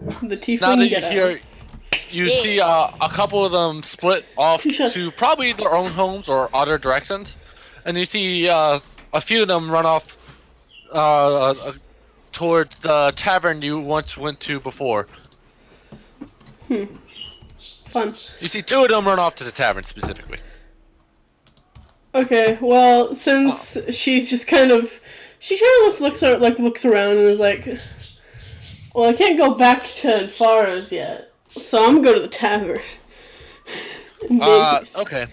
The Now that tiefling you ghetto. hear, you see a couple of them split off to probably their own homes or other directions, and you see a few of them run off towards the tavern you once went to before. Fun. You see two of them run off to the tavern specifically. Okay, well, since she's just kind of, she kind of looks around and is like, well, I can't go back to Faros yet, so I'm gonna go to the tavern. Okay.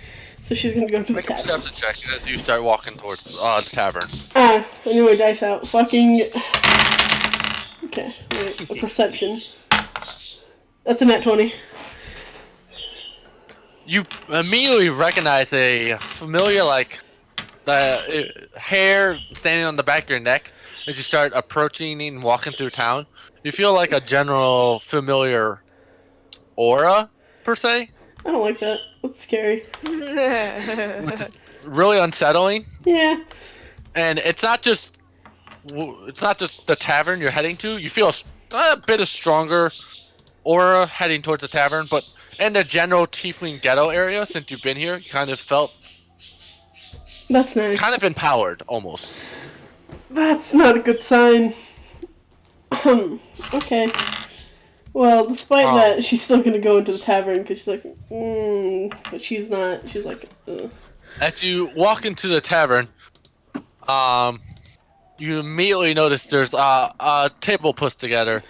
So she's gonna go to the Make a tavern. perception check as you start walking towards the tavern. I need my dice out. Fucking. Okay, wait, a perception. That's a nat 20. You immediately recognize a familiar, hair standing on the back of your neck as you start approaching and walking through town. You feel like a general familiar aura, per se. I don't like that. That's scary. Which is really unsettling. Yeah. And it's not just the tavern you're heading to. You feel a bit of stronger aura heading towards the tavern, but in the general tiefling ghetto area, since you've been here, you kind of felt That's nice. kind of empowered, almost. That's not a good sign. Okay. Well, despite that, she's still gonna go into the tavern because she's like, but she's not. She's like, ugh. As you walk into the tavern, you immediately notice there's a table put together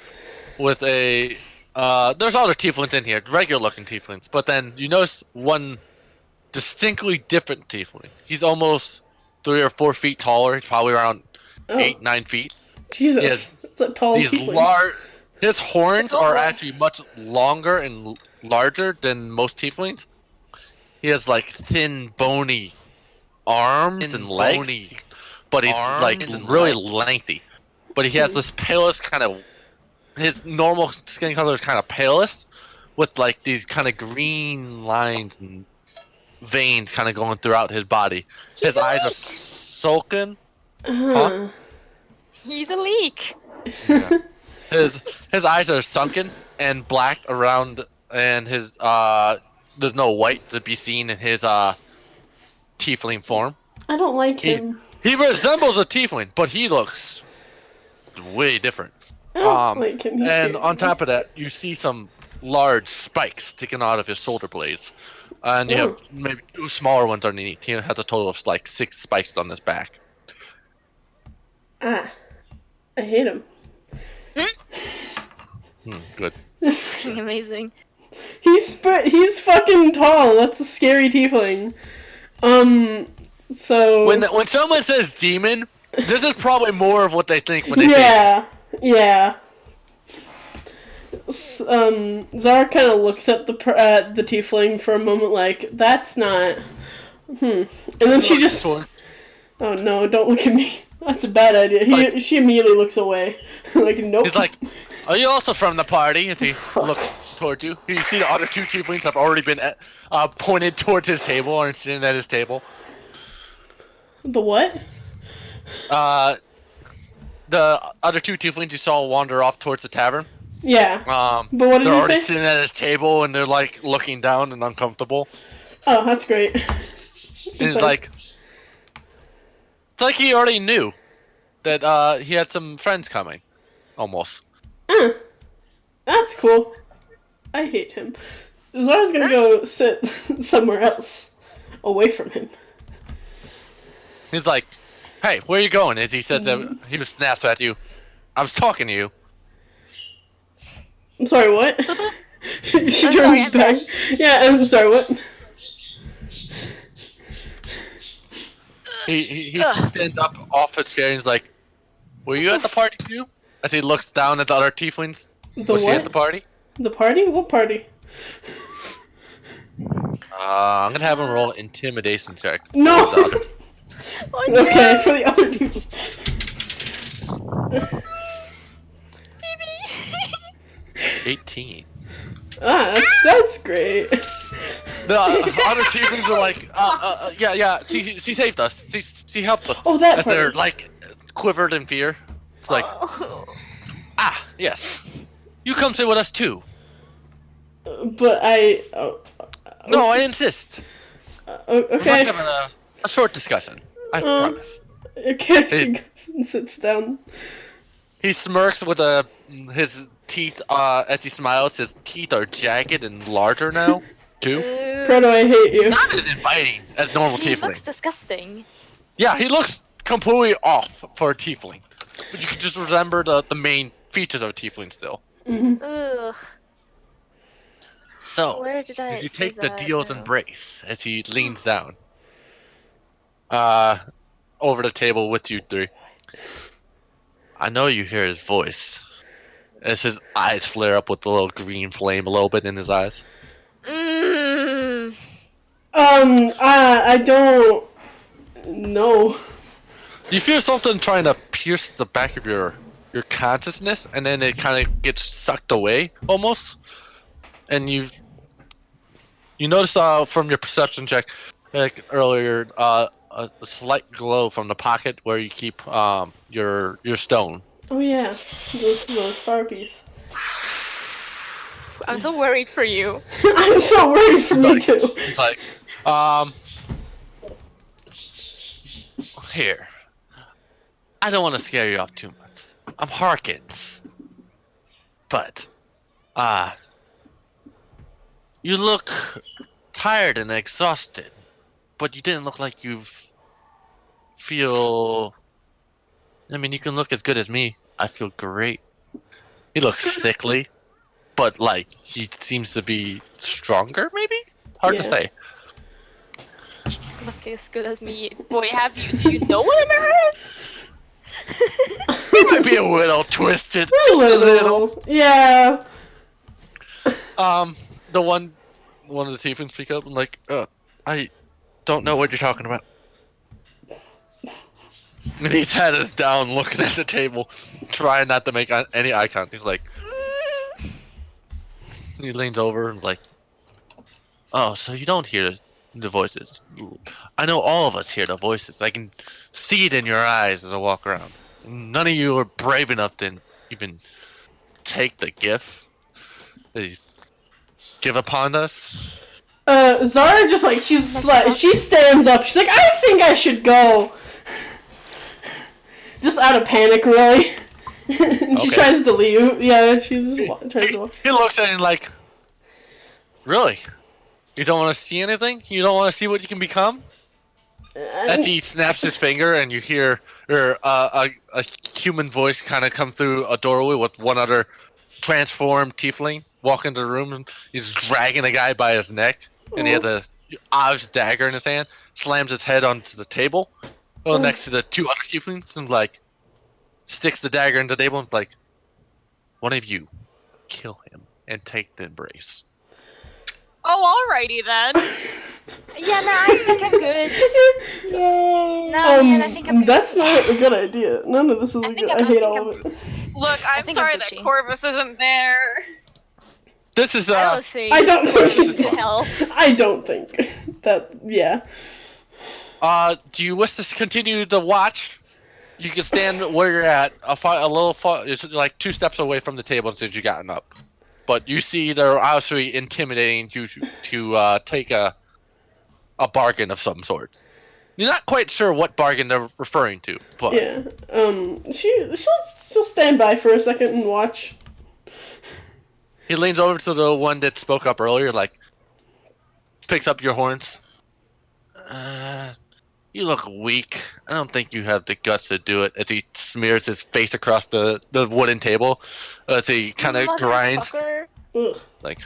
with a. There's other tieflings in here, regular-looking tieflings, but then you notice one distinctly different tiefling. He's almost 3 or 4 feet taller. He's probably around 8, 9 feet. Jesus, it's a tall tiefling. His horns are actually much longer and larger than most tieflings. He has like thin, bony arms and legs, but he's like really lengthy. But he has this palest kind of. His normal skin color is kind of palest, with like these kind of green lines and veins kind of going throughout his body. His eyes are sunken. Huh? He's a leak. Yeah. His eyes are sunken and black around, and his there's no white to be seen in his tiefling form. I don't like him. He resembles a tiefling, but he looks way different. I don't like him. And on top of that, you see some large spikes sticking out of his shoulder blades, and you have maybe 2 smaller ones underneath. He has a total of like 6 spikes on his back. I hate him. Good. Amazing. He's fucking tall. That's a scary tiefling. So when someone says demon, this is probably more of what they think when they say. Yeah. Zara kind of looks at the tiefling for a moment, like that's not. And then she just. Oh no! Don't look at me. That's a bad idea. She immediately looks away. Like, nope. He's like, are you also from the party? As he looks toward you. You see the other 2 tieflings have already been pointed towards his table or sitting at his table. The what? The other 2 tieflings you saw wander off towards the tavern. Yeah. But what did they're you already say? sitting at his table and they're like looking down and uncomfortable. Oh, that's great. It's like he already knew that he had some friends coming, almost. That's cool. I hate him. Zara's gonna go sit somewhere else, away from him. He's like, "Hey, where are you going?" As he says that, he was snaps at you. I was talking to you. I'm sorry, what? She turns back. Yeah, I'm sorry, what? He stands up off his chair and he's like, "Were you at the party too?" As he looks down at the other tieflings. Was he at the party? The party? What party? I'm gonna have him roll an intimidation check. No! Oh, no. Okay, for the other people. 18. That's great. The other tieflings are like, yeah, she saved us. She helped us. Oh, that As part. they're like quivered in fear. It's like, yes. You come sit with us too. But I. No, I insist. Okay. We're just having a short discussion. I promise. Okay, she goes and sits down. He smirks with his teeth. As he smiles, his teeth are jagged and larger now too. Proto, I hate you. Not as inviting as normal He tiefling. looks disgusting. Yeah, he looks completely off for a tiefling. But you can just remember the main features of a tiefling still. Ugh. So, Where did I you say take the that? deal's No. embrace as he leans down. Over the table with you three. I know you hear his voice. As his eyes flare up with a little green flame a little bit in his eyes. Mm. I don't know. You feel something trying to pierce the back of your consciousness, and then it kind of gets sucked away, almost. And you notice from your perception check, like earlier, a slight glow from the pocket where you keep your stone. Oh yeah, the star piece. I'm so worried for you. I'm so worried for me too. It's like, here. I don't want to scare you off too much. I'm Harkins. But, you look tired and exhausted, but you didn't look like you feel... I mean, you can look as good as me. I feel great. He looks sickly, but, like, he seems to be stronger, maybe? Hard to say. Look as good as me. Boy, do you know what a mirror is? He might be a little twisted. A Just a little. Yeah. The one of the tieflings speak up and like, I don't know what you're talking about. And his head is down, looking at the table, trying not to make any eye contact. He's like, he leans over and like, oh, so you don't hear the voices? I know all of us hear the voices. I can see it in your eyes as I walk around. None of you are brave enough to even take the gift that he's give upon us. Zara just like she stands up. She's like, I think I should go. Just out of panic, really. And she tries to leave. Yeah, she just tries to walk. He looks at him like, really? You don't want to see anything? You don't want to see what you can become? As he snaps his finger and you hear a human voice kind of come through a doorway with one other transformed tiefling walk into the room, and he's dragging a guy by his neck, and he has a obvious dagger in his hand, slams his head onto the table next to the two other tieflings, and like sticks the dagger into the table and like, one of you kill him and take the embrace. Oh, alrighty then. Yeah, no, I think I'm good. No, man, I think I'm good. That's not a good idea. None of this is good. I hate all of it. Look, I'm sorry that Corvus isn't there. This is I don't think he's gonna help. I don't think that. Yeah. Do you wish to continue to watch? You can stand where you're at, a little far, it's like 2 steps away from the table since you gotten up. But you see they're obviously intimidating you to take a bargain of some sort. You're not quite sure what bargain they're referring to, but yeah. She'll stand by for a second and watch. He leans over to the one that spoke up earlier, like picks up your horns. You look weak. I don't think you have the guts to do it. As he smears his face across the wooden table, as he kind of grinds, like,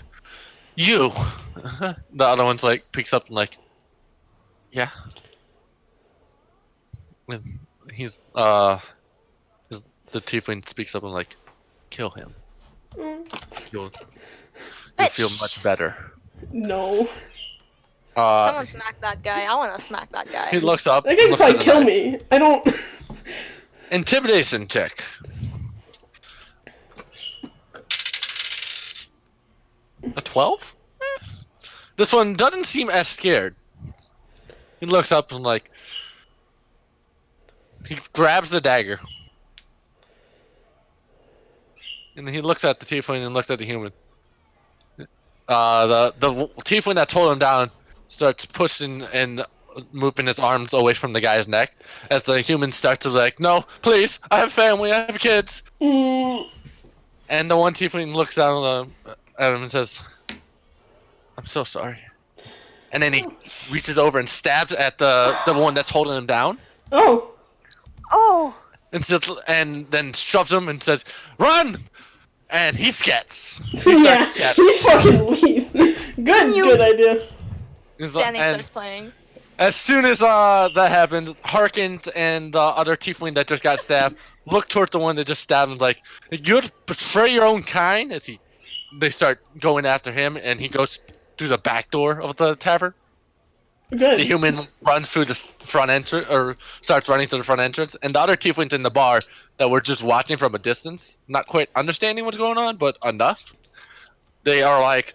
you. The other one's like picks up and like, yeah. And he's the tiefling speaks up and like, kill him. You'll feel much better. No. Someone smack that guy. I want to smack that guy. He looks up. That guy can probably kill me. I don't. Intimidation check. A 12? This one doesn't seem as scared. He looks up and like, he grabs the dagger. And he looks at the tiefling and looks at the human. The tiefling that told him down starts pushing and moving his arms away from the guy's neck as the human starts to like, no, please, I have family, I have kids. And the one tiefling looks down at him and says, I'm so sorry. And then he reaches over and stabs at the one that's holding him down. Oh. And then shoves him and says, run! And he scats. He fucking leaves. Good idea. Standing starts playing. As soon as that happens, Harkins and the other tiefling that just got stabbed look towards the one that just stabbed him like, you'd betray your own kind? They start going after him, and he goes through the back door of the tavern. Good. The human runs through the front entrance, or starts running through the front entrance, and the other tieflings in the bar that were just watching from a distance, not quite understanding what's going on, but enough. They are like,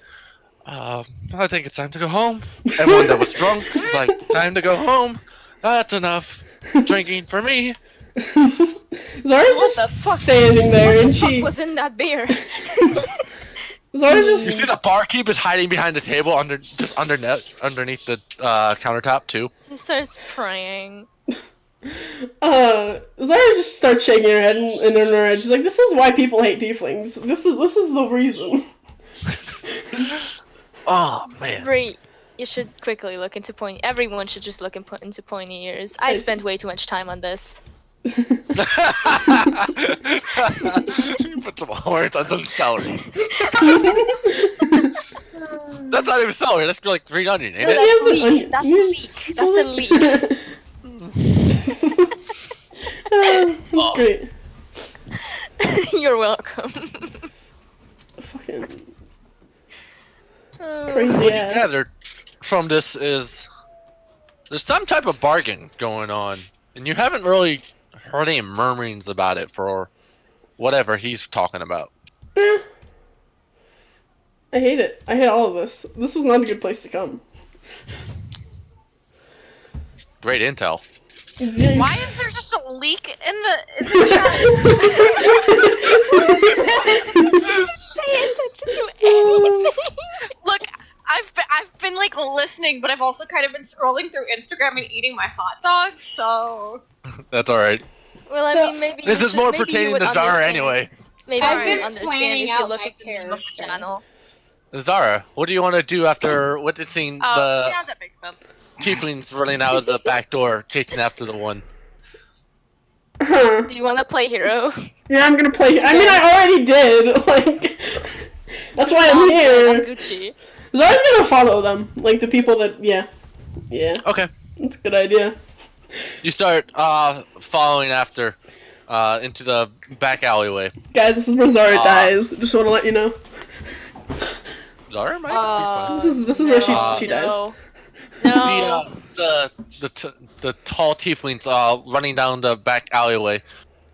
I think it's time to go home. Everyone that was drunk is like, time to go home. That's enough drinking for me. Zara's just standing there, and she was in that beer. Zara's just. You see the barkeep is hiding behind the table underneath the countertop too. He starts praying. Zara just starts shaking her head in her head. She's like, "This is why people hate tieflings. This is the reason." Oh man. Brie, you should quickly look into pointy. Everyone should just look into pointy ears. I spent way too much time on this. You put some horns on some celery. That's not even celery. That's like green onion, ain't it? That's a leek. That's a leek. That's great. You're welcome. Fucking crazy. What you gathered from this is there's some type of bargain going on, and you haven't really heard any murmurings about it for whatever he's talking about. I hate it. I hate all of this. This was not a good place to come. Great intel. Why is there just a leak in the Pay attention to anything. Look, I've been like listening, but I've also kind of been scrolling through Instagram and eating my hot dog, so that's alright. Well, I mean, maybe this is more pertaining to Zara anyway. Maybe I can understand if you look at the name of the channel. Zara, what do you want to do after witnessing the yeah, that makes sense. tieflings running out of the back door, chasing after the one? Do you want to play hero? Yeah, I'm gonna play. I mean, I already did. Like, that's why I'm here. Gucci. Zara's gonna follow them, like the people that. Yeah. Okay. That's a good idea. You start following after into the back alleyway. Guys, this is where Zara dies. Just want to let you know. Zara might be fine. This is where she dies. No. The tall tieflings running down the back alleyway.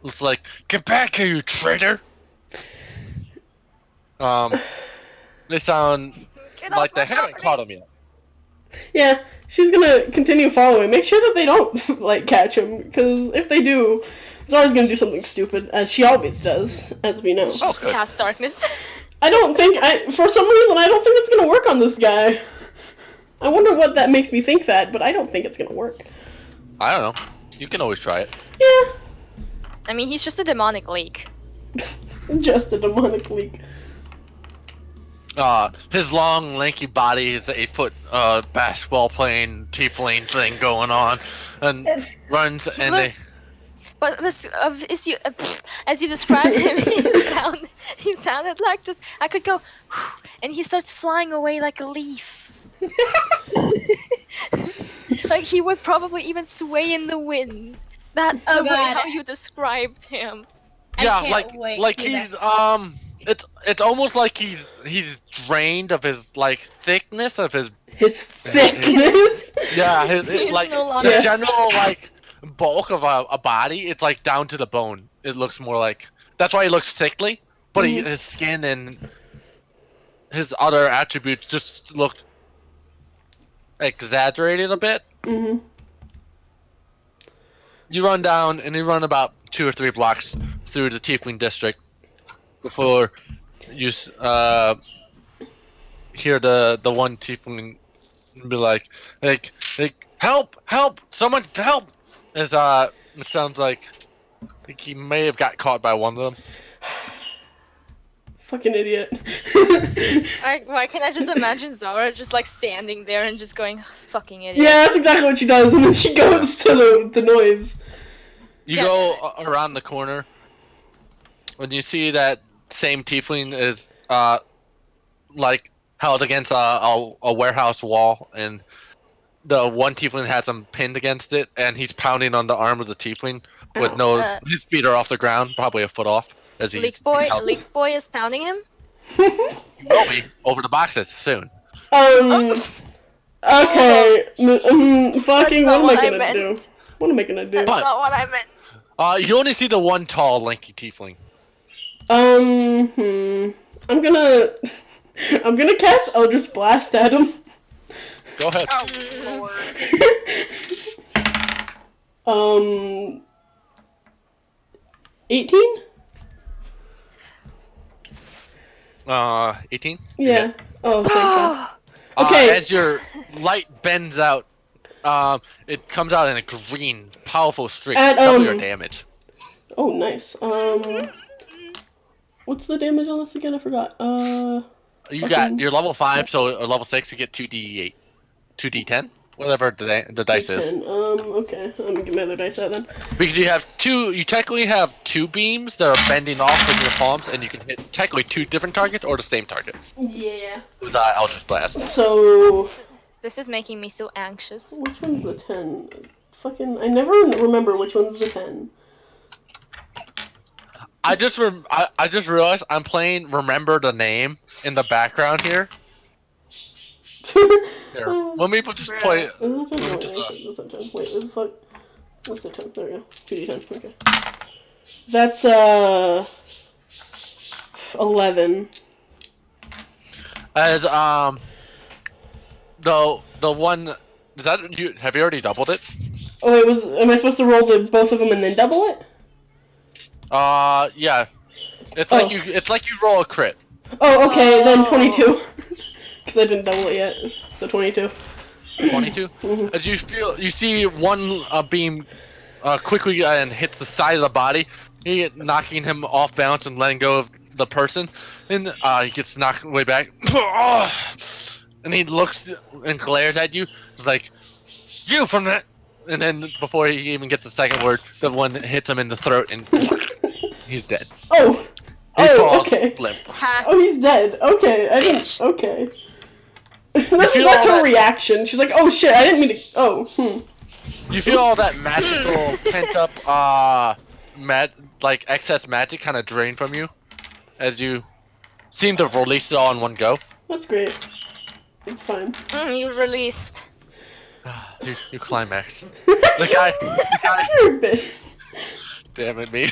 Looks like, get back here, you traitor! They sound like they haven't caught him yet. Yeah, she's gonna continue following. Make sure that they don't like catch him, because if they do, Zara's gonna do something stupid, as she always does, as we know. Oh, cast darkness. I don't think for some reason I don't think it's gonna work on this guy. I wonder what that makes me think that, but I don't think it's gonna work. I don't know. You can always try it. Yeah. I mean, he's just a demonic leak. Just a demonic leak. His long, lanky body, his 8-foot basketball playing tiefling thing going on, and runs and looks, But as you described him, he sounded like just I could go, and he starts flying away like a leaf. Like he would probably even sway in the wind. That's the way how you described him. Yeah, like he's it's almost like he's drained of his like thickness of his thickness. Yeah, his like the general like bulk of a body. It's like down to the bone. It looks more like that's why he looks sickly. But his skin and his other attributes just look exaggerated a bit. Mm-hmm. You run down and you run about 2 or 3 blocks through the Tiefling district. before you hear the one tiefling be like help, someone help. As it sounds like he may have got caught by one of them. Fucking idiot. Why can't I just imagine Zara just like standing there and just going, fucking idiot? Yeah, that's exactly what she does, and then she goes to the noise. You go around the corner when you see that same tiefling is like held against a warehouse wall, and the one tiefling has him pinned against it, and he's pounding on the arm of the tiefling with his feet are off the ground, probably a foot off. As Leak boy is pounding him? Will be over the boxes soon. Okay. Fucking, what am I gonna do? What am I gonna do? That's not what I meant. You only see the one tall, lanky tiefling. I'm gonna cast Eldritch Blast at him. Go ahead. Oh, Lord. 18? 18? Yeah. Oh, thank God. Okay. As your light bends out, it comes out in a green, powerful streak. Double your damage. Oh, nice. What's the damage on this again? I forgot. You're level 5, so level 6 you get 2d8. 2d10? Whatever the dice is. Okay. I'm gonna get my other dice out then. Because you technically have 2 beams that are bending off from your palms, and you can hit technically 2 different targets or the same target. Yeah. With Eldritch Blast. So... This is making me so anxious. Which one's the 10? Fucking... I never remember which one's the 10. I just realized I'm playing Remember the Name in the background here. Here. Let me just play it. Wait, what the fuck? What's the 10? There we go. 2d10, okay. That's, 11. As, the one... Is that... Have you already doubled it? Oh, am I supposed to roll both of them and then double it? Yeah. It's like you roll a crit. Oh, okay, then 22. Because I didn't double it yet. So 22. 22? Mm-hmm. As you see one beam quickly and hits the side of the body, knocking him off balance and letting go of the person. And he gets knocked way back. And he looks and glares at you. It's like, you from that! And then before he even gets the second word, the one hits him in the throat and he's dead. Oh! He falls okay. limp. Oh, he's dead. Okay, I didn't... Okay. That's her reaction. She's like, oh shit, I didn't mean to... Oh, You feel all that magical pent-up, excess magic kind of drain from you, as you seem to release it all in one go. That's great. It's fine. You released. You climax. The guy... You're a bitch. Damn it, me.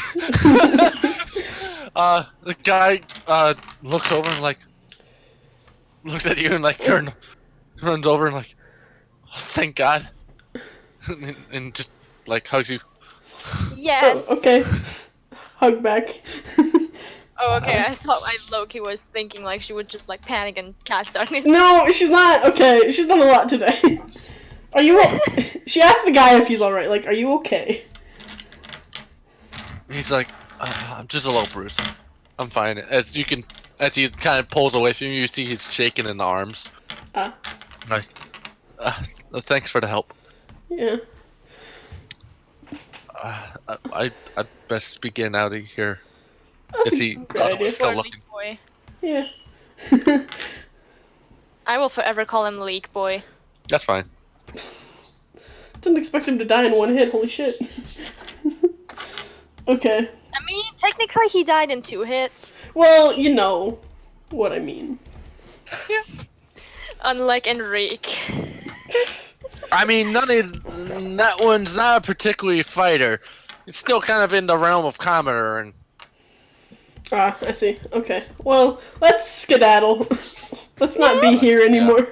The guy, looks over and, looks at you and, runs over and, oh, thank God. and just, hugs you. Yes. Oh, okay. Hug back. Oh, okay. I thought Loki was thinking she would just panic and cast darkness. No, she's not. Okay, she's done a lot today. Are you? She asked the guy if he's all right. Are you okay? He's like, I'm just a little bruised. I'm fine. As he kind of pulls away from you, you see he's shaking in the arms. Thanks for the help. Yeah. I'd best be getting out of here. That's Is he still looking? Boy. Yeah. I will forever call him Leak Boy. That's fine. Didn't expect him to die in one hit. Holy shit. Okay. I mean, technically he died in 2 hits. Well, you know what I mean. Yeah. Unlike Enrique. I mean, that one's not a particularly fighter. It's still kind of in the realm of commoner and... Ah, I see. Okay. Well, let's skedaddle. Let's not be here anymore.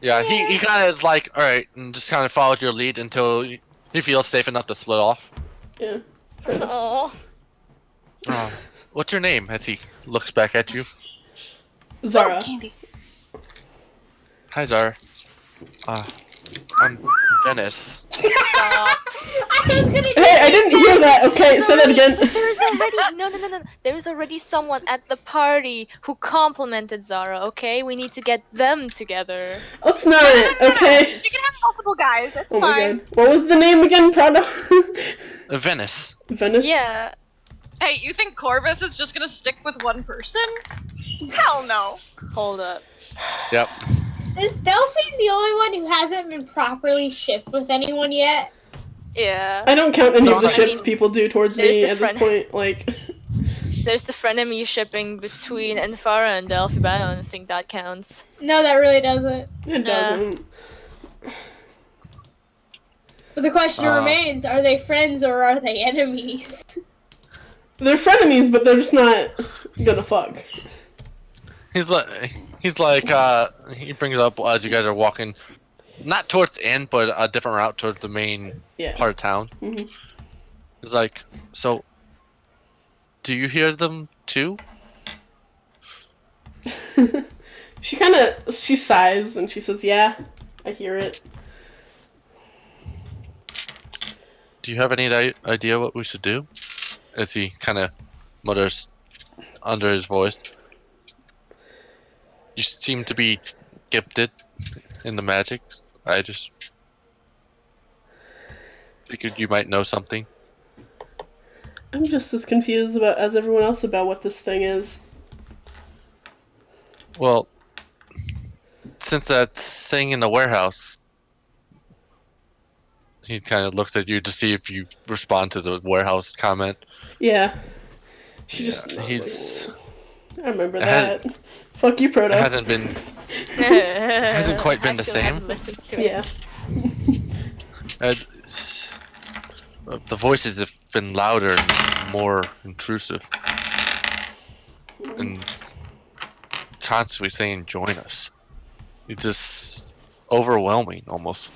Yeah, he kind of is alright, and just kind of follows your lead until he feels safe enough to split off. Yeah. Oh. What's your name? As he looks back at you. Zara. Oh, candy. Hi, Zara. I'm Venice. Stop. Hey, I didn't hear that. Okay, say that again. There's already no. There's already someone at the party who complimented Zara. Okay, we need to get them together. Let's not. Okay. You can have multiple guys. That's Oh my fine. god. What was the name again? Prado? Venice. Venice? Yeah. Hey, you think Corvus is just gonna stick with one person? Hell no. Hold up. Yep. Is Delphine the only one who hasn't been properly shipped with anyone yet? Yeah. I don't count any of the I ships mean, people do towards there's me the at this friend- point. Like, There's the frenemy shipping between Enfara and Delphi, but I don't think that counts. No, that really doesn't. it doesn't. But the question Uh. remains, are they friends or are they enemies? They're frenemies, but they're just not gonna fuck. He brings up as you guys are walking, not towards the end, but a different route towards the main Yeah. part of town. Mhm. He's like, so, do you hear them too? She sighs and she says, "Yeah, I hear it." Do you have any idea what we should do? As he kind of mutters under his voice. You seem to be gifted in the magic. I just figured you might know something. I'm just as confused as everyone else about what this thing is. Well, since that thing in the warehouse, he kind of looks at you to see if you respond to the warehouse comment. Yeah. She just. He's I remember It that. Fuck you, Proto. it hasn't been hasn't quite been I the still haven't same. listened to it. Yeah. The voices have been louder and more intrusive, and constantly saying "join us." It's just overwhelming, almost.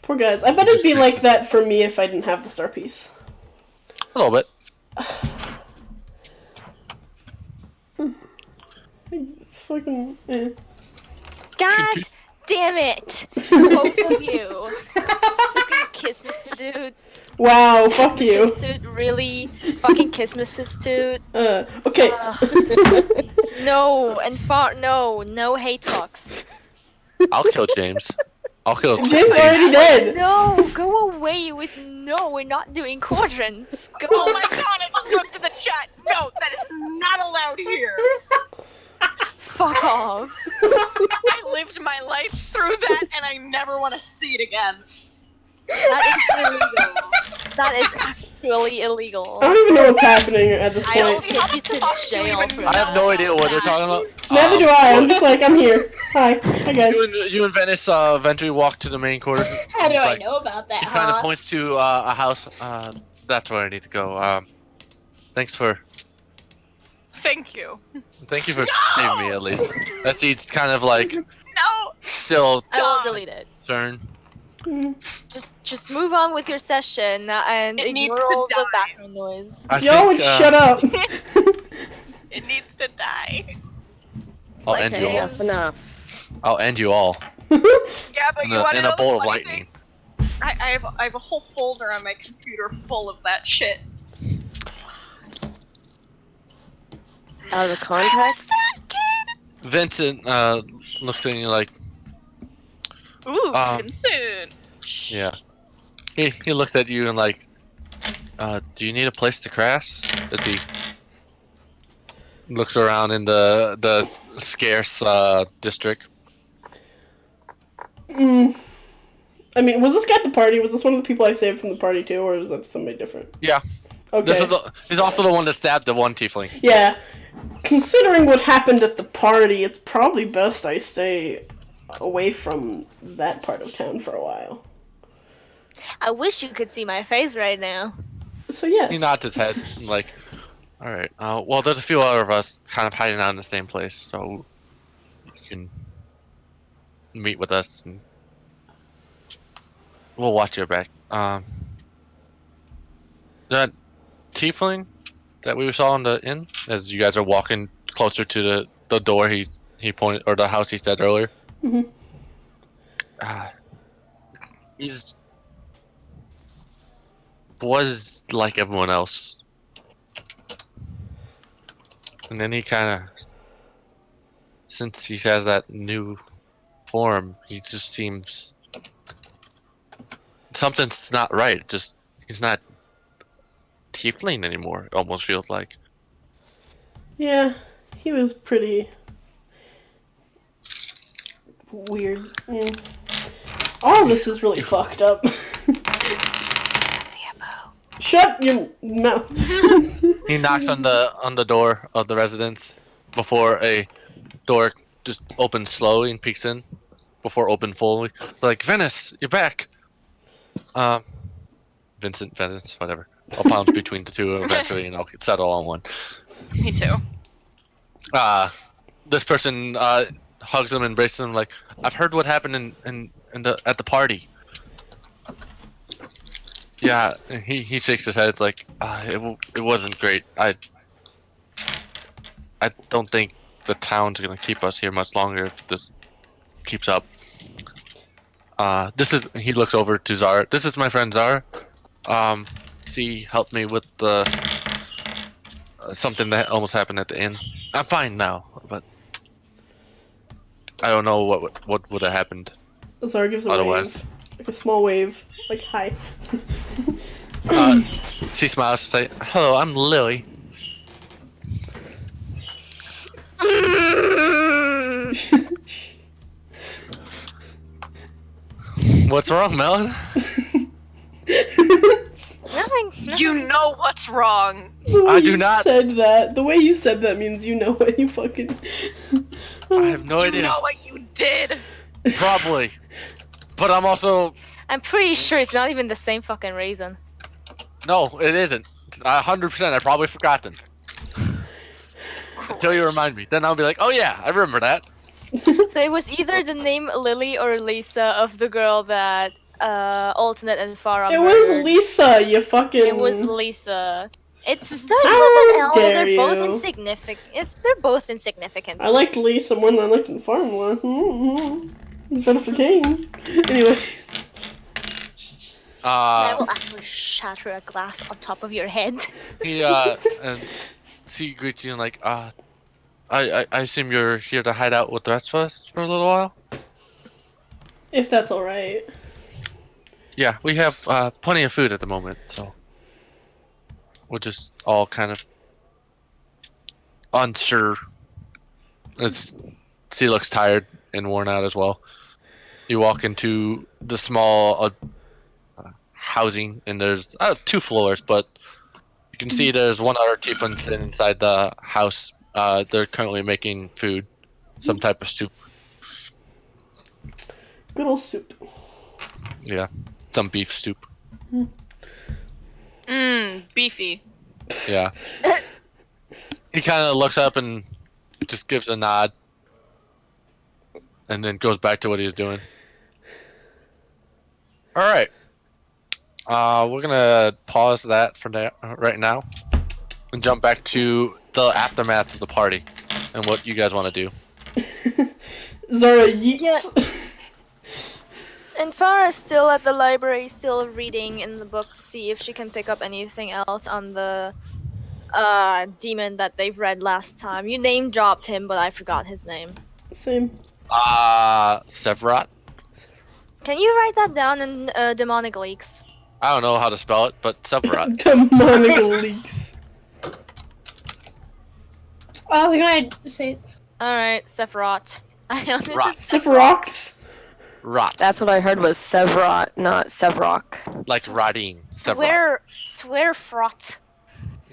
Poor guys. I bet it'd be like that for me if I didn't have the star piece. A little bit. It's fucking. Eh. God damn it! Both of you. Fucking kiss Mr. Dude. Wow, fuck you. Mrs. Dude, really? Fucking kiss Mrs. Dude. Okay. No, and no hate fucks. I'll kill James. I'll kill James already dead. No, go away with no, we're not doing quadrants. Go Oh my god, I just looked at the chat. No, that is not allowed here. fuck off. I lived my life through that and I never want to see it again. That is illegal. That is actually illegal. I don't even know what's happening at this I will point. take you to jail for I have no idea what they're talking about. Neither do I. I'm just like, I'm here. Hi. Hi, guys. You and Venice eventually walk to the main quarters. How do I Like, know about that, He kind of huh? points to a house. That's where I need to go. Thanks for Thank you. saving me at least. That's he's kind of like No! still I will delete it. concerned. Just move on with your session and It needs ignore to all the die. background noise. I If y'all would think, shut up. It needs to die. I'll end you all. Enough. I'll end you all Yeah, but in you want a, to in know a bolt the of funny lightning. thing? I have a whole folder on my computer full of that shit. Out of context? Vincent looks at you like, Ooh, Um, Vincent. yeah. He looks at you and like, do you need a place to crash? Does he looks around in the scarce district? I mean, was this guy at the party? Was this one of the people I saved from the party too, or was that somebody different? Yeah. Okay. This is he's also the one that stabbed the one tiefling. Yeah. Considering what happened at the party, it's probably best I stay away from that part of town for a while. I wish you could see my face right now. So yes. He nods his head like, all right. Well, there's a few other of us kind of hiding out in the same place, so you can meet with us and we'll watch your back. tiefling that we saw in the inn as you guys are walking closer to the door he pointed, or the house he said earlier. Mhm. He's was like everyone else, and then he kind of, since he has that new form, he just seems something's not right. Just he's not tiefling anymore. It almost feels like. Yeah, he was pretty weird. Yeah. All of this is really fucked up. Shut your mouth. He knocks on the door of the residence before a door just opens slowly and peeks in before open fully. It's like, Venice, you're back. Vincent, Venice, whatever. I'll pound between the two eventually, and I'll settle on one. Me too. This person hugs him and embraces him like, I've heard what happened at the party. Yeah, he shakes his head like, it wasn't great. I don't think the town's gonna keep us here much longer if this keeps up. He looks over to Zara. This is my friend Zara. She helped me with the something that almost happened at the inn. I'm fine now, but I don't know what would have happened. Zara gives a Otherwise. wave. Like a small wave. Like, hi. She smiles to say, "Hello, I'm Lily." What's wrong, Melon? Nothing. You know what's wrong. The way I do you not- said that. The way you said that means you know what you fucking... I have no You idea. know what you did. Probably, but I'm also I'm pretty sure it's not even the same fucking reason. no, it isn't. 100%. I probably forgotten until you remind me. Then I'll be like, oh yeah, I remember that. So it was either the name Lily or Lisa of the girl that Alternate and Farah It murdered. was Lisa, you fucking... It was Lisa. It starts How with an L. dare They're both you. insignificant. They're both insignificant. I liked Lisa more than I liked the farm one. Mm-hmm. Better for Kane. Anyway. I will actually shatter a glass on top of your head. He and she greets you and like, I assume you're here to hide out with the rest of us for a little while. If that's alright. Yeah, we have plenty of food at the moment, so we're just all kind of unsure. She looks tired and worn out as well. You walk into the small housing, and there's 2 floors, but you can see there's one other tiefling sitting inside the house. They're currently making food, some type of soup. Good old soup. Yeah, some beef soup. Beefy. Yeah. He kind of looks up and just gives a nod, and then goes back to what he's doing. All right. We're gonna pause that for right now, and jump back to the aftermath of the party, and what you guys want to do. Zara yeets. Yeah. And Farah's still at the library, still reading in the book to see if she can pick up anything else on the demon that they've read last time. You name dropped him, but I forgot his name. Same. Severat. Can you write that down in Demonic Leaks? I don't know how to spell it, but Severat. Demonic leaks. I was gonna say Alright, Sephiroth. I honestly Rot. Sephirox. Rot. That's what I heard was Sevrot, not Sevrok. Like Radine. Severat. Swear fraught.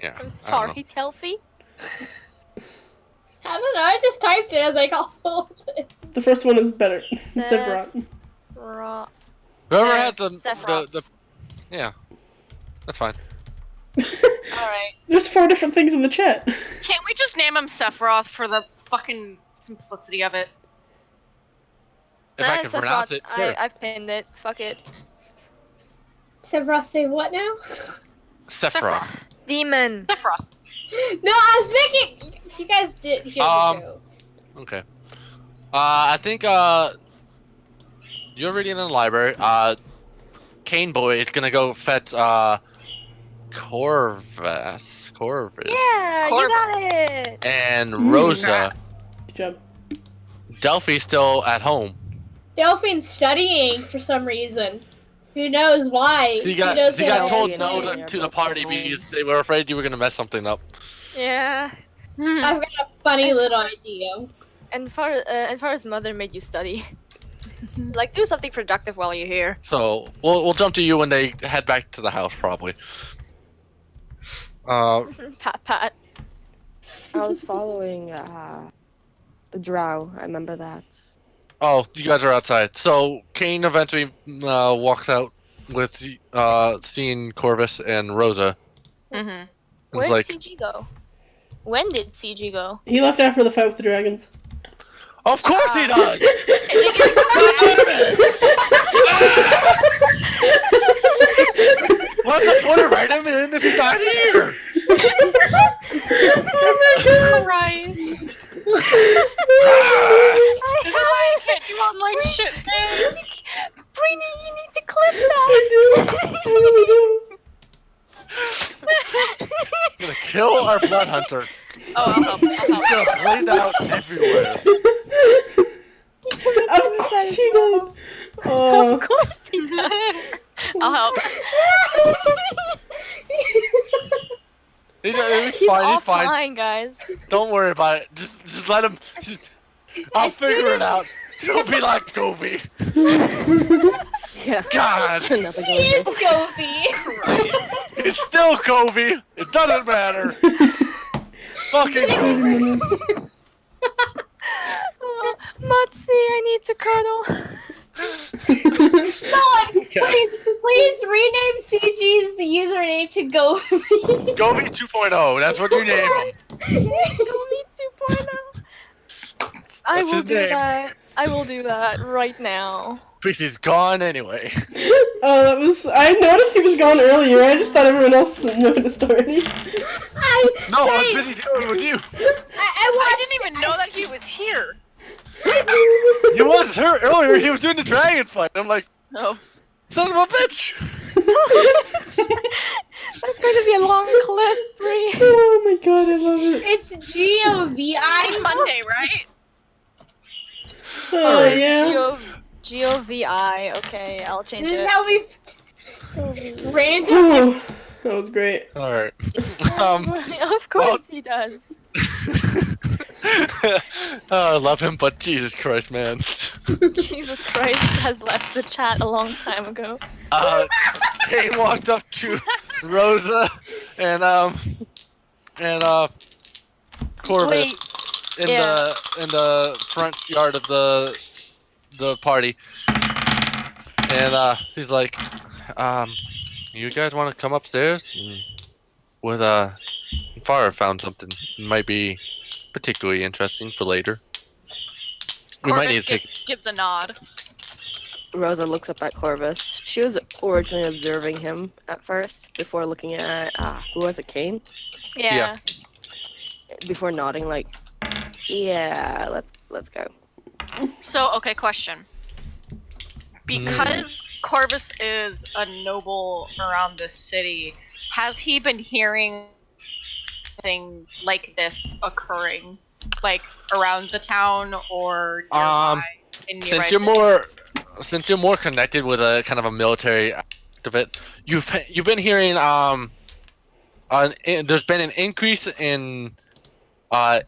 Yeah. I'm I don't sorry, know. Telfie. I don't know. I just typed it as I got The first one is better. Sephiroth. Ra- Whoever had the Sephiroth. yeah, that's fine. Alright. There's 4 different things in the chat. Can't we just name him Sephiroth for the fucking simplicity of it? If I can pronounce it, sure. I've pinned it. Fuck it. Sephiroth say what now? Sephiroth. Demon. Sephiroth. No, I was making. You guys did hear the joke. Okay. I think you're reading in the library. Cane Boy is gonna go fetch Corvus. Yeah, you got it. And Rosa. Good job. Delphi's still at home. Delphine's studying for some reason. Who knows why? She got told no to the party because they were afraid you were gonna mess something up. Yeah. I've got a funny little idea. And Farah's mother made you study. Like, do something productive while you're here. So we'll jump to you when they head back to the house, probably. Pat. I was following the drow. I remember that. Oh, you guys are outside. So Kane eventually walks out with seeing Corvus and Rosa. Mm-hmm. It's Where like, did CG go? When did CG go? He left after the fight with the dragons. of course he does! What's the point of writing him in if he's not here? Christ. This is why I can't do online shit, man. Brainy, you need to clip that. I really do. I'm gonna kill our blood hunter. Oh, I'll help. He's gonna bleed out everywhere. Of course he did. Oh. Of course he does. I'll help. He's He's fine. He's fine. offline, guys. Don't worry about it. Just let him. I'll figure it out. He'll be like Gobi. Yeah. God. Another He is go. Goofy. It's still Kobe. It doesn't matter. Fucking Kobe. Matsi, I need to cuddle. Someone, please rename CG's username to Goofy. Gobi 2.0. That's what you name him. Gobi 2.0. I What's will his do name? that. I will do that right now. Because he's gone anyway. Oh, that was. I noticed he was gone earlier. I just thought everyone else noticed already. No, I was busy dealing with you. I didn't even know that he was here. He was here earlier. He was doing the dragon fight. I'm like, Oh. son of a bitch. That's going to be a long clip, Bree. Oh my god, I love it. It's G-O-V-I. It's Monday, right? Oh yeah. G-O-V-I. Okay, I'll change This is it. how we random. Oh, that was great. All right. Of course he does. I love him, but Jesus Christ, man. Jesus Christ has left the chat a long time ago. Kane walked up to Rosa and Corvus in the front yard of the party, and he's like, you guys want to come upstairs? With Farah found something might be particularly interesting for later. We might need to take. Gives a nod. Rosa looks up at Corvus. She was originally observing him at first before looking at who was it, Kane? Yeah. Before nodding like, yeah, let's go. So, okay, question. Because Corvus is a noble around this city, has he been hearing things like this occurring, like around the town or nearby? In nearby Since you're more connected with a kind of a military aspect of it, you've been hearing there's been an increase in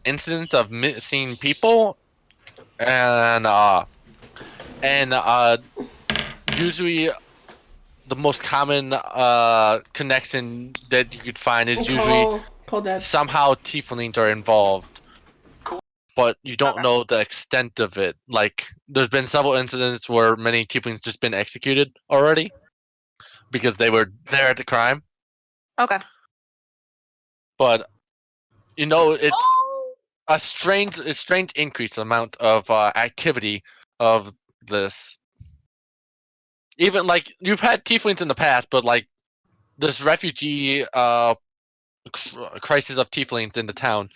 incidents of missing people, and usually the most common connection that you could find is usually Call Dad. somehow tieflings are involved, but you don't know the extent of it. Like, there's been several incidents where many tieflings just been executed already because they were there at the crime. Okay. But it's a strange increase amount of activity of this. Even like you've had tieflings in the past, but like this refugee crisis of tieflings in the town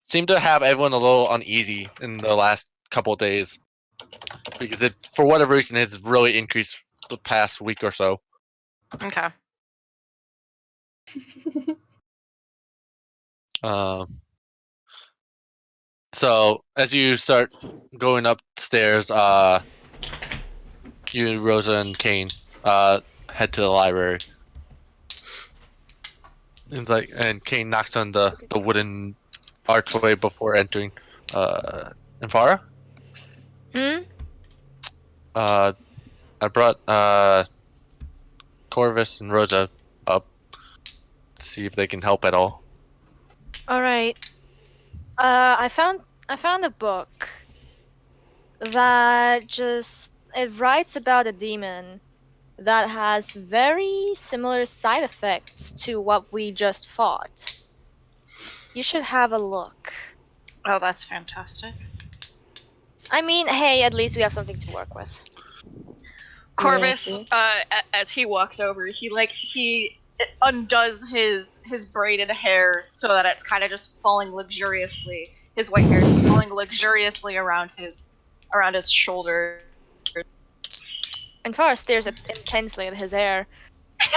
seem to have everyone a little uneasy in the last couple of days because it, for whatever reason, has really increased the past week or so. Okay. So as you start going upstairs, you, Rosa, and Kane head to the library. It's like, and Kane knocks on the wooden archway before entering. Enfara? Hmm? I brought Corvus and Rosa up to see if they can help at all. All right. I found a book that it writes about a demon that has very similar side effects to what we just fought. You should have a look. Oh, that's fantastic. I mean, hey, at least we have something to work with. Corvus, as he walks over, he undoes his braided hair so that it's kind of just falling luxuriously. His white hair is falling luxuriously around his shoulder. And Farah stares intensely at his hair.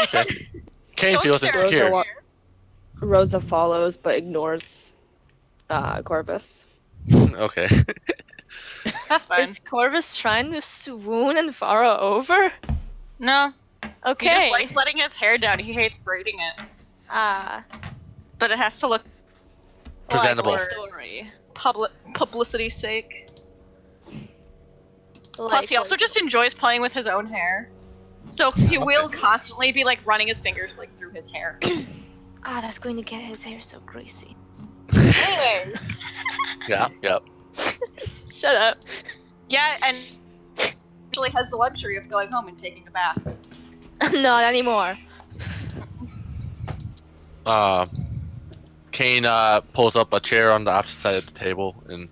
Okay. Kane Don't feels stare at insecure. your hair. Rosa follows but ignores Corvus. Okay. That's fine. Is Corvus trying to swoon and Farah over? No, Okay. he just likes letting his hair down. He hates braiding it, but it has to look Presentable. Like the story. publicity's sake. Like Plus, he also just enjoys playing with his own hair. So he will constantly be like running his fingers like through his hair. that's going to get his hair so greasy. Anyways, Yeah. Yep. shut up. Yeah, and actually has the luxury of going home and taking a bath. Not anymore. Kane pulls up a chair on the opposite side of the table and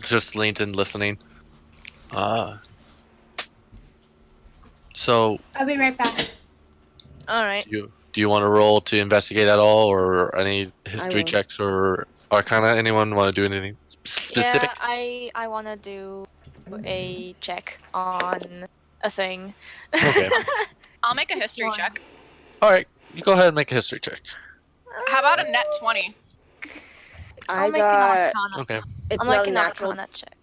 just leans in listening. So I'll be right back. All right. do you want to roll to investigate at all, or any history will. checks or Arcana? Anyone want to do anything specific? Yeah, I want to do a check on a thing. Okay. I'll make a history One. check. All right. You go ahead and make a history check. How about a net 20? I I'll make got. an arcana. Okay. It's I'm not like a an natural. arcana check.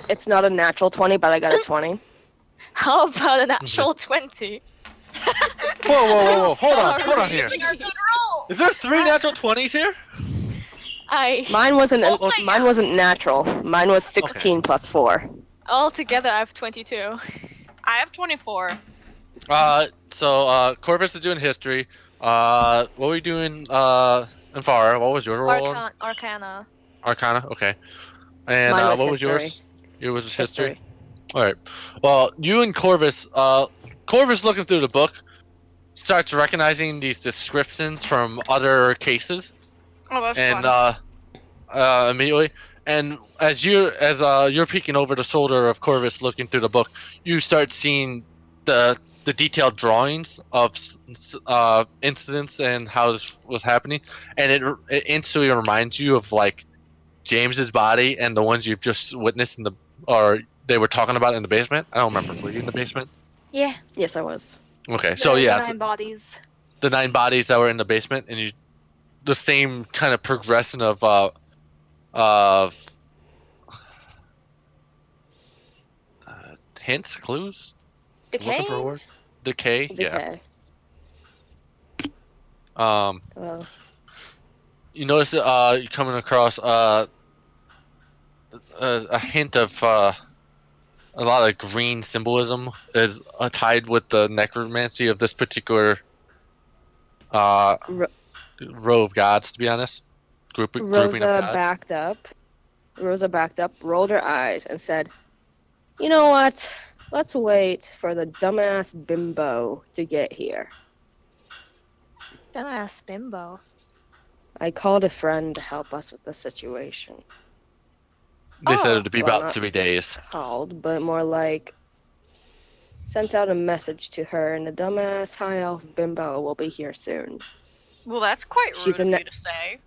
It's not a natural 20, but I got a 20. How about an actual 20? Whoa. Hold sorry. on here. Using our good roll! Is there 3 natural 20s here? Mine wasn't. Oh, Mine wasn't natural. Mine was 16 plus 4. Altogether, I have 22. I have 24. So Corvus is doing history. What were you doing, Enfara? What was your roll? Arcana. Arcana, okay. And Mine was what was history. yours? Yours was history. All right. Well, you and Corvus, Corvus looking through the book, starts recognizing these descriptions from other cases, Oh, that's and fun. immediately, and as you're peeking over the shoulder of Corvus, looking through the book, you start seeing the detailed drawings of incidents and how this was happening, and it instantly reminds you of like James's body and the ones you've just witnessed or they were talking about in the basement. I don't remember. Were you in the basement? Yeah. Yes, I was. Okay, so yeah, 9 bodies. the 9 bodies that were in the basement, and the same kind of progression of hints, clues. Decay? Looking for a word. Decay. Yeah. Okay. Well, You notice you're coming across a hint of a lot of green symbolism is tied with the necromancy of this particular row of gods. To be honest, grouping of Rosa gods. backed up. Rosa backed up, rolled her eyes, and said, "You know what? Let's wait for the dumbass bimbo to get here." Dumbass bimbo. I called a friend to help us with the situation. They said it'd be well, about not 3 days. Called, but more like sent out a message to her, and the dumbass high elf bimbo will be here soon. Well, that's quite She's rude a of ne- you to say.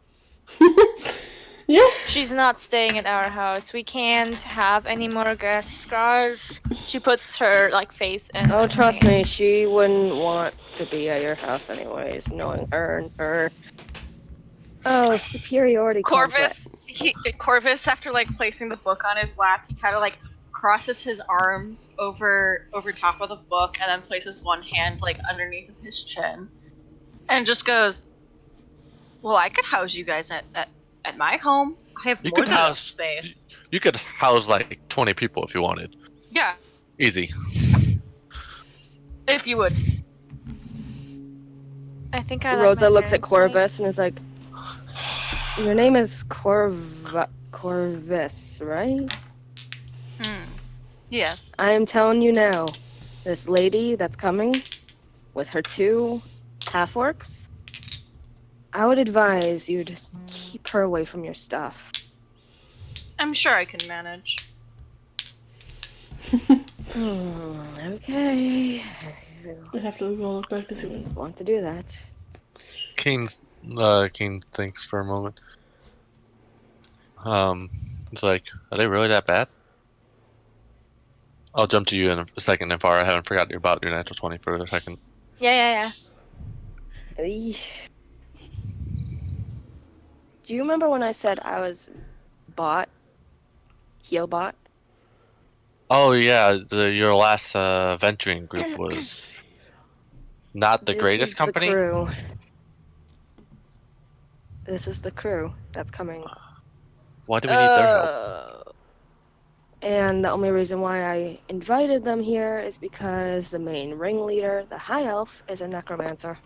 Yeah. She's not staying at our house. We can't have any more guests, guys. She puts her face in. Oh, her trust me, hands. she wouldn't want to be at your house anyways, knowing her and her. Oh, superiority complex. Corvus, after placing the book on his lap, he kind of crosses his arms over top of the book, and then places one hand underneath of his chin, and just goes, "Well, I could house you guys at my home. I have You more could than enough house- space." You could house 20 people if you wanted. Yeah, Easy. if you would. I think I Rosa like my looks at parents' Corvus place. and is like, "Your name is Corvus, right? Yes. I am telling you now, this lady that's coming with her 2 half-orcs, I would advise you just keep her away from your stuff." I'm sure I can manage. Okay. I have to go look back to see I want to do that. Keen thinks for a moment. It's like, are they really that bad? I'll jump to you in a second, Nymphara. I haven't forgotten about your natural 20 for a second. Yeah. Eesh. Do you remember when I said I was Healbot? Oh yeah, your last venturing group was not the This greatest is company. The crew. This is the crew that's coming. Why do we need their help? And the only reason why I invited them here is because the main ringleader, the High Elf, is a necromancer.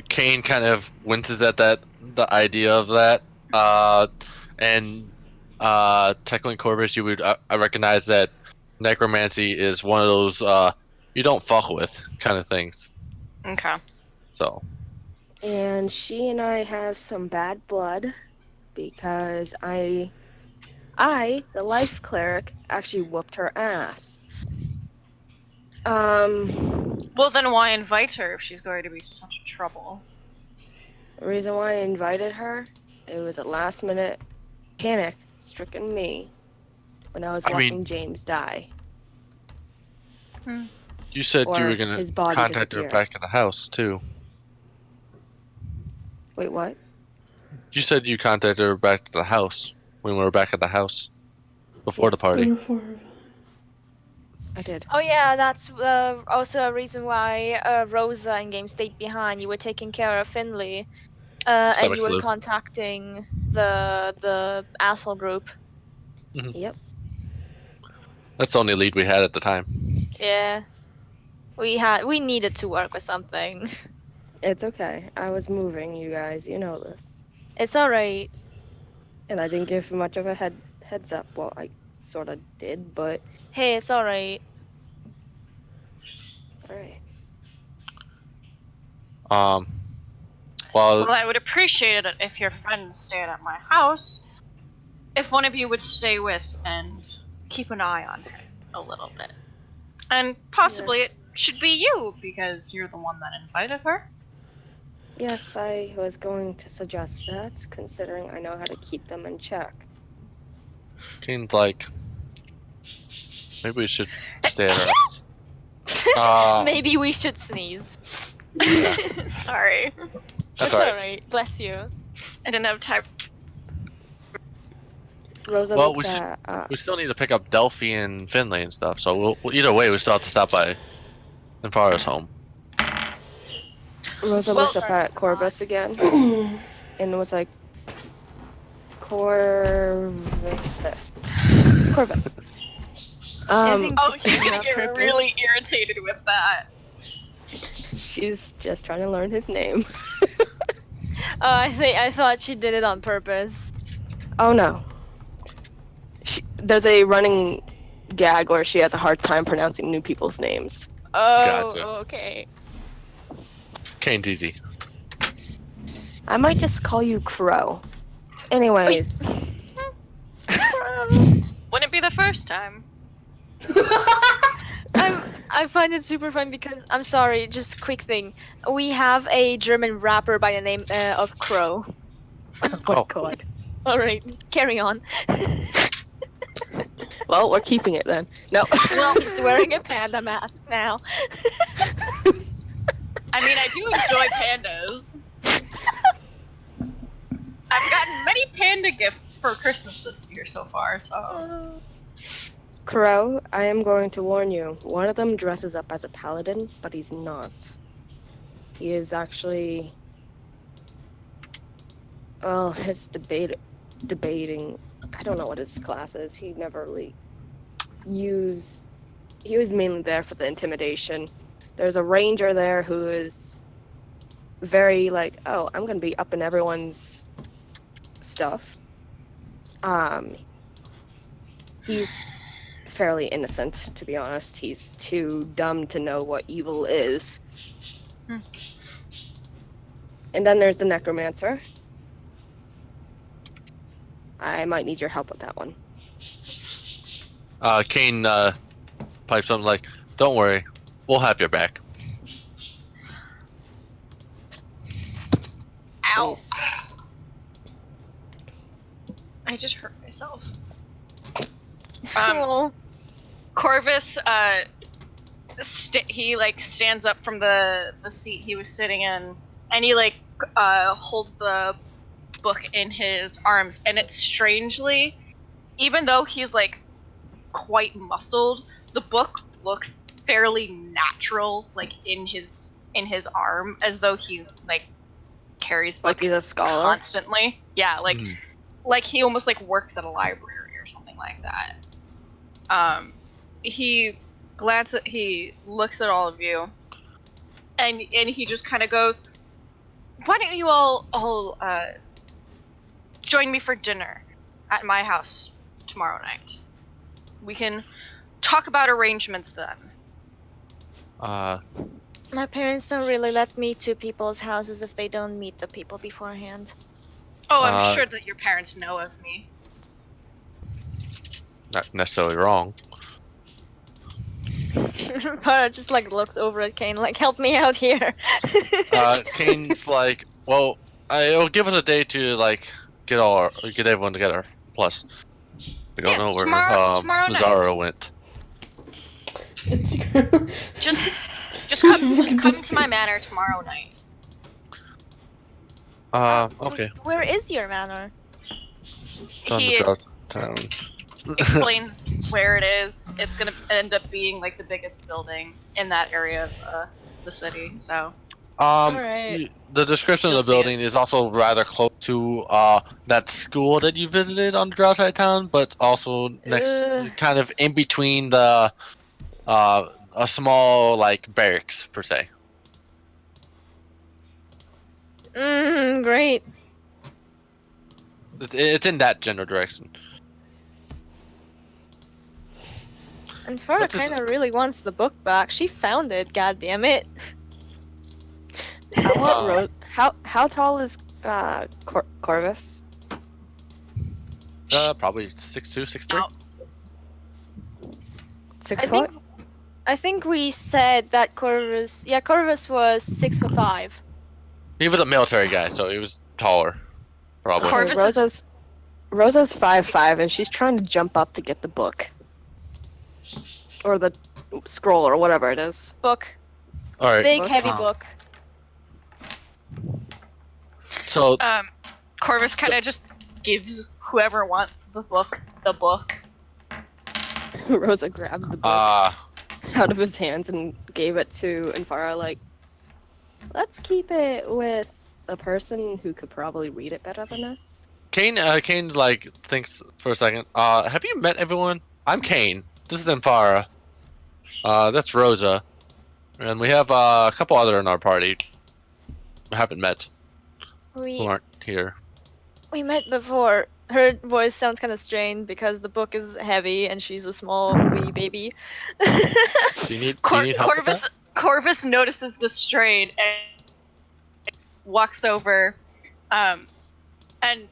Kane kind of winces at the idea of that. And technically, Corvus, you would I recognize that necromancy is one of those you don't fuck with kind of things. Okay. So. And she and I have some bad blood because I, the life cleric, actually whooped her ass. Well, then why invite her if she's going to be such trouble? The reason why I invited her, it was a last minute panic stricken me when I was watching James die. You said you Or were gonna his body contact her disappear. back at the house too. Wait, what? You said you contacted her back to the house when we were back at the house before the Yes. party. I did. Oh yeah, that's also a reason why Rosa and Game stayed behind. You were taking care of Finley, and Stomach you were flu. contacting the asshole group. Yep. That's the only lead we had at the time. Yeah, we needed to work with something. It's okay. I was moving, you guys. You know this. It's alright. And I didn't give much of a heads up. Well, I sort of did, but Hey, it's alright. alright. Well, Well, I would appreciate it if your friends stayed at my house. If one of you would stay with and keep an eye on her a little bit. And possibly it should be you, because you're the one that invited her. Yes, I was going to suggest that, considering I know how to keep them in check. Kane's like, maybe we should stay at our house. Maybe we should sneeze. Yeah. Sorry. That's It's alright. alright. Bless you. I didn't have time. Rosa Well, looks at. We still need to pick up Delphi and Finley and stuff. So either way, we still have to stop by Nymphara's home. Rosa Well- looks up at Corvus again and was like, Corvus. Corvus. I think Oh, she's you're saying gonna on get purpose. really irritated with that. She's just trying to learn his name. I thought she did it on purpose. Oh no. There's a running gag where she has a hard time pronouncing new people's names. Oh, Gotcha. okay. Kane's easy. I might just call you Crow. Anyways. Wouldn't be the first time. I find it super fun because I'm sorry, just quick thing. We have a German rapper by the name of Crow. Oh my Oh. god. All right, carry on. Well, we're keeping it then. No. Well, he's wearing a panda mask now. I mean, I do enjoy pandas. I've gotten many panda gifts for Christmas this year so far, so. Crow, I am going to warn you. One of them dresses up as a paladin, but he's not. He is actually... Well, his debating... I don't know what his class is. He never really used... He was mainly there for the intimidation. There's a ranger there who is very like, oh, I'm gonna be up in everyone's stuff. He's fairly innocent, to be honest. He's too dumb to know what evil is. And then there's the necromancer. I might need your help with that one. Kane pipes something like, "Don't worry, we'll have your back." Ow! Please. I just hurt myself. Oh. Corvus, he like stands up from the seat he was sitting in, and he like holds the book in his arms, and it's strangely, even though he's like quite muscled, the book looks fairly natural, like in his arm, as though he like carries books Like he's a scholar? constantly. Yeah, like he almost like works at a library or something like that. He looks at all of you, and he just kind of goes, "Why don't you all join me for dinner at my house tomorrow night? We can talk about arrangements then." My parents don't really let me to people's houses if they don't meet the people beforehand. Oh, I'm sure that your parents know of me. Not necessarily wrong. Farah just like looks over at Kane like, help me out here. Kane's like, "Well, it'll give us a day to like get everyone together. Plus, we don't Yes, know where tomorrow night. Zara went." It's Just come to my manor tomorrow night. Okay. Where is your manor? It's on the He Jaws town. explains where it is. It's gonna end up being like the biggest building in that area of the city. So Alright. The description You'll of the see it. building is also rather close to that school that you visited on the Drow side town, but also next, kind of in between the a small like barracks per se. Great. It's in that general direction. And Farah What's this- kind of really wants the book back. She found it, god damn it. I want how tall is Corvus? Probably 6'2", 6'3". Ow. 6 foot? I think we said that Corvus was 6'5". He was a military guy, so he was taller, probably. Okay, Corvus is- Rosa's 5'5", and she's trying to jump up to get the book. Or the scroll, or whatever it is. Book. All right. Big, Book? heavy book. So Corvus kind of just gives whoever wants the book the book. Rosa grabs the book out of his hands and gave it to Infara, like, let's keep it with a person who could probably read it better than us. Kane like thinks for a second. Have you met everyone? I'm Kane. This is Infara. That's Rosa, and we have a couple other in our party. We haven't met. Who We aren't here. met before. Her voice sounds kind of strained because the book is heavy and she's a small wee baby. Do you need help with that? Corvus notices the strain and walks over, and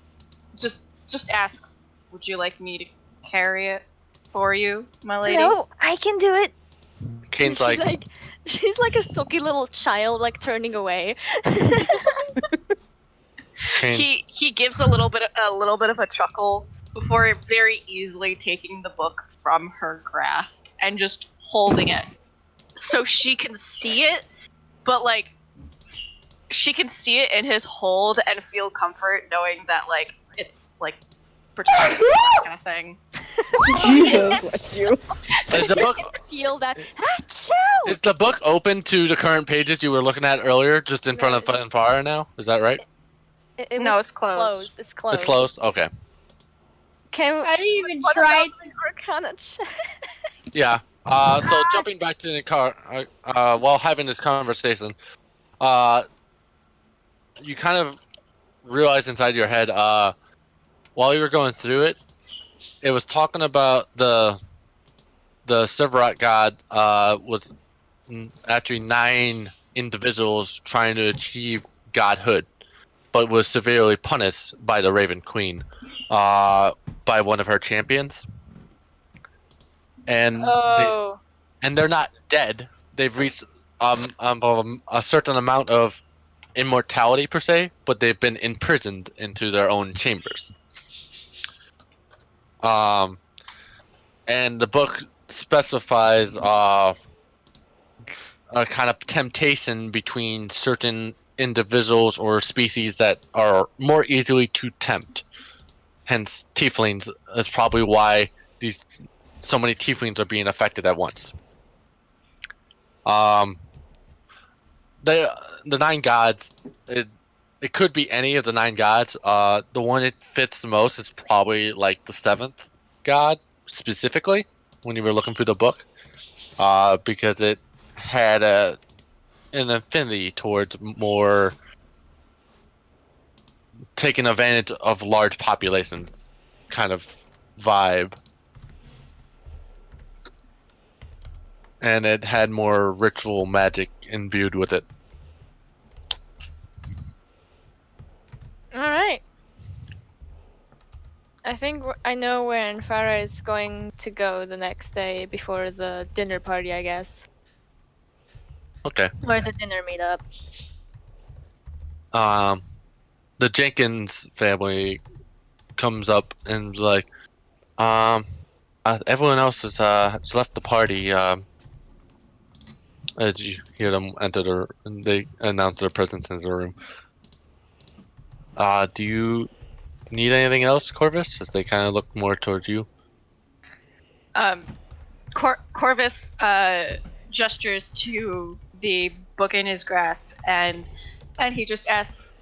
just asks, "Would you like me to carry it for you, my lady?" No, I can do it. Kane's like, she's like a sulky little child, like turning away. Kane, He gives a little bit of a chuckle before very easily taking the book from her grasp and just holding it so she can see it, but like she can see it in his hold and feel comfort knowing that like it's like protected kind of thing. Jesus. Bless you. So Is the she book- can feel that. Achoo! is the book open to the current pages you were looking at earlier, just in front of Fanfara now? Is that right? It No, was it's closed. It's closed. It's closed? Okay. Can I didn't even what try. about the Arcana check? Yeah. So jumping back to the car, while having this conversation, you kind of realize inside your head, while you were going through it, it was talking about the Severat god was actually 9 individuals trying to achieve godhood, but was severely punished by the Raven Queen, by one of her champions. And they're not dead. They've reached a certain amount of immortality per se, but they've been imprisoned into their own chambers. And the book specifies a kind of temptation between certain individuals or species that are more easily to tempt. Hence, tieflings is probably why so many tieflings are being affected at once. The 9 gods, it could be any of the 9 gods. The one it fits the most is probably like the 7th god specifically when you were looking through the book, because it had an affinity towards more taking advantage of large populations kind of vibe. And it had more ritual magic imbued with it. Alright. I think I know where Farah is going to go the next day before the dinner party, I guess. Okay. Or the dinner meetup. The Jenkins family comes up and is like, everyone else has left the party. As you hear them enter and they announce their presence in the room. Do you need anything else, Corvus? As they kind of look more towards you. Corvus gestures to the book in his grasp, and he just asks,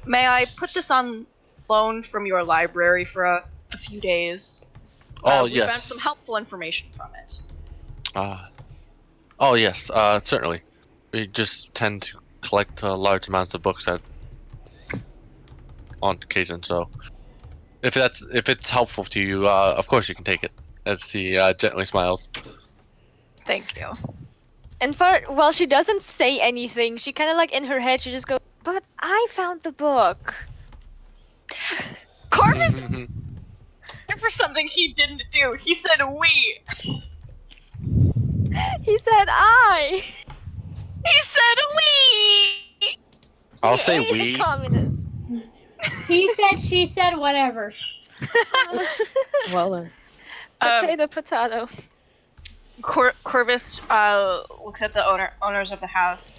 "May I put this on loan from your library for a few days? We Yes. found some helpful information from it." Oh yes, certainly. We just tend to collect large amounts of books on occasion, so if it's helpful to you, of course you can take it. As he gently smiles. Thank you. And while she doesn't say anything, she kind of like in her head, she just goes, "But I found the book." Corvus for something he didn't do. He said we. He said I. He said we. I'll say You we. communist. He said, she said, whatever. Well then. Potato. Corvus looks at the owners of the house,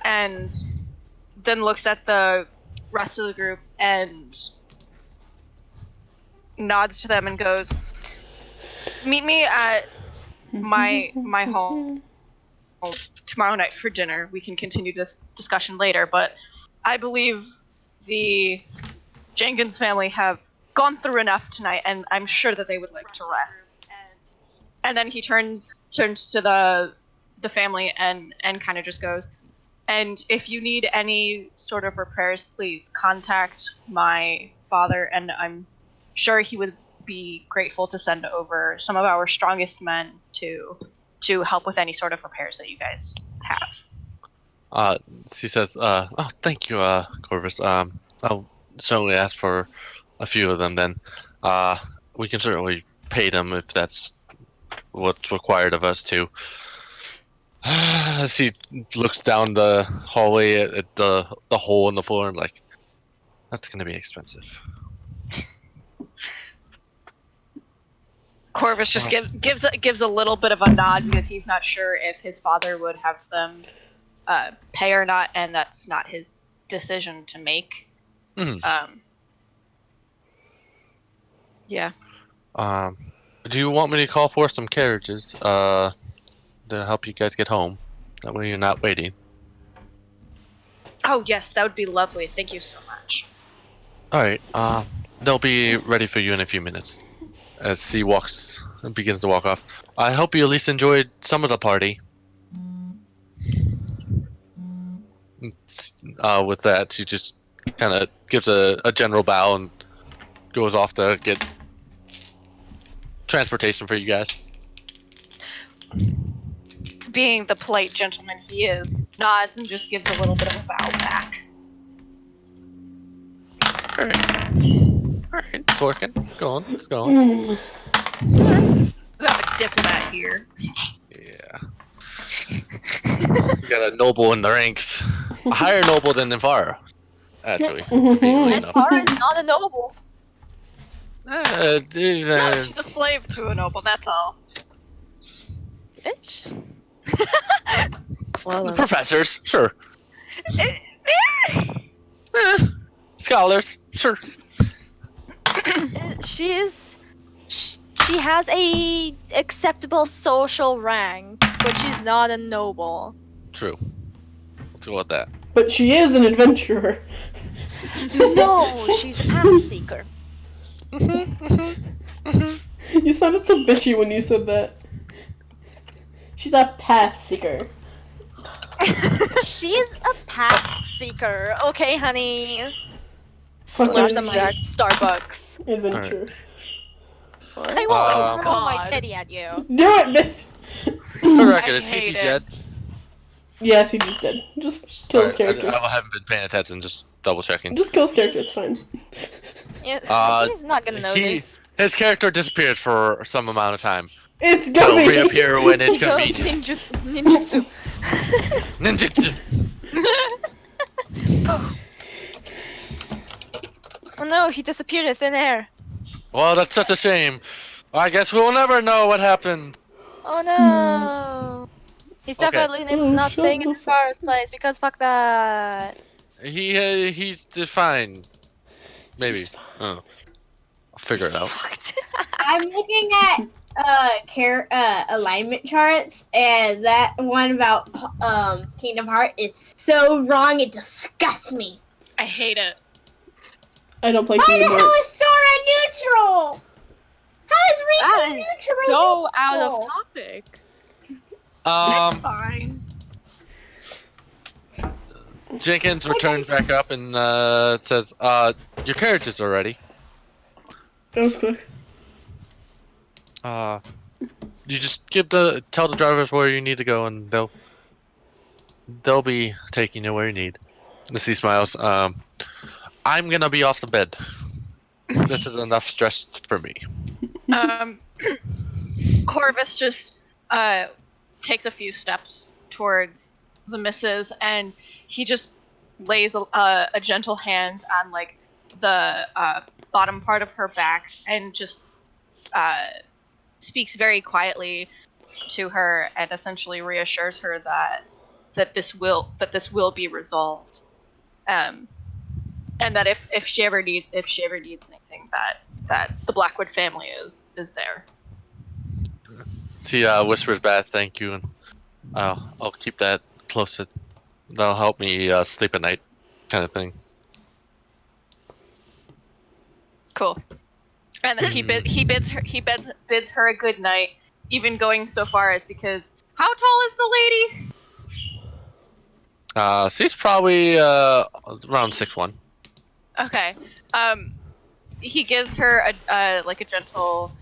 and then looks at the rest of the group and nods to them and goes, "Meet me at my home tomorrow night for dinner. We can continue this discussion later, but I believe the Jenkins family have gone through enough tonight, and I'm sure that they would like to rest." And then he turns to the family and kind of just goes, "And if you need any sort of repairs, please contact my father, and I'm sure he would be grateful to send over some of our strongest men to help with any sort of repairs that you guys have." She says, "Oh, thank you, Corvus. I'll certainly ask for a few of them. Then, we can certainly pay them if that's what's required of us too." As he looks down the hallway at the hole in the floor and like, that's gonna be expensive. Corvus just gives a little bit of a nod because he's not sure if his father would have them pay or not, and that's not his decision to make. Mm-hmm. Yeah. Do you want me to call for some carriages to help you guys get home? That way you're not waiting. Oh yes, that would be lovely. Thank you so much. All right. They'll be ready for you in a few minutes. As he begins to walk off. I hope you at least enjoyed some of the party. With that, she just kind of gives a general bow and goes off to get transportation for you guys. Being the polite gentleman he is, nods and just gives a little bit of a bow back. Alright, it's working. It's going. It's going. We have a diplomat here. Yeah. We got a noble in the ranks. A higher noble than Nefara, actually. conveniently enough. Nefara is not a noble. No, she's a slave to a noble, that's all. Bitch. Well, Professors, sure. Scholars, sure. She has a acceptable social rank, but she's not a noble. True. Let's go with that. But she is an adventurer. No, she's a path seeker. You sounded so bitchy when you said that. She's a path seeker. She's a path seeker. Okay, honey. Fuck Slurp that. some of that Starbucks. Adventurer. I won't throw my God. titty at you. Do it, bitch! For the record, I it's hate CT it. Jed. Yes, he just did. Just kill his character. I haven't been paying attention, just double checking. Just kill his character, it's fine. Yes, Uh, he's not gonna notice. His character disappeared for some amount of time. It's He'll Gummy! reappear when it's He goes convenient. ninjutsu. Ninja. Oh no, he disappeared in thin air. Well, that's such a shame. I guess we'll never know what happened. Oh no. He's Okay. definitely Oh, not shut staying in the the first place because fuck that. He's fine. Maybe. Oh. I'll figure it out. Fucked. I'm looking at alignment charts, and that one about Kingdom Heart is so wrong. It disgusts me. I hate it. I don't play Why the Kingdom hell Hearts. is Sora neutral? How is That Riku is neutral? so out of topic. Um, Fine. Jenkins returns back up and says, your carriages are ready. That was quick. You just tell the drivers where you need to go, and they'll be taking you where you need. He smiles. I'm gonna be off the bed. This is enough stress for me. Corvus just takes a few steps towards the missus, and he just lays a gentle hand on like the bottom part of her back, and just speaks very quietly to her, and essentially reassures her that this will be resolved, and that if she ever needs anything, that the Blackwood family is there. He whispers back, "Thank you," and I'll keep that close. That'll help me sleep at night, kind of thing. Cool. And then he bids her a good night, even going so far as because how tall is the lady? She's probably around 6'1". Okay. He gives her a gentle,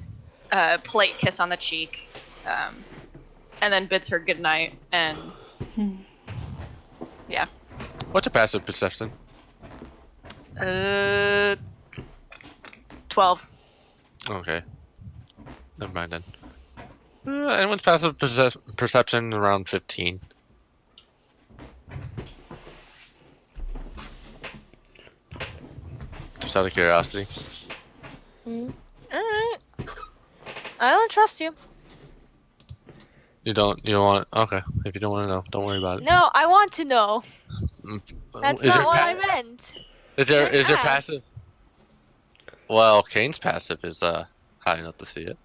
polite kiss on the cheek, and then bids her good night. And yeah. What's your passive perception? 12. Okay. Never mind then. Anyone's passive perception around 15. Just out of curiosity. Alright. I don't trust you. You don't want okay. If you don't want to know, don't worry about it. No, I want to know. That's Is not your what I meant. Is your Don't ask. passive? Well, Kane's passive is high enough to see it.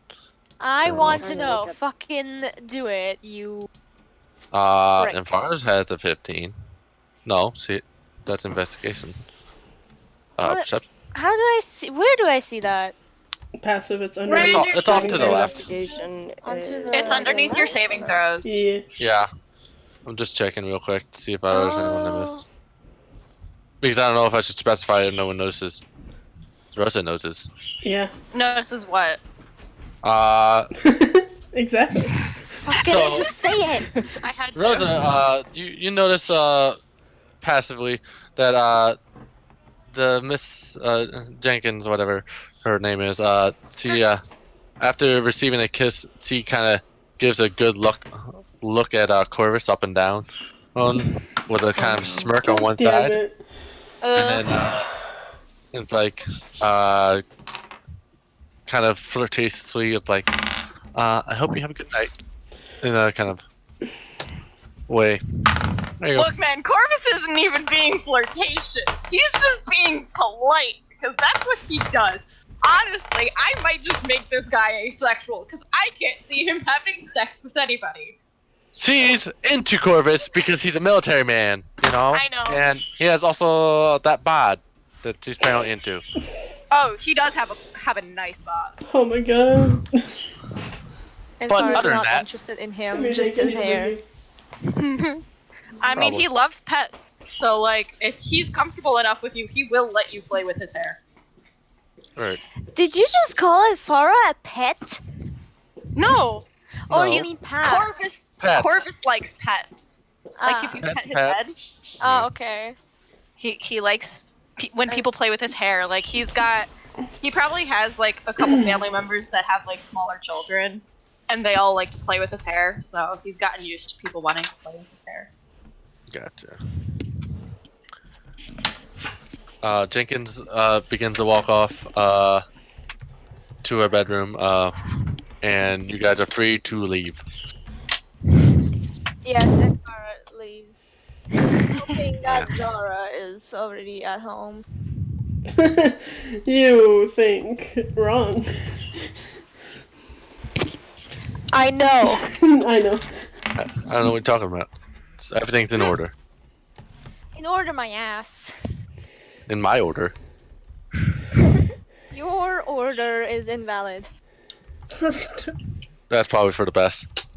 I I'm want to trying to know. look at- Fucking do it, you. Frick. And Fars has a 15. No, see, that's investigation. What? Perception. How do I see? Where do I see that? Passive, it's under. Right. It's off to the left. Investigation Onto is- the- It's underneath your saving throws. Yeah. Yeah. I'm just checking real quick to see if there's anyone I missed. Because I don't know if I should specify if no one notices. Rosa notices. Yeah. Notices what? Exactly. Fucking So- just say it. I had to. Rosa, you notice passively that the Miss Jenkins, whatever her name is, she after receiving a kiss, she kind of gives a good look at Corvus up and down, with a kind of smirk on one Damn side, it. and then it's like kind of flirtatiously, it's like, I hope you have a good night, in a kind of way. There you go. Look, man, Corvus isn't even being flirtatious. He's just being polite because that's what he does. Honestly, I might just make this guy asexual because I can't see him having sex with anybody. She's into Corvus because he's a military man, you know? I know. And he has also that bod that she's apparently into. Oh, he does have a nice bod. Oh my god. And But Farah's other than not that- interested in him, just his hair. I mean, Probably. he loves pets, so like, if he's comfortable enough with you, he will let you play with his hair. Right. Did you just call it Farah a pet? No, Or No. you mean Pat? Pets. Corvus likes pets. Like if you Pets, pet his pets. head, Oh, okay. he likes when people play with his hair. Like he probably has like a couple family members that have like smaller children, and they all like to play with his hair. So he's gotten used to people wanting to play with his hair. Gotcha. Jenkins begins to walk off to her bedroom, and you guys are free to leave. Yes, and Farah leaves. Hoping that Zara is already at home. You think wrong. I know. I know. I don't know what you're talking about. Everything's in order. In order, my ass. In my order. Your order is invalid. That's probably for the best.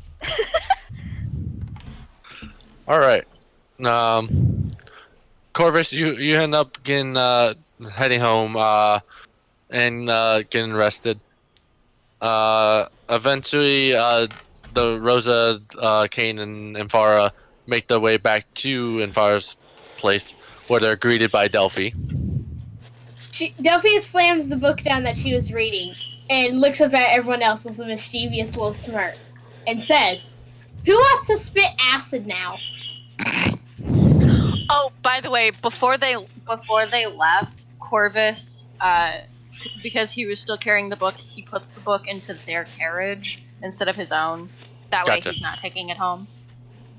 All right. Corvus, you end up getting heading home and getting rested. Eventually, the Rosa, Kane, and Farah make their way back to Farah's place, where they're greeted by Delphi. Delphi slams the book down that she was reading and looks up at everyone else with a mischievous little smirk and says, "Who wants to spit acid now?" Oh, by the way, before they left, Corvus, because he was still carrying the book, he puts the book into their carriage instead of his own. That Gotcha. way he's not taking it home.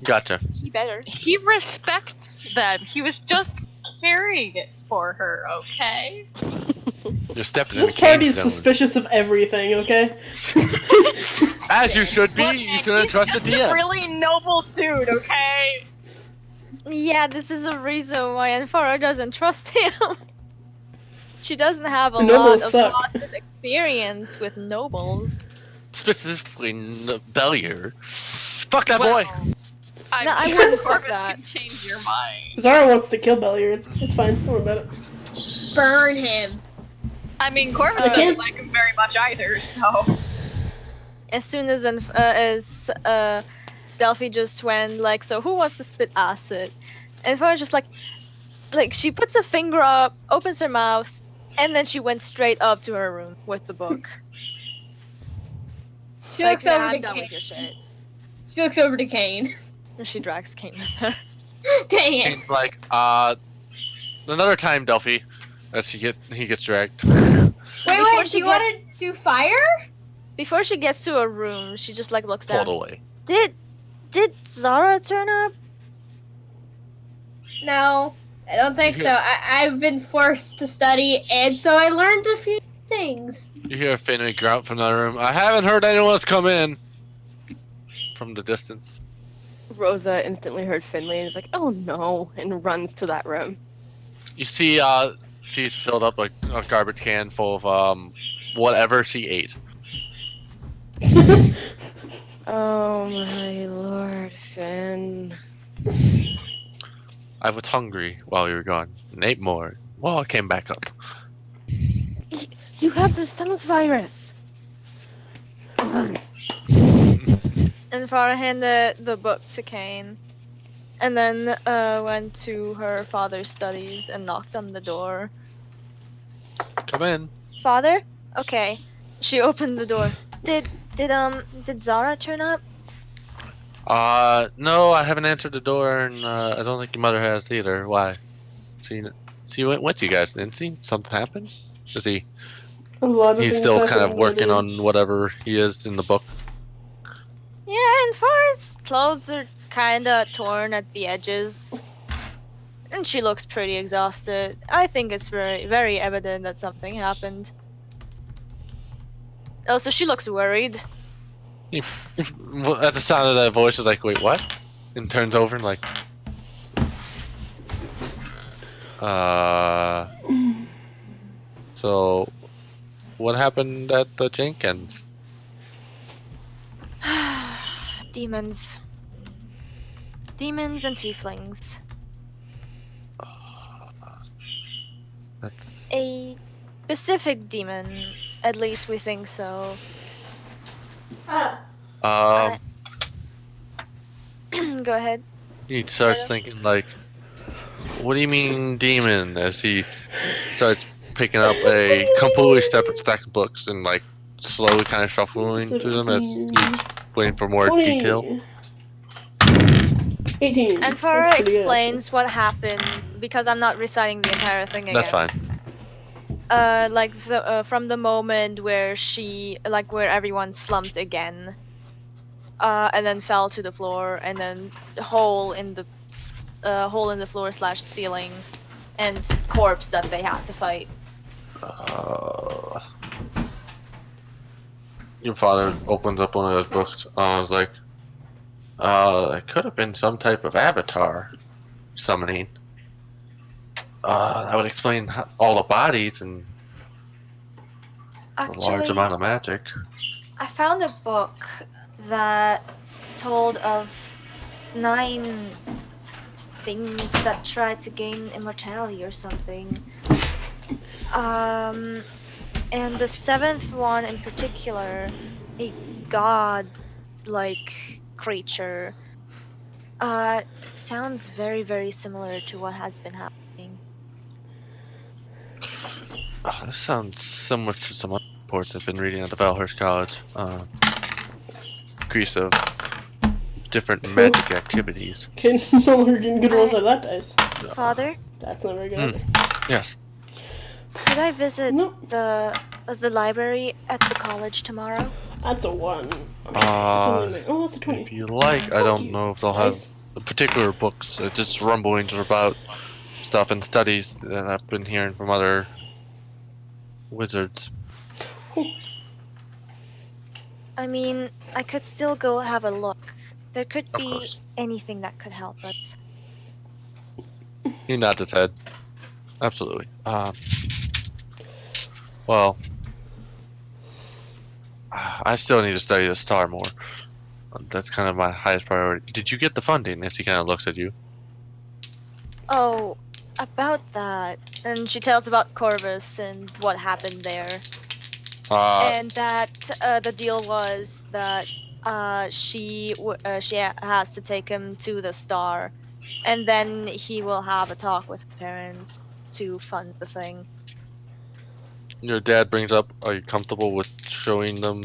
Gotcha. He better. He respects them. He was just carrying it for her, okay? You're stepping in This the Kane party's zone. suspicious of everything, okay? As you should be. Look, You man, shouldn't he's trust the just a DM. really noble dude, okay? Yeah, this is a reason why Anfara doesn't trust him. She doesn't have a The lot nobles of suck. positive experience with nobles. Specifically, Bellier. Fuck that Well, boy. I'm No, I sure wouldn't fuck Corvus that. can change your mind. Zara wants to kill Bellier. It's fine. Don't worry about it. Burn him. I mean, Corvus I doesn't can't- like him very much either, so... As soon as Delphi just went like, so who wants to spit acid? And Farah's just like she puts a finger up, opens her mouth, and then she went straight up to her room with the book. She Like, looks over I'm to done Kane. with your shit. She looks over to Kane. And she drags Kane with her. Dang it. Kane's like, another time, Delphi. As he gets dragged. Wait, Before do she you want to do fire? Before she gets to her room, she just like looks Pulled down. away. Did Zara turn up? No, I don't think so. I've been forced to study, and so I learned a few things. You hear Finley grunt from the room. I haven't heard anyone else come in. From the distance. Rosa instantly heard Finley and is like, "Oh no!" and runs to that room. You see, she's filled up a garbage can full of whatever she ate. Oh my lord, Finn. I was hungry while you were gone and ate more. Well, I came back up. You have the stomach virus. And Farah handed the book to Kane. And then went to her father's studies and knocked on the door. Come in. Father? Okay. She opened the door. Did Zara turn up? No, I haven't answered the door, and I don't think your mother has either. Why? She went with you guys, didn't she? Something happened? Is he? A lot of He's things still kind of happened working already. on whatever he is in the book. Yeah, and Farah's clothes are kinda torn at the edges. And she looks pretty exhausted. I think it's very, very evident that something happened. Also, she looks worried. At the sound of that voice, is like, wait, what? And turns over and like, So, what happened at the Jenkins? Demons. Demons and tieflings. That's A specific demon. At least we think so. um. Go ahead. He starts thinking like, what do you mean demon? As he starts picking up a completely separate stack of books and like slowly kind of shuffling through them as he's waiting for more 20. detail. 18. And That's Farah pretty good. explains what happened because I'm not reciting the entire thing again. That's fine. Like from the moment where where everyone slumped again, and then fell to the floor, and then hole in the floor / ceiling, and corpse that they had to fight. Your father opens up one of those books. I was like, it could have been some type of avatar summoning. That would explain all the bodies and a large Actually, amount of magic. I found a book that told of 9 things that try to gain immortality or something. And the 7th one in particular, a god-like creature, sounds very, very similar to what has been happening. This sounds similar to some other reports I've been reading at the Valhurst College. Increase of different magic activities. Can no longer getting good rolls at that dice. Father, That's not very good. Yes. could I visit No, the library at the college tomorrow? that's a 1. Okay, Uh, oh, that's a 20. If you like, I don't know if they'll have Nice. particular books. Just rumblings about stuff and studies that I've been hearing from other wizards. I mean, I could still go have a look. There could Of be course. anything that could help us. He nods his head. Absolutely. Well, I still need to study the star more. That's kind of my highest priority. Did you get the funding? As he kind of looks at you. Oh, about that. And she tells about Corvus and what happened there. And that the deal was that she has to take him to the star, and then he will have a talk with his parents to fund the thing. Your dad brings up, are you comfortable with showing them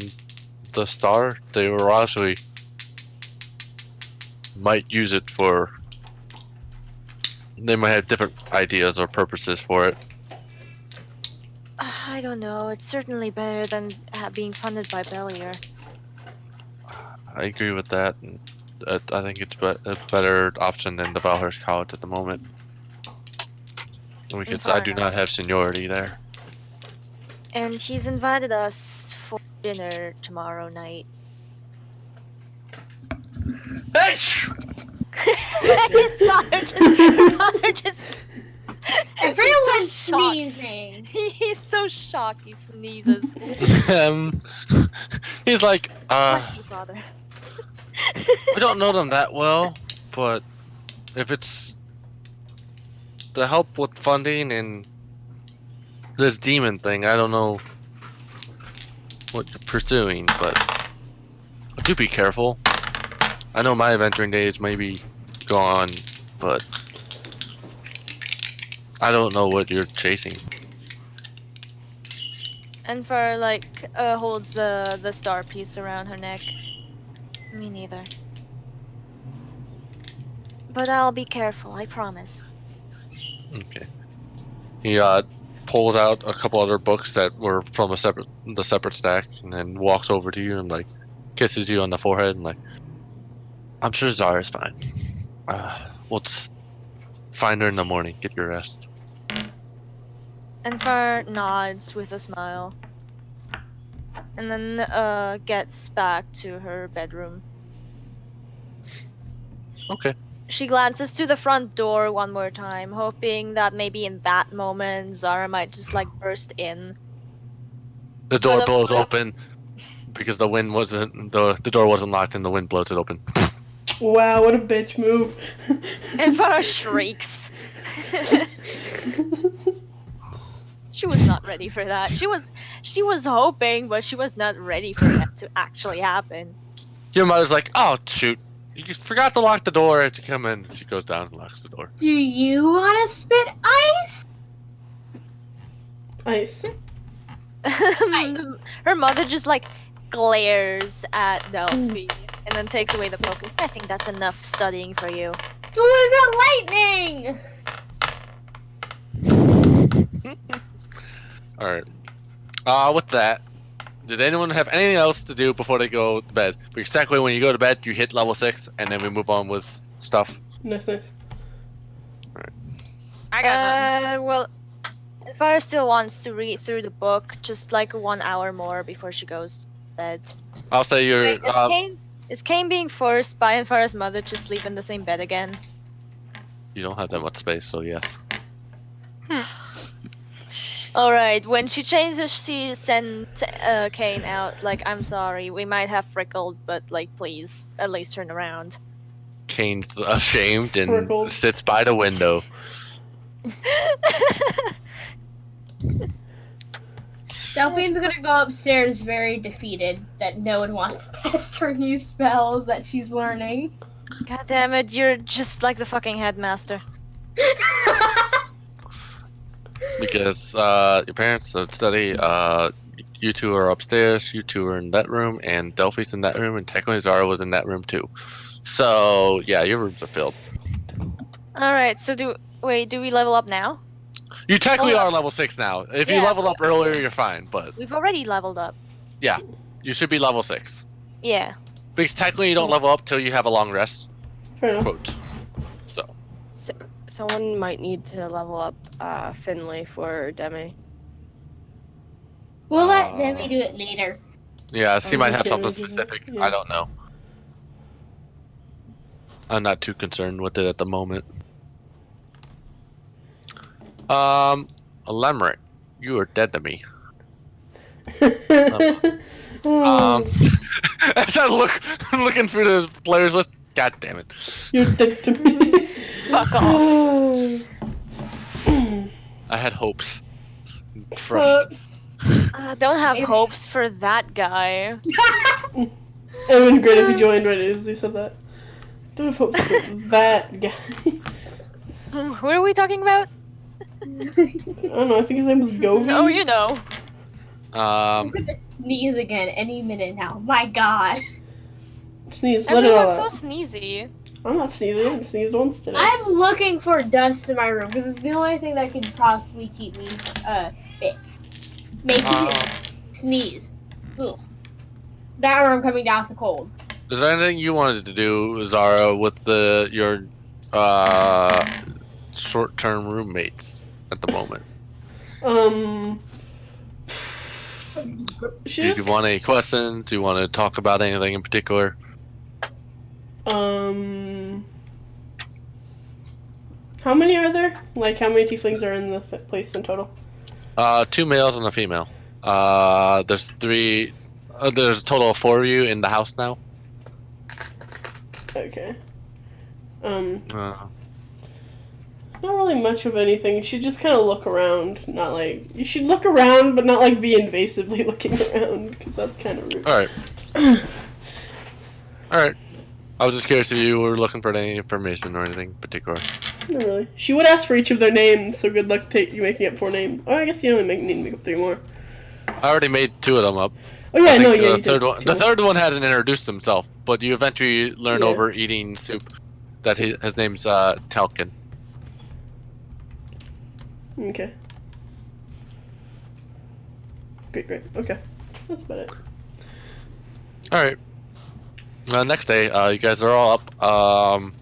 the star, they were actually might use it for. They might have different ideas or purposes for it. I don't know. It's certainly better than being funded by Bellier. I agree with that. And I think it's a better option than the Valhurst College at the moment. Because I do not have seniority there. And he's invited us for dinner tomorrow night. Bitch! His father just Everyone's shocked. sneezing. He's so shocked he sneezes. He's like, Bless you, father. we don't know them that well, but if it's to help with funding and this demon thing, I don't know what you're pursuing, but do be careful. I know my adventuring days may be gone, but I don't know what you're chasing. And Far like holds the star piece around her neck. Me neither. But I'll be careful, I promise. Okay. He pulls out a couple other books that were from the separate stack, and then walks over to you and like kisses you on the forehead and like, I'm sure Zara's fine. We'll find her in the morning. Get your rest. And Far nods with a smile. And then gets back to her bedroom. Okay. She glances to the front door one more time, hoping that maybe in that moment Zara might just like burst in. The door blows open because the wind wasn't the door wasn't locked and the wind blows it open. Wow, what a bitch move. And Farah shrieks. She was not ready for that. She was hoping, but she was not ready for that to actually happen. Your mother's like, oh shoot, you just forgot to lock the door as you come in. She goes down and locks the door. Do you want to spit ice? Ice. Her mother just like glares at Delphi and then takes away the poker. I think that's enough studying for you. What about lightning? Alright. With that, did anyone have anything else to do before they go to bed? Because technically when you go to bed, you hit level 6, and then we move on with stuff. Nice. Alright. I got Well, Fire still wants to read through the book just like 1 hour more before she goes to bed. I'll say you're... Is Kane being forced by Farah's mother to sleep in the same bed again? You don't have that much space, so yes. Alright, when she changes, she sends Kane out, like, I'm sorry, we might have frickled, but, like, please, at least turn around. Kane's ashamed and Frickled. sits by the window. Delphine's gonna go upstairs very defeated that no one wants to test her new spells that she's learning. God damn it, you're just like the fucking headmaster. Because your parents don't study, you two are upstairs, you two are in that room, and Delphi's in that room, and technically Zara was in that room too. So, yeah, your rooms are filled. Alright, so do we level up now? You technically are level 6 now. If you Yeah. leveled up earlier, you're fine, but We've already leveled up. you should be level 6. Yeah. Because technically you don't level up till you have a long rest. Fair enough. Quote. So. Someone might need to level up Finley for Demi. We'll let Demi do it later. Yeah, she might have something okay. specific. Yeah. I don't know. I'm not too concerned with it at the moment. Lemuric, you are dead to me. Oh, As I looking through the players list, god damn it. you're dead to me. Fuck off. I had hopes. Trust. Oops. Don't have hopes for that guy. It would have been great if you joined right as you said that. Don't have hopes for that guy. Who are we talking about? I don't know, I think his name was Govey. Oh, you know. I'm gonna sneeze again any minute now. My God. Sneeze. Let it all Everyone's so out. sneezy. I'm not sneezing. I haven't sneezed once today. I'm looking for dust in my room because it's the only thing that could possibly keep me fit. Make me sneeze. Ugh. That or I'm coming down with the cold. Is there anything you wanted to do, Zara, with your short-term roommates at the moment? Do Do you want any questions? Do you want to talk about anything in particular? How many are there? Like, how many tieflings are in the place in total? 2 males and a female. There's 3. There's a total of 4 of you in the house now. Okay. Not really much of anything. You should just kind of look around. Not like... You should look around, but not like be invasively looking around, because that's kind of rude. Alright. Alright. I was just curious if you were looking for any information or anything in particular. Not really. She would ask for each of their names, so good luck you making up 4 names. Oh, I guess you only need to make up 3 more. I already made 2 of them up. Oh yeah, no, yeah, the third one hasn't introduced himself, but you eventually learn over eating soup that his name's Talkin. Okay. Great. Okay. That's about it. Alright. Next day, you guys are all up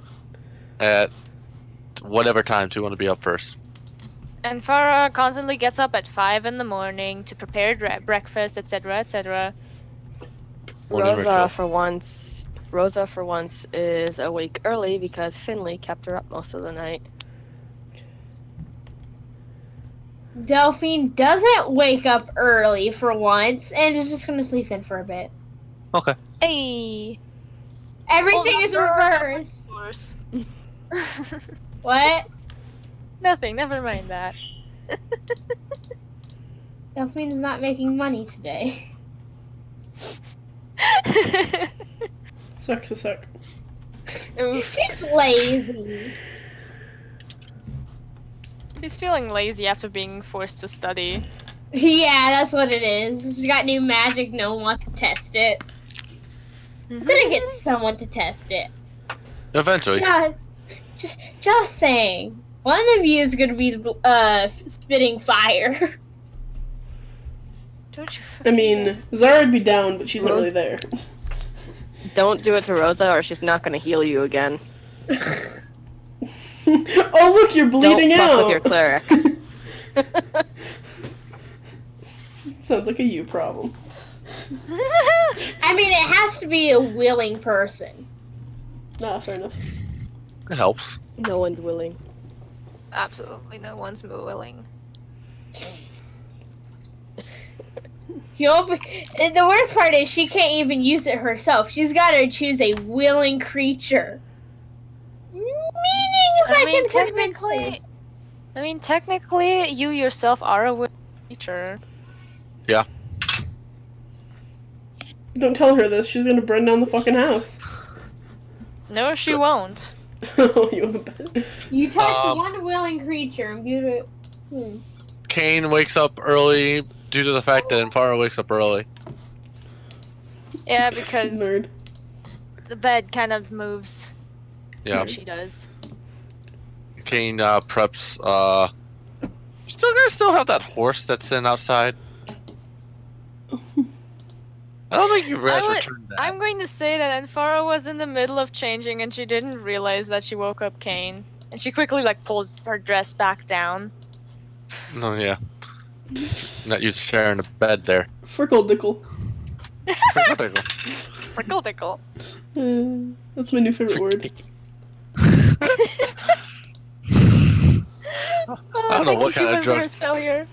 at whatever time do you want to be up first. And Farah constantly gets up at 5 in the morning to prepare breakfast, etc., etc. Rosa for once is awake early because Finley kept her up most of the night. Delphine doesn't wake up early for once and is just gonna sleep in for a bit. Okay. Hey. Everything is reversed. What? Nothing. Never mind that. Delphine's not making money today. Sucks a suck. She's lazy. She's feeling lazy after being forced to study. Yeah, that's what it is. She's got new magic, no one wants to test it. I'm gonna get someone to test it. Eventually. Just saying. One of you is gonna be spitting fire. Don't you I mean, Zara would be down, but she's not really there. Don't do it to Rosa or she's not gonna heal you again. Oh look, you're bleeding out! Don't fuck with your cleric. Sounds like a you problem. I mean, it has to be a willing person. Nah, fair enough. It helps. No one's willing. Absolutely no one's willing. The worst part is she can't even use it herself. She's got to choose a willing creature. Meaning, if I can technically, you yourself are a willing creature. Yeah. Don't tell her this. She's gonna burn down the fucking house. No, she won't. Oh, you want to bet? You touch one willing creature and give it. Kane wakes up early due to the fact that Enfara wakes up early. Yeah, because Nerd. the bed kind of moves. Yeah. When she does. Kane preps. You guys still have that horse that's sitting outside? I don't think you guys returned that. I'm going to say that Enfara was in the middle of changing and she didn't realize that she woke up Kane. And she quickly pulls her dress back down. No, yeah. Not used to sharing a bed there. Frickle-dickle. Frickle-dickle. That's my new favorite word. I don't know what kind of drugs. I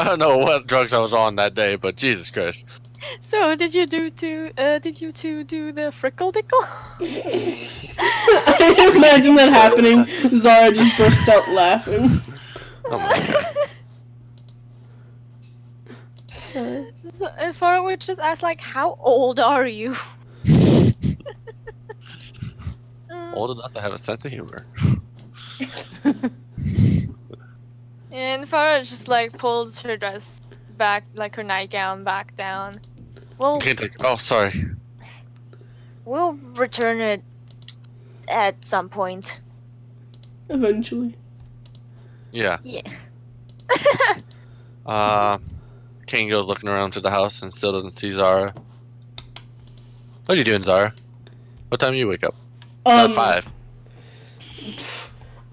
don't know what drugs I was on that day, but Jesus Christ. So, did you two do the frickle-dickle? I imagine that happening. Zara just burst out laughing. Oh my God. So, Enfara would just ask, how old are you? Old enough to have a sense of humor. And Farah just pulls her dress back, like her nightgown back down. Well, oh, sorry. We'll return it at some point. Eventually. Yeah. Yeah. Kane goes looking around to the house and still doesn't see Zara. What are you doing, Zara? What time do you wake up? 5.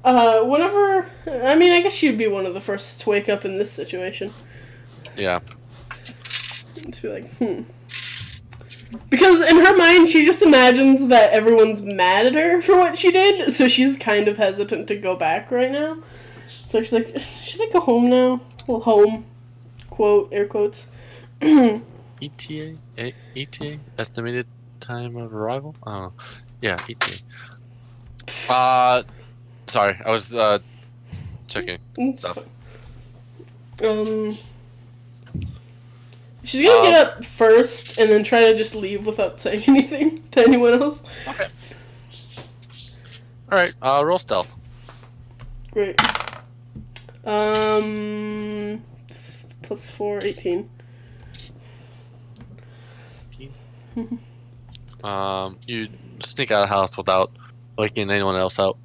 Whenever... I mean, I guess she'd be one of the first to wake up in this situation. Yeah. To be like, Because in her mind, she just imagines that everyone's mad at her for what she did, so she's kind of hesitant to go back right now. So she's like, should I go home now? Well, home. Quote, air quotes. ETA? Estimated time of arrival? Oh, yeah, ETA. Sorry, I was, checking stuff. She's gonna get up first and then try to just leave without saying anything to anyone else. Okay. Alright, roll stealth. Great. +4, 18. You sneak out of the house without waking anyone else out.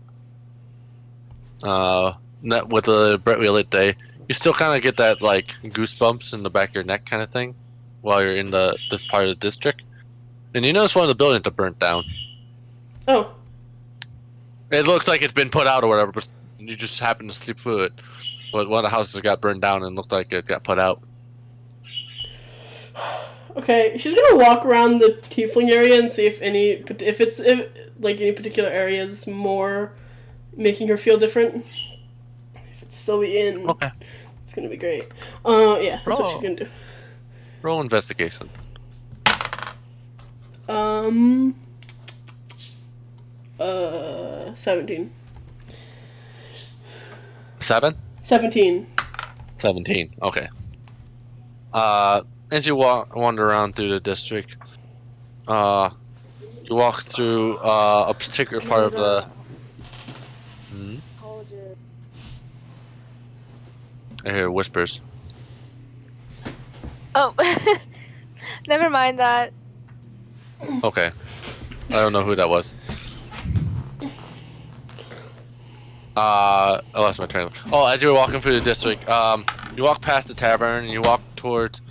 With the Brett Wheelit day, you still kind of get that like goosebumps in the back of your neck kind of thing while you're in this part of the district, and you notice one of the buildings that burnt down. Oh. It looks like it's been put out or whatever, but you just happen to sleep through it. But one of the houses got burned down and looked like it got put out. Okay, she's gonna walk around the tiefling area and see if any particular area is more making her feel different. If it's still the inn, okay, it's gonna be great. Yeah, that's what she's gonna do. Roll investigation. 17. 7? 17. 17. Okay. As you wander around through the district, you walk through a particular part of the. I hear whispers. Oh, never mind that. Okay, I don't know who that was. I lost my train of thought. Oh, as you were walking through the district, you walk past the tavern and you walk towards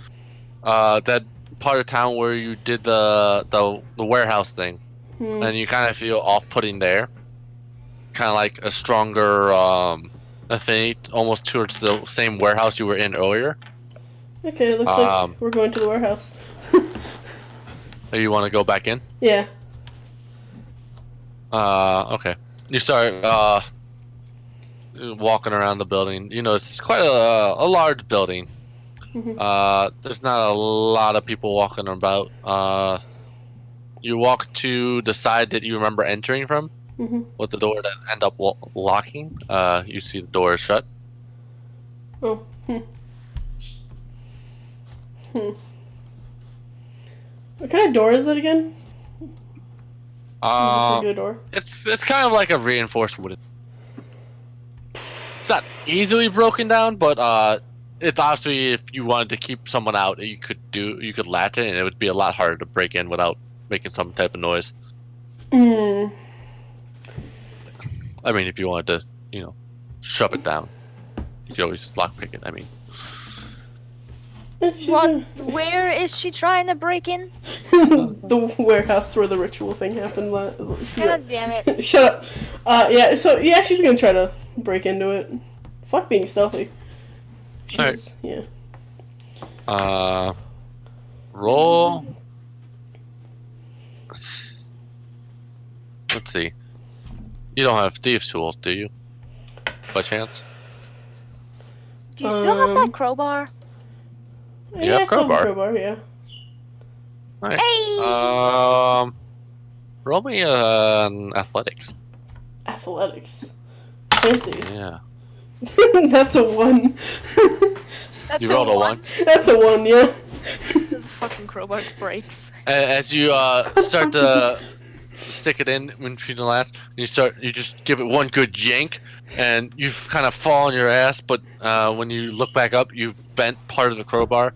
that part of town where you did the warehouse thing, and you kind of feel off-putting there, kind of like a stronger affinity almost towards the same warehouse you were in earlier. Okay, it looks like we're going to the warehouse. You want to go back in? Yeah. Okay. You start walking around the building. You know, it's quite a large building. There's not a lot of people walking about. You walk to the side that you remember entering from, with the door that end up locking. You see the door is shut. Oh. What kind of door is it again? A door? It's kind of like a reinforced wooden. It's not easily broken down, but it's obviously if you wanted to keep someone out, you could latch it, and it would be a lot harder to break in without making some type of noise. I mean, if you wanted to, shove it down, you could always lockpick it. I mean. Where is she trying to break in? The warehouse where the ritual thing happened. God damn it. Shut up. Yeah, so, yeah, she's gonna try to break into it. Fuck being stealthy. Alright. Yeah. Roll. Let's see. You don't have thieves' tools, do you? By chance? Do you still have that crowbar? Yeah, I still have a crowbar, yeah. Alright. Hey! Roll me an athletics. Athletics. Fancy. Yeah. That's a 1. You rolled a 1? That's a 1, yeah. The fucking crowbar breaks. As you start to stick it in between the last. You just give it one good yank, and you've kind of fall on your ass. But when you look back up, you've bent part of the crowbar.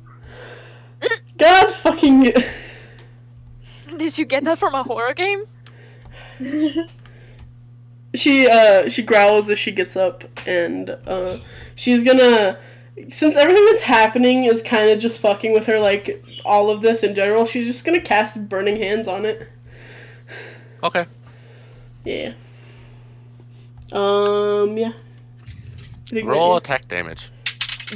God fucking. Did you get that from a horror game? She growls as she gets up, and she's gonna, since everything that's happening is kind of just fucking with her, like all of this in general, she's just gonna cast Burning Hands on it. Okay. Yeah. Yeah. Roll attack damage.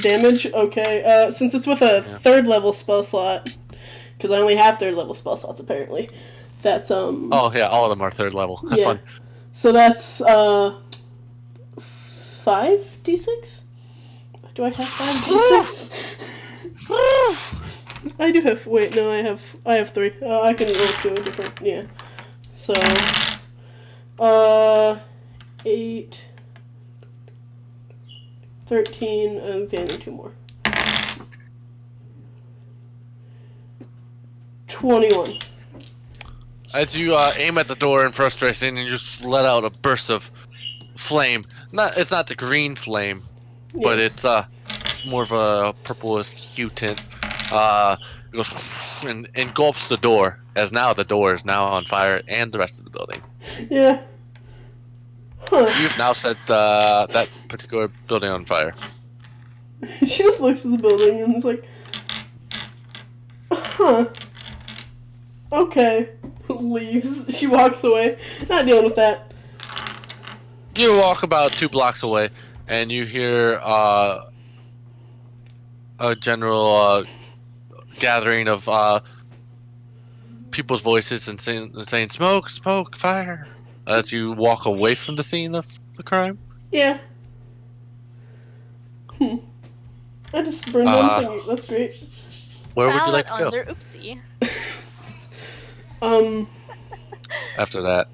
Damage? Okay. Since it's with a 3rd level spell slot, because I only have 3rd level spell slots apparently. That's Oh yeah, all of them are 3rd level. That's fun. So that's 5d6? Do I have 5d6? I do have. Wait, no, I have 3. I can roll 2 different. Yeah. So 8, 13, okay, and 2 more. 21. As you aim at the door in frustration, and you just let out a burst of flame. It's not the green flame, but it's more of a purplish hue tint. It goes and engulfs the door, as now the door is now on fire, and the rest of the building. Yeah. Huh. You've now set that particular building on fire. She just looks at the building and is like, huh. Okay. Leaves. She walks away. Not dealing with that. You walk about 2 blocks away, and you hear a general gathering of people's voices and saying "smoke, smoke, fire" as you walk away from the scene of the crime. Yeah. I just burned one thing. That's great. Where would you like to go? Under oopsie. After that,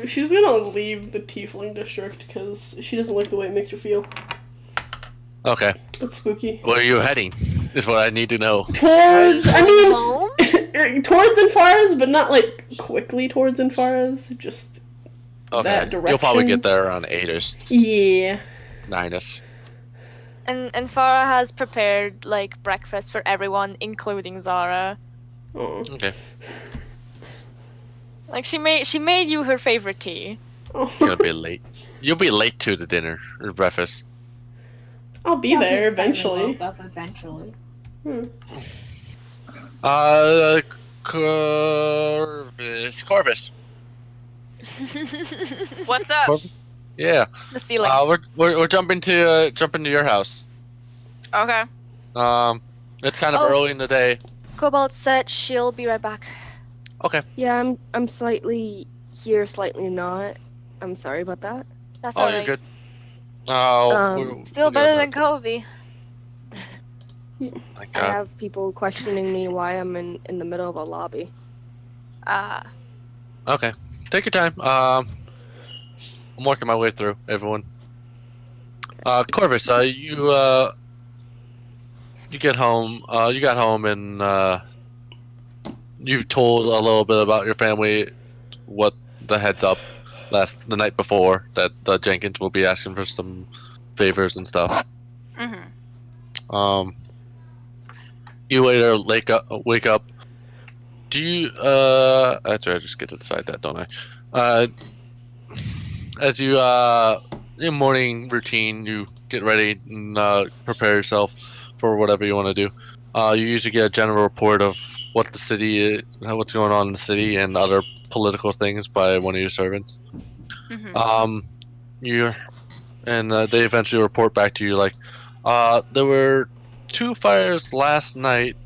she's gonna leave the Tiefling district because she doesn't like the way it makes her feel. okay. It's spooky. Where are you heading? Is what I need to know. Towards, home? Towards Infaraz, but not like quickly towards Infaraz. Just that direction. You'll probably get there around 8ish. Yeah. 9ish. And Farah has prepared like breakfast for everyone, including Zara. Oh. Okay. Like she made you her favorite tea. You're gonna be late. You'll be late to the dinner or breakfast. I'll be there eventually. Woke up eventually. It's Corvus. What's up? Yeah. The ceiling. We're jumping to your house. Okay. It's kind of early in the day. Cobalt said she'll be right back. Okay. Yeah, I'm slightly here, slightly not. I'm sorry about that. That's Oh, alright. you're good. Oh, Still better than Kobe. My I God. have people questioning me why I'm in the middle of a lobby. Okay. Take your time. I'm working my way through everyone. Corvus, you get home. You got home and you told a little bit about your family, what the heads up the night before that Jenkins will be asking for some favors and stuff. Mm-hmm. You later wake up. Do you actually I just get to decide that, don't I? As you in morning routine, you get ready and prepare yourself for whatever you want to do. You usually get a general report of what the city is, what's going on in the city, and other political things by one of your servants. Mm-hmm. They eventually report back to you like, there were 2 fires last night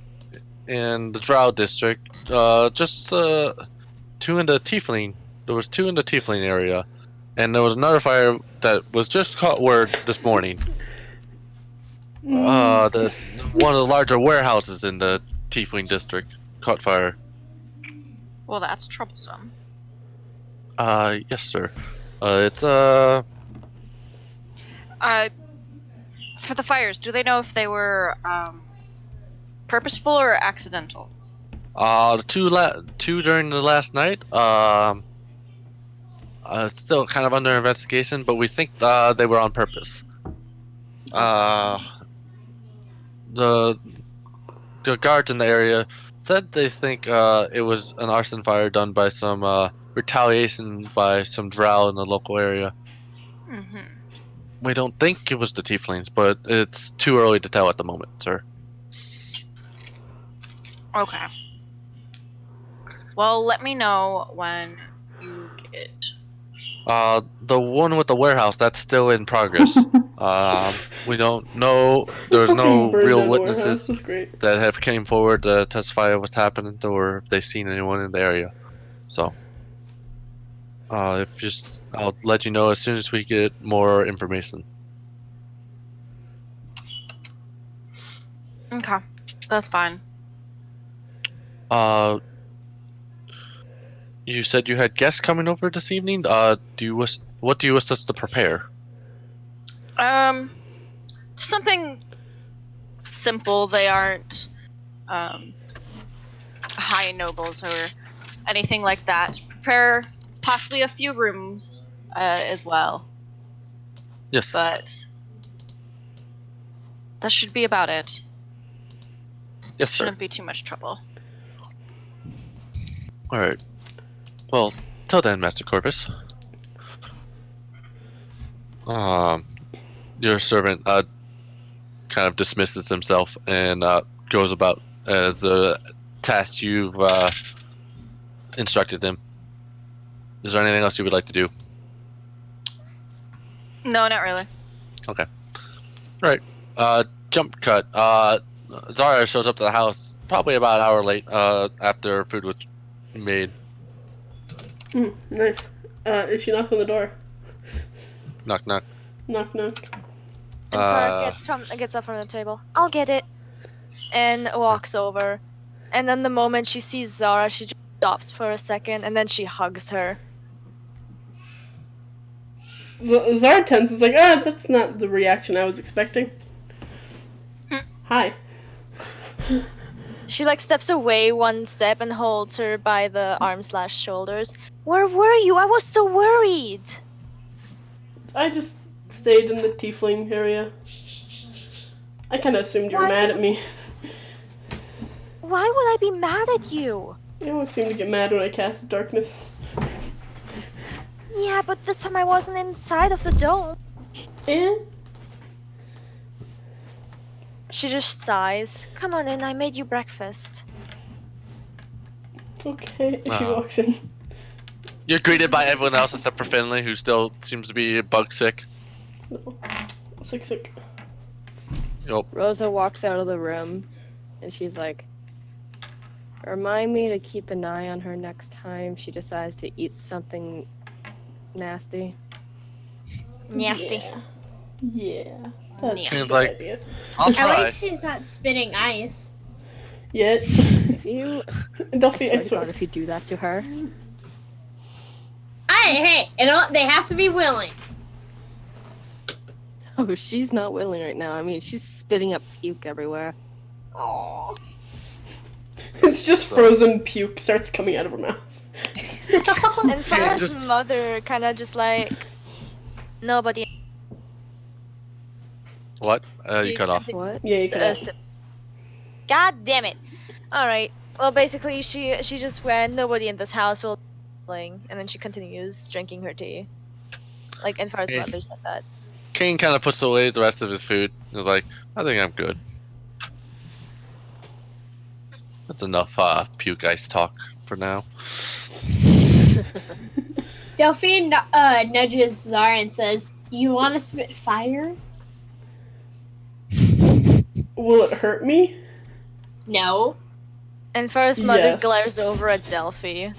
in the Drow district. Just 2 in the Tiefling. There was 2 in the Tiefling area, and there was another fire that was just caught word this morning. One of the larger warehouses in the Tiefling district caught fire. Well, that's troublesome. Yes, sir. It's For the fires, do they know if they were purposeful or accidental? The two during the last night. It's still kind of under investigation, but we think they were on purpose. The guards in the area said they think it was an arson fire done by some retaliation by some drow in the local area. Mm-hmm. We don't think it was the tieflings, but it's too early to tell at the moment, sir. Okay. Well, let me know when you get. The one with the warehouse, that's still in progress. We don't know. There's no Fucking burned real down the warehouse. witnesses That's great. that have came forward to testify of what's happened, or if they've seen anyone in the area. So, I'll let you know as soon as we get more information. Okay, that's fine. You said you had guests coming over this evening. What do you wish us to prepare? Something simple. They aren't high nobles or anything like that. Prepare possibly a few rooms as well. Yes. But that should be about it. Yes, sir. Shouldn't be too much trouble. All right. Well, till then, Master Corvus. Your servant kind of dismisses himself and goes about as the task you've instructed him. Is there anything else you would like to do? No, not really. Okay. All right. Jump cut. Zara shows up to the house probably about an hour late after food was made. Nice. If she knocks on the door. Knock, knock. Knock, knock. And Farah gets up from the table. I'll get it. And walks over. And then the moment she sees Zara, she just stops for a second, and then she hugs her. Zara tenses like, that's not the reaction I was expecting. Hi. She steps away one step and holds her by the arms/shoulders. Where were you? I was so worried. I just stayed in the tiefling area. I kind of assumed you were mad at me. Why would I be mad at you? You always seem to get mad when I cast darkness. Yeah, but this time I wasn't inside of the dome. Eh? She just sighs. Come on in, I made you breakfast. Okay, she walks in. You're greeted by everyone else except for Finley, who still seems to be bug sick. No. Sick. Yep. Rosa walks out of the room, and she's like, remind me to keep an eye on her next time she decides to eat something nasty. Nasty. Yeah. That's Yeah. a good Like- idea. I'll At try. least she's not spitting ice. Yet. If you, Delphi, I I swear swear. if you do that to her, Hey, they have to be willing. oh, she's not willing right now. I mean, she's spitting up puke everywhere. Aww. It's just frozen puke starts coming out of her mouth. And Farah's just- mother kind of just nobody. What? You cut off. What? Yeah, you could. God damn it! All right. Well, basically, she just went. Nobody in this house will. And then she continues drinking her tea. And Farah's Okay. mother said that. Kane kind of puts away the rest of his food. He's like, I think I'm good. That's enough puke ice talk for now. Delphine nudges Zara and says, "You want to spit fire?" Will it hurt me? No. And Farah's mother Yes. glares over at Delphi.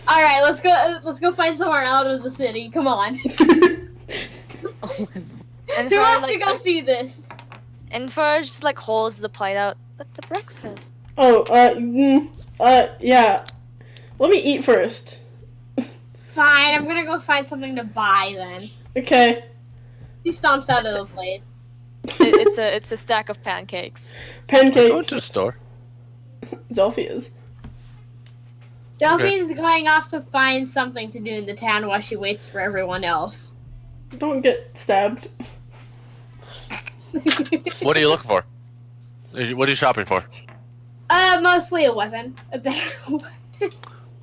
All right, let's go find somewhere out of the city. Come on. And Who Farah, wants to go see this? and Farah just holds the plate out. But the breakfast. Oh, yeah. Let me eat first. Fine, I'm gonna go find something to buy then. Okay. He stomps out of the plates. It's a stack of pancakes. Go Pancakes. to the store. Zelfie is. Delphine's going off to find something to do in the town while she waits for everyone else. Don't get stabbed. What are you looking for? What are you shopping for? Mostly a weapon. A better weapon.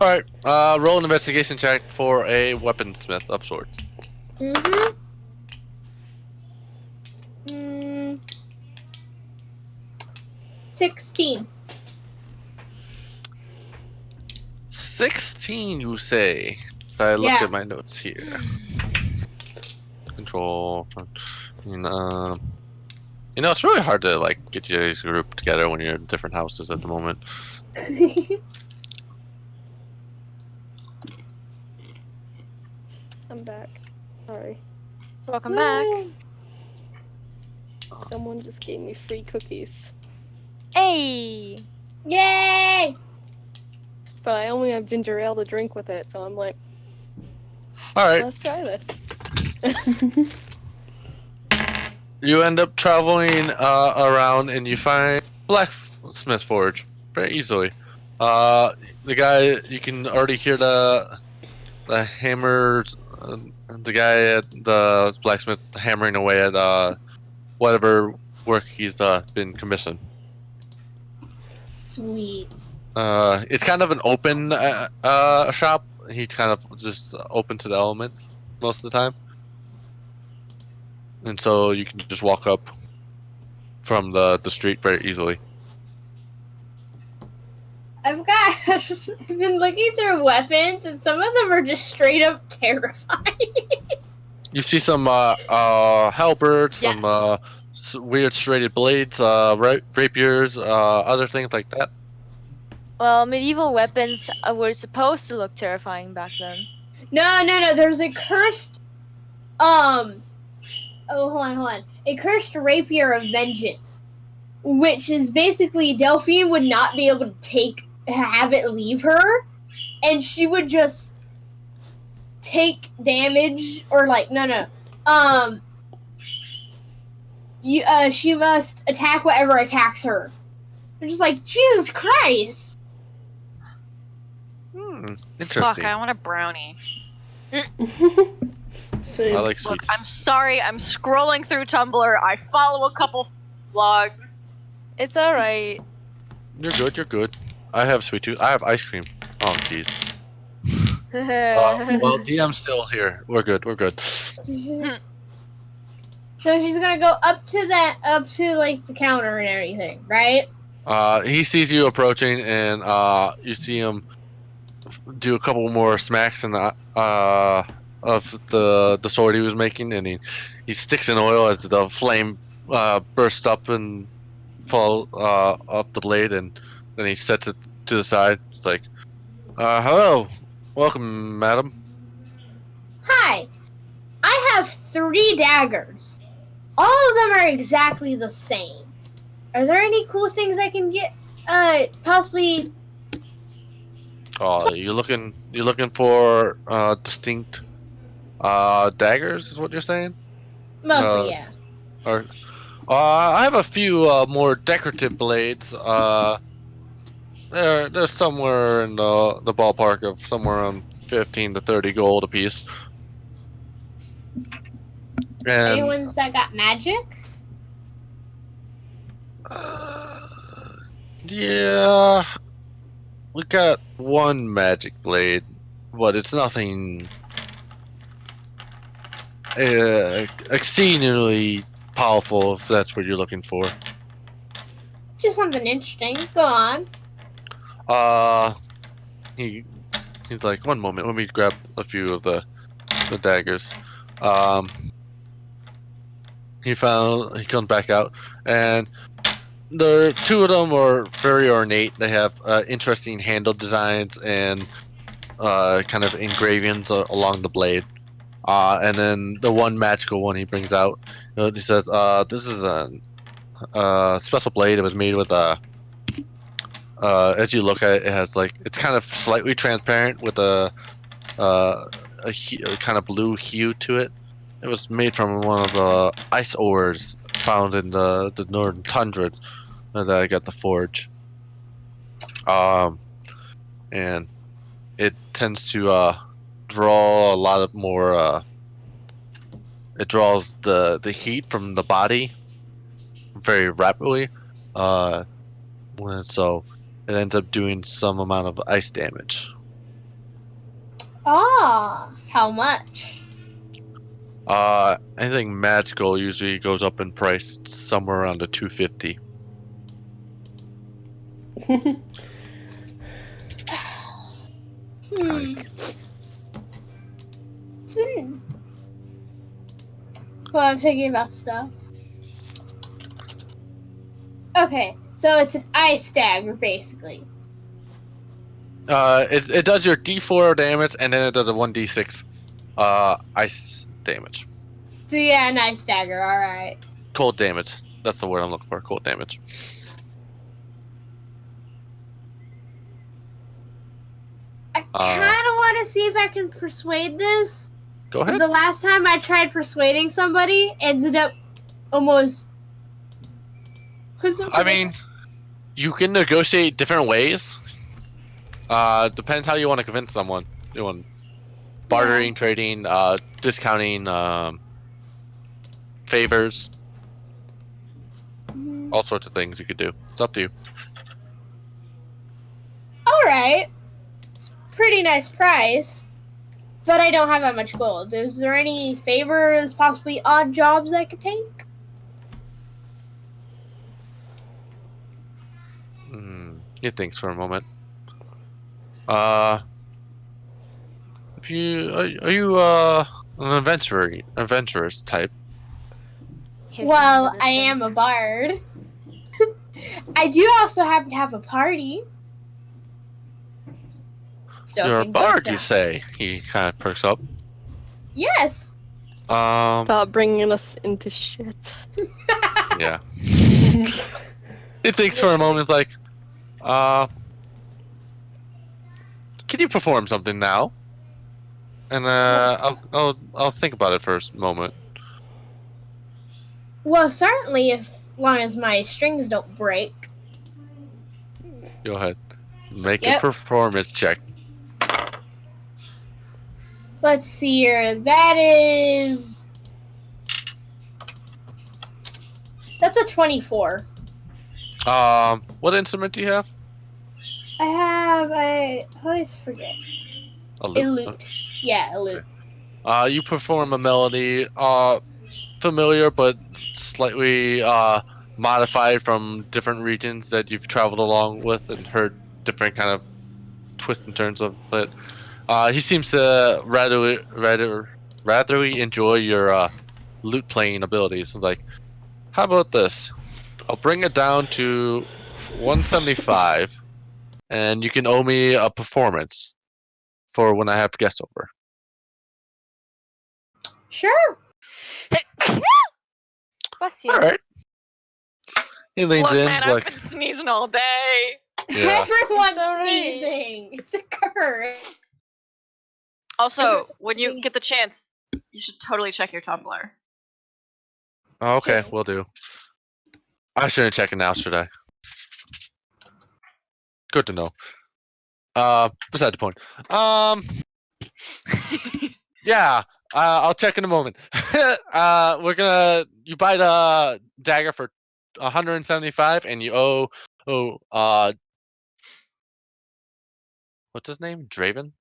Alright, roll an investigation check for a weaponsmith of sorts. 16. 16, you say? If I look at my notes here. Control. You know, it's really hard to like get you guys grouped together when you're in different houses at the moment. I'm back. Sorry. Welcome back. Someone just gave me free cookies. Hey! Yay! But I only have ginger ale to drink with it, so I'm like, Alright. let's try this. You end up traveling around and you find Blacksmith Forge very easily. The guy, you can already hear the hammers, the guy at the blacksmith hammering away at whatever work he's been commissioned. Sweet. It's kind of an open shop. He's kind of just open to the elements most of the time. And so you can just walk up from the street very easily. I've been looking through weapons, and some of them are just straight up terrifying. You see some halberds, some weird serrated blades, rapiers, other things like that. Well, medieval weapons were supposed to look terrifying back then. No. There's a cursed, hold on. A cursed rapier of vengeance, which is basically Delphine would not be able to have it leave her, and she would just take damage, or she must attack whatever attacks her. I'm just like, Jesus Christ! Interesting. Fuck, I want a brownie. Same. I like sweets. Look, I'm sorry, I'm scrolling through Tumblr. I follow a couple blogs. It's alright. You're good. I have sweet tooth. I have ice cream. Oh, jeez. Well, DM's still here. We're good. So she's gonna go up to the counter and everything, right? He sees you approaching, and you see him do a couple more smacks in the of the sword he was making, and he sticks in oil as the flame bursts up and fall off the blade, and then he sets it to the side. It's like, hello, welcome, madam. Hi, I have 3 daggers. All of them are exactly the same. Are there any cool things I can get? Possibly. Oh, you're looking for distinct daggers, is what you're saying? Mostly, yeah. Or, I have a few more decorative blades. They're somewhere in the ballpark of somewhere around 15 to 30 gold a piece. And, Any ones that got magic? yeah, we got one magic blade, but it's nothing exceedingly powerful, if that's what you're looking for. Just something interesting. Go on. He's like, one moment, let me grab a few of the daggers. He comes back out, and the 2 of them are very ornate. They have interesting handle designs and kind of engravings along the blade. And then the one magical one he brings out, he says, this is a special blade. It was made with as you look at it, it has it's kind of slightly transparent with a kind of blue hue to it. It was made from one of the ice ores found in the northern tundra that I got the forge. And it tends to draw a lot of more. It draws the heat from the body very rapidly. So it ends up doing some amount of ice damage. Ah, how much? Anything magical usually goes up in price somewhere around the 250. Well, I'm thinking about stuff. Okay, so it's an ice dagger, basically. It does your D4 damage, and then it does a 1d6 ice damage. So yeah, an ice dagger, alright. Cold damage. That's the word I'm looking for. Cold damage. I kind of want to see if I can persuade this. Go ahead. The last time I tried persuading somebody, ended up almost... I mean, you can negotiate different ways. Depends how you want to convince someone. You want bartering, trading, discounting, favors, all sorts of things you could do. It's up to you. Alright. It's a pretty nice price. But I don't have that much gold. Is there any favors, possibly odd jobs I could take? He thinks for a moment. If you are you an adventurous type? Well, I am a bard. I do also happen to have a party. You're a bard, you say? He kind of perks up. Yes. Stop bringing us into shit. Yeah. He thinks for a moment, like, can you perform something now? And I'll think about it for a moment. Well, certainly, as long as my strings don't break. Go ahead. Make a performance check. Let's see here. That's a 24. What instrument do you have? I always forget. A lute. A lute. Yeah, a lute. You perform a melody, familiar but slightly modified from different regions that you've traveled along with and heard different kind of twists and turns of it. He seems to rather enjoy your lute playing abilities. Like, how about this? I'll bring it down to 175, and you can owe me a performance for when I have guests over. Sure. Bless you. All right. He leans Look, in, man, like, I've been sneezing all day. Yeah. Everyone's alright. sneezing. It's a curse. Also, when you get the chance, you should totally check your Tumblr. oh, okay, we'll do. I shouldn't check it now, should I? Good to know. Beside the point. Yeah, I'll check in a moment. You buy the dagger for 175, and you owe, what's his name? Draven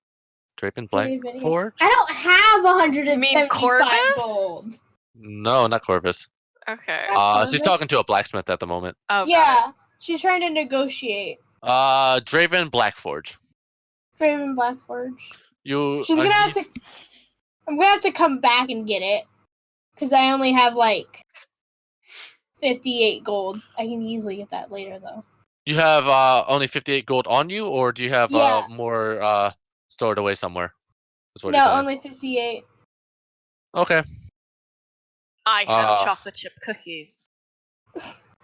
Blackforge? I don't have You mean 175 Corvus? gold. No, not Corvus. Okay. She's talking to a blacksmith at the moment. Oh, Yeah, she's trying to negotiate. Draven Blackforge. Draven Blackforge. You. She's gonna have to. I'm gonna have to come back and get it, because I only have like 58 gold. I can easily get that later though. You have only 58 gold on you, or do you have more stored away somewhere? That's what you're No, saying. only 58. Okay. I have chocolate chip cookies.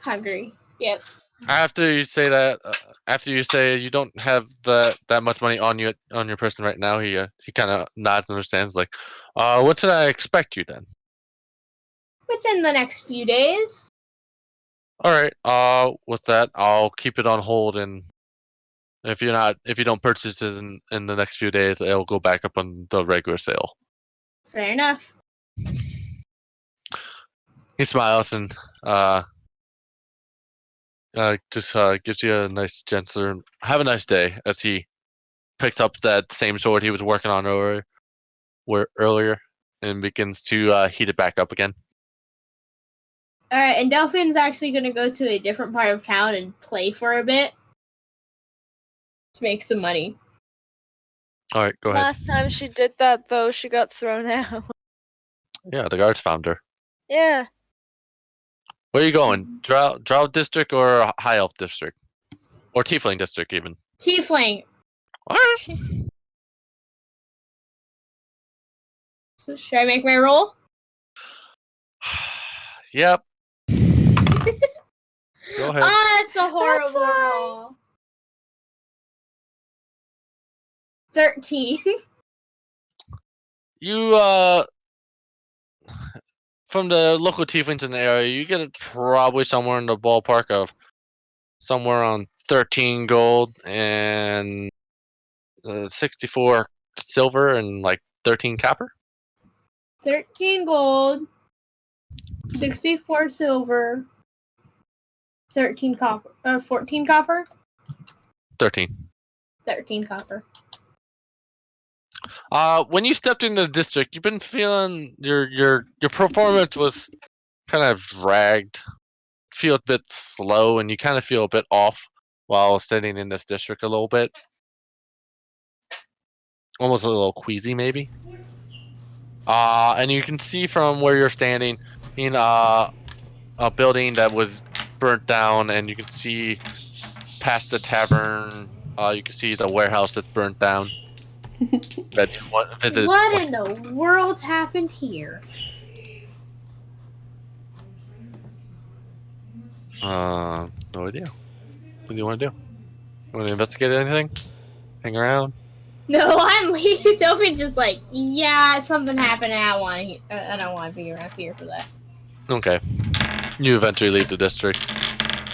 Hungry. Yep. After you say that, after you say you don't have that much money on you on your person right now, he kind of nods and understands. Like, what should I expect you then? Within the next few days. All right. With that, I'll keep it on hold and If you don't purchase it in the next few days, it'll go back up on the regular sale. Fair enough. He smiles and just gives you a nice gentle "Have a nice day" as he picks up that same sword he was working on earlier and begins to heat it back up again. Alright, and Delphine's actually gonna go to a different part of town and play for a bit. To make some money. Alright, go ahead. Last time she did that, though, she got thrown out. Yeah, the guards found her. Yeah. Where are you going? Drow District or High Elf District? Or Tiefling District, even? Tiefling. Alright. So should I make my roll? Yep. Go ahead. It's a horrible roll. 13. You, from the local tieflings in the area, you get it probably somewhere in the ballpark of somewhere on 13 gold and 64 silver and like 13 copper. 13 gold, 64 silver, 13 copper, 14 copper? 13. 13 copper. When you stepped into the district, you've been feeling your performance was kind of dragged, feel a bit slow, and you kind of feel a bit off while sitting in this district a little bit. Almost a little queasy, maybe. And you can see from where you're standing in a building that was burnt down, and you can see past the tavern. You can see the warehouse that's burnt down. That you want to visit. What in the world happened here? No idea. What do you want to do? You want to investigate anything? Hang around? No, I'm leaving. Delphine's just like, yeah, something happened, and I don't want to be around here for that. Okay. You eventually leave the district,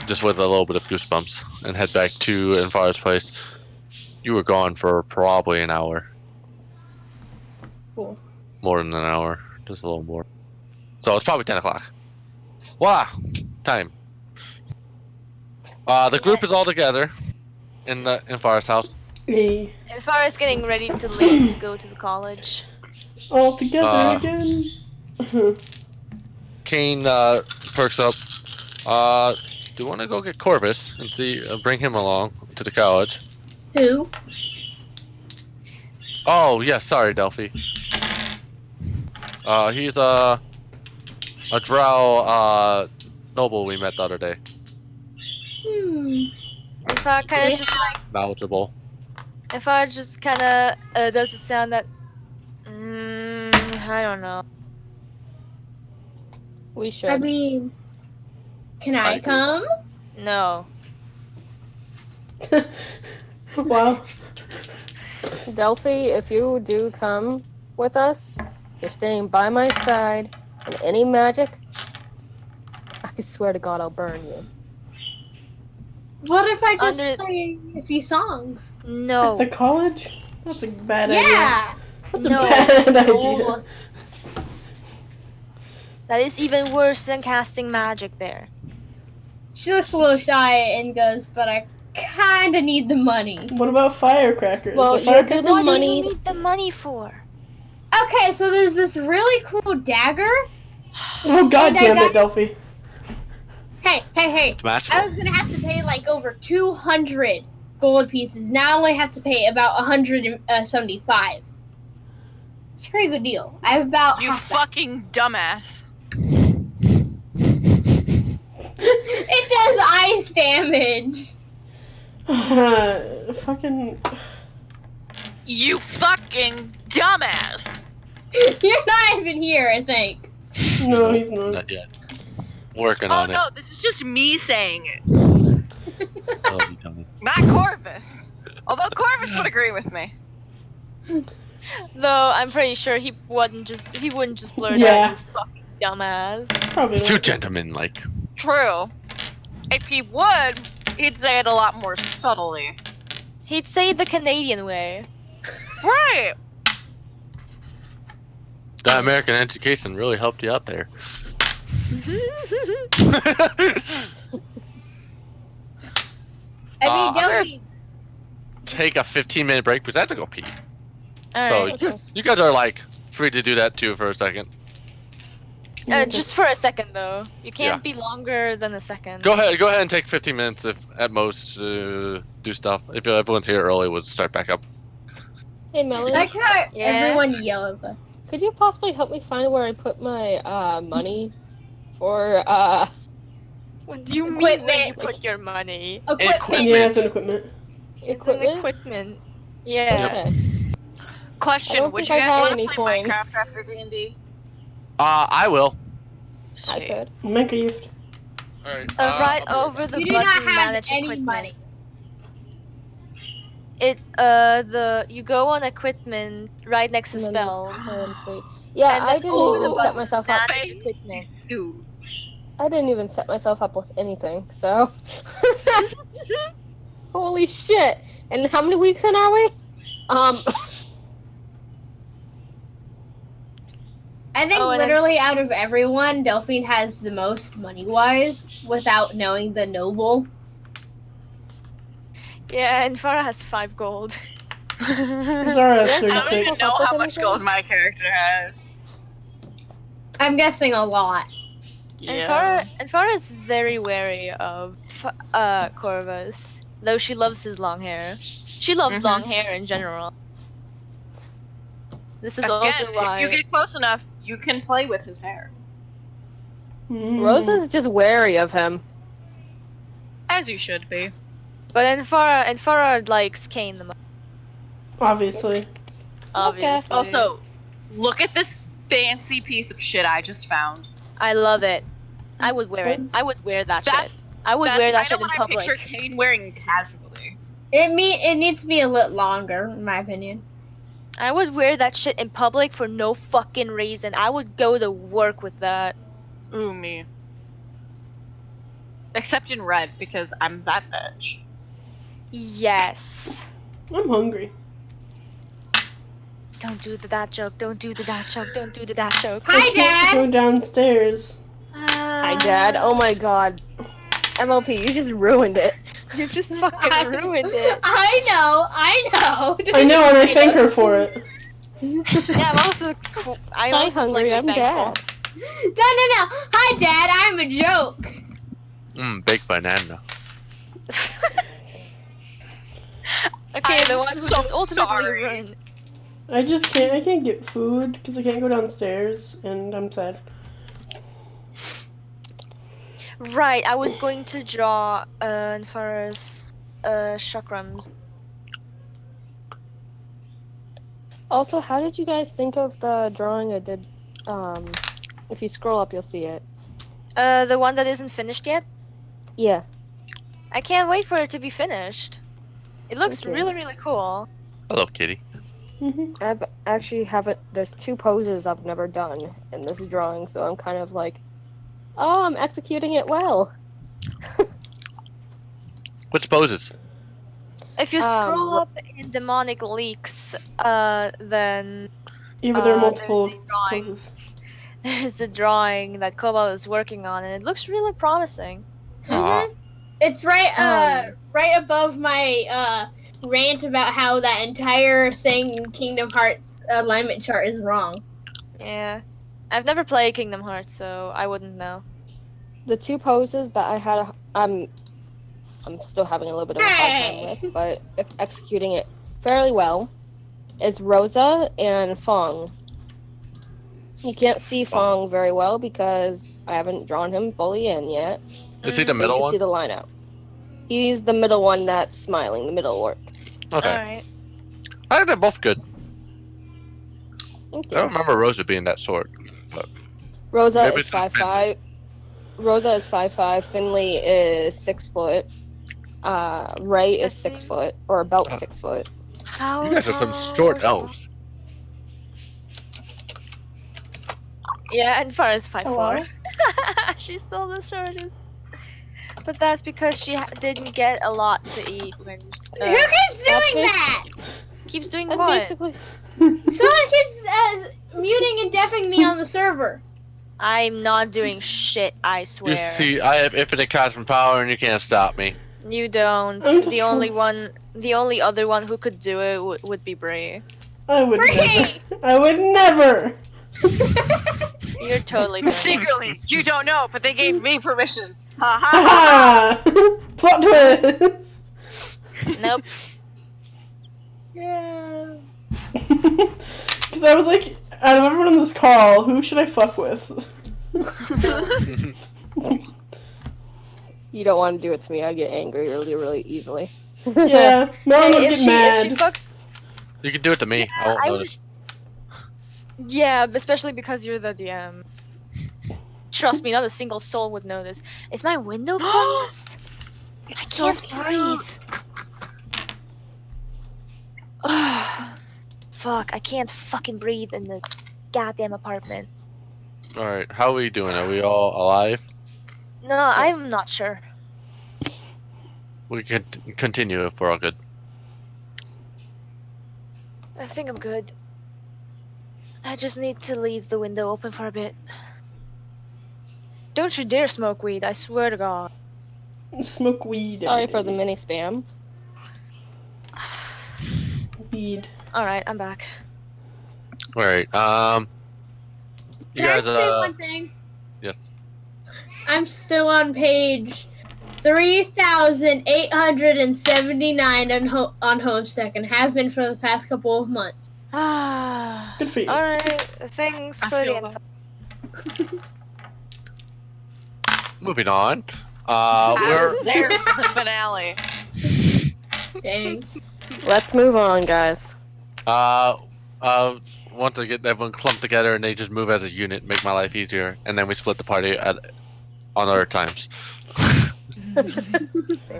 just with a little bit of goosebumps, and head back to Infar's place. You were gone for probably an hour. Cool. More than an hour. Just a little more. So it's probably 10 o'clock. Wow! Time. The group is all together in Infar's house. Hey. Infar is getting ready to leave to go to the college. All together again. Kane perks up. Do you want to go get Corvus and bring him along to the college? Who? Oh, yeah, sorry, Delphi. He's a drow noble we met the other day. Infar kind of just like... Knowledgeable. Infar just kind of does a sound that... I don't know. We should. I mean, can I come? No. Wow. Delphi, if you do come with us, you're staying by my side, and any magic, I swear to God I'll burn you. What if I just play a few songs? No. At the college? That's a bad idea. Yeah! That's a bad idea. That is even worse than casting magic there. She looks a little shy and goes, but I kinda need the money. What about firecrackers? Well, you do the What money. do you need the money for? Okay, so there's this really cool dagger. Oh god And damn it, Delphi. Hey. It's magical. I was gonna have to pay like over 200 gold pieces. Now I only have to pay about 175. It's a pretty good deal. I have about You half that. fucking dumbass. It does ice damage. Fucking. You fucking dumbass. You're not even here, I think. No, he's not. Not yet. Working Oh on no, this is just me saying it. it. Not Corvus. Although Corvus would agree with me. Though I'm pretty sure he wouldn't just blurt Yeah. out, "You fucking dumbass." Probably Too not. gentleman-like. True. If he would, he'd say it a lot more subtly. He'd say the Canadian way. Right. That American education really helped you out there. I mean, I'm Delphine. Take a 15-minute break because I have to go pee. Alright. So you guys are like free to do that too for a second. Just for a second though. You can't be longer than a second. Go ahead and take 15 minutes if at most do stuff. If everyone's here early, we'll start back up. Hey, Melody. I like how Yeah. everyone yells. Could you possibly help me find where I put my money for What do you mean where you Equipment. put your money? Equipment. Yeah, it's an equipment. It's an equipment. Yeah. Okay. Question: I don't would think you I guys have want any to play coin. Minecraft after D&D? I will. I could. Minecraft. All right. Right over the You do not button have manage any equipment. money. You go on equipment right next to And then spells. Yeah, And I then didn't over even the set button myself up. manage equipment. I didn't even set myself up with anything, so. Holy shit! And how many weeks in are we? I think Oh, and then- literally out of everyone, Delphine has the most money-wise without knowing the noble. Yeah, and Farah has 5 gold. Zara has Yes, I don't 36. even know how much gold my character has. I'm guessing a lot. And Farah is very wary of Corvus, though she loves his long hair. She loves long hair in general. This is Again, also if why. you get close enough, you can play with his hair. Rosa's just wary of him. As you should be. But Farah likes Kane the most, Obviously. obviously. Also, look at this fancy piece of shit I just found. I love it. I would wear it. I would wear that That's- shit. I would wear that That's shit in kind of what I public. picture Kane wearing casually. It needs to be a little longer, in my opinion. I would wear that shit in public for no fucking reason. I would go to work with that. Ooh, me. Except in red, because I'm that bitch. Yes. I'm hungry. Don't do the that joke. Don't do the that joke. Don't do the that joke. Hi, I can't Dad! go downstairs. Hi, Dad. Oh my god. MLP, you just ruined it. You just fucking ruined it. I know. I know, and I thank her for it. Yeah, I'm also I'm also hungry. slightly I'm thankful. Dad. No. Hi, Dad. I'm a joke. Baked banana. Okay, the I'm one who so just ultimately sorry. ruined. I can't get food because I can't go downstairs, and I'm sad. Right, I was going to draw Farah's chakrams. Also, how did you guys think of the drawing I did? If you scroll up, you'll see it. The one that isn't finished yet? Yeah. I can't wait for it to be finished. It looks Thank you. really, really cool. Hello, kitty. I've actually haven't. There's 2 poses I've never done in this drawing, so I'm kind of like, oh, I'm executing it well. Which poses? If you scroll up in demonic leaks, then Yeah, but there are there's multiple a drawing. poses. There's a drawing that Cobalt is working on, and it looks really promising. Aw. It's right above my rant about how that entire thing in Kingdom Hearts alignment chart is wrong. Yeah, I've never played Kingdom Hearts, so I wouldn't know. The 2 poses that I had, I'm still having a little bit of a hard time with, but executing it fairly well, is Rosa and Fong. You can't see Fong very well because I haven't drawn him fully in yet. Is he the But middle you can one? see the line out. He's the middle one that's smiling, the middle orc. Okay. Alright. I think they're both good. Thank I don't you. remember Rosa being that short. Rosa Maybe is it's not 5'5". Rosa is 5'5". Finley is 6 foot. Ray is 6 foot, or about 6 foot. How You guys are some tall short was- elves. Yeah, and Farah's 5'4". Hello? She's still the shortest. But that's because she didn't get a lot to eat when. Who keeps doing that? Keeps doing That's what? basically. Someone keeps muting and deafing me on the server. I'm not doing shit. I swear. You see, I have infinite cosmic power, and you can't stop me. You don't. The only other one who could do it would be Bree. I would Bree! never. I would never. You're totally doing it. Secretly, you don't know, but they gave me permission. Ha ha. Ha! Plot twist. Nope. Yeah. Because I was like, out of everyone on this call, who should I fuck with? You don't want to do it to me. I get angry really, really easily. Yeah, no one would If get she mad. fucks. You can do it to me. I won't I- notice. Yeah, especially because you're the DM. Trust me, not a single soul would notice. Is my window closed? I can't breathe. Fuck, I can't fucking breathe in the goddamn apartment. Alright, how are we doing? Are we all alive? No, I'm not sure. We can continue if we're all good. I think I'm good. I just need to leave the window open for a bit. Don't you dare smoke weed, I swear to God. Smoke weed. Sorry for the mini spam. weed. Alright, I'm back. Alright, you Can I guys, say one thing? yes. I'm still on page 3,879 on Homestuck and have been for the past couple of months. Good for you. Alright, thanks I for the feel info. Moving on. We're We're there for the finale. Thanks. Let's move on, guys. want to get everyone clumped together and they just move as a unit, make my life easier, and then we split the party on other times.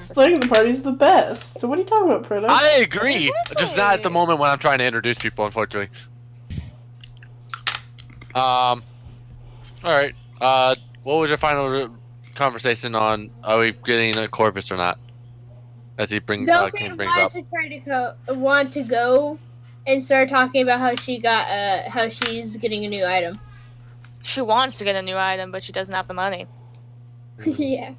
Splitting the party's the best. So what are you talking about, Prita? I agree. Exactly. Just not at the moment when I'm trying to introduce people, unfortunately. All right. What was your final conversation on? Are we getting a Corvus or not? As he brings Delphine brings up. wanted to try to want to go and start talking about how she got how she's getting a new item. She wants to get a new item, but she doesn't have the money. Yeah.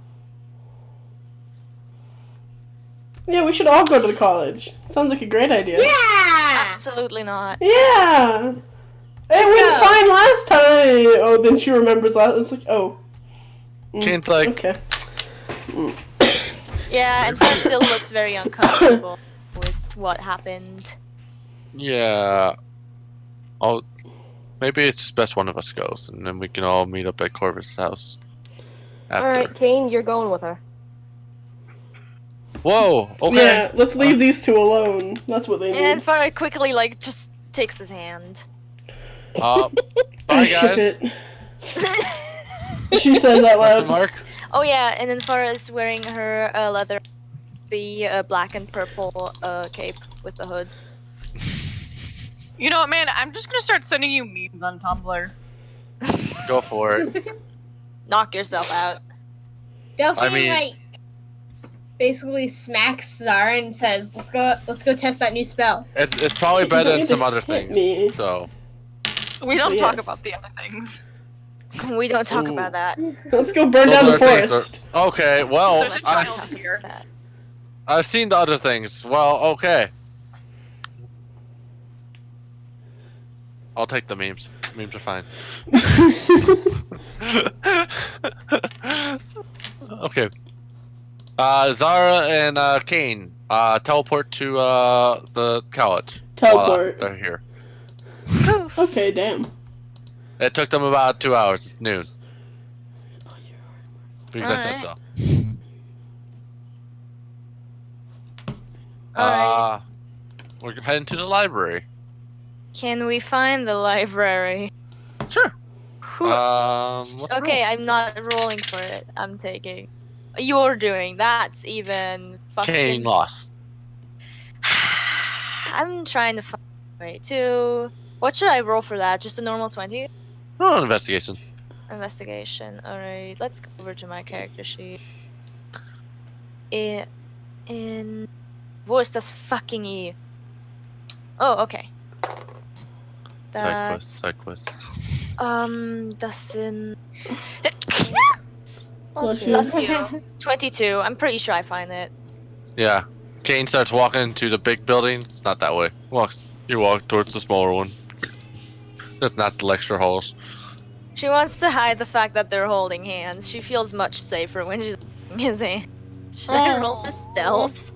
Yeah, we should all go to the college. Sounds like a great idea. Yeah. Absolutely not. Yeah! It went go. fine last time! Oh, then she remembers last. It's like, oh. Kane's like, Okay. Yeah, and Fudge still looks very uncomfortable with what happened. yeah. Maybe it's just best one of us goes, and then we can all meet up at Corvus' house. After. Alright, Kane, you're going with her. Whoa. Okay. Yeah, let's leave these two alone. That's what they need. And Farah quickly, just takes his hand. Bye, I shook guys. it. She says out loud. Mark. Oh yeah, and then Farah is wearing her leather, the black and purple cape with the hood. You know what, man? I'm just gonna start sending you memes on Tumblr. Go for it. Knock yourself out. Delphine I mean- basically smacks Zara and says, "Let's go test that new spell." It's probably better than some other Hit things. me. So. We don't Yes. talk about the other things. We don't talk Ooh. about that. Let's go burn down Those the other things forest. Okay, well, There's a child here. I've seen the other things. Well, okay. I'll take the memes. Memes are fine. Okay. Zara and Kane teleport to the college. Teleport. They're here. Poof. Okay, damn. It took them about 2 hours. It's noon. Because I said so. Alright. We're heading to the library. Can we find the library? Sure. Who- Let's okay, roll. I'm not rolling for it. I'm taking. You're doing. That's even fucking. Kane lost. I'm trying to find a way to. What should I roll for that? Just a normal 20? Roll an investigation. Investigation. Alright, let's go over to my character sheet. in wo ist das fucking E? Oh, okay. Side quest. Das sind Bless you. bless you. 22. I'm pretty sure I find it. Yeah. Kane starts walking to the big building. It's not that way. You walk towards the smaller one. That's not the lecture halls. She wants to hide the fact that they're holding hands. She feels much safer when she's holding his hand. Should I roll for stealth?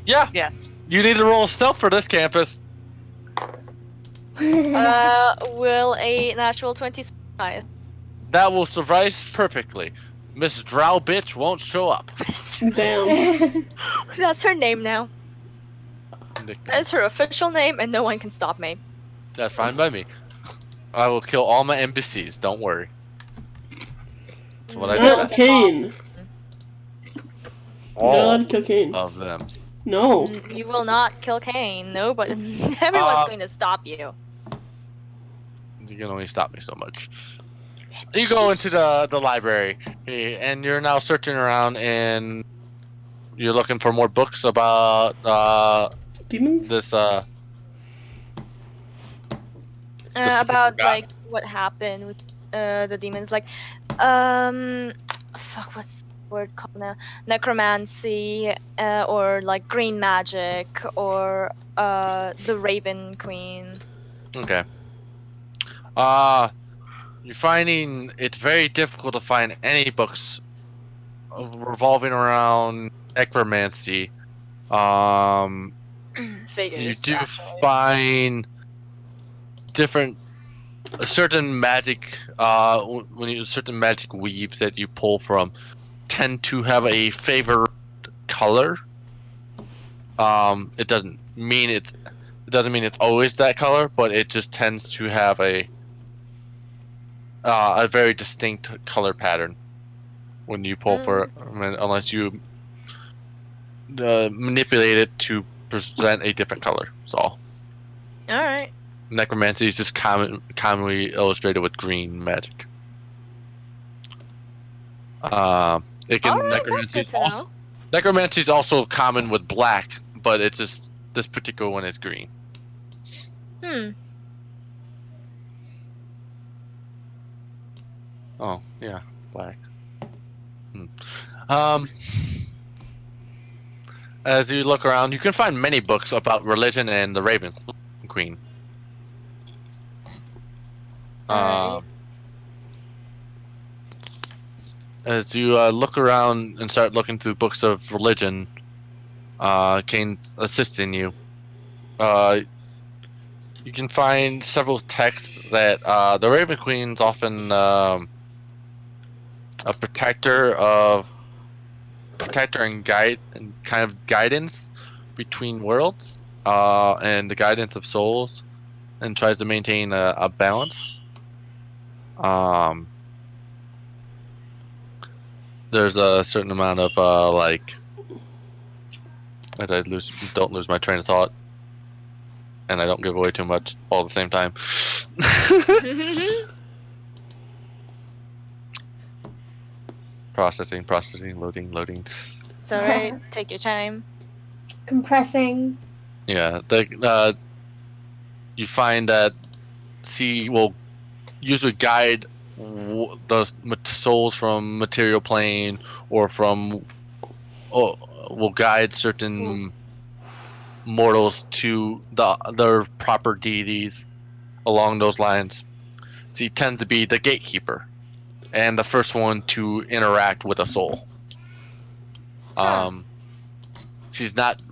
Yeah. Yes. You need to roll stealth for this campus. Will a natural 20 suffice? That will suffice perfectly. Miss Drow bitch won't show up. Damn. That's her name now. That's her official name, and no one can stop me. That's fine by me. I will kill all my NPCs. Don't worry. That's what I do. Not Kane. All God, kill Kane. of them. No. You will not kill Kane. No, but everyone's going to stop you. You can only stop me so much. You go into the library, and you're now searching around, and you're looking for more books about Demons? this About guy. like what happened with the demons, like fuck, what's the word called now? Necromancy, or like green magic, or the Raven Queen. Okay. You're finding it's very difficult to find any books revolving around necromancy. Figures. You do actually. find different certain magic certain magic weaves that you pull from tend to have a favorite color. It doesn't mean it's always that color, but it just tends to have a very distinct color pattern when you pull for it, unless you manipulate it to present a different color. That's all. All right. Necromancy is just commonly illustrated with green magic. It can All right, that's good to know. necromancy is also common with black, but it's just this particular one is green. Oh yeah, black. As you look around, you can find many books about religion and the Raven Queen. Alright. As you look around and start looking through books of religion, Kane's assisting you. You can find several texts that the Raven Queen's often a protector and guide and kind of guidance between worlds, and the guidance of souls, and tries to maintain a balance. There's a certain amount of as I don't lose my train of thought, and I don't give away too much all at the same time. Processing, loading. It's alright. Take your time. Compressing. Yeah, you find that C will usually guide the souls from material plane or will guide certain mortals to their proper deities along those lines. C tends to be the gatekeeper and the first one to interact with a soul. She's not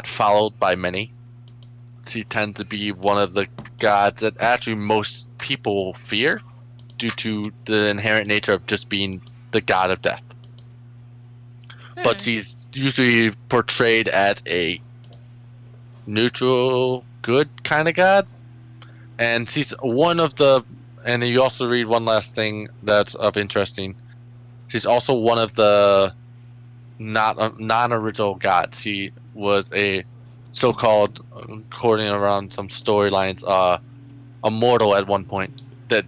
followed by many. She tends to be one of the gods that actually most people fear due to the inherent nature of just being the god of death. But she's usually portrayed as a neutral, good kind of god. And she's one of the... And you also read one last thing that's of interesting. She's also one of the non-original gods. She was a so-called, according around some storylines, a mortal at one point that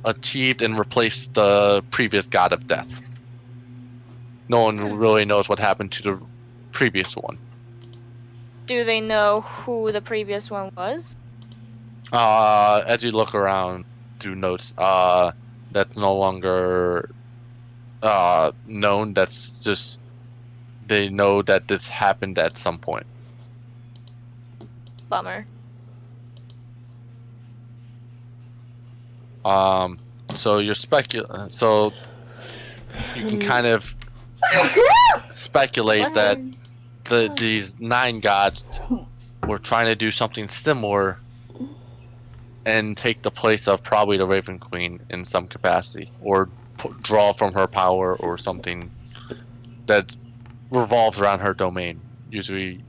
achieved and replaced the previous god of death. No one really knows what happened to the previous one. Do they know who the previous one was? As you look around through notes, that's no longer known. That's just they know that this happened at some point. Bummer. So you're so you can kind of speculate that these 9 gods were trying to do something similar and take the place of probably the Raven Queen in some capacity, or draw from her power, or something that revolves around her domain. Usually,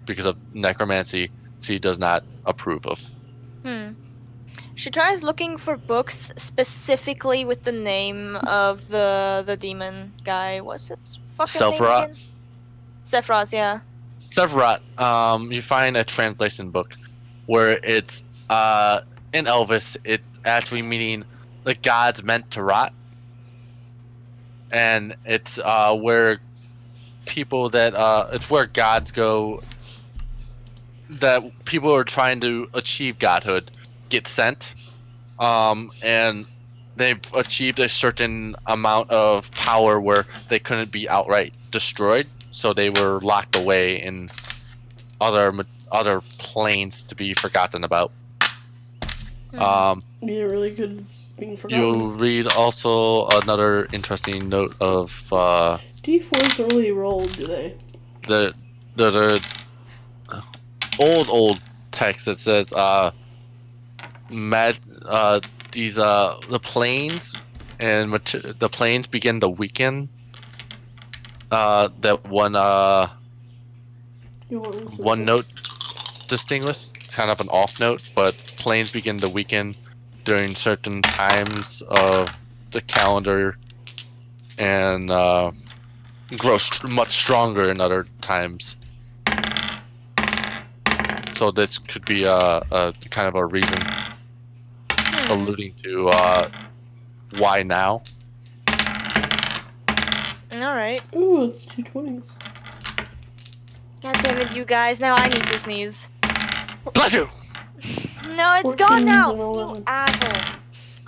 because of necromancy, she does not approve of. She tries looking for books specifically with the name of the demon guy. What's his fucking name again? Sephiroth, yeah. Sephiroth, you find a translation book where it's in Elvis, it's actually meaning the gods meant to rot. And it's where people that it's where gods go, that people are trying to achieve godhood get sent, and they've achieved a certain amount of power where they couldn't be outright destroyed, so they were locked away in other planes to be forgotten about. Yeah, really good being forgotten. You'll read also another interesting note of D4s don't really roll, do they? The old text that says the planes and the planes begin to weaken. That one note distinguished, kind of an off note, but planes begin to weaken during certain times of the calendar, and grow much stronger in other times. So this could be a kind of a reason, alluding to why now. Alright. Ooh, it's 220s. God damn it, you guys. Now I need to sneeze. Bless you! No, it's gone now! You asshole.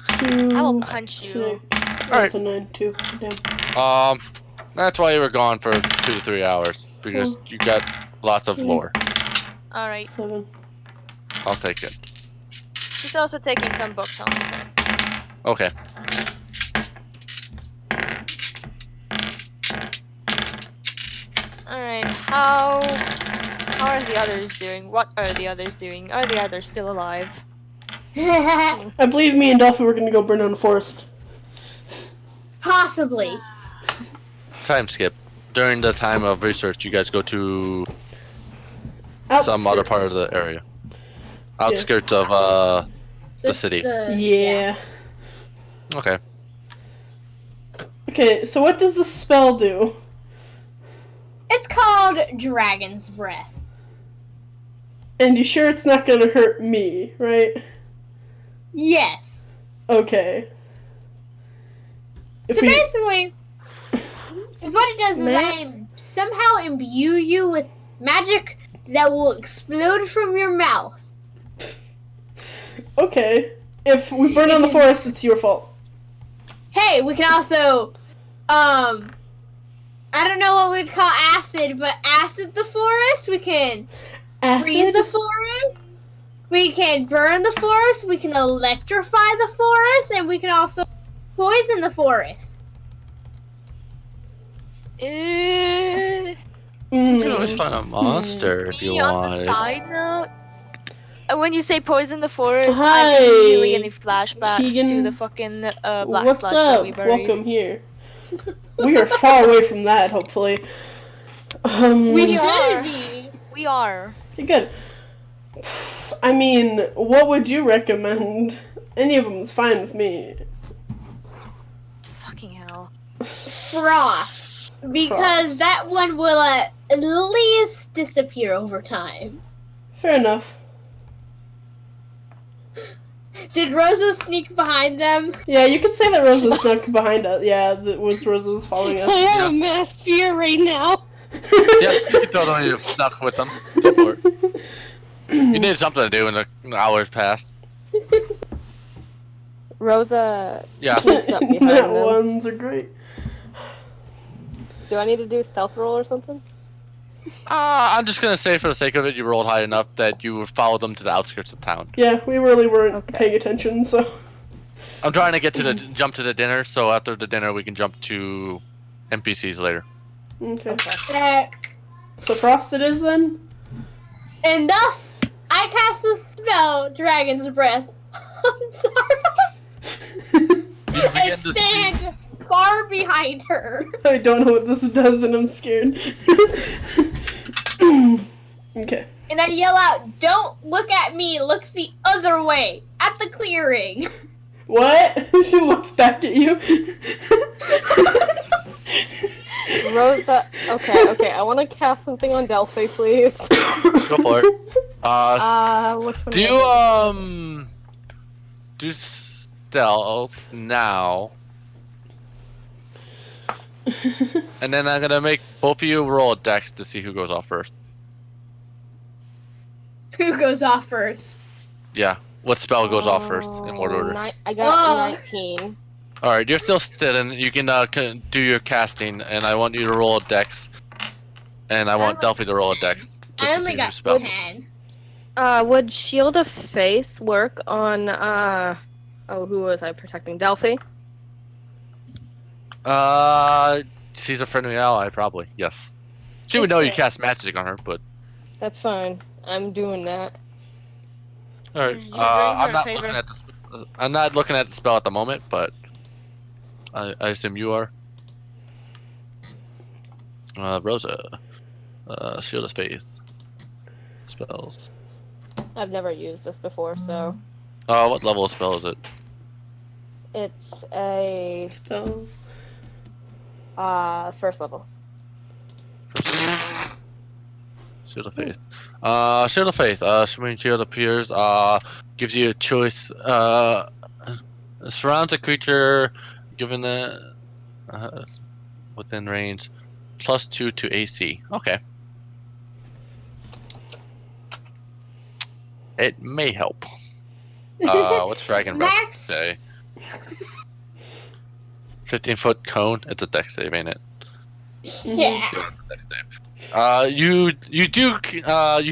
I will punch you. Alright. That's a 9-2. Damn. That's why you were gone for 2 to 3 hours, because you got lots of lore. Alright. 7. I'll take it. She's also taking some books home. Okay. Alright, how are the others doing? What are the others doing? Are the others still alive? I believe me and Delphi were gonna go burn down the forest. Possibly. Time skip. During the time of research, you guys go to some other part of the area. Outskirts of the city. Yeah. Okay. Okay, so what does the spell do? It's called Dragon's Breath. And you sure it's not gonna hurt me, right? Yes. Okay. So basically, what it does is I somehow imbue you with magic that will explode from your mouth. Okay. If we burn down the forest, it's your fault. Hey, we can also, I don't know what we'd call acid, but acid the forest. We can freeze the forest. We can burn the forest. We can electrify the forest, and we can also poison the forest. You can always find a monster if you want. On the side note, when you say poison the forest, Hi, I'm immediately getting flashbacks Keegan. to the fucking black What's slush up? that we buried. Welcome here. We are far away from that, hopefully. We We are. should be. We are. Good. I mean, what would you recommend? Any of them is fine with me. Fucking hell. Frost. Because that one will at least disappear over time. Fair enough. Did Rosa sneak behind them? Yeah, you could say that Rosa snuck behind us. Yeah, Rosa was following us. I have a mass fear right now. Yeah, you can totally have snuck with them. Go for it. You need something to do when the hours pass. Rosa Yeah. sneaks up behind Net them. ones are great. Do I need to do a stealth roll or something? I'm just gonna say for the sake of it, you rolled high enough that you would follow them to the outskirts of town. Yeah, we really weren't Okay. paying attention, so. I'm trying to get to the jump to the dinner, so after the dinner we can jump to NPCs later. Okay. Uh, So Frost it is then? and thus, I cast the spell, Dragon's Breath, on Zara. You begin And to see. stand far behind her. I don't know what this does and I'm scared. Okay. And I yell out, "Don't look at me, look the other way, at the clearing." What? She looks back at you. Rosa. Okay. I want to cast something on Delphi, please. Go for it. Which one? Do stealth now. And then I'm gonna make both of you roll a dex to see who goes off first. Who goes off first? Yeah. What spell goes off first in what order? I got Oh. 19. Alright, you're still sitting. You can do your casting, and I want you to roll a dex. And I want Delphi to roll a dex. Just I to only see got who spell. 10. Would Shield of Faith work on, who was I protecting? Delphi? She's a friendly ally, probably. Yes. She would know you cast magic on her, but. That's fine. I'm doing that. Alright. You're doing her I'm a not favor. looking at the. I'm not looking at the spell at the moment, but I assume you are. Rosa. Shield of Faith. Spells. I've never used this before, so What level of spell is it? it's a Spells. first level. Shield of Faith. Shield of Faith. Shimmering Shield appears. Gives you a choice. Surrounds a creature, given the within range, +2 to AC. Okay. It may help. What's Dragon Breath Max. say? 15-foot cone. It's a dex save, ain't it? Yeah. Yeah, it's a dex save. You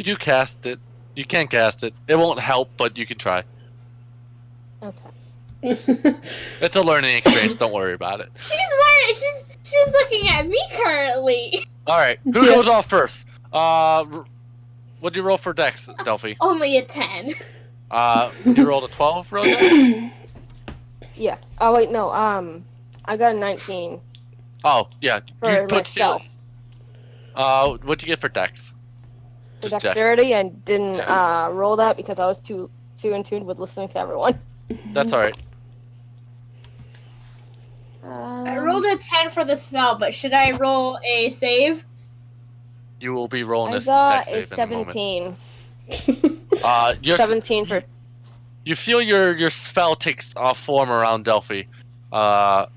do cast it. You can cast it. It won't help, but you can try. Okay. It's a learning experience. Don't worry about it. She's learning. She's looking at me currently. All right. Who goes off first? What'd you roll for dex, Delphi? Only a 10. You rolled a 12, Rosa? Yeah. Oh wait, no. I got a 19 Oh, yeah. for You put shield. myself. What'd you get for dex? For Just check. dexterity, I didn't roll that because I was too in tune with listening to everyone. That's all right. I rolled a 10 for the spell, but should I roll a save? You will be rolling I this got dex a save in a moment. 17. 17 for. You feel your spell takes form around Delphi, and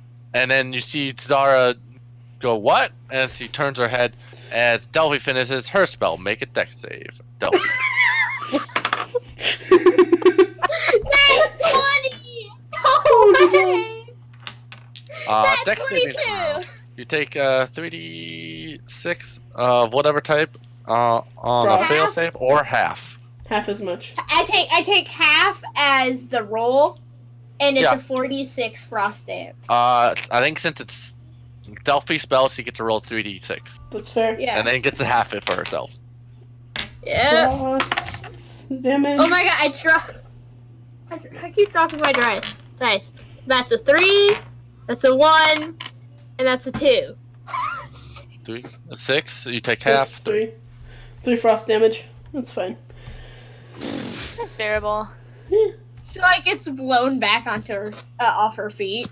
then you see Zara go, "What?" And she turns her head as Delphi finishes her spell. Make a dex save, Delphi. That's 20! No way! That's Dex saving 22! throw. You take 3d6 of whatever type on a Half. fail save or half. Half as much. I take half as the roll, and it's Yeah. a 46 frost damage. I think since it's Delphi spell, she gets to roll 3d6, That's fair. Yeah. and then gets a half it for herself. Yeah. Frost damage. Oh my god, I keep dropping my dice. That's a 3, that's a 1, and that's a 2. 6. You take That's half. 3. 3 frost damage. That's fine. That's bearable. She like gets blown back onto her, off her feet.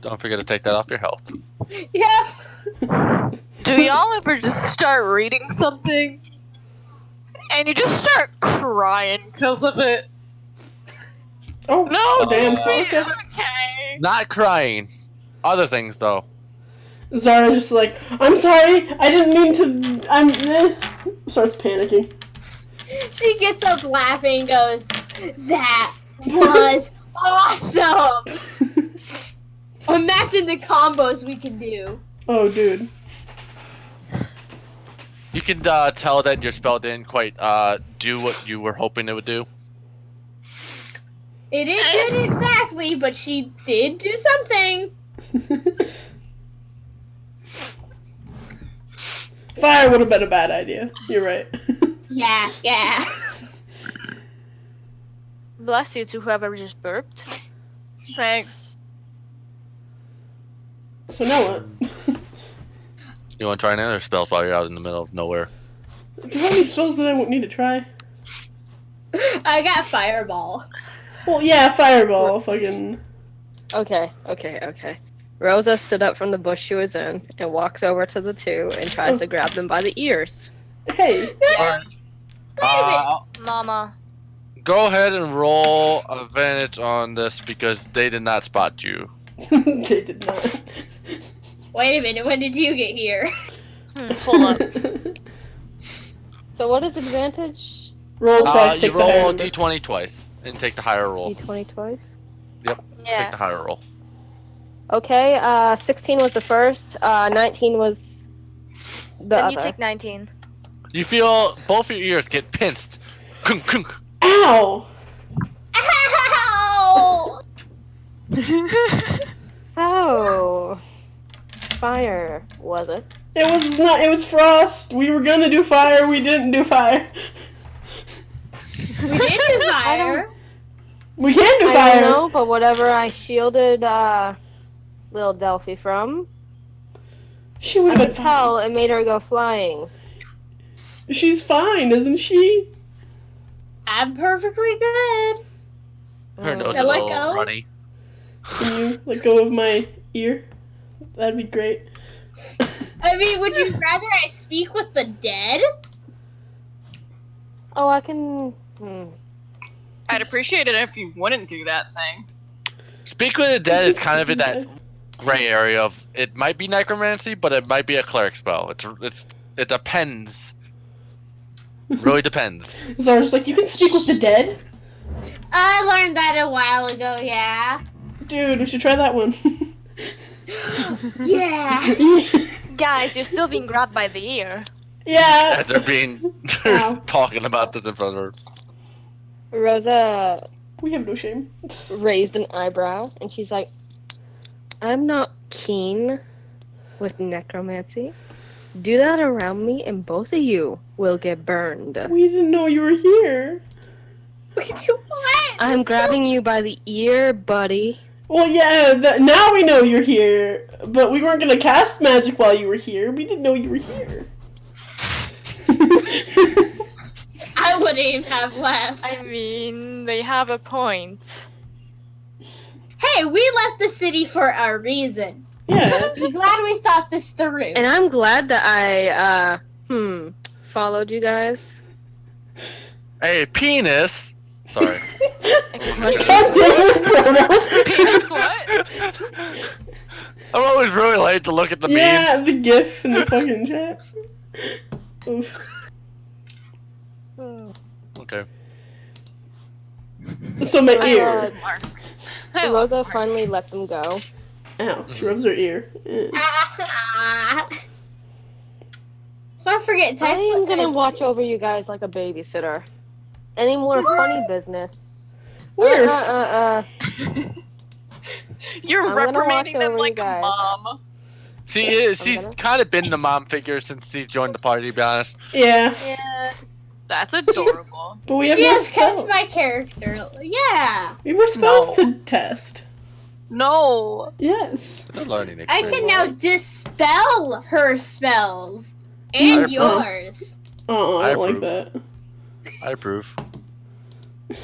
Don't forget to take that off your health. Yeah. Do y'all ever just start reading something and you just start crying because of it? Oh No. damn! Okay. Okay. Not crying. Other things though. Zara just like, I'm sorry, I didn't mean to. Starts panicking. She gets up laughing and goes, "That was awesome! Imagine the combos we can do." Oh, dude. You can tell that your spell didn't quite do what you were hoping it would do. It didn't do it exactly, but she did do something. Fire would have been a bad idea. You're right. Yeah. Bless you to whoever just burped. Thanks. So now what? You want to try another spells while you're out in the middle of nowhere? Do you have any spells that I won't need to try? I got fireball. Well, yeah, fireball. Fucking. Okay. Rosa stood up from the bush she was in and walks over to the two and tries to grab them by the ears. Hey. Mama. Go ahead and roll advantage on this because they did not spot you. They did not. Wait a minute, when did you get here? Hold up. So what is advantage? Roll twice, You take the roll higher a number. d20 twice and take the higher roll. D20 twice. Take Yeah. the higher roll. Okay, 16 was the first, 19 was the Then other. you take 19. You feel both your ears get pinched. Kunk, kunk. Ow! Ow! So, fire, was it? It was not. It was frost. We were gonna do fire. We didn't do fire. We did do fire. We can do I fire. don't know, but whatever I shielded little Delphi from, She would I have could been tell it made her go flying. fine. She's fine, isn't she? I'm perfectly good. Her nose is I a let little go. runny. Can you let go of my ear? That'd be great. I mean, would you rather I speak with the dead? Oh, I can... I'd appreciate it if you wouldn't do that thing. Speak with the dead is kind of in that gray area of it might be necromancy, but it might be a cleric spell. It depends. Really depends. Zara's like, you can speak with the dead? I learned that a while ago, yeah. Dude, we should try that one. Yeah. Guys, you're still being grabbed by the ear. Yeah. As they're Ow. talking about this in front of her. Rosa We have no shame. raised an eyebrow, and she's like, I'm not keen with necromancy. Do that around me, and both of you will get burned. We didn't know you were here. What? I'm grabbing you by the ear, buddy. Well, yeah, now we know you're here, but we weren't gonna cast magic while you were here. We didn't know you were here. I wouldn't even have left. I mean, they have a point. Hey, we left the city for a reason. Yeah. I'm glad we thought this through. And I'm glad that I, followed you guys. Hey, penis! Sorry. Penis what? I'm always really late to look at the Yeah, memes. the GIF in the fucking chat. Oof. Okay. So my ear. Mark. I love Rosa Mark. finally let them go. Ow, she rubs her ear. So I forget. I am gonna watch over you guys like a babysitter. Any more funny business? Where? You're I'm gonna reprimanding watch them over you like a guys. mom. She's gonna- kind of been the mom figure since she joined the party, to be honest. Yeah, Yeah. That's adorable. but we have She no has kept spells. my character. Yeah. We were spells No. to test. No. Yes. It's a learning I experience. can now dispel her spells. I And approve. yours. Oh, I I don't like approve. that. I approve.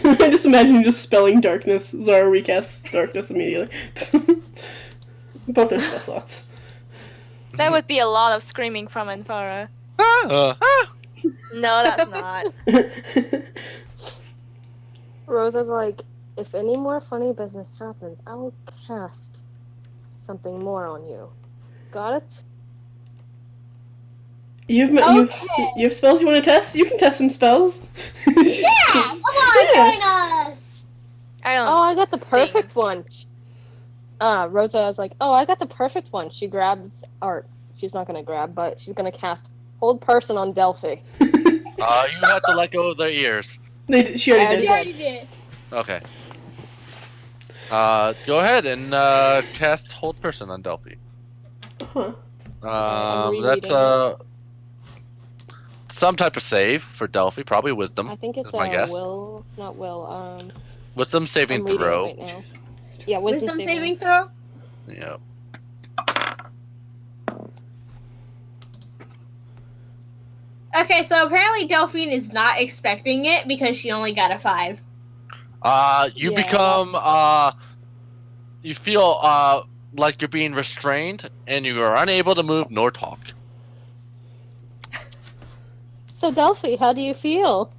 I just imagine you just spelling darkness. Zara recast darkness immediately. Both are spell slots. That would be a lot of screaming from Enfara. Ah. No, that's not. Rosa's like, if any more funny business happens, I will cast something more on you. Got it? You have spells you want to test? You can test some spells. Yeah, come on, join us. I got the perfect one. Rosa was like, oh, I got the perfect one. She grabs, or she's not gonna grab, but she's gonna cast Hold Person on Delphi. You have to let go of their ears. She already did. Okay. Go ahead and cast Hold Person on Delphi. Huh. That's some type of save for Delphi, probably Wisdom. I think it's my guess. Wisdom saving throw. Right now. Yeah, Wisdom saving throw. Yeah. Okay, so apparently Delphine is not expecting it because she only got a 5. You become you feel like you're being restrained and you are unable to move nor talk. So Delphi, how do you feel?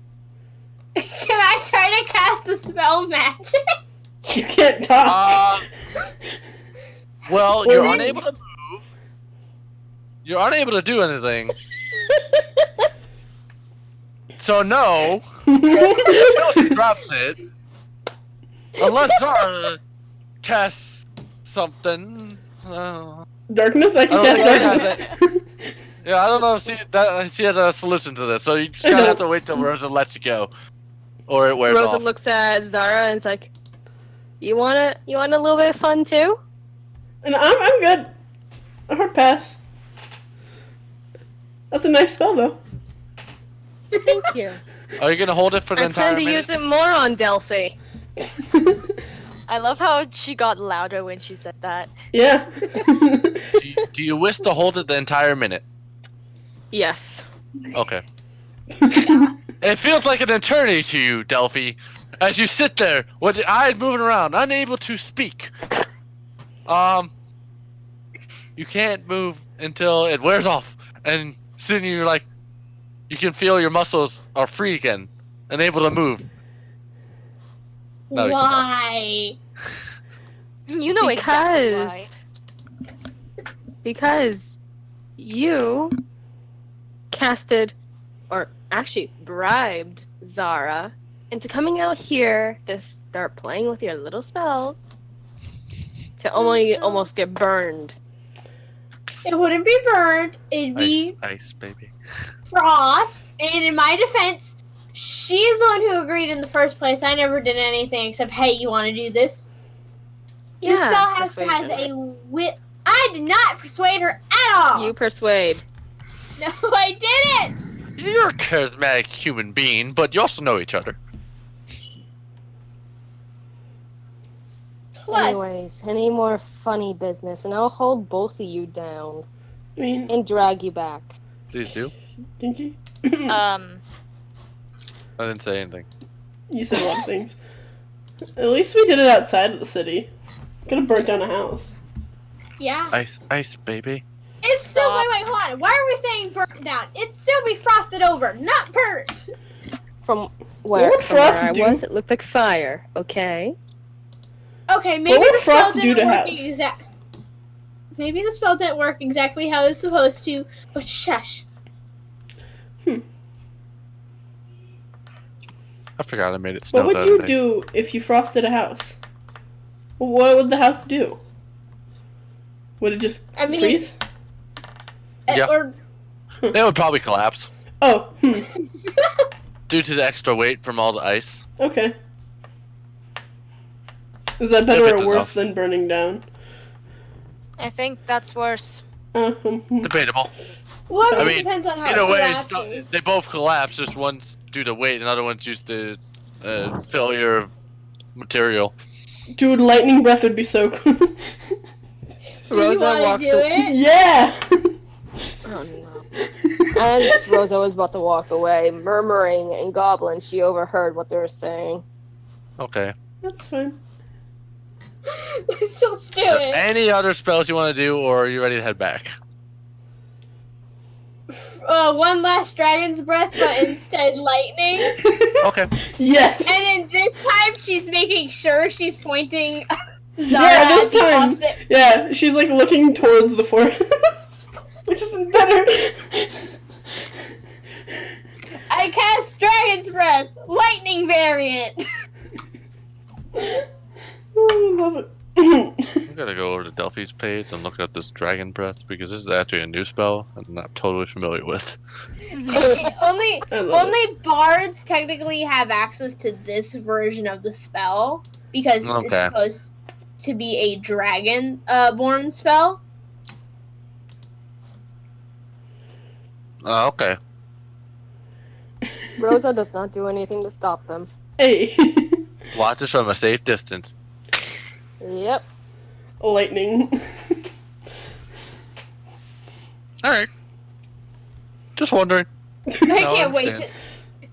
Can I try to cast the spell magic? You can't talk. Well, you're unable to move. You're unable to do anything. So no. Until she drops it. Unless Zara casts something. Darkness? I can cast darkness. Yeah, I don't know if she has a solution to this, so you just kind of have to wait till Rosa lets you go. Or it wears Rosa off. looks at Zara and is like, You want a little bit of fun too? And I'm good. A hard pass. That's a nice spell though. Thank you. Are you gonna hold it for the entire minute? I plan to use it more on Delphi. I love how she got louder when she said that. Yeah. Do you wish to hold it the entire minute? Yes. Okay. It feels like an eternity to you, Delphi, as you sit there with your eyes moving around, unable to speak. You can't move until it wears off, and soon you're like, you can feel your muscles are free again and able to move. No, why? You know exactly why. Because you casted, or actually bribed Zara into coming out here to start playing with your little spells to almost get burned. It wouldn't be burned. It'd be ice, baby. Frost. And in my defense, she's the one who agreed in the first place. I never did anything except, hey, you want to do this? Yeah, this spell has a wit. I did not persuade her at all. You persuade. No, I didn't. You're a charismatic human being, but you also know each other. Plus, anyways, any more funny business, and I'll hold both of you down I mean, and drag you back. Please do. didn't you? I didn't say anything. You said a lot of things. At least we did it outside of the city. Could have burnt down a house. yeah. Ice, baby. It's still, wait, hold on. Why are we saying burnt down? It'd still be frosted over, not burnt. From where I was, it looked like fire, okay? Okay, maybe the spell frost do didn't to work house? Maybe the spell didn't work exactly how it's supposed to, but shush. I forgot I made it snow. What would you do if you frosted a house? What would the house do? Would it just freeze? Yeah. Or... It would probably collapse. Oh. Due to the extra weight from all the ice. Okay. Is that better or worse than burning down? I think that's worse. Debatable. Well, I mean, depends on how in a way, collapses. they both collapse. Just one's due to weight, and the other one's due to failure of material. Dude, lightning breath would be so cool. Rosa walks away. Yeah! Oh no. As Rosa was about to walk away, murmuring in Goblin, she overheard what they were saying. Okay. That's fine. Let's just do it. Any other spells you want to do, or are you ready to head back? one last dragon's breath, but instead lightning. Okay. Yes. And then this time she's making sure she's pointing Zara Yeah, this at the time. opposite. Yeah, she's like looking towards the forest, which is better. I cast dragon's breath, lightning variant. Oh, I love it. I gotta go over to Delphi's page and look up this Dragon Breath because this is actually a new spell I'm not totally familiar with. only I love only bards technically have access to this version of the spell because it's Okay. supposed to be a dragon born spell. Okay. Rosa does not do anything to stop them. Hey. Watch this from a safe distance. Yep. Lightning. Alright. Just wondering. I No, can't wait understand.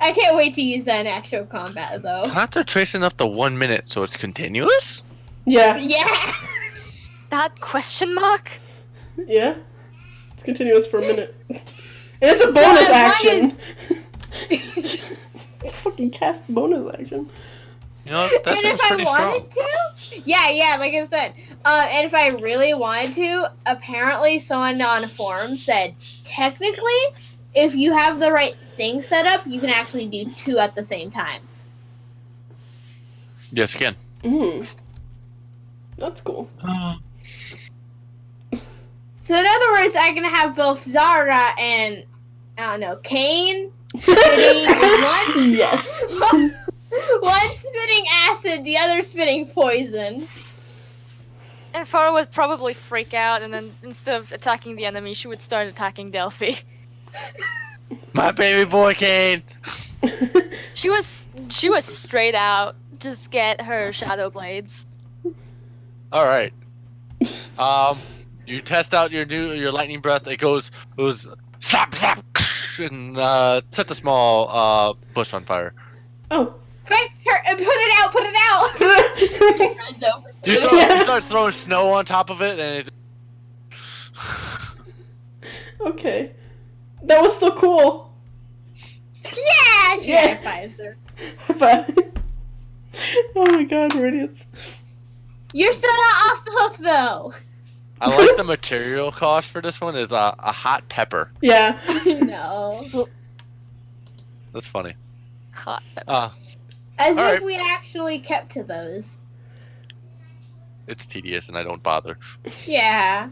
I can't wait to use that in actual combat though. Concentration up to 1 minute, so it's continuous? Yeah. Yeah. That question mark? Yeah. It's continuous for a minute. And it's a bonus as long action. It's a fucking cast bonus action. You know, that And seems if I pretty wanted strong. to, yeah, like I said, and if I really wanted to, apparently someone on a forum said, technically, if you have the right thing set up, you can actually do 2 at the same time. Yes, you can. That's cool. So in other words, I can have both Zara and, I don't know, Kane spitting Yes. one spitting acid, the other spitting poison. And Farah would probably freak out, and then instead of attacking the enemy, she would start attacking Delphi. My baby boy Kane! She was straight out. Just get her shadow blades. Alright. You test out your lightning breath, it goes zap zap and sets a small bush on fire. Oh. Quick, put it out, put it out! Runs over. You start throwing snow on top of it and it Okay. That was so cool. Yeah! She Yeah. high-fives her. Bye. Oh my god, we're idiots. You're still not off the hook, though. I like the material cost for this one is a hot pepper. Yeah. No. That's funny. Hot. As All if right. we actually kept to those. It's tedious and I don't bother. Yeah.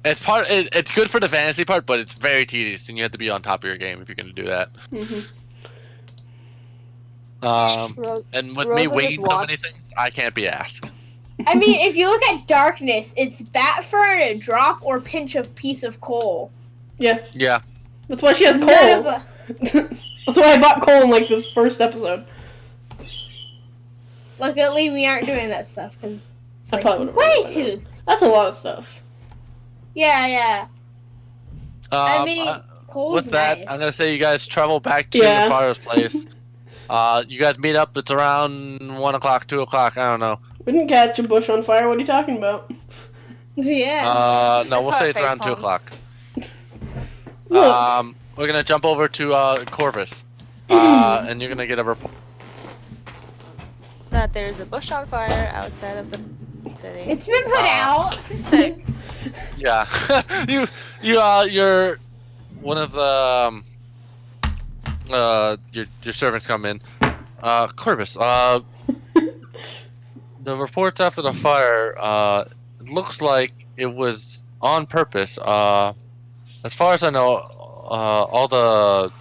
It's good for the fantasy part, but it's very tedious and you have to be on top of your game if you're gonna do that. And with me Rosa waiting just so many watched. things, I can't be asked. I mean, if you look at darkness, it's bat fur and a drop or pinch of piece of coal. Yeah. Yeah. That's why she has None of coal. a- That's why I bought coal in like the first episode. Luckily, we aren't doing that stuff because it's I like probably would've way run it by too. That's a lot of stuff. Yeah. I Um, mean, coal's with that, nice. I'm gonna say you guys travel back to Yeah. the Farah's place. You guys meet up. It's around 1 o'clock, 2 o'clock. I don't know. We didn't catch a bush on fire. What are you talking about? Yeah. No, we'll I say thought it's around 2 face o'clock. Look. We're gonna jump over to Corvus, and you're gonna get a report. That there's a bush on fire outside of the city. It's been put out. Sick. Yeah, you're one of the your servants come in. Corvus, the reports after the fire, it looks like it was on purpose. As far as I know, all the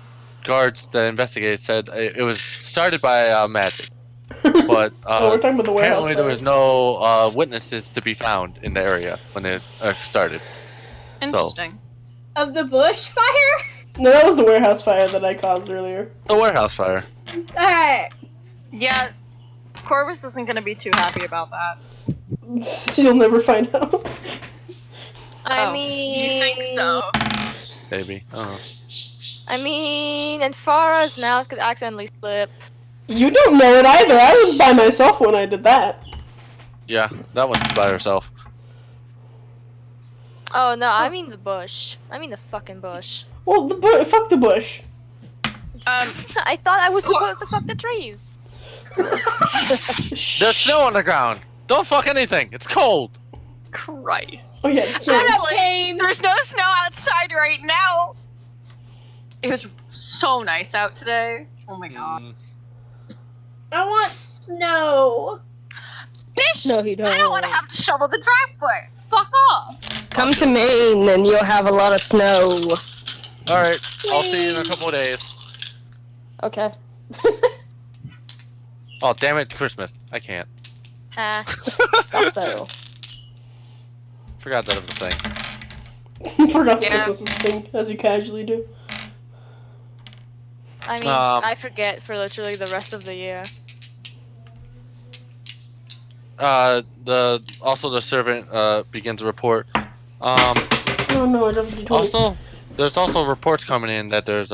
guards that investigated said it was started by magic. But Oh, we're talking about the warehouse apparently there fire. was no witnesses to be found in the area when it started. Interesting. Of the bush fire? No, that was the warehouse fire that I caused earlier. The warehouse fire. Alright. Yeah, Corvus isn't gonna be too happy about that. You'll never find out. I Oh, mean, you think so? Maybe. I don't know. I mean, and Farah's mouth could accidentally slip. You don't know it either. I was by myself when I did that. Yeah, that one's by herself. Oh no, I mean the bush. I mean the fucking bush. Well, fuck the bush. I thought I was supposed to fuck the trees. There's snow on the ground. Don't fuck anything. It's cold. Christ. Oh yeah, it's snow. Shut up, Kane! There's no snow outside right now. It was so nice out today. Oh my god. I want snow. Fish! No, you don't. I don't want to have to shovel the driveway. Fuck off. Come to Maine and you'll have a lot of snow. Alright, I'll see you in a couple of days. Okay. Oh, damn it, Christmas. I can't. So. Forgot that was a thing. Forgot the Yeah. Christmas was a thing, as you casually do. I mean, I forget for literally the rest of the year. Also the servant begins a report. No, I don't. Also, there's also reports coming in that there's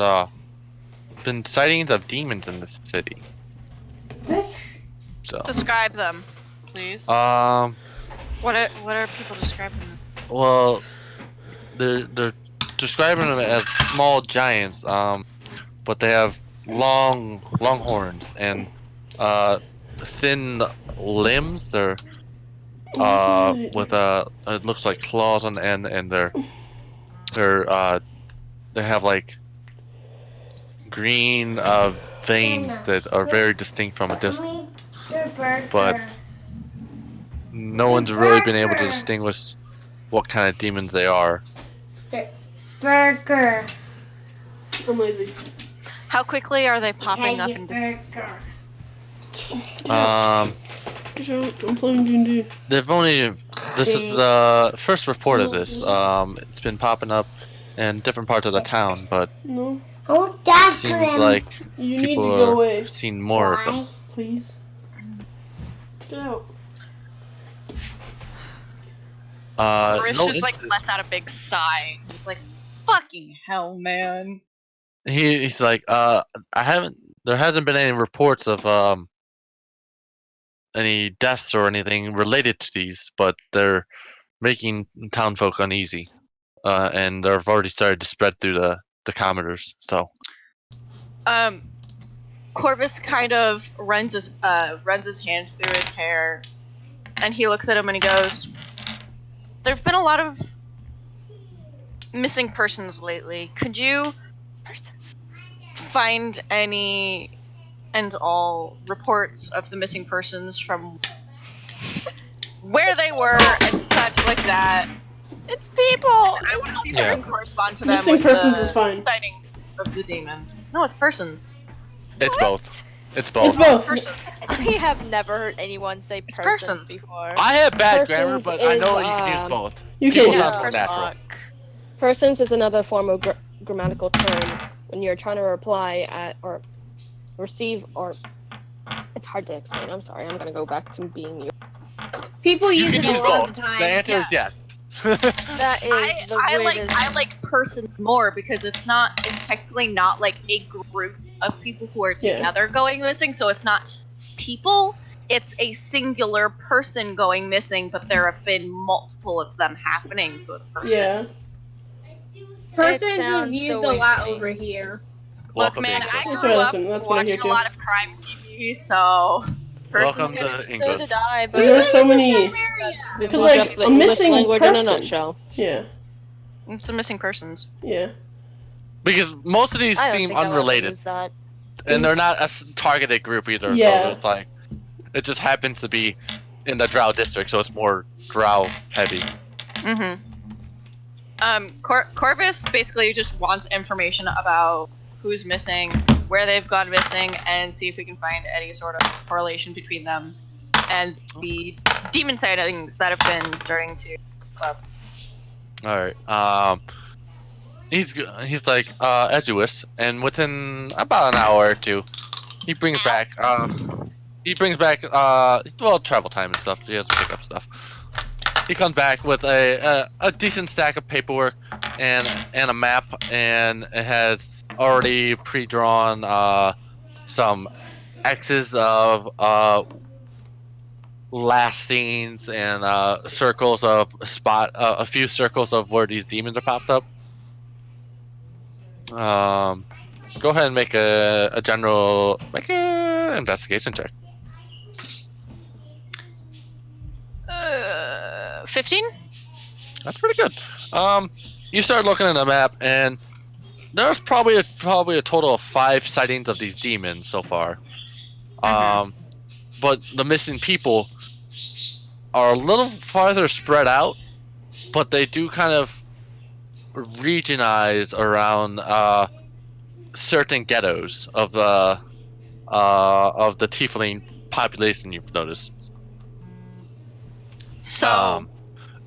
been sightings of demons in this city. So. Describe them, please. Um. What are people describing them? Well, they're describing them as small giants. But they have long horns and thin limbs. They're with it looks like claws on the end, and they have like green veins that are very distinct from a distance. But no one's really been able to distinguish what kind of demons they are. Burger. I'm lazy. How quickly are they popping up in I'm playing D&D. They've only. This is the first report of this. It's been popping up in different parts of the town, but No. Oh, it seems like You need to people go away. have seen more of them. Please. Get out. Chris No, just like lets out a big sigh. He's like, "Fucking hell, man!" he's like, there hasn't been any reports of any deaths or anything related to these, but they're making townfolk uneasy, and they've already started to spread through the commoners. So, Corvus kind of runs his hand through his hair, and he looks at him and he goes, "There've been a lot of missing persons lately. Could you find any and all reports of the missing persons from where they were and such like that?" It's people! I want to see if I can correspond to them Missing with persons the is fine. sightings of the demon. No, it's persons. it's both. It's It's both. both. Persons. I have never heard anyone say person persons. before. I have bad grammar, Persons but I know is, you can use both. You People can. sound Yeah, more natural. fuck. Persons is another form of grammatical term when you're trying to reply at or receive or. It's hard to explain. I'm sorry. I'm gonna go back to being you. People You use can it a use lot both. of the time. The answer is yes. That is the weirdest. I like persons more because it's technically not like a group of people who are Yeah. together going missing, so it's not people, it's a singular person going missing, but there have been multiple of them happening, so it's person. Yeah. Persons It is sounds used so a lot weird. over here. Look, Welcome man, to I English. grew That's up what I listen. That's what I hear watching a too. lot of crime TV, so Welcome persons to So English. did I, but There are so many. This 'Cause, was like, just the a English missing language in a person. nutshell. Yeah. it's a missing persons. Yeah. Because most of these I don't seem think I'll ever unrelated, use that. and they're not a targeted group either. Yeah. So it's like, it just happens to be in the Drow district, so it's more Drow heavy. Mm-hmm. Corvus basically just wants information about who's missing, where they've gone missing, and see if we can find any sort of correlation between them and the demon sightings that have been starting to pop up. All right. He's like, as you wish, and within about an hour or two, he brings back well, travel time and stuff. He has to pick up stuff. He comes back with a decent stack of paperwork and a map, and it has already pre-drawn some X's of last scenes and circles of a few circles of where these demons are popped up. Go ahead and make a general investigation check. 15? That's pretty good. You start looking at the map, and there's probably a total of 5 sightings of these demons so far. But the missing people are a little farther spread out, but they do kind of regionize around certain ghettos of the tiefling population. You've noticed. So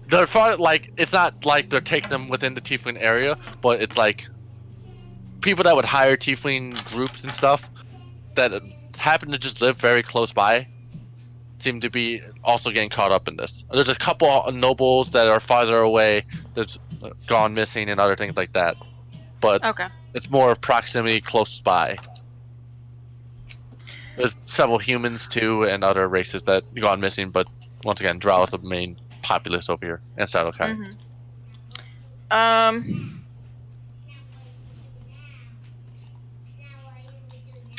they're far, like, it's not like they're taking them within the tiefling area, but it's like people that would hire tiefling groups and stuff that happen to just live very close by seem to be also getting caught up in this. There's a couple of nobles that are farther away that's gone missing and other things like that, but it's more proximity close by. There's several humans too and other races that gone missing, but once again, Drow is the main populace over here, and Shadowkai.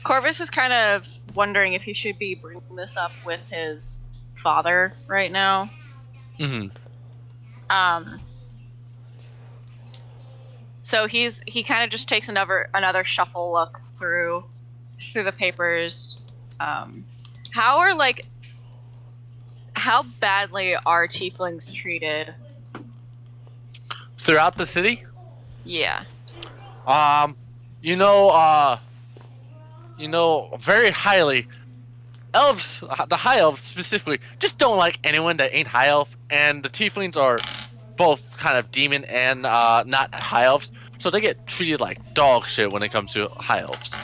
Corvus is kind of wondering if he should be bringing this up with his father right now. So he kind of just takes another shuffle look through the papers. How badly are tieflings treated throughout the city? Yeah. Very highly. Elves, the high elves specifically, just don't like anyone that ain't high elf, and the tieflings are both kind of demon and not high elves, so they get treated like dog shit when it comes to high elves.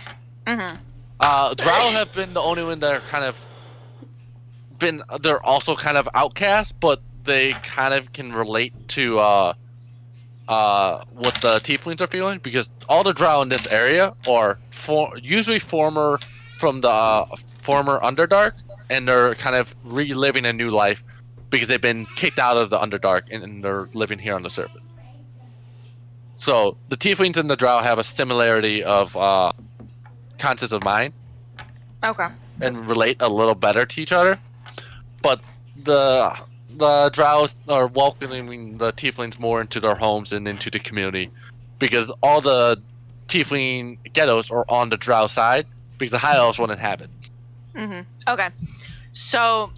Drow have been the only one that are kind of they're also kind of outcast, but they kind of can relate to what the tieflings are feeling, because all the Drow in this area are usually former Underdark, and they're kind of reliving a new life because they've been kicked out of the Underdark and they're living here on the surface. So the tieflings and the Drow have a similarity of concepts of mind. Okay. And relate a little better to each other. But the Drow are welcoming the tieflings more into their homes and into the community, because all the tiefling ghettos are on the Drow side, because the high elves won't inhabit. Okay. So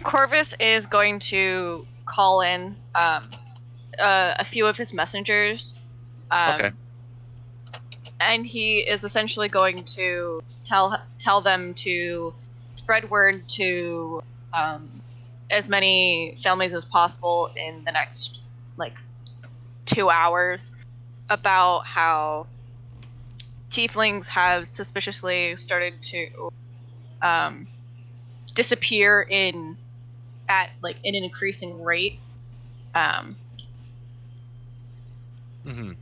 Corvus is going to call in a few of his messengers. Okay. And he is essentially going to tell them to spread word to as many families as possible in the next 2 hours about how tieflings have suspiciously started to disappear in an increasing rate,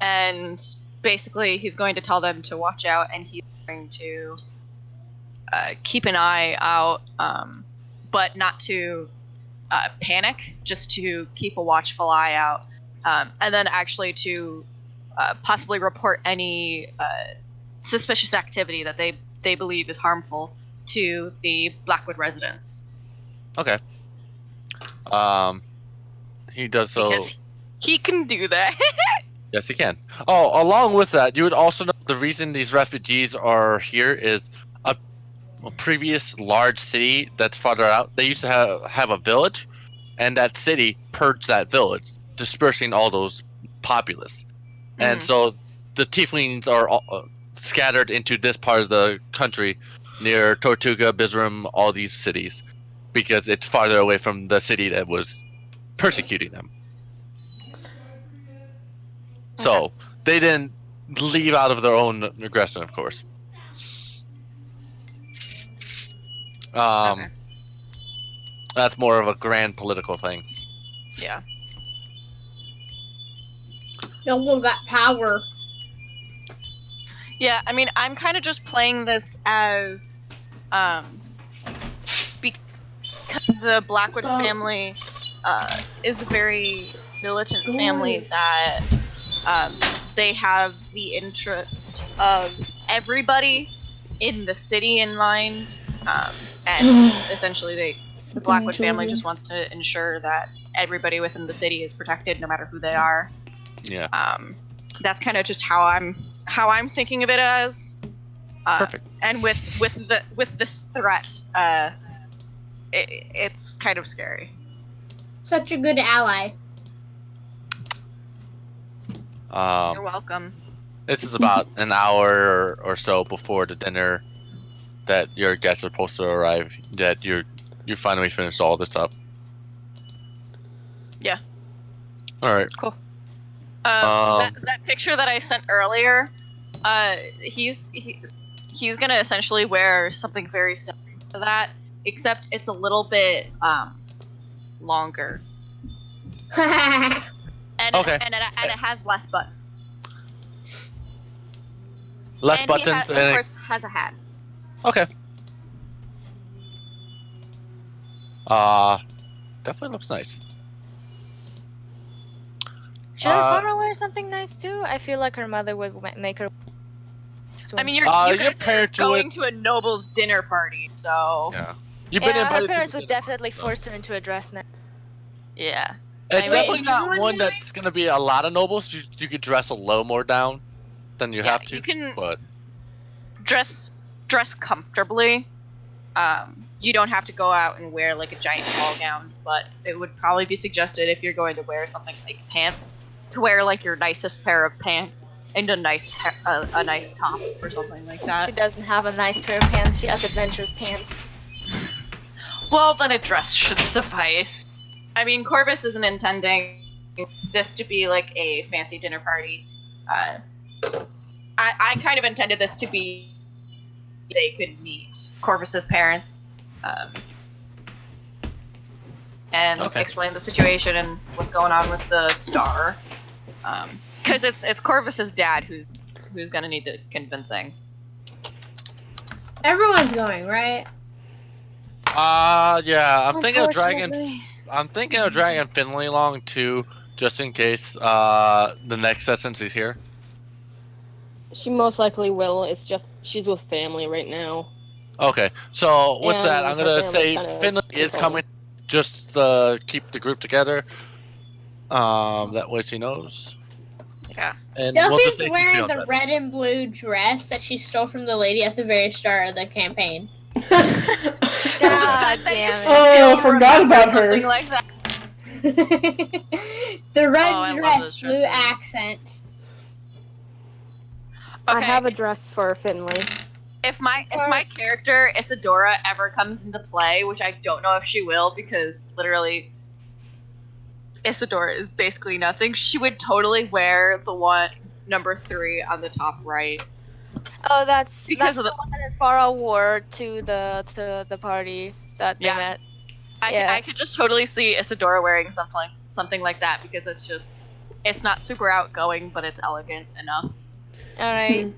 and basically he's going to tell them to watch out, and he's going to keep an eye out, but not to panic, just to keep a watchful eye out, and then actually to possibly report any suspicious activity that they believe is harmful to the Blackwood residents. Okay. He does so. Because he can do that. Yes, he can. Oh, along with that, you would also know the reason these refugees are here is a previous large city that's farther out. They used to have a village, and that city purged that village, dispersing all those populace. And so the tieflings are scattered into this part of the country near Tortuga, Bizram, all these cities, because it's farther away from the city that was persecuting them. So they didn't leave out of their own aggression, of course. That's more of a grand political thing. Yeah. No one got power. Yeah, I mean, I'm kind of just playing this as, the Blackwood family is a very militant family that they have the interest of everybody in the city in mind, and essentially the Blackwood family just wants to ensure that everybody within the city is protected, no matter who they are. Yeah. That's kind of just how I'm thinking of it as. Perfect. And with this threat, it's kind of scary. Such a good ally. You're welcome. This is about an hour or so before the dinner that your guests are supposed to arrive. That you finally finished all this up. Yeah. All right. Cool. That picture that I sent earlier, he's gonna essentially wear something very similar to that, except it's a little bit longer. And Okay. and it has less buttons. Less and buttons he of course has a hat. Okay. Definitely looks nice. Should Farah wear something nice too? I feel like her mother would make her. I mean, you're your guys parents are going to a noble's dinner party, so Yeah. You've been Yeah, invited her to parents the would dinner definitely party, force her into a dress now. yeah. It's Wait, definitely is not everyone one doing- that's gonna be a lot of nobles. You could dress a little more down than you Yeah, have to. you can- But Dress comfortably. You don't have to go out and wear like a giant ball gown, but it would probably be suggested if you're going to wear something like pants, to wear like your nicest pair of pants and a nice top or something like She that. doesn't have a nice pair of pants. She has adventurous pants. Well, then a dress should suffice. I mean, Corvus isn't intending this to be like a fancy dinner party. I kind of intended this to be they could meet Corvus's parents and Okay. explain the situation and what's going on with the star. Because it's Corvus's dad who's gonna need the convincing. Everyone's going, right? yeah, I'm thinking of dragging. Unfortunately. I'm thinking of dragging Finley along too, just in case the next set since he's here. She most likely will. It's just she's with family right now. Okay, so with And that, I'm her gonna family's say kinda Finley is controlling. coming, just to keep the group together. That way she knows. Yeah. And we'll just Delphi's say she's wearing feeling the better. red and blue dress that she stole from the lady at the very start of the campaign. God damn it. Oh, I forgot about Something her. like that. The red Oh, I love dress, those blue dresses. accent. I Okay. have a dress for Finley. If my character Isadora ever comes into play, which I don't know if she will, because literally Isadora is basically nothing, she would totally wear the one number 3 on the top right. Oh, that's Because that's of the one that Farah wore to the party that they Yeah. met. I could just totally see Isadora wearing something like that because it's not super outgoing, but it's elegant enough. All right. And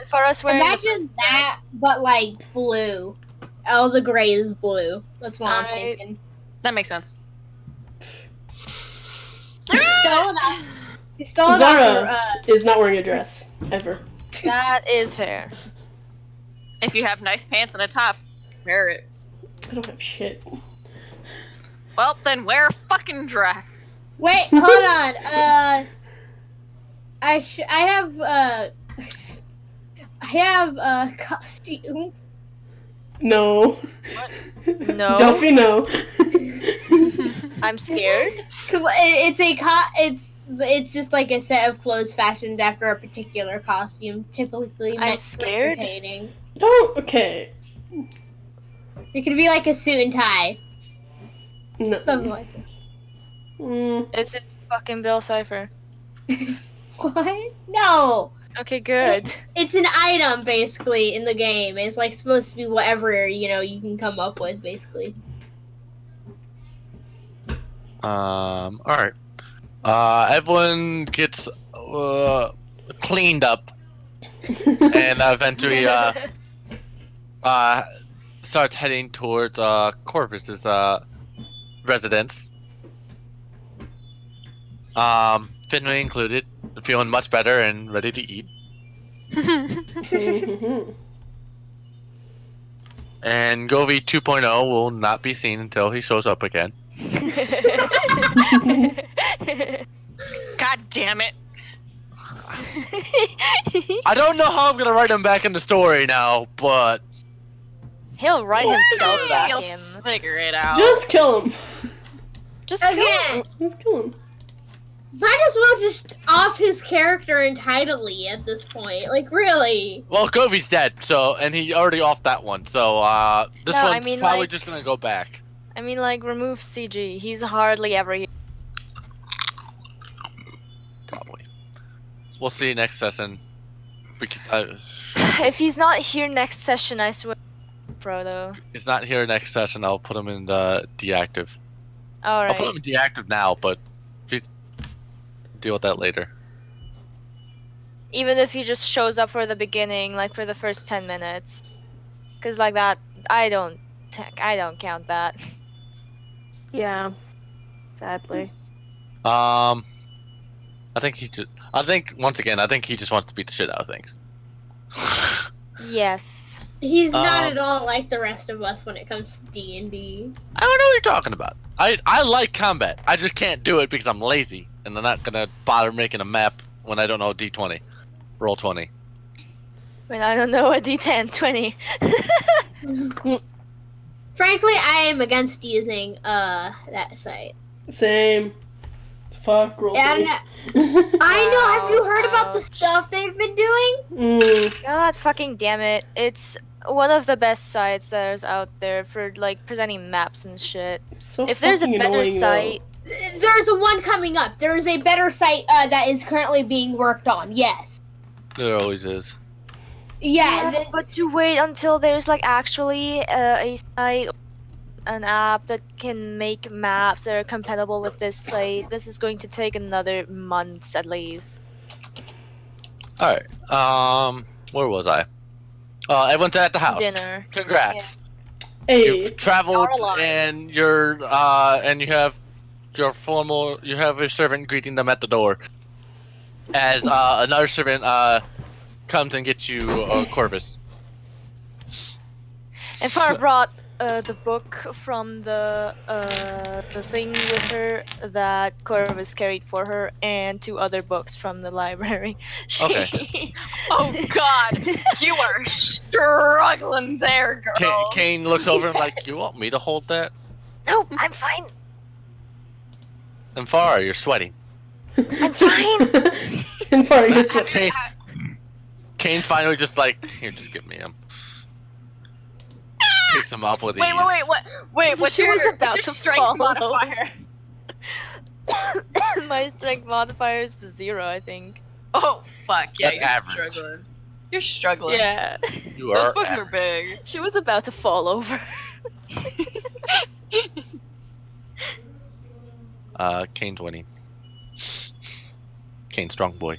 Farah's wearing the Imagine first that, but like blue. All the gray is blue. That's what I'm Alright. thinking. That makes sense. She stole it out. She stole it Zara out is not wearing a dress ever. dress. That is fair. If you have nice pants and a top, wear it. I don't have shit. Well, then wear a fucking dress. Wait, hold on. I have a costume. No. No. Delphi, no. I'm scared. It's just like a set of clothes fashioned after a particular costume, typically I'm meant for scared. entertaining. Don't. Okay. It could be like a suit and tie, No. something like that. Is it fucking Bill Cipher? What? No. Okay, good. It's an item basically in the game. It's like supposed to be whatever you can come up with basically. All right. Everyone gets cleaned up and eventually starts heading towards Corvus's residents. Finley included, feeling much better and ready to eat. Mhm. And Govey 2.0 will not be seen until he shows up again. God damn it. I don't know how I'm gonna write him back in the story now, but He'll write himself He'll back in. Figure it out. Just kill him. Just kill Again, him. Just kill him. might as well just off his character entirely at this point. Like, really. well, Govey's dead, so and he already off that one, so this No, I one's mean, probably like- just gonna go back. I mean, like, remove CG. He's hardly ever here. Probably. We'll see next session. Because If he's not here next session, I swear, Frodo. he's not here next session, I'll put him in the deactive. I'll put him Alright. in deactive now, but deal with that later. Even if he just shows up for the beginning, like for the first 10 minutes. Cause like that, I don't count that. Yeah. Sadly. I think once again, I think he just wants to beat the shit out of things. Yes. He's not Um, at all like the rest of us when it comes to D&D. I don't know what you're talking about. I like combat. I just can't do it because I'm lazy, and I'm not gonna bother making a map when I don't know D20. Roll 20. When I don't know a D10, 20. Frankly, I am against using that site. Same. Fuck, roll. And twenty. I know, have you heard about the Ouch. stuff they've been doing? God fucking damn it. It's one of the best sites there's out there for like presenting maps and shit. It's so If there's a fucking better annoying, though. site, There's a one coming up. There is a better site that is currently being worked on. Yes. There always is. Yeah. but to wait until there's like actually a site, an app that can make maps that are compatible with this site, this is going to take another months at least. All right. Where was I? Everyone's at the house. Dinner. Congrats. Hey, You've traveled, You're alive. and you're and you have your servant greeting them at the door. As another servant comes and gets you Corvus. And Farah brought the book from the thing with her that Corvus carried for her, and 2 other books from the library. Okay. Oh god, you are struggling there, girl. Kane looks over and like, you want me to hold that? No, I'm fine. And Farah, you're sweating. I'm fine. in front of your sweat. Kane finally just like, here, just give me him. Picks him up with Wait, ease. wait, what's She your, was about what's your to strength fall modifier? My strength modifier is 0, I think. Oh, fuck, yeah, That's you're average. struggling. You're struggling. Yeah. You Those are. books are big. She was about to fall over. Kane's winning. Kane, strong boy.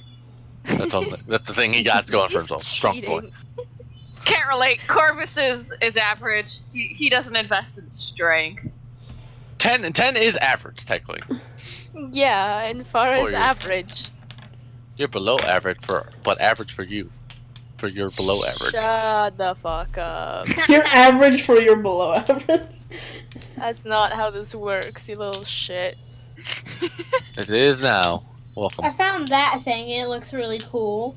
That's all. That's the thing he got going for He's himself. Strong boy. cheating. Can't relate. Corvus is average. He doesn't invest in strength. 10 is average, technically. Yeah, and far For as you. average. You're below average but average for you. For your below average. Shut the fuck up. You're average for your below average. That's not how this works, you little shit. It is now. Welcome. I found that thing. It looks really cool.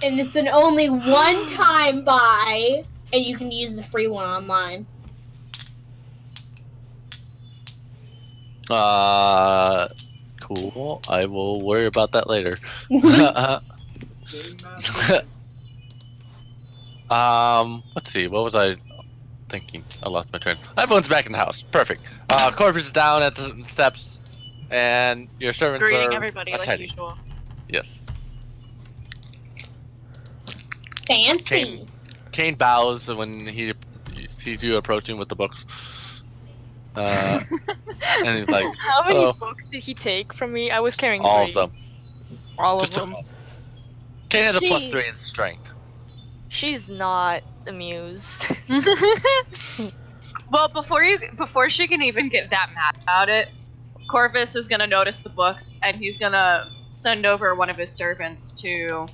And it's an only one-time buy, and you can use the free one online. Cool. I will worry about that later. Let's see. What was I thinking? I lost my train. Everyone's back in the house. Perfect. Corvus is down at the steps, and your servants Greeting are everybody like attending. usual. Yes. Fancy. Kane bows when he sees you approaching with the books. And he's like, How many Oh. books did he take from me? I was carrying all 3. of them. All of Just them. Kane has a plus Jeez. 3 in strength. She's not amused. Well, before she can even get that mad about it, Corvus is gonna notice the books, and he's gonna send over one of his servants to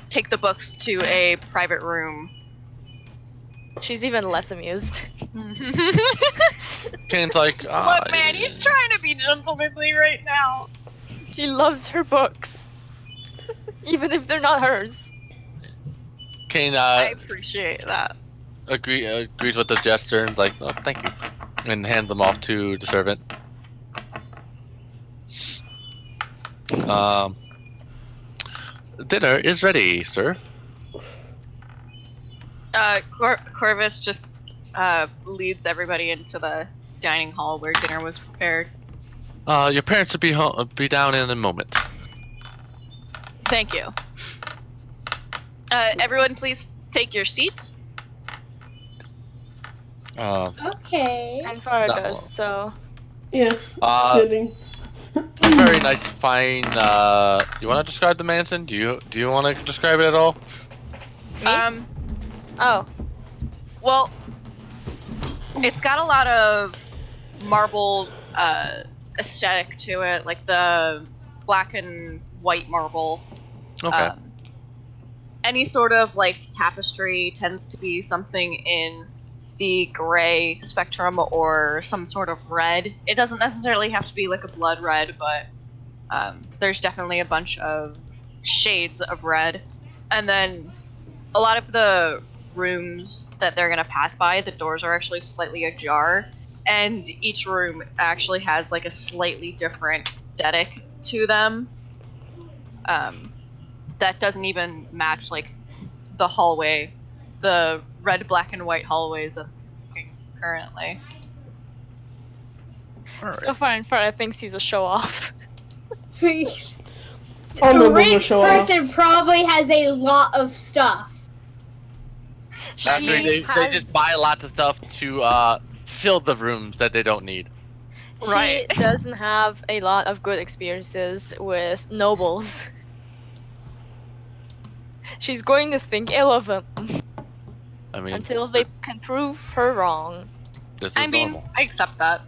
take the books to a private room. She's even less amused. Kane's like, look, man, he's trying to be gentlemanly right now. She loves her books, even if they're not hers. Kane, I appreciate that. agrees with the gesture and is like, oh, thank you, and hands them off to the servant. Dinner is ready, sir. Corvus just leads everybody into the dining hall where dinner was prepared. Your parents will be down in a moment. Thank you. Everyone, please take your seats. Okay. And Farah That does, one. so... Yeah. Sitting. It's a very nice, fine. You want to describe the mansion? Do you want to describe it at all? Me? Oh. Well, it's got a lot of marble aesthetic to it, like the black and white marble. Okay. Any sort of like tapestry tends to be something in the gray spectrum or some sort of red. It doesn't necessarily have to be like a blood red, but there's definitely a bunch of shades of red. And then a lot of the rooms that they're gonna pass by, the doors are actually slightly ajar, and each room actually has like a slightly different aesthetic to them. That doesn't even match like the hallway, the red, black, and white hallways of currently. So far, Farah thinks he's a show-off. All A nobles are rich show-offs. person probably has a lot of stuff. Actually, they just buy lots of stuff to fill the rooms that they don't need. Right. She doesn't have a lot of good experiences with nobles. She's going to think ill of them I mean, until they can prove her wrong. this is I mean, normal. I accept that.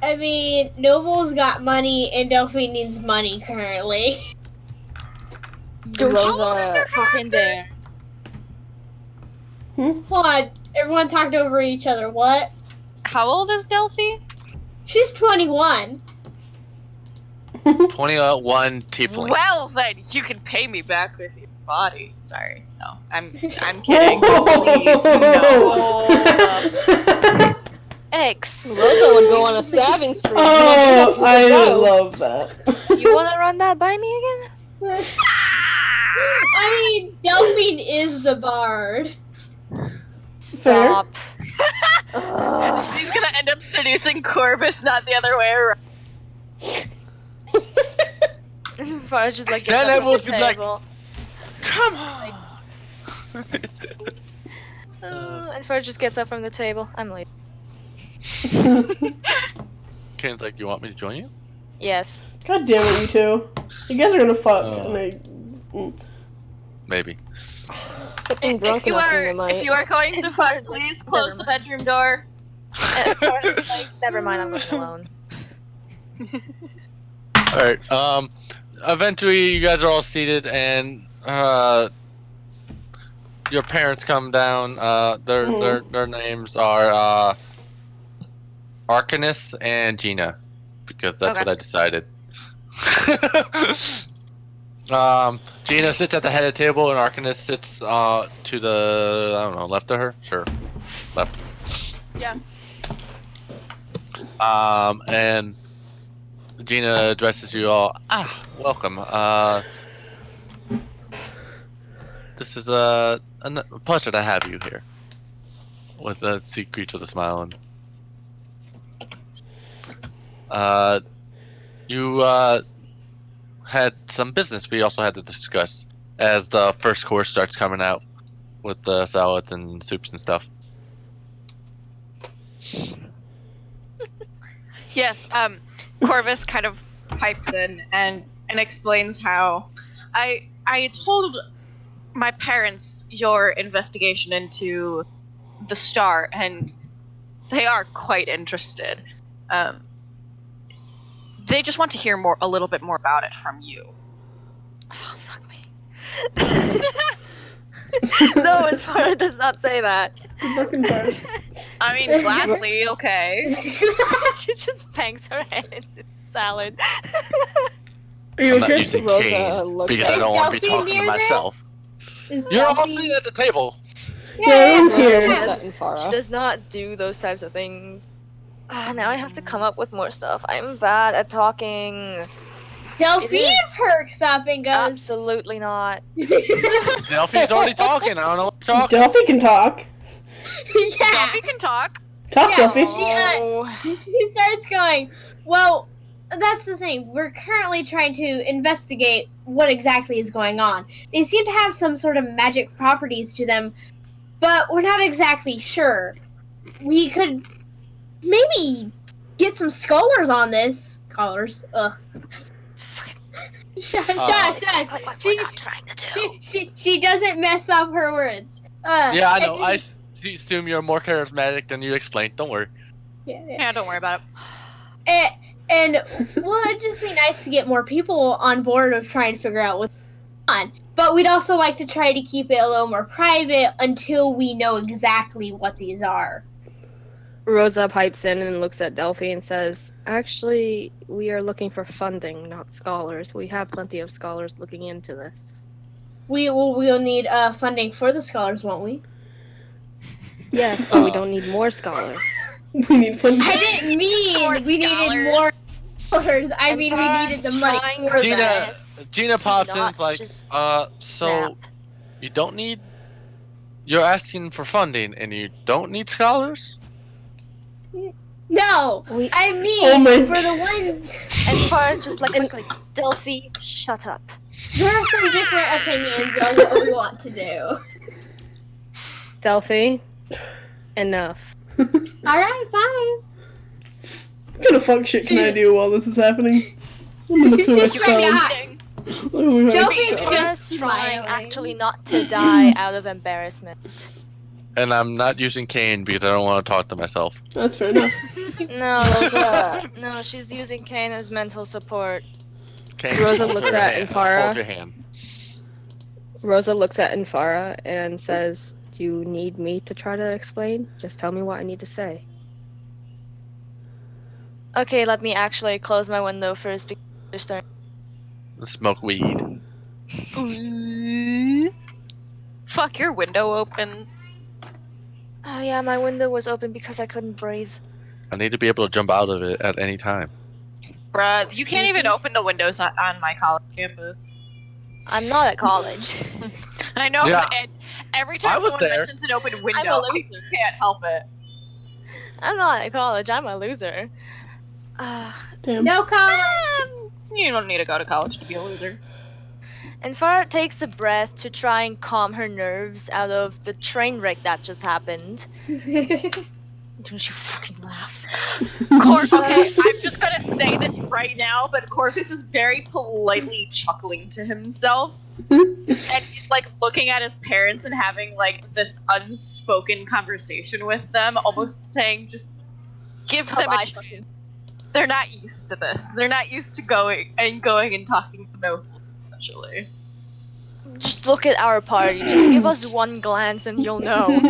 I mean, Noble's got money and Delphine needs money currently. Don't you Rosa, fucking dare. Hold on, everyone talked over each other. What? How old is Delphi? She's 21. 21 tiefling. Well, then you can pay me back with your body. Sorry, no, I'm kidding. Please, no. X. Rosa would go on a stabbing spree. Oh, I love that. You wanna run that by me again? I mean, Delphine is the bard. Stop. She's gonna end up seducing Corvus, not the other way around. Farah's just like, Then gets up everyone's from gonna the be like, table. come on. And Farah just gets up from the table. I'm late. Kane's like, you want me to join you? Yes. God damn it, you two. You guys are gonna fuck. Oh. And Maybe. Getting drunk If you enough are, in your if you are going to fuck, please close the bedroom door. And Farah's like, never mind, I'm going alone. Alright, eventually you guys are all seated and, your parents come down, their names are, Arcanus and Gina, because that's Okay. what I decided. Gina sits at the head of the table and Arcanus sits, to the, I don't know, left of her? Sure. Left. Yeah. And Gina addresses you all. Welcome. This is a pleasure to have you here. With a greets with a smile and. You had some business we also had to discuss as the first course starts coming out with the salads and soups and stuff. Yes, Corvus kind of pipes in and explains how I told my parents your investigation into the star, and they are quite interested. They just want to hear a little bit more about it from you. Oh, fuck me. No, Infara does not say that. I mean, gladly, okay. She just bangs her head into salad. Are you I'm not okay? using Rosa cane looks because I at- don't want to be Delphine talking to near there? myself. Is You're all Delphine- sitting at the table. Yeah, everyone's here. Rosa and She Farah. does not do those types of things. Now I have to come up with more stuff. I'm bad at talking. Delphine It is- perks up and goes. Absolutely not. Delphi's already talking. I don't know what you're talking. Delphi can talk. Yeah. Delphi can talk. Talk, Yeah. Delphi. Oh, She starts going, well, that's the thing. We're currently trying to investigate what exactly is going on. They seem to have some sort of magic properties to them, but we're not exactly sure. We could maybe get some scholars on this. Scholars. Ugh. Shut. exactly what She- we're not trying to do. She doesn't mess up her words. Yeah, I know. I assume you're more charismatic than you explained. Don't worry. Yeah. Yeah, don't worry about it. And well, it'd just be nice to get more people on board of trying to figure out what's going on. But we'd also like to try to keep it a little more private until we know exactly what these are. Rosa pipes in and looks at Delphi and says, actually, we are looking for funding, not scholars. We have plenty of scholars looking into this. We'll need funding for the scholars, won't we? Yes, but we don't need more scholars. We need funding. I didn't mean More we needed scholars. more scholars. I mean we needed the money for Gina- that. Gina pops in like, so you don't need. You're asking for funding, and you don't need scholars. No, We- I mean Oh my- for the ones. And Farah just like quickly, Delphi, shut up. There are some different opinions on what we want to do. Delphi, enough. All right, fine. What kind of fuck shit can I do while this is happening? I'm gonna look through my She's trying spells. to Look at my Delphi's spells. just Farah's trying smiling. actually not to die out of embarrassment. And I'm not using cane because I don't want to talk to myself. That's fair enough. No, Rosa. No, she's using Kane as mental support. Cane, Rosa hold looks your at hand. Infara. Hold your hand. Rosa looks at Infara and says, do you need me to try to explain? Just tell me what I need to say. Okay, let me actually close my window first because they're starting. Smoke weed. Fuck, your window open. Oh yeah, my window was open because I couldn't breathe. I need to be able to jump out of it at any time. Bruh, you Excuse can't even me? open the windows on my college campus. I'm not at college. I know, Yeah. and every I time was someone there. mentions an open window, I'm a I loser. can't help it. I'm not at college. I'm a loser. Damn. No comment. You don't need to go to college to be a loser. And Farah takes a breath to try and calm her nerves out of the train wreck that just happened. Don't you fucking laugh. Okay, I'm just gonna say this right now, but Corvus is very politely chuckling to himself. And he's like looking at his parents and having like this unspoken conversation with them, almost saying, just give Stop them a eye chance. fucking- They're not used to this. They're not used to going and talking to no essentially. Just look at our party. Just give us one glance and you'll know.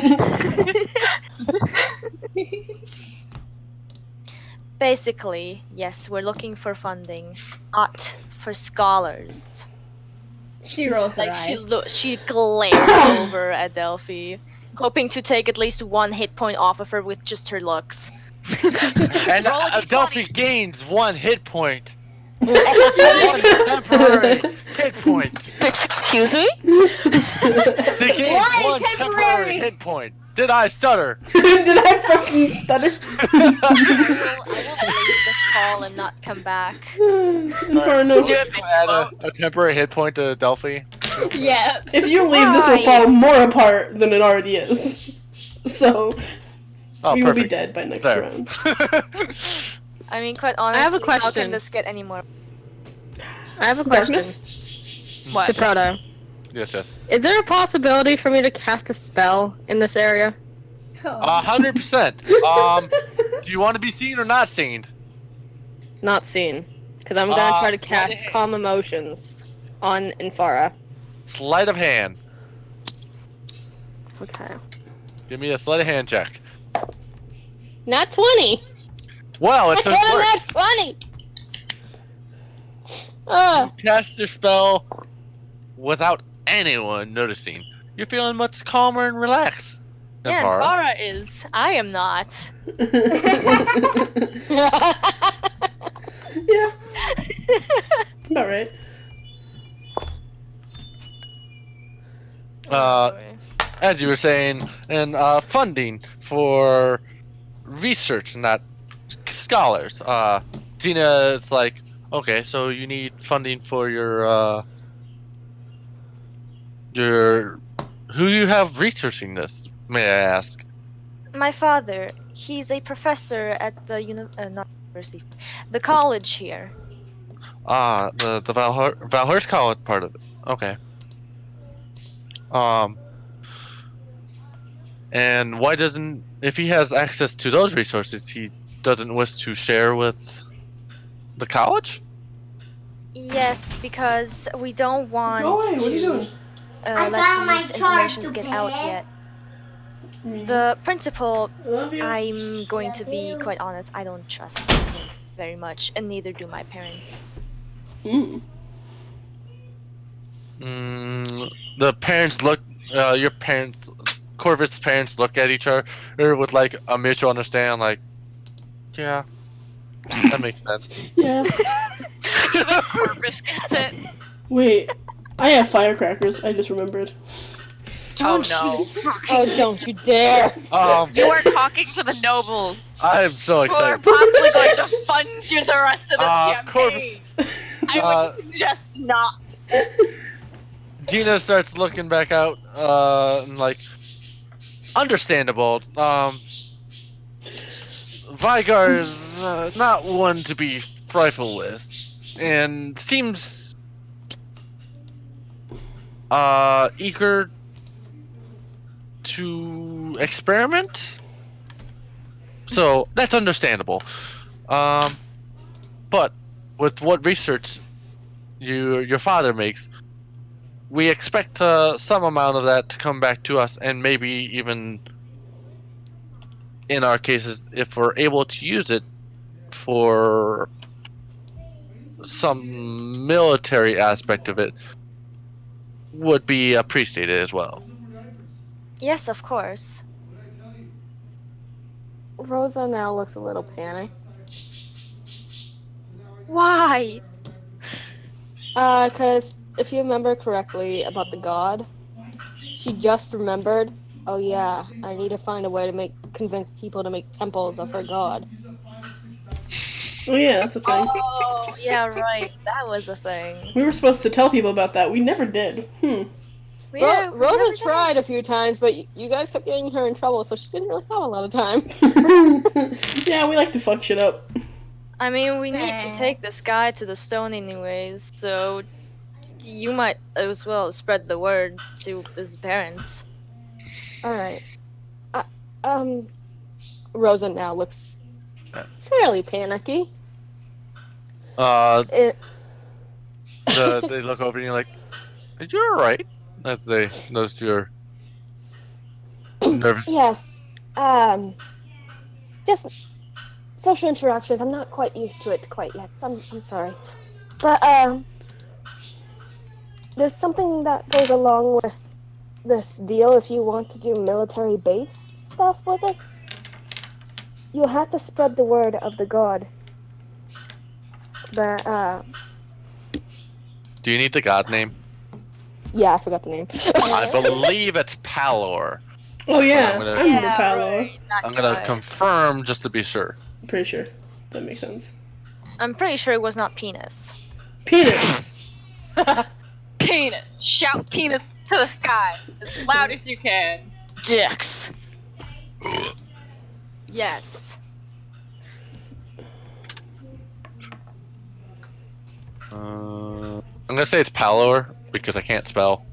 Basically, yes, we're looking for funding, not for scholars. She rolls her Like eyes. she glares over at Delphi, hoping to take at least one hit point off of her with just her looks. And Roll a Delphi d20. gains 1 hit point. 1 temporary hit point. Excuse me? She gains One 1 temporary temporary. hit point. Did I stutter? Did I fucking stutter? I will leave this call and not come back. Inferno. Do it. Add a temporary hit point to Delphi. Yeah. If you leave, this will Why? fall more apart than it already is. So, Oh, we will be perfect. dead by next There. round. I mean, quite honestly, have a how question. can this get any more? I have a question Darkness? What? to Proto. Yes. Is there a possibility for me to cast a spell in this area? 100%. Do you want to be seen or not seen? Not seen. Because I'm gonna try to cast Calm Emotions on Infara. Sleight of hand. Okay. Give me a sleight of hand check. Not 20! Well, it's a Not 20! You cast your spell without anyone noticing. You're feeling much calmer and relaxed. Yeah, Infara. Farah is. I am not. Yeah. About right. As you were saying, and funding for research and that scholars. Tina, it's like, okay, so you need funding for your who you have researching this? May I ask? My father. He's a professor at the not university, the college here. The Valhurst College part of it. Okay. And why doesn't, if he has access to those resources, he doesn't wish to share with the college? Yes, because we don't want Go away, what are you to doing? let these informations get out yet. The principal, I love you. I'm going to be quite honest, I don't trust him very much, and neither do my parents. The parents look, your parents, Corvus's parents look at each other with like a mutual understanding, like, yeah, that makes sense. Yeah. Even Corvus gets it. Wait, I have firecrackers. I just remembered. Don't no. Oh, don't you dare! You are talking to the nobles. I'm so Who are excited. probably going to fund you the rest of the campaign. Corvus. I would suggest not. Gina starts looking back out, and like, understandable. Vygar is not one to be trifled with, and seems eager to experiment. So that's understandable. But with what research your father makes, we expect some amount of that to come back to us, and maybe even, in our cases, if we're able to use it for some military aspect of it, would be appreciated as well. Yes, of course. Rosa now looks a little panicked. Why? Cause if you remember correctly about the god, she just remembered, oh yeah, I need to find a way to convince people to make temples of her god. Oh yeah, that's a thing. Oh, yeah, right. That was a thing. We were supposed to tell people about that. We never did. Yeah, we never Rosa did. tried a few times, but you guys kept getting her in trouble, so she didn't really have a lot of time. Yeah, we like to fuck shit up. I mean, we need to take this guy to the stone anyways, so you might as well spread the words to his parents. Alright. Rosa now looks fairly panicky. They look over and you're like, "Are you alright?" As they notice you're nervous. Yes. Just social interactions. I'm not quite used to it quite yet, so I'm sorry. But, there's something that goes along with this deal if you want to do military-based stuff with it. You'll have to spread the word of the god. But, Do you need the god name? yeah, I forgot the name. I believe it's Palor. Oh yeah, I'm gonna- I remember Yeah, Paolo. right, that I'm gonna guy. confirm just to be sure. I'm pretty sure. That makes sense. I'm pretty sure it was not penis. Penis! Penis. Shout penis to the sky as loud as you can. Dicks. Yes. I'm gonna say it's Palor because I can't spell.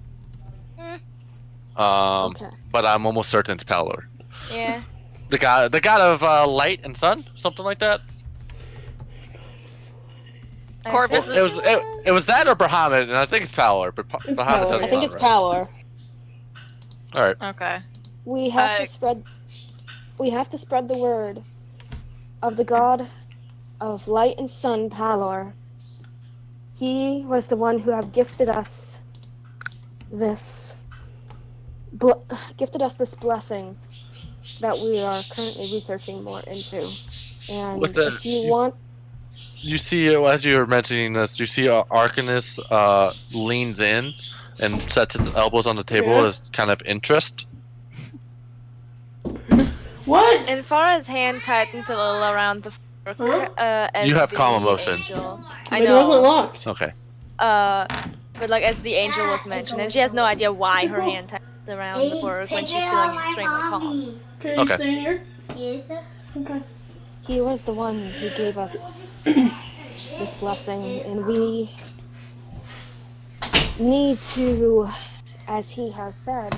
Okay. But I'm almost certain it's Palor. Yeah. The god of light and sun, something like that. Corvus Well, it was that or Bahamut, and I think it's Palor. But It's Bahamut Palor. sounds I think about it's right. Palor. All right. Okay. We have Uh, to spread. We have to spread the word of the god of light and sun, Palor. He was the one who have gifted us this. Gifted us this blessing that we are currently researching more into. And With the- if you want, You see, as you were mentioning this, you see Arcanus leans in and sets his elbows on the table Yeah. as kind of interest. What? And Farah's hand tightens a little around the fork. Huh? As You have the calm emotion. angel- My I door's know. unlocked. Okay. But like as the angel was mentioned, and she has no idea why her hand tightens around the fork when she's feeling extremely calm. Okay, Okay. you staying here? Yes. Okay. he was the one who gave us this blessing, and we need to, as he has said,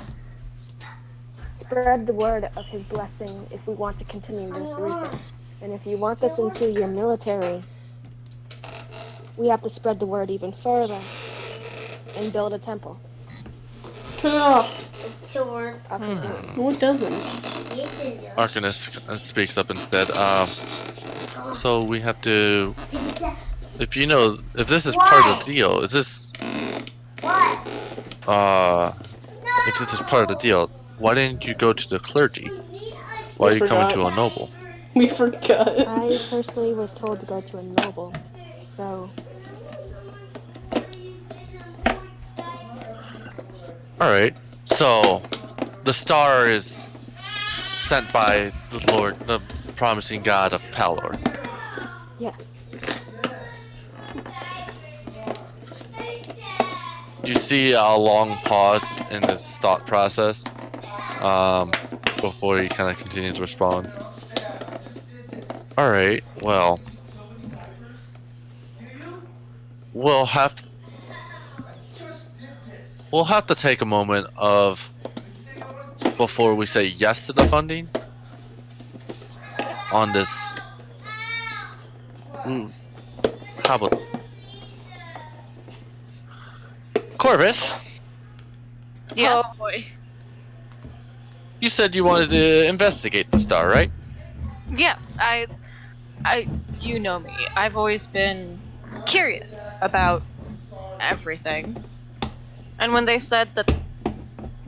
spread the word of his blessing if we want to continue this research. And if you want this into your military, we have to spread the word even further and build a temple Turn it off. Sure. of his name. No, it doesn't. Arcanus speaks up instead. So we have to. If this is part of the deal, is this? What? If this is part of the deal, why didn't you go to the clergy? Why are you coming to a noble? We forgot. I personally was told to go to a noble, so Alright, so the star is sent by the Lord, the promising god of Palor. yes. You see a long pause in his thought process before he kind of continues to respond. Alright, well, we'll have to take a moment of before we say yes to the funding on this. How about Corvus? Yes. Oh boy. You said you wanted to investigate the star, right? Yes, you know me. I've always been curious about everything. And when they said that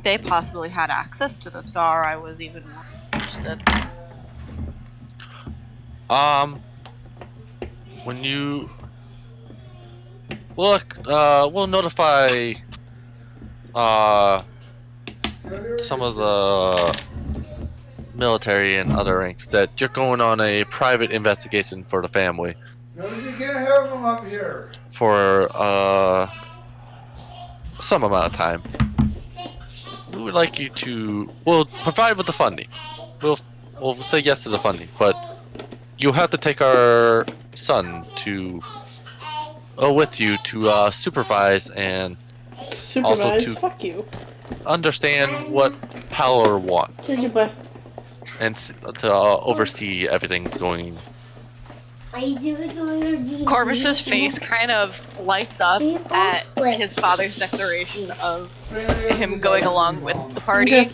they possibly had access to the star, I was even more interested. When you look, we'll notify some of the military and other ranks that you're going on a private investigation for the family. No, you can't have them up here. For some amount of time. We would like you to. We'll provide with the funding. We'll say yes to the funding, but you have to take our son to with you to supervise and Supervise. to- Fuck you. understand what Palor wants Okay, goodbye. and to oversee everything going. Corvus's face kind of lights up at his father's declaration of him going along with the party.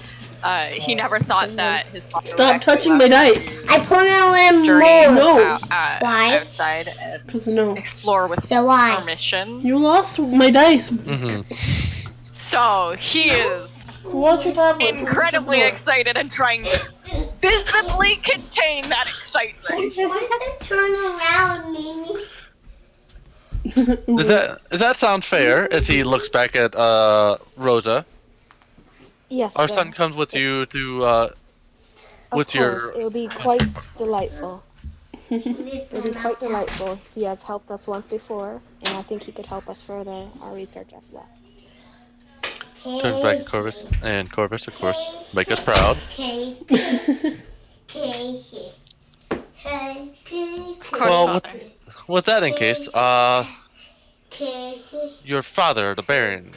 He never thought that his father would Stop actually touching my let dice. I put it in journey more. No. Why? outside and Cause no. explore with So why? permission. You lost my dice. So he is Go watch your tablet. incredibly excited and trying to visibly contain that excitement. Turn around, Mimi. Does that sound fair? As he looks back at Rosa, Yes, our sir. son comes with you to Of with course, your. it'll be quite delightful. It'll be quite delightful. He has helped us once before, and I think he could help us further our research as well. Turns back to Corvus, and Corvus, of course, make us proud. Of course, Well, father. with that in case, your father, the Baron,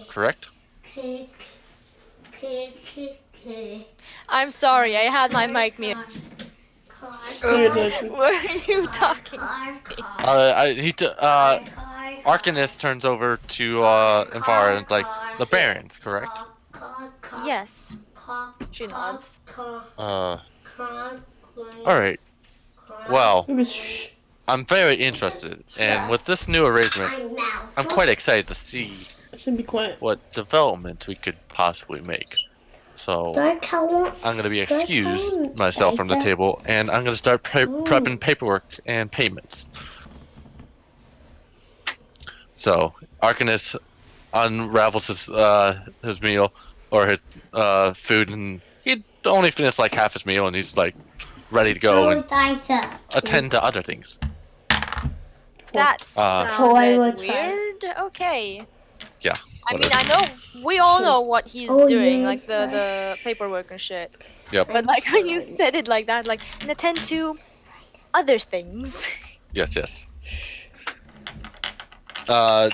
correct? I'm sorry, I had my mic mute. Congratulations. What are you talking? Arcanist turns over to Infara and like, the Baron, correct? Yes. She nods. Alright. Well, I'm very interested, and with this new arrangement, I'm quite excited to see I should be quiet. what development we could possibly make. So, I'm going to be excused myself from the table, and I'm going to start prepping paperwork and payments. So, Arcanist unravels his meal, or his food, and he'd only finished like half his meal, and he's like ready to go and attend to other things. That sounded weird. Okay. Yeah. I mean, I know we all know what he's doing, like the paperwork and shit. Yep. But like when you said it like that, like, and attend to other things. Yes, yes.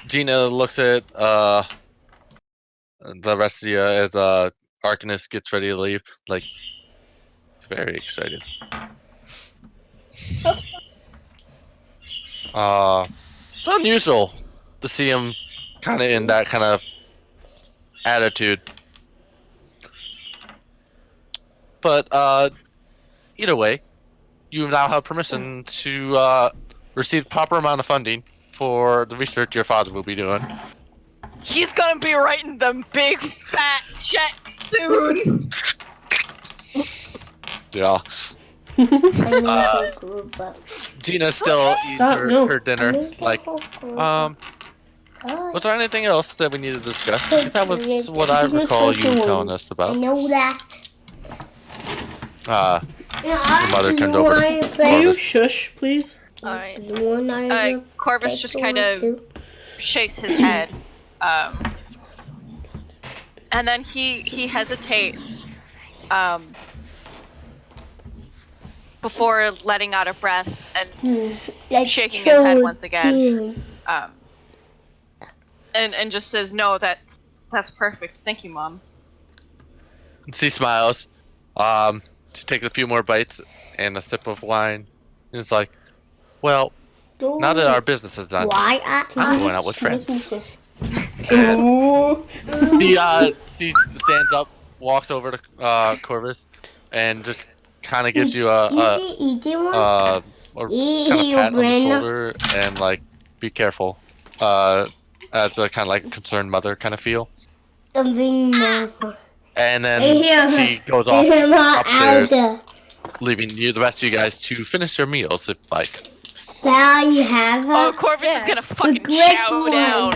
Gina looks at the rest of you as Arcanist gets ready to leave. Like, he's very excited. Hope so. It's unusual to see him kind of in that kind of attitude. But either way, you now have permission to receive proper amount of funding for the research your father will be doing. He's gonna be writing them big fat checks soon. Yeah. Gina still eats her dinner. Like, was there anything else that we needed to discuss? Because that was what I recall you telling us about. I know that. Your mother turned over to Can you shush, please? Alright. Corvus just kind of shakes his head, and then he hesitates, before letting out a breath and shaking his head once again, and just says, "No, that's perfect. Thank you, Mom." She smiles. She takes a few more bites and a sip of wine. And it's like, well, now that our business is done, I'm going out with friends. She stands up, walks over to Corvus, and just kind of gives you a kind of pat on the shoulder and like, be careful, as a kind of like concerned mother kind of feel. And then she goes off upstairs, leaving you, the rest of you guys, to finish your meals if like. Oh, Corvus is gonna fucking chow down.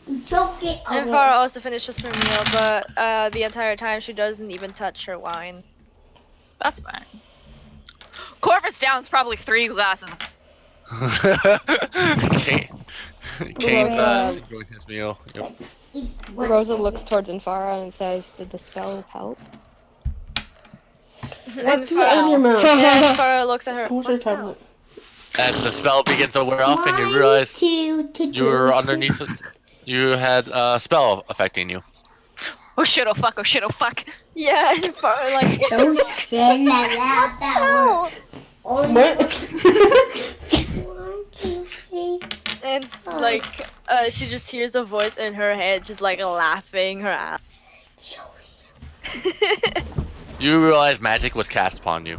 And Farah also finishes her meal, but the entire time she doesn't even touch her wine. That's fine. Corvus downs probably 3 glasses. Kane's enjoying his meal. Yep. Rosa looks towards Infara and says, "Did the spell help?" What's in your mouth? And Farah looks at her. As the spell begins to wear off, and you realize you were underneath it, you had a spell affecting you. Oh shit! Oh fuck! Oh shit! Oh fuck! Yeah, and Farah like. Don't say that loud. What? And like, she just hears a voice in her head, just like laughing her ass. You realize magic was cast upon you.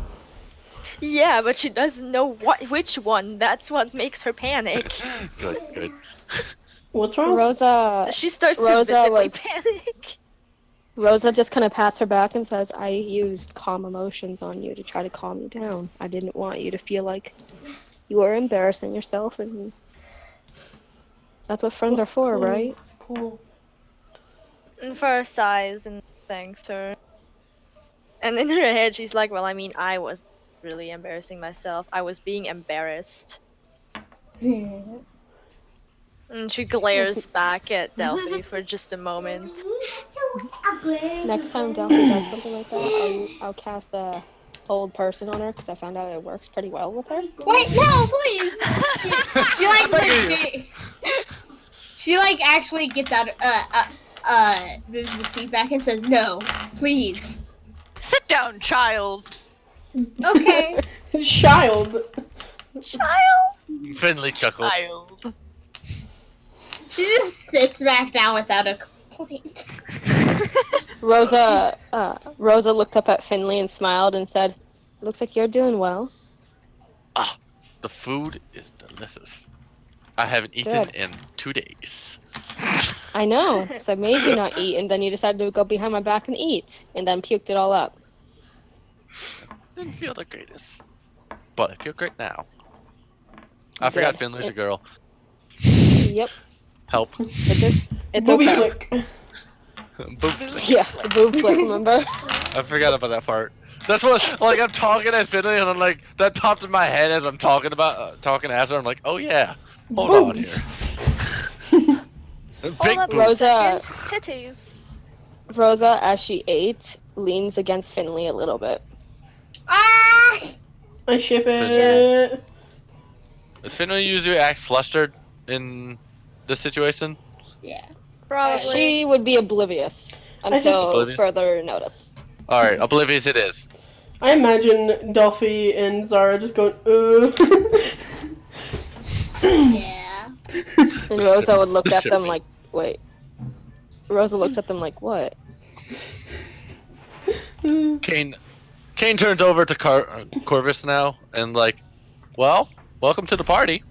Yeah, but she doesn't know which one. That's what makes her panic. Good, good. What's wrong? Rosa. She starts to visibly panic. Rosa just kind of pats her back and says, "I used calm emotions on you to try to calm you down. I didn't want you to feel like you were embarrassing yourself, and that's what friends are for, right?" Cool. And Farah sighs and thanks her. And in her head, she's like, "Well, I mean, I was really embarrassing myself. I was being embarrassed." And she glares back at Delphi for just a moment. Next time Delphi does something like that, I'll cast a old person on her, because I found out it works pretty well with her. Wait, no, please. She like actually gets out moves the seat back and says, "No, please." Sit down, child. Okay. Child. Child. Finley chuckles. Child. She just sits back down without a complaint. Rosa looked up at Finley and smiled and said, "Looks like you're doing well." Ah, the food is delicious. I haven't eaten Good. in 2 days. I know, so I made you not eat, and then you decided to go behind my back and eat, and then puked it all up. Didn't feel the greatest, but I feel great now. I forgot Good. Finley's a girl. Yep. Help. It's Booby okay. flick. Boob flick. Yeah, the boob flick, remember? I forgot about that part. That's what, like, I'm talking as Finley, and I'm like, that popped in my head as I'm talking as her. I'm like, oh yeah, hold Boobs. on here. Hold Big up boobs. a Rosa- second. Titties. Rosa, as she ate, leans against Finley a little bit. Ah! I ship it. Yes. Does Finley usually act flustered in this situation? Yeah. Probably. She would be oblivious until Oblivious? further notice. Alright, oblivious it is. I imagine Delphi and Zara just going, Yeah. And Rosa would look at Should them be. like, wait. Rosa looks at them like, what? Kane turns over to Corvus now, and like, well, welcome to the party.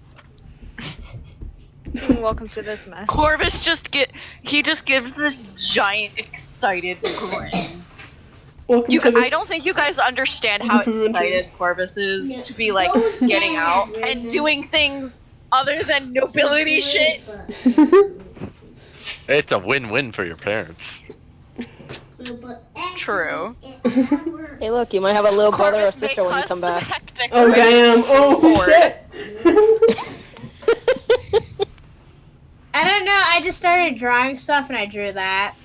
Welcome to this mess. Corvus just gives this giant excited grin. Welcome to this. I don't think you guys understand how Welcome to excited Adventures. Corvus is to be like getting out and doing things other than nobility shit. It's a win-win for your parents. True. Hey, look, you might have a little brother or Corvus sister makes when you us come back. hectic Oh damn! Oh forward. shit! I don't know. I just started drawing stuff and I drew that.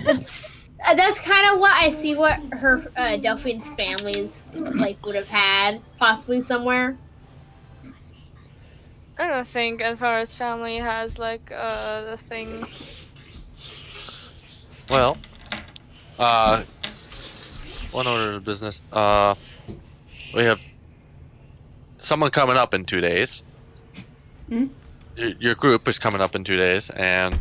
That's kind of what I see. What her Delphine's families like would have had possibly somewhere. I don't think Alvaro's family has like the thing. Well, one order of business. We have someone coming up in 2 days. Hmm? Your group is coming up in 2 days, and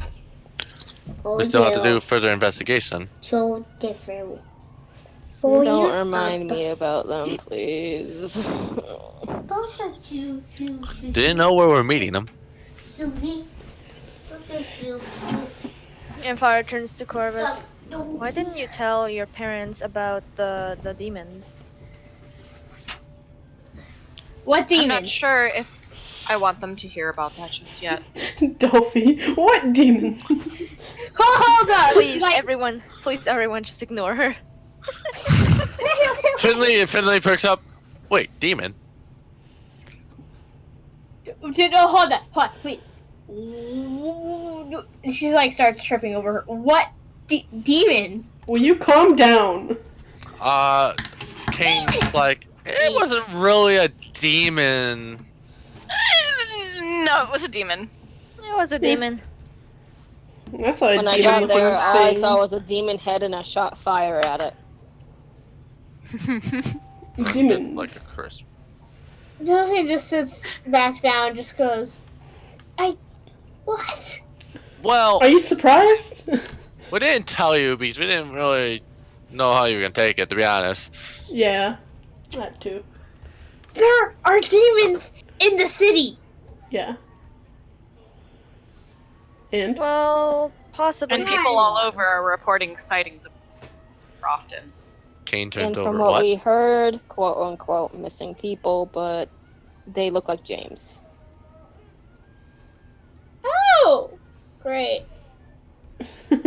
we still have to do further investigation. So different. Don't remind me about them, please. Didn't know where we're meeting them. Alvaro turns to Corvus. Why didn't you tell your parents about the demon? What I'm demon? not sure if I want them to hear about that just yet. Delphi, what demon? Hold on. Please, Like, everyone, just ignore her. Finley perks up. Wait, demon? no, hold on, please. She's like starts tripping over her. What demon? Will you calm down? Kane's like, it wasn't really a demon. No, it was a demon. It was a demon. I saw a When I demon got there, looking all I thing. saw was a demon head and I shot fire at it. Demons. Like a curse. Delphine just sits back down, just goes, what? Well, Are you surprised? we didn't tell you because we didn't really know how you were gonna take it, to be honest. Yeah, that too. There are demons in the city. Yeah. And Well, possibly. And people all over are reporting sightings of often. Kane And turned over from what what? we heard, quote unquote, missing people, but they look like James. Oh, great.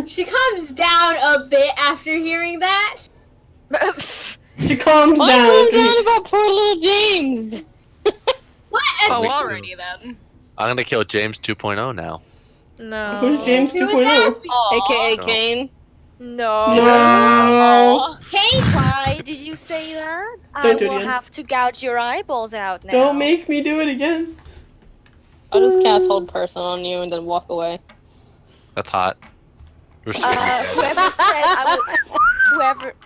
She calms down a bit after hearing that. she calms I'm down. going down about poor little James! What? Oh, Me too. already then. I'm gonna kill James 2.0 now. No. Who's James Who was that? 2.0? AKA No. Kane. No. No. Aw. Hey, Why did you say that? I Don't do it will again. have to gouge your eyeballs out now. Don't make me do it again. I'll just cast hold person on you and then walk away. That's hot.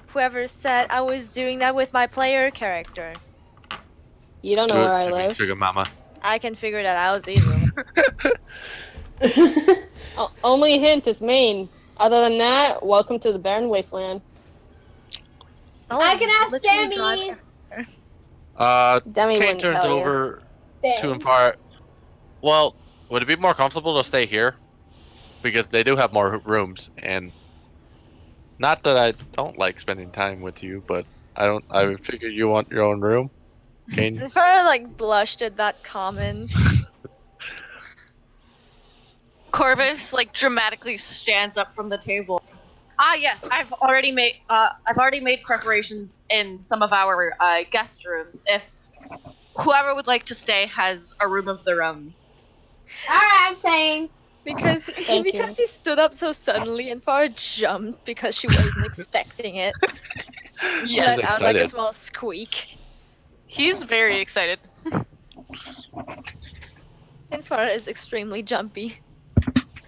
Whoever said I was doing that with my player character. You don't know where I live. Sugar mama. I can figure that out easily. Only hint is Maine. Other than that, welcome to the barren wasteland. Oh, I can ask literally Demi. Demi Kane wouldn't turns tell you. over to Empire. Well, would it be more comfortable to stay here? Because they do have more rooms, and not that I don't like spending time with you, but I would figure you want your own room, Kane. Farah like blushed at that comment. Corvus like dramatically stands up from the table. Yes, I've already made preparations in some of our guest rooms. If whoever would like to stay has a room of their own. Alright, I'm saying. Because he stood up so suddenly and Farah jumped because she wasn't expecting it. She let out like a small squeak. He's very excited. And Farah is extremely jumpy.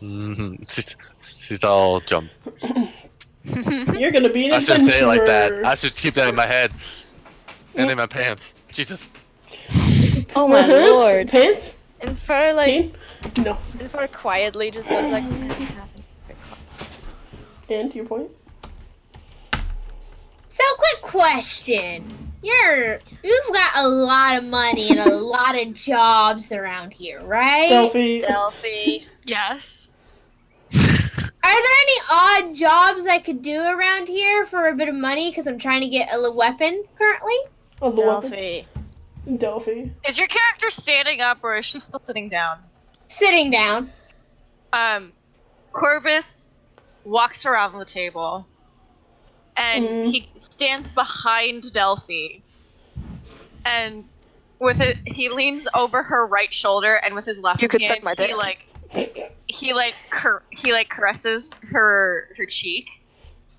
Mm-hmm. She's all jump. You're gonna be an I should say it like that. adventurer. I should keep that in my head. And in my pants. Jesus. Oh my lord. Pants? And Farah like Kane? No. and Farah quietly just goes like And to your point? So, quick question. You've got a lot of money and a lot of jobs around here, right? Delphi. Yes. Are there any odd jobs I could do around here for a bit of money? Because I'm trying to get a weapon currently. Oh, the weapon. Delphi. Delphi. Is your character standing up or is she still sitting down? Sitting down. Corvus walks around the table and he stands behind Delphi. And with it, he leans over her right shoulder and with his left You could hand, suck my dick. he caresses her cheek,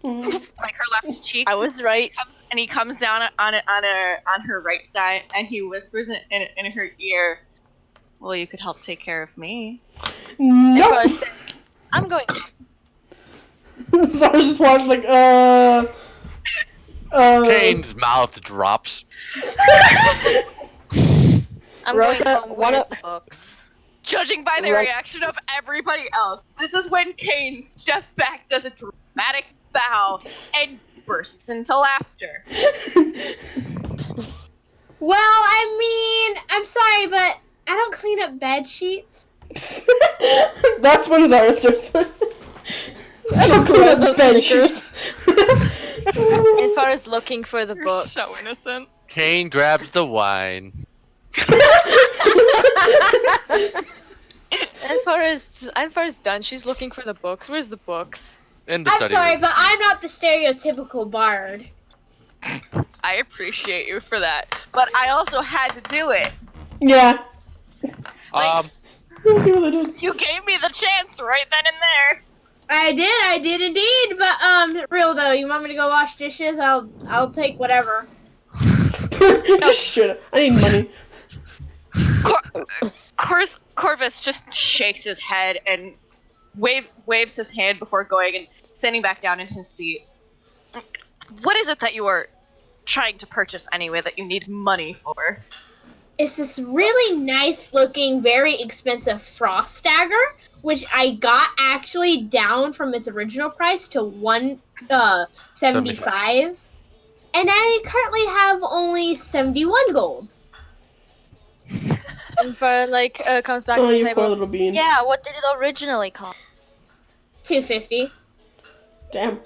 like her left cheek. I was right. And he comes down on her right side and he whispers in her ear, "Well, you could help take care of me." No. First, I'm going. So I was just watching like Kane's mouth drops. I'm going home. Where's the books? Judging by the reaction of everybody else, this is when Kane steps back, does a dramatic bow, and bursts into laughter. Well, I mean, I'm sorry, but I don't clean up bed sheets. That's when Zara starts laughing. I don't clean up bed sheets. And Farah is looking for the books. So innocent. Kane grabs the wine. And Farah's done. She's looking for the books. Where's the books? In the I'm study sorry, room. but I'm not the stereotypical bard. I appreciate you for that, but I also had to do it. Yeah. You gave me the chance right then and there. I did indeed. But real though, you want me to go wash dishes? I'll take whatever. Just shut up. I need money. Corvus just shakes his head and waves his hand before going and sitting back down in his seat. What is it that you are trying to purchase anyway that you need money for? It's this really nice looking, very expensive frost dagger, which I got actually down from its original price to $175. And I currently have only 71 gold. And Farah comes back to the You poor table. little bean. Yeah, what did it originally cost? 250. Damn.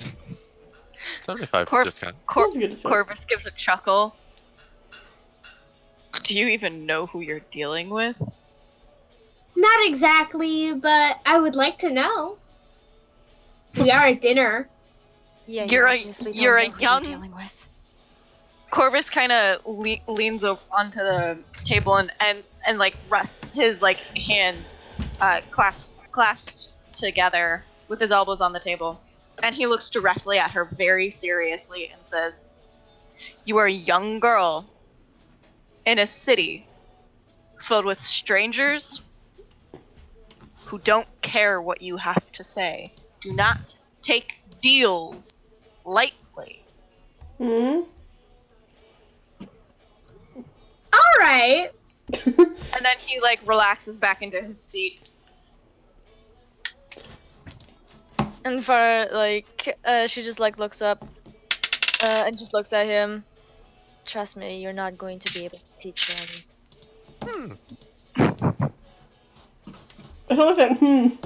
75 discount. That's a good discount. Corvus gives a chuckle. Do you even know who you're dealing with? Not exactly, but I would like to know. We are at dinner. Yeah, You're a young. young. Corvus kind of leans onto the table and like rests his hands clasped together with his elbows on the table, and he looks directly at her very seriously and says, "You are a young girl in a city filled with strangers who don't care care what you have to say. Do not take deals lightly. Hmm. All right. And then he like relaxes back into his seat. And for like, she just like looks up, and just looks at him. Trust me, you're not going to be able to teach them. I don't know if that.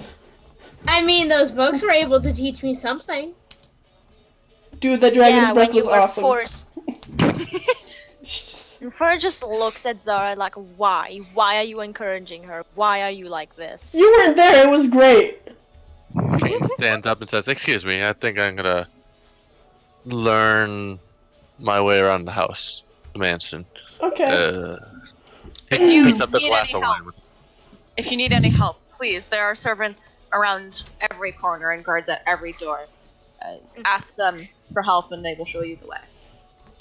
I mean, those books were able to teach me something. Dude, that dragon's Yeah, breath when you was were awesome. forced. And Fleur just looks at Zara like, why? Why are you encouraging her? Why are you like this? You weren't there. It was great. Kane stands up and says, "Excuse me, I think I'm gonna learn my way around the house, the mansion." Okay. He picks up the need glass any of help? wine. If you need any help, please, there are servants around every corner and guards at every door. Ask them for help and they will show you the way.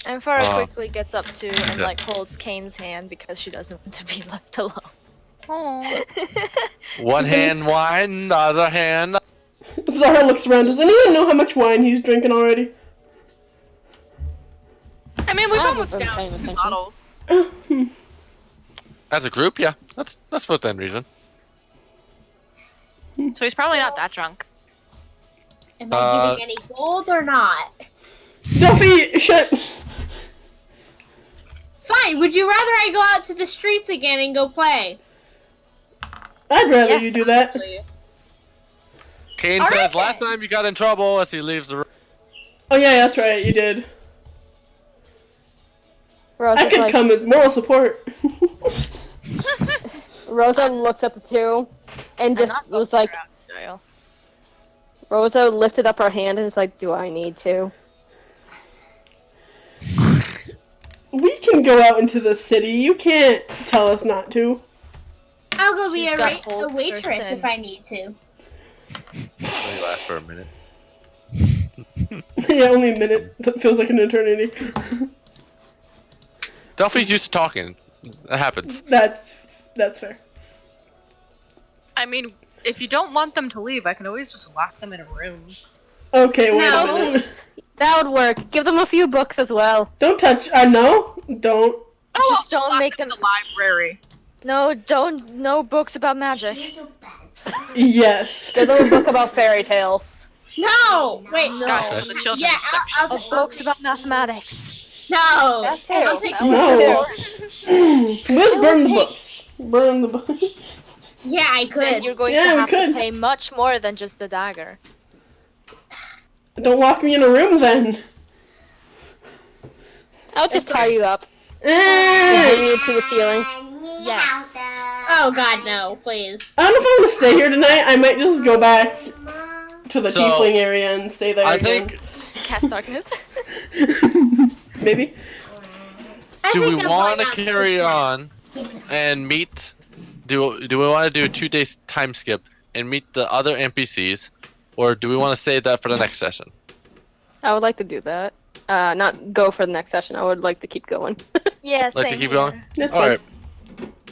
And Farah quickly gets up too and like holds Kane's hand because she doesn't want to be left alone. One hand wine, the other hand. Zara looks around. Does anyone know how much wine he's drinking already? I mean, we've I haven't almost been down paying 2 attention. bottles. As a group, yeah, that's within reason. So he's probably not that drunk. Am I getting any gold or not? Duffy, shut. Fine. Would you rather I go out to the streets again and go play? I'd rather Yes, you do that. Actually. Kane All says, right, "Last then. time you got in trouble," as he leaves the room. Oh yeah, that's right. You did. I Rosa's could like, come as moral support. Rosa looks at the two and just was like, Rosa lifted up her hand and is like, "Do I need to?" We can go out into the city. You can't tell us not to. I'll go be She's a, got a whole waitress person. if I need to. Only last for a minute. Yeah, only a minute. That feels like an eternity. Duffy's used to talking. That happens. That's fair. I mean, if you don't want them to leave, I can always just lock them in a room. Okay, wait No, a minute. Please. That would work. Give them a few books as well. Don't touch. No, don't. Just I'll don't lock make in them. the library. No books about magic. Yes. Give them a book about fairy tales. No! Wait, No. Gotcha, the children's Yeah, section. Of books about mathematics. No! I don't think No. We'll burn the books. Burn the book. Yeah, I Then could. you're going Yeah, to we have to could. pay much more than just the dagger. Don't lock me in a room then. I'll just tie you up and I hang you to the ceiling. Yes. Oh god, no, please. don't know if I'm gonna stay here tonight. I might just go back to the So, tiefling area and stay there I again. think. Cast darkness. Maybe. Do we think I'm want to going out carry this on and meet? Do we want to do a 2-day time skip and meet the other NPCs, or do we want to save that for the next session? I would like to do that. Not go for the next session. I would like to keep going. Yeah, Like to same keep here. going? That's All fine. right.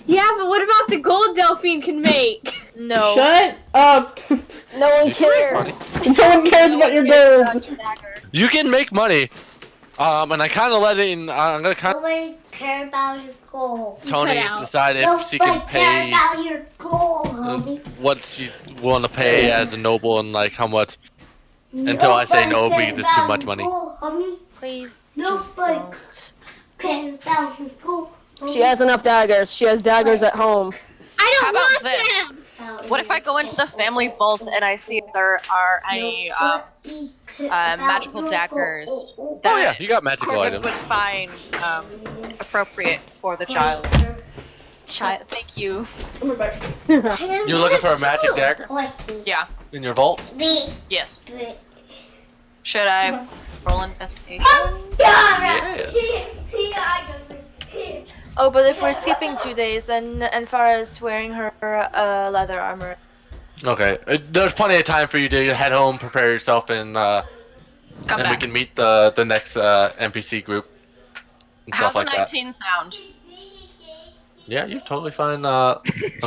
Yeah, but what about the gold Delphine can make? No. Shut up. No one You can make cares. No one cares about your gold. You can make money. And I kind of let it in. I'm gonna kind Nobody care about your goal. Tony out. decide if she can Nobody care pay about your goal, homie. what she's willing to pay as a noble and like how much. Until I say no, Nobody because cares it's too about much your money. goal, homie. Please, just Nobody don't. cares about your goal. She has enough daggers. She has daggers at home. I How don't about want this? them! What if I go into the family vault and I see if there are any magical daggers Oh that yeah, you got magical Corvus items. would find appropriate for the child? Child, thank you. You're looking for a magic dagger Yeah. in your vault? Yes. Should I roll investigation? Yes. Oh, but if we're skipping 2 days, then Farah is wearing her leather armor. Okay. There's plenty of time for you to head home, prepare yourself, and Come we back. can meet the next NPC group and How's stuff a like that. 19 sound? Yeah, you totally find a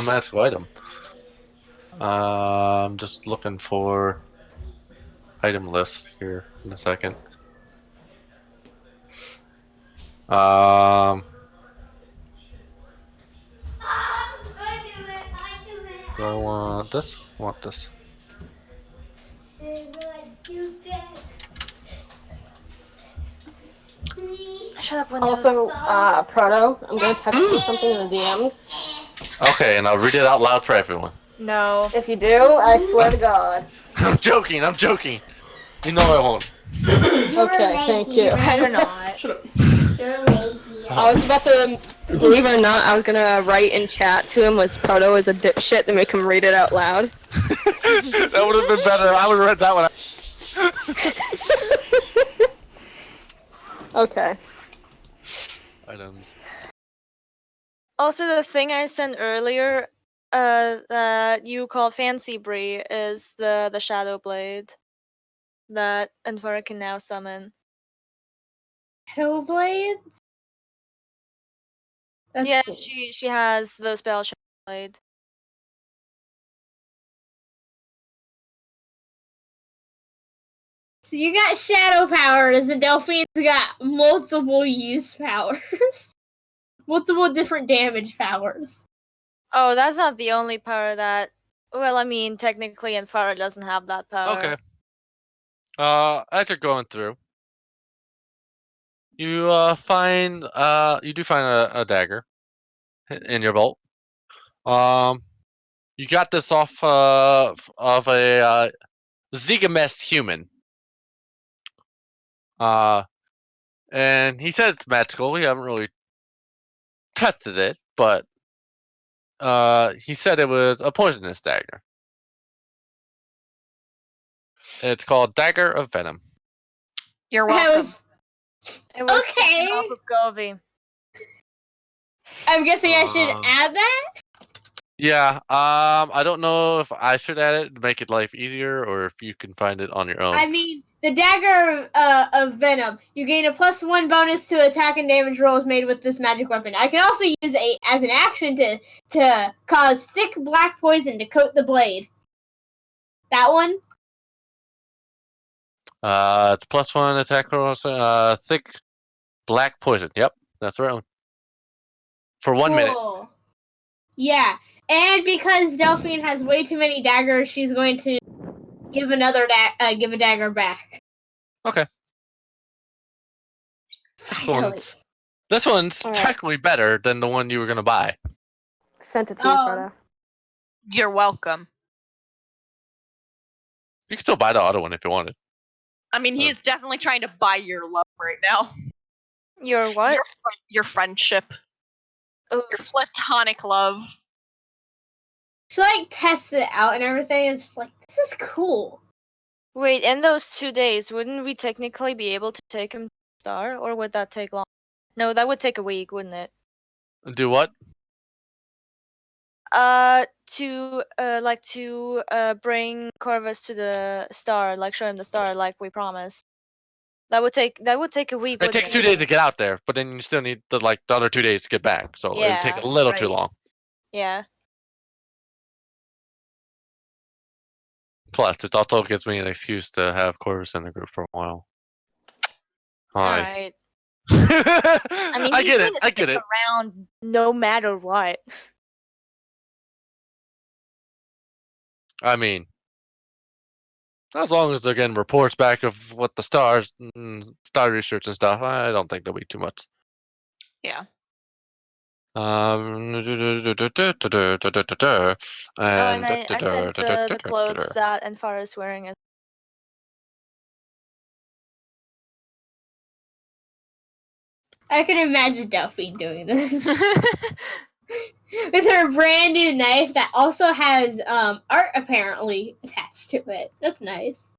magical item. I'm just looking for item list here in a second. Do I want this? I want this. Shut up, Windows. Also, Proto, I'm gonna text you something in the DMs. Okay, and I'll read it out loud for everyone. No. If you do, I swear to God. I'm joking. I'm joking. You know I won't. Okay, thank you. Better not. Shut up. I was about to, believe it or not, I was gonna write in chat to him was Proto is a dipshit to make him read it out loud. That would have been better. I would have read that one. Okay. Items. Also, the thing I sent earlier, that you call Fancy Bree, is the Shadow Blade that Anvara can now summon. Hellblade? That's Yeah, cool. she has the spell Shadow Blade. So you got shadow powers, and Delphine's got multiple use powers. Multiple different damage powers. Oh, that's not the only power that. Well, I mean, technically, Anvara doesn't have that power. Okay. As you're going through, you find you do find a dagger in your vault. You got this off of a Zigamest human. And he said it's magical. We haven't really tested it, but he said it was a poisonous dagger. It's called Dagger of Venom. You're welcome. It was Okay. taken off of Govy. I'm guessing I should add that? Yeah, I don't know if I should add it to make it life easier, or if you can find it on your own. I mean, the Dagger of Venom. You gain a +1 bonus to attack and damage rolls made with this magic weapon. I can also use as an action to cause thick black poison to coat the blade. That one? It's +1 attack rolls, thick black poison. Yep, that's the right one. For 1 minute. Cool. Yeah, and because Delphine has way too many daggers, she's going to give give a dagger back. Okay. Finally. This one's All right. technically better than the one you were gonna buy. Sent it to you, Proto. You're welcome. You can still buy the auto one if you wanted. I mean, he is definitely trying to buy your love right now. Your what? Your friendship. Oof. Your platonic love. She tests it out and everything, and it's just this is cool. Wait, in those 2 days, wouldn't we technically be able to take him to Star, or would that take long? No, that would take a week, wouldn't it? Do what? To bring Corvus to the Star, show him the Star, like we promised. That would take a week. It takes 2 days to get out there, but then you still need the other 2 days to get back, so it would take a little too long. Yeah. Plus, it also gives me an excuse to have Corvus in the group for a while. Hi. Alright. I mean, I he's get going it. to I get stick it. around no matter what. I mean, as long as they're getting reports back of what the star research and stuff, I don't think there'll be too much. Yeah. And I sent the clothes that Anfara is wearing. I can imagine Delphine doing this. With her brand new knife that also has art apparently attached to it. That's nice.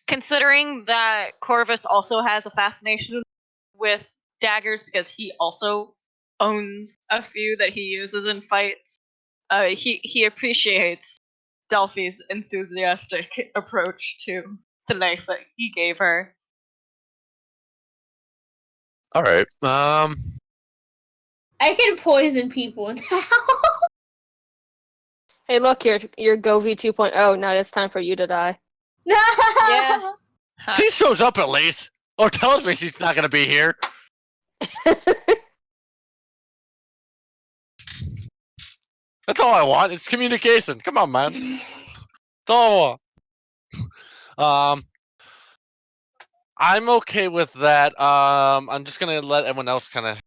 Considering that Corvus also has a fascination with daggers because he also owns a few that he uses in fights, he appreciates Delphi's enthusiastic approach to the knife that he gave her. All right. I can poison people now. Hey, look, your Govi 2.0. Now it's time for you to die. Yeah. She shows up at least, or tells me she's not gonna be here. That's all I want. It's communication. Come on, man. That's all I want. I'm okay with that. I'm just gonna let everyone else kind of.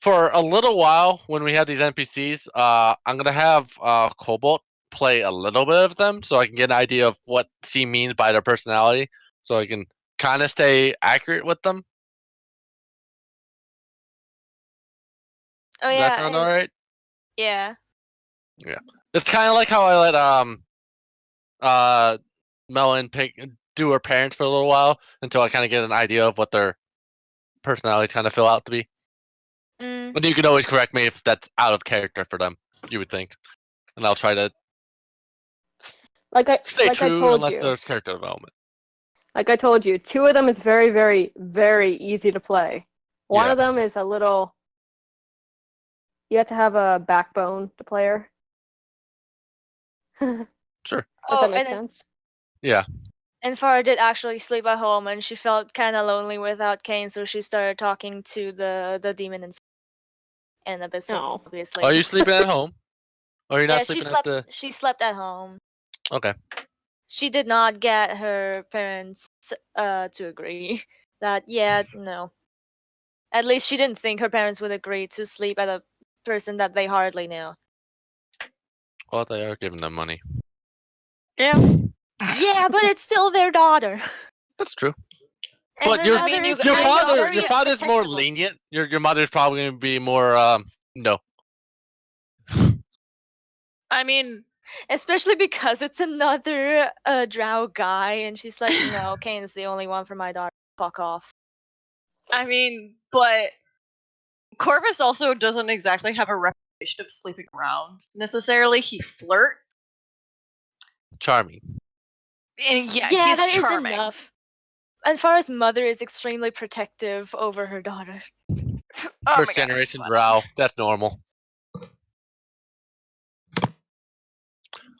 For a little while, when we have these NPCs, I'm gonna have Cobalt play a little bit of them, so I can get an idea of what C means by their personality, so I can kind of stay accurate with them. Oh Does yeah. that sound alright? Yeah. Yeah. It's kind of like how I let Melon do her parents for a little while until I kind of get an idea of what their personality kind of fill out to be. Mm. And you can always correct me if that's out of character for them. You would think, and I'll try to stay true unless there's character development. Like I told you, 2 of them is very, very, very easy to play. One of them is a little. You have to have a backbone to play her. Sure. Does that make sense? Yeah. And Farah did actually sleep at home, and she felt kind of lonely without Kane, so she started talking to the demon inside. And Abyssal, obviously. Are you sleeping at home? Or are you not Yeah, sleeping at the? she slept at home. Okay. She did not get her parents to agree that no. At least she didn't think her parents would agree to sleep at a person that they hardly knew. Well, they are giving them money. Yeah. Yeah, but it's still their daughter. That's true. And But your father's more lenient. Your mother's probably gonna be more no. I mean, especially because it's another drow guy, and she's like, no, Kane's the only one for my daughter. Fuck off. I mean, but Corvus also doesn't exactly have a reputation of sleeping around necessarily. He flirts. Charming. And yeah, that he's charming. is enough. And Farah's mother is extremely protective over her daughter. First generation drow. That's normal.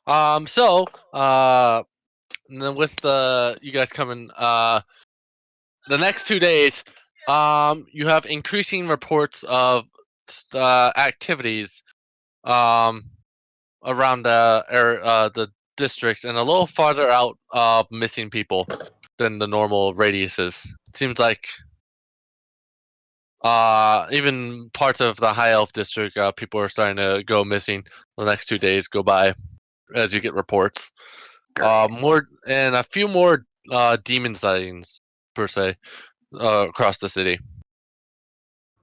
And then with you guys coming, the next 2 days, you have increasing reports of activities, around the districts and a little farther out of missing people than the normal radiuses. It seems like even parts of the High Elf district, people are starting to go missing. The next 2 days go by as you get reports. More and a few more demon sightings per se across the city.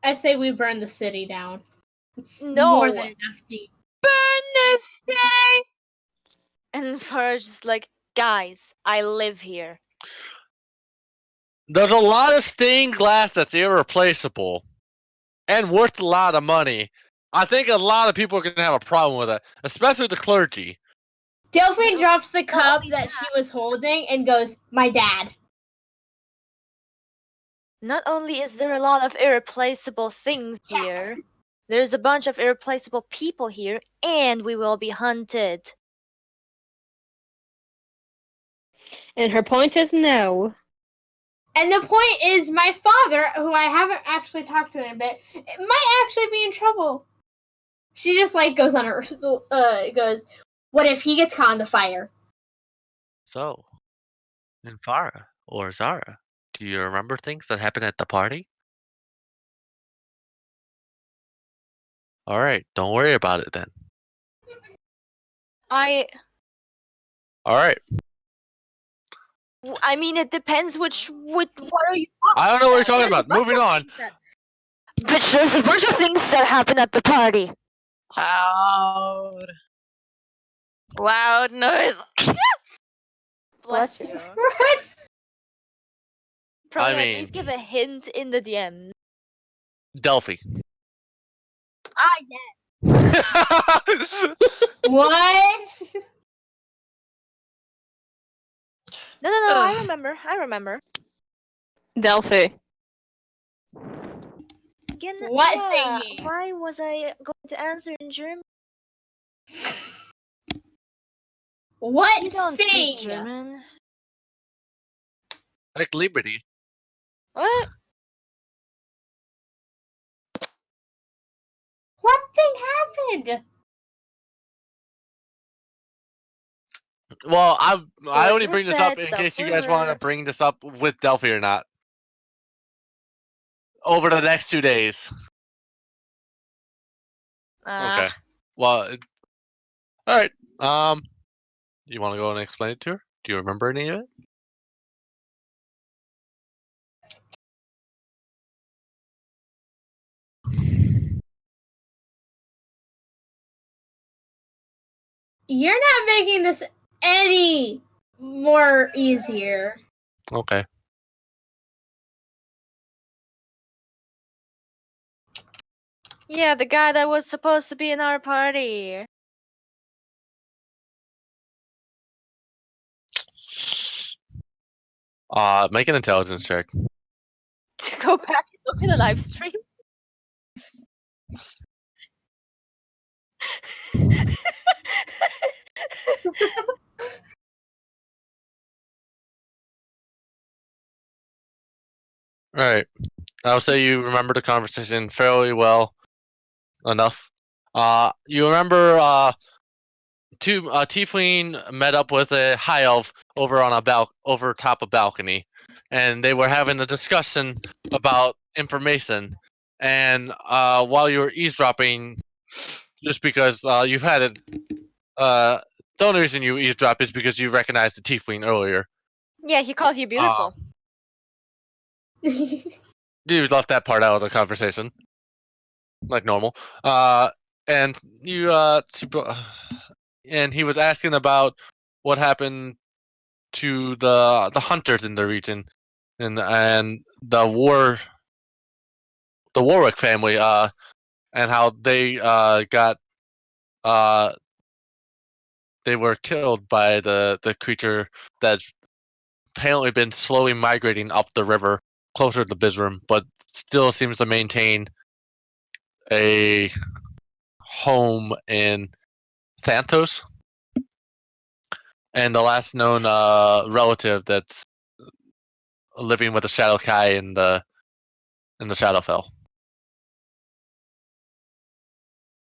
I say we burn the city down. It's No. more than enough deep. Burn this city! And Farah's just like, guys, I live here. There's a lot of stained glass that's irreplaceable and worth a lot of money. I think a lot of people are going to have a problem with it, especially the clergy. Delphine drops the cup that she was holding and goes, my dad. Not only is there a lot of irreplaceable things here, there's a bunch of irreplaceable people here, and we will be hunted. And her point is no. And the point is, my father, who I haven't actually talked to in a bit, might actually be in trouble. She just goes on her goes, what if he gets caught in the fire? So, in Farah or Zara, do you remember things that happened at the party? Alright, don't worry about it then. Alright. I mean, it depends what are you talking I don't know what you're talking about. Moving on. But there's a bunch of things that happen at the party. Loud noise. Bless you. Probably at least give a hint in the DM. Delphi. Yeah. What? No, I remember. Delphi. Again, What yeah, thingy? why was I going to answer in German? What You don't thing? speak German. Like Liberty. What? What thing happened? Well, I only Doors were bring this up set, in stuff case you were guys want to read. bring this up with Delphi or not. Over the next 2 days. Okay. Well, all right. You want to go and explain it to her? Do you remember any of it? You're not making this any more easier. Okay. Yeah, the guy that was supposed to be in our party. Make an intelligence check. To go back and look at the live stream. All right. I'll say you remember the conversation fairly well enough. You remember Tiefling met up with a high elf over on over top of balcony, and they were having a discussion about information. And while you were eavesdropping, just because you've had it, the only reason you eavesdrop is because you recognized the Tiefling earlier. Yeah, he calls you beautiful. You left that part out of the conversation, like normal. And you and he was asking about what happened to the hunters in the region, and the Warwick family, and how they got they were killed by the creature that's apparently been slowly migrating up the river closer to Bizram, but still seems to maintain a home in Thantos. And the last known relative that's living with the Shadow Kai in the Shadowfell.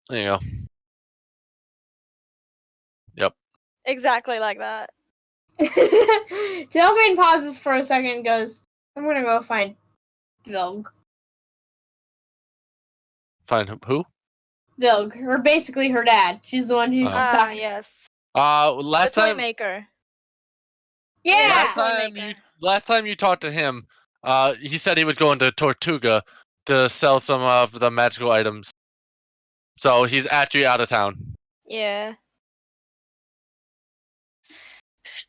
There you go. Yep. Exactly like that. Delphine pauses for a second and goes, I'm gonna go find Vilg. Find who? Vilg, or basically her dad. She's the one who's just talking. Yes. Last the toy time. maker. Yeah. Last time you talked to him, he said he was going to Tortuga to sell some of the magical items. So he's actually out of town. Yeah.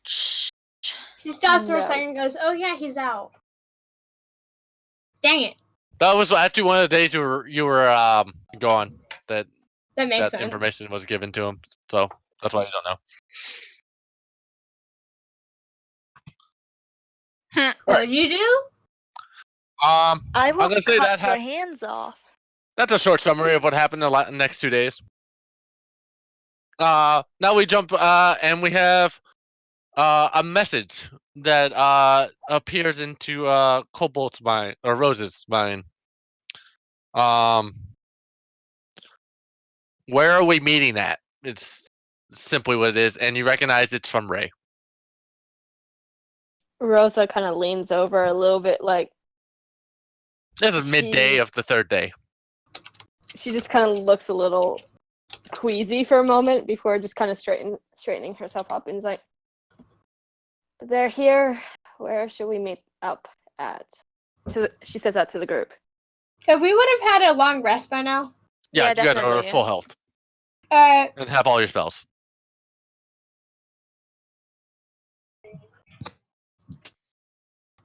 She stops for a second and goes, oh yeah, he's out. Dang it. That was actually one of the days you were gone. That makes sense. Information was given to him. So that's why you don't know. What did you do? I will I'm gonna say cut that your hands off. That's a short summary of what happened the next 2 days. Now we jump and we have a message that appears into Cobalt's mind or Rose's mind. Where are we meeting at? It's simply what it is, and you recognize it's from Ray. Rosa kind of leans over a little bit, like. This is midday of the third day. She just kind of looks a little queasy for a moment before just kind of straightening herself up, and is like, "They're here. Where should we meet up at?" She says that to the group. If we would have had a long rest by now. Yeah, you guys are full health. And have all your spells.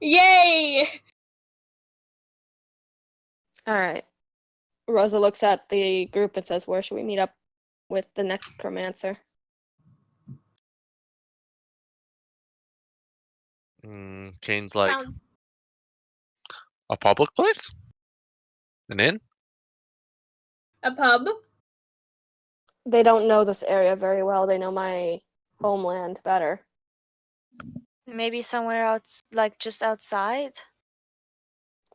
Yay! All right. Rosa looks at the group and says, where should we meet up with the necromancer? Kane's like, a public place? An inn? A pub? They don't know this area very well. They know my homeland better. Maybe somewhere else, like just outside.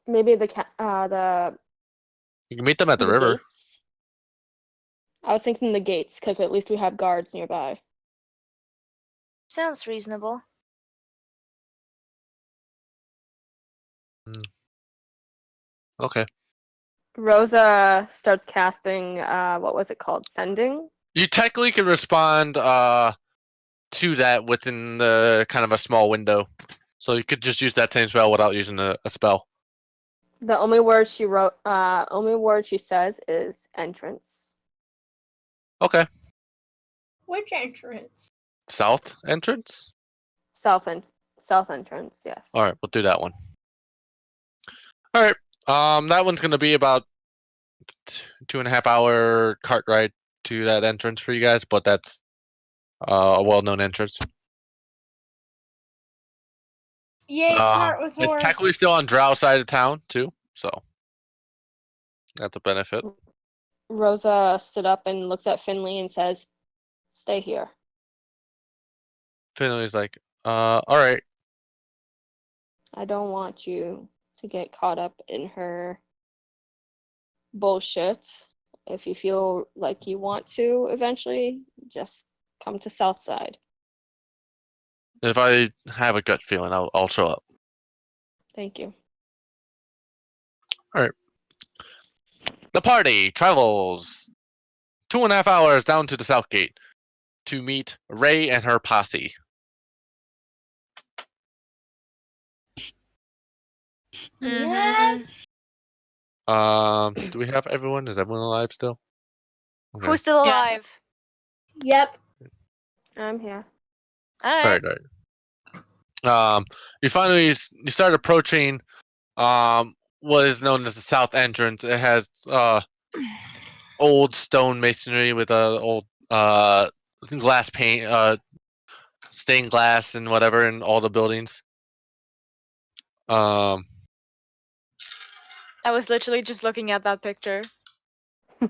Maybe the You can meet them at the river. gates. I was thinking the gates because at least we have guards nearby. Sounds reasonable. Okay. Rosa starts casting. What was it called? Sending. You technically can respond to that within the kind of a small window, so you could just use that same spell without using a spell. The only word she wrote. Only word she says is entrance. Okay. Which entrance? South entrance. South entrance. Yes. All right, we'll do that one. All right. That one's gonna be about 2.5 hour cart ride to that entrance for you guys, but that's a well-known entrance. Yay, cart with horse. It's technically still on Drow side of town too, so that's a benefit. Rosa stood up and looks at Finley and says, "Stay here." Finley's like, all right. I don't want you to get caught up in her bullshit. If you feel like you want to eventually, just come to Southside. If I have a gut feeling, I'll show up. Thank you. All right. The party travels 2.5 hours down to the South Gate to meet Ray and her posse. Yeah. Do we have everyone? Is everyone alive still? Okay. Who's still alive? Yep. I'm here. All All right. You start approaching what is known as the south entrance. It has old stone masonry with old glass paint, stained glass and whatever in all the buildings. I was literally just looking at that picture. I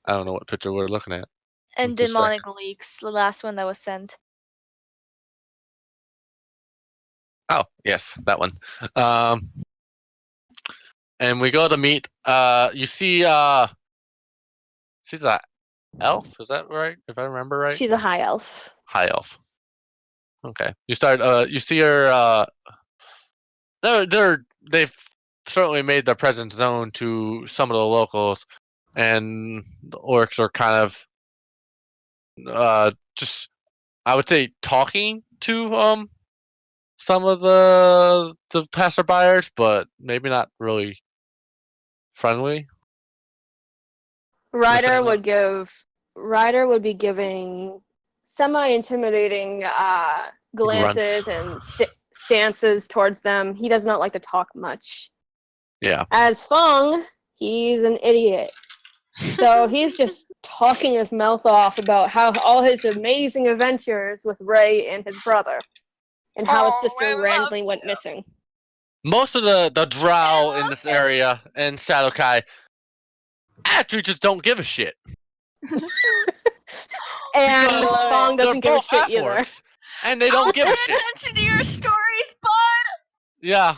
don't know what picture we're looking at. And Just Demonic Leaks, the last one that was sent. Oh, yes, that one. And we go to meet. You see, she's a elf. Is that right? If I remember right. She's a high elf. High elf. Okay. You start. You see her. They've certainly made their presence known to some of the locals, and the orcs are kind of just, I would say, talking to some of the passerbyers, but maybe not really friendly. Ryder would be giving semi-intimidating glances and stances towards them. He does not like to talk much. Yeah. As Fong, he's an idiot. So he's just talking his mouth off about how all his amazing adventures with Ray and his brother, and how his sister randomly went missing. Most of the drow in this area and Shadowkai actually just don't give a shit. And Fong doesn't give a shit either. Orcs, and they don't give a shit. Attention to your stories, bud. Yeah.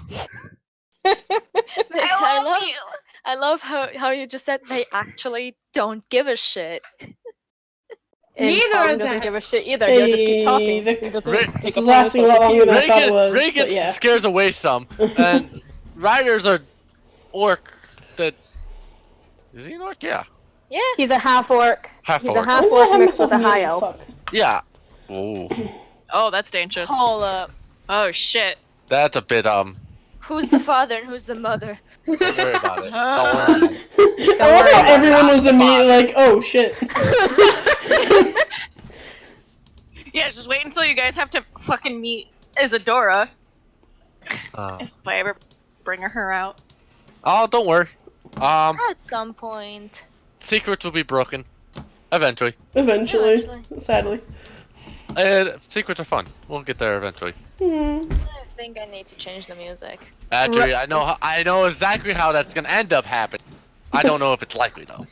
I love how you just said they actually don't give a shit. And Neither Fong of them doesn't give a shit either. He'll just keep talking. Rick- He doesn't Rick- take This up is on lasting a lot social longer than I cues. thought it was. Ray but gets yeah. scares away some, and Riders are orc. That is he an orc? Yeah. Yeah. He's a half orc. Half He's orc. a half Why did I orc have mixed with a myself high muted? elf. Fuck. Yeah. Ooh. Oh, that's dangerous. Hold up. Oh shit. That's a bit Who's the father and who's the mother? Don't worry about it. Don't worry about it. I love how everyone was immediately like, "Oh shit." Yeah, just wait until you guys have to fucking meet Isadora. If I ever bring her out. Oh, don't worry. At some point. Secrets will be broken. Eventually. Eventually, sadly. Secrets are fun. We'll get there eventually. I think I need to change the music. Actually, I know exactly how that's gonna end up happening. I don't know if it's likely though.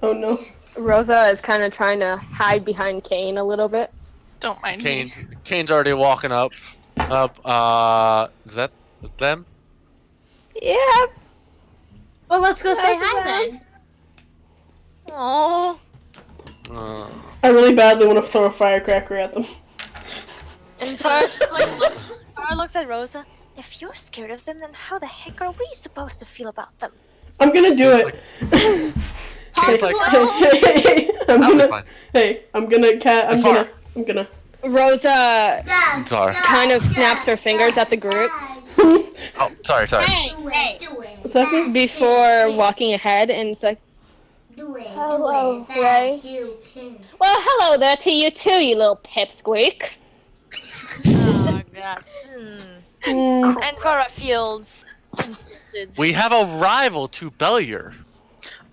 Oh no. Rosa is kind of trying to hide behind Kane a little bit. Don't mind me. Kane's already walking up. Is that them? Yeah. Well, let's go say That's hi them. then. Oh. I really badly want to throw a firecracker at them. And Farah just looks at Rosa. If you're scared of them, then how the heck are we supposed to feel about them? I'm gonna do it. Kane's like, I'm gonna. Rosa sorry. kind of snaps her fingers at the group Oh, sorry. Hey. What's happening? before walking ahead, and it's like, Hello, Ray. well, hello there to you too, you little pipsqueak. Oh, that's. And Farah feels insulted. We have a rival to Bellier.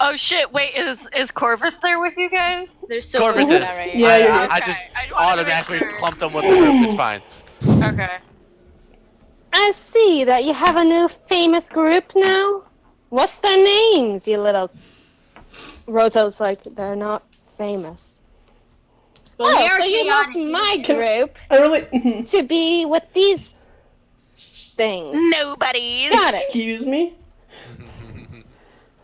Oh shit! Wait, is Corvus there with you guys? They're so Corvus good is. at it. Yeah, yeah. I Okay, just I just wanted to make automatically sure. clumped them with the group. It's fine. Okay. I see that you have a new famous group now. What's their names, you little... Rosa's like, they're not famous. But Oh, we are so you left chaotic. my group I really. to be with these things. Nobody's. Got it. Excuse me.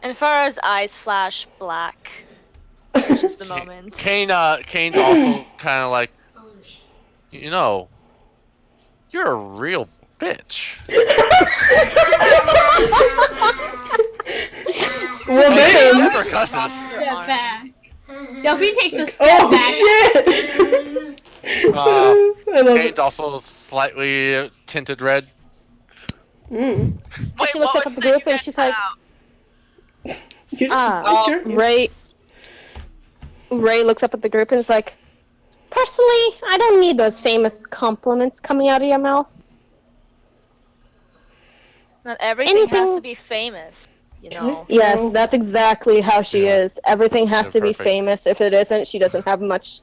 And Farah's eyes flash black. For just a moment. Kane's also kind of like, you know, you're a real bitch. Well, Hey, man. never cusses. Step back. Delphine takes a step Oh back. shit! I love Kane's it. also slightly tinted red. And Wait, she looks what up at was the that group you and guys she's put like, out? You're just a picture. Ray looks up at the group and is like, personally, I don't need those famous compliments coming out of your mouth. Not everything has Anything- to be famous, you know. Yes, that's exactly how she Yeah. is. Everything has Yeah, to be perfect. famous. If it isn't, she doesn't have much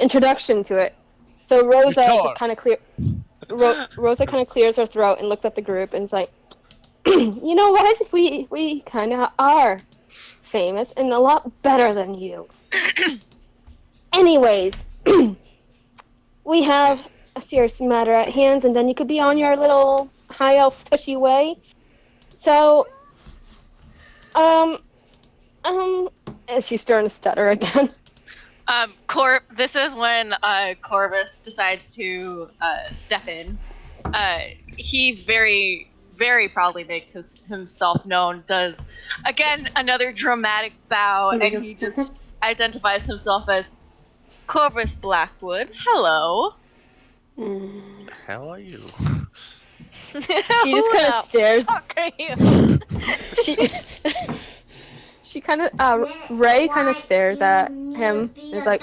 introduction to it. So Rosa Guitar. just kind of Rosa kind of clears her throat and looks at the group and is like, you know what? We kind of are famous and a lot better than you. Anyways, we have a serious matter at hand, and then you could be on your little high elf tushy way. So, she's starting to stutter again. This is when Corvus decides to step in. He very, very proudly makes himself known. Does again another dramatic bow, and he just identifies himself as Corvus Blackwood. Hello. How are you? She just kind of stares. Fuck are you? She kind of, Ray kind of stares at him. He's like,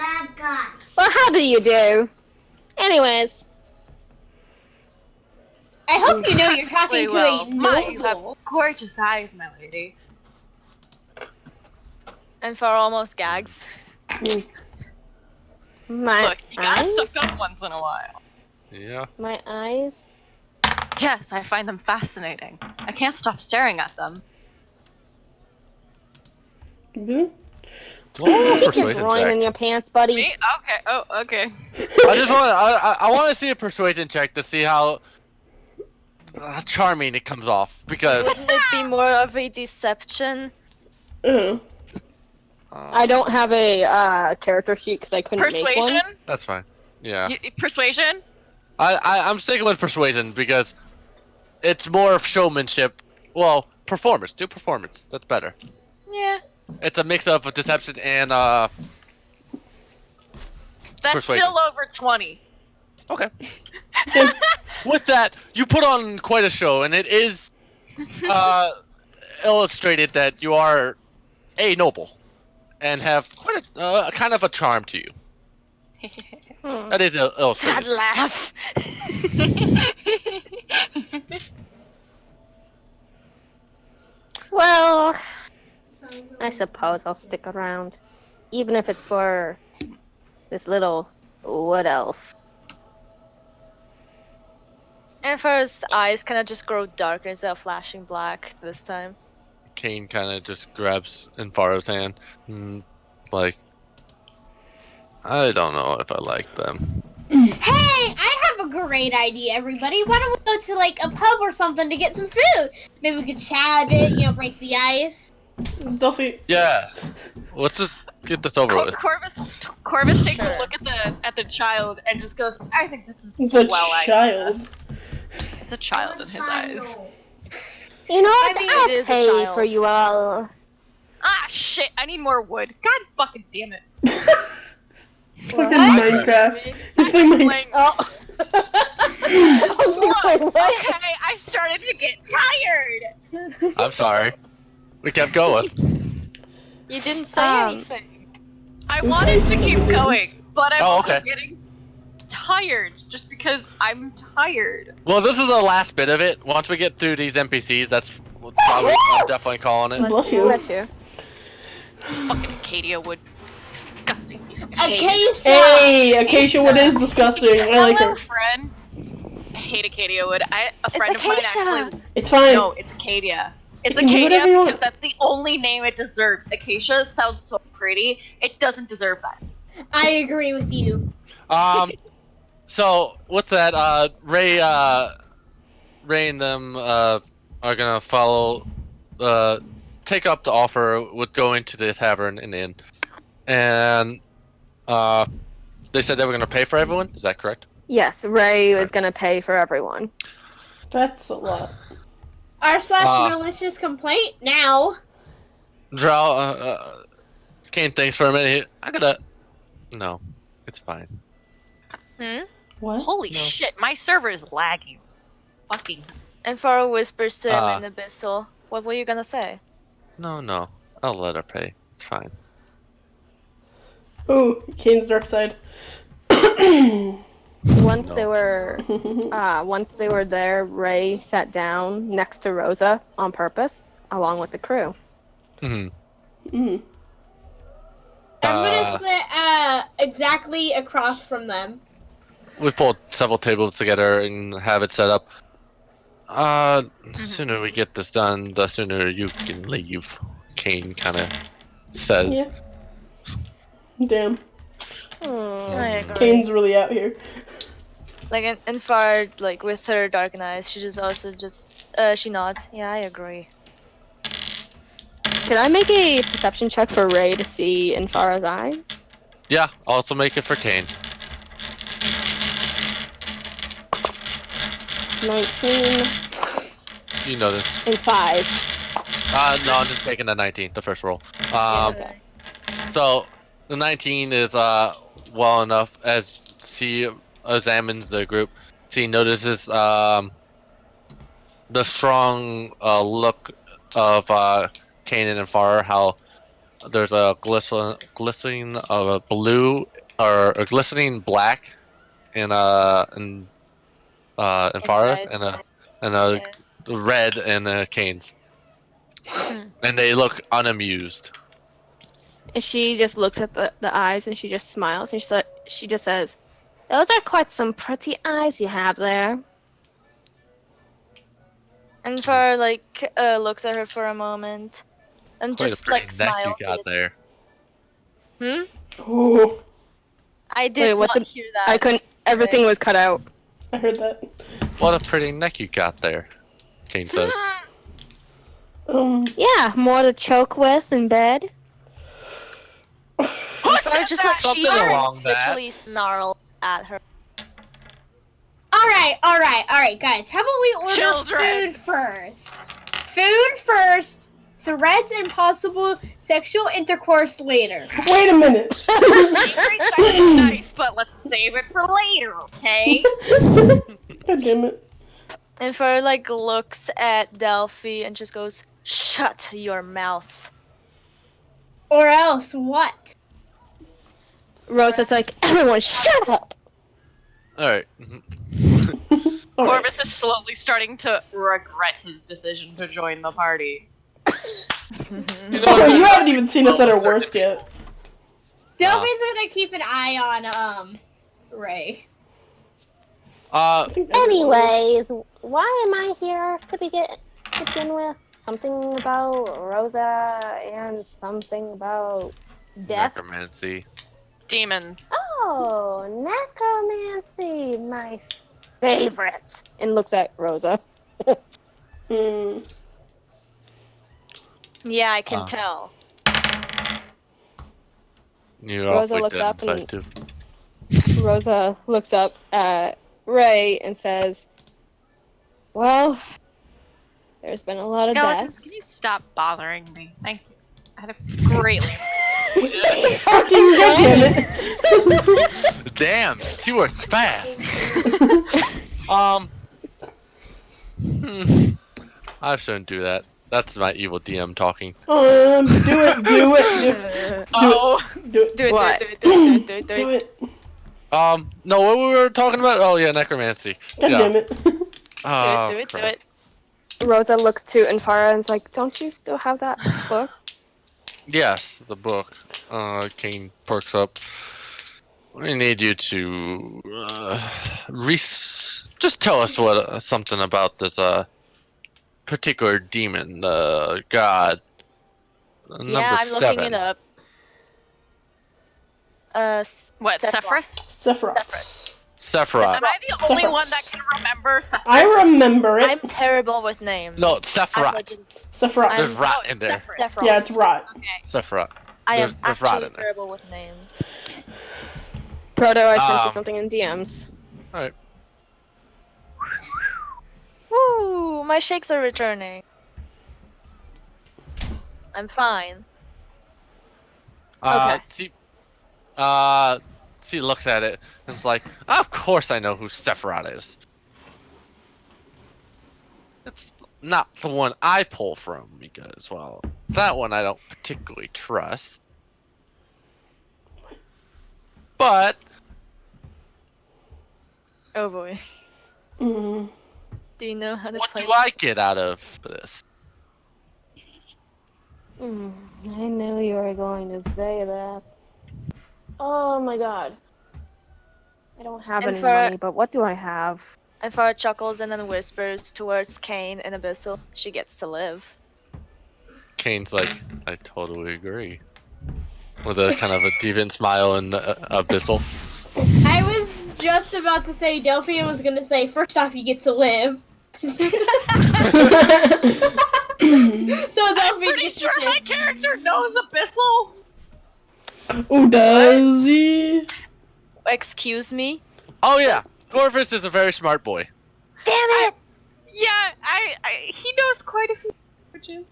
well, how do you do? Anyways. I hope you know you're talking to Well, a my, you have noble. gorgeous eyes, my lady. And Farah almost gags. My Look, you gotta eyes? suck up once in a while. Yeah. My eyes? Yes, I find them fascinating. I can't stop staring at them. Mhm. What was Keep your persuasion groin check? in your pants, buddy. Me? Okay. Oh, okay. I just want I want to see a persuasion check to see how charming it comes off because Wouldn't it be more of a deception? I don't have a character sheet because I couldn't make Persuasion? one. that's fine. Yeah. Persuasion? I'm sticking with persuasion because it's more of showmanship. Well, performance. Do performance. That's better. Yeah. It's a mix of deception and That's Persuasion. still over 20. okay. With that, you put on quite a show, and it is illustrated that you are a noble and have quite a kind of a charm to you. That is That illustrated. laugh. Well, I suppose I'll stick around. Even if it's for this little wood elf. And Farah's eyes kind of just grow darker instead of flashing black this time. Kane kind of just grabs Infara's hand and like, I don't know if I like them. Hey, I have a great idea, everybody. Why don't we go to like a pub or something to get some food? Maybe we could chat a bit, break the ice. Duffy. Yeah. Let's just get this over with. Corvus takes a look at the child and just goes, I think this is The well child. It's a child in his eyes. You know what? I mean, I'll it is a pay child. for you all. Ah, shit, I need more wood. God fucking damn it. Fucking Minecraft. He's playing Minecraft. Oh. I was like, wait, what? Okay, I started to get tired. I'm sorry. We kept going. You didn't say anything. I wanted to keep going, but I'm also okay. getting tired just because I'm tired. Well, this is the last bit of it. Once we get through these NPCs, that's probably I'm definitely calling it. Bless you. Bless you. Fucking Acacia wood. Disgusting piece of shit. Acacia! Hey, Acacia Wood is disgusting. I like Hello, her. friend. I hate Acacia Wood. A friend of mine Acacia. actually. It's fine. No, it's Acadia. It's You can do Acadia whatever you want. because that's the only name it deserves. Acacia sounds so pretty. It doesn't deserve that. I agree with you. So with that, Ray and them are gonna follow, take up the offer with going to the tavern and inn, and they said they were gonna pay for everyone. Is that correct? Yes, Ray is gonna pay for everyone. That's a lot. R / malicious complaint now. Drow, Kane thinks for a minute. No, it's fine. What? Holy shit, my server is lagging. Fucking. And Faro whispers to him in Abyssal. What were you gonna say? No, I'll let her pay. It's fine. Ooh, Kane's dark side. Once they were there, Ray sat down next to Rosa on purpose, along with the crew. Mm. I'm gonna sit exactly across from them. We pulled several tables together and have it set up. The sooner we get this done, the sooner you can leave. Kane kind of says. Yeah. Damn. I agree. Kane's really out here. Like, and Far, like, with her darkened eyes, she just also she nods. Yeah, I agree. Could I make a perception check for Ray to see in Farah's eyes? Yeah, also make it for Kane. 19 You know this. and 5. No, I'm just taking the 19, the first roll. Okay. So, the 19 is well enough as she examines the group. She notices the strong look of Kanan and Farah, how there's a glistening of a blue or a glistening black in Farah's and a red in Kane's. And they look unamused. And she just looks at the eyes and she just smiles and she just says, "Those are quite some pretty eyes you have there." And Far, like, looks at her for a moment. And Quite just, a like, pretty neck smiles. you got there. Ooh, I did Wait, not hear that. I couldn't. Everything was cut out. I heard that. What a pretty neck you got there, Kane says. Yeah, more to choke with in bed. And Far just, like, she Something along that. literally snarled at her. Alright, guys. How about we order Children. food first? Food first, threats and possible sexual intercourse later. Wait a minute. Angry sex is nice, but let's save it for later, okay? God damn it. And Far, like, looks at Delphi and just goes, "Shut your mouth." Or else what? Rosa's like, "Everyone, shut up!" Alright. Alright. Corvus is slowly starting to regret his decision to join the party. Oh, you haven't even seen us at our worst yet. Delphine's gonna keep an eye on, Ray. Anyways, why am I here to begin? to begin with? Something about Rosa and something about death? Necromancy. Demons. Oh, necromancy, my favorite. And looks at Rosa. Yeah, I can tell. Rosa looks up and Rosa looks up at Ray and says, "Well, there's been a lot of deaths." Can you stop bothering me? Thank you. I had a greatly. Fucking goddamn it! Damn, she works fast. I shouldn't do that. That's my evil DM talking. Do it. Do it. No, what we were talking about? Oh yeah, necromancy. God damn it. Do it. Rosa looks to Infara and is like, "Don't you still have that book?" Yes, the book. Kane perks up. We need you to just tell us what something about this particular demon, god. Yeah, I'm looking it up. What, Sephiroth. Sephiroth. Am I the only one that can remember Sephiroth? I remember it. I'm terrible with names. No, it's Sephiroth. Sephiroth. There's rot in there. Sephiroth. Yeah, it's rot. Okay. Sephiroth. I am There's rot actually in there. terrible with names. Proto, I sent you something in DMs. Alright. Woo! My shakes are returning. I'm fine. Okay. She looks at it and is like, "Of course I know who Sephiroth is. It's not the one I pull from because, well, that one I don't particularly trust. But Oh boy. Mm. Do you know how to what play? do I get out of this?" I knew you were going to say that. Oh my god. I don't have And any for- money, but what do I have? And Farah chuckles and then whispers towards Kane and Abyssal. She gets to live. Kane's like, "I totally agree." With a kind of a deviant smile and Abyssal. I was just about to say Delphine was gonna say, first off, you get to live. So I'm pretty sure my character knows Abyssal. Oh, does he? Excuse me? Oh yeah, Corvus is a very smart boy. Damn it! Yeah, he knows quite a few languages.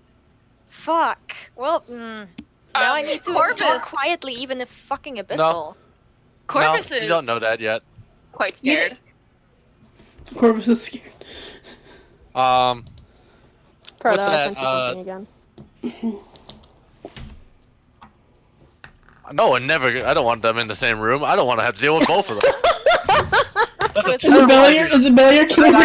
Fuck. Well, now I need to talk quietly, even if fucking Abyssal. Corvus no, is you don't know that yet. quite scared. Corvus is scared. Proto, With I that, sent you something again. No, and never. I don't want them in the same room. I don't want to have to deal with both of them. That's a Isabella, can you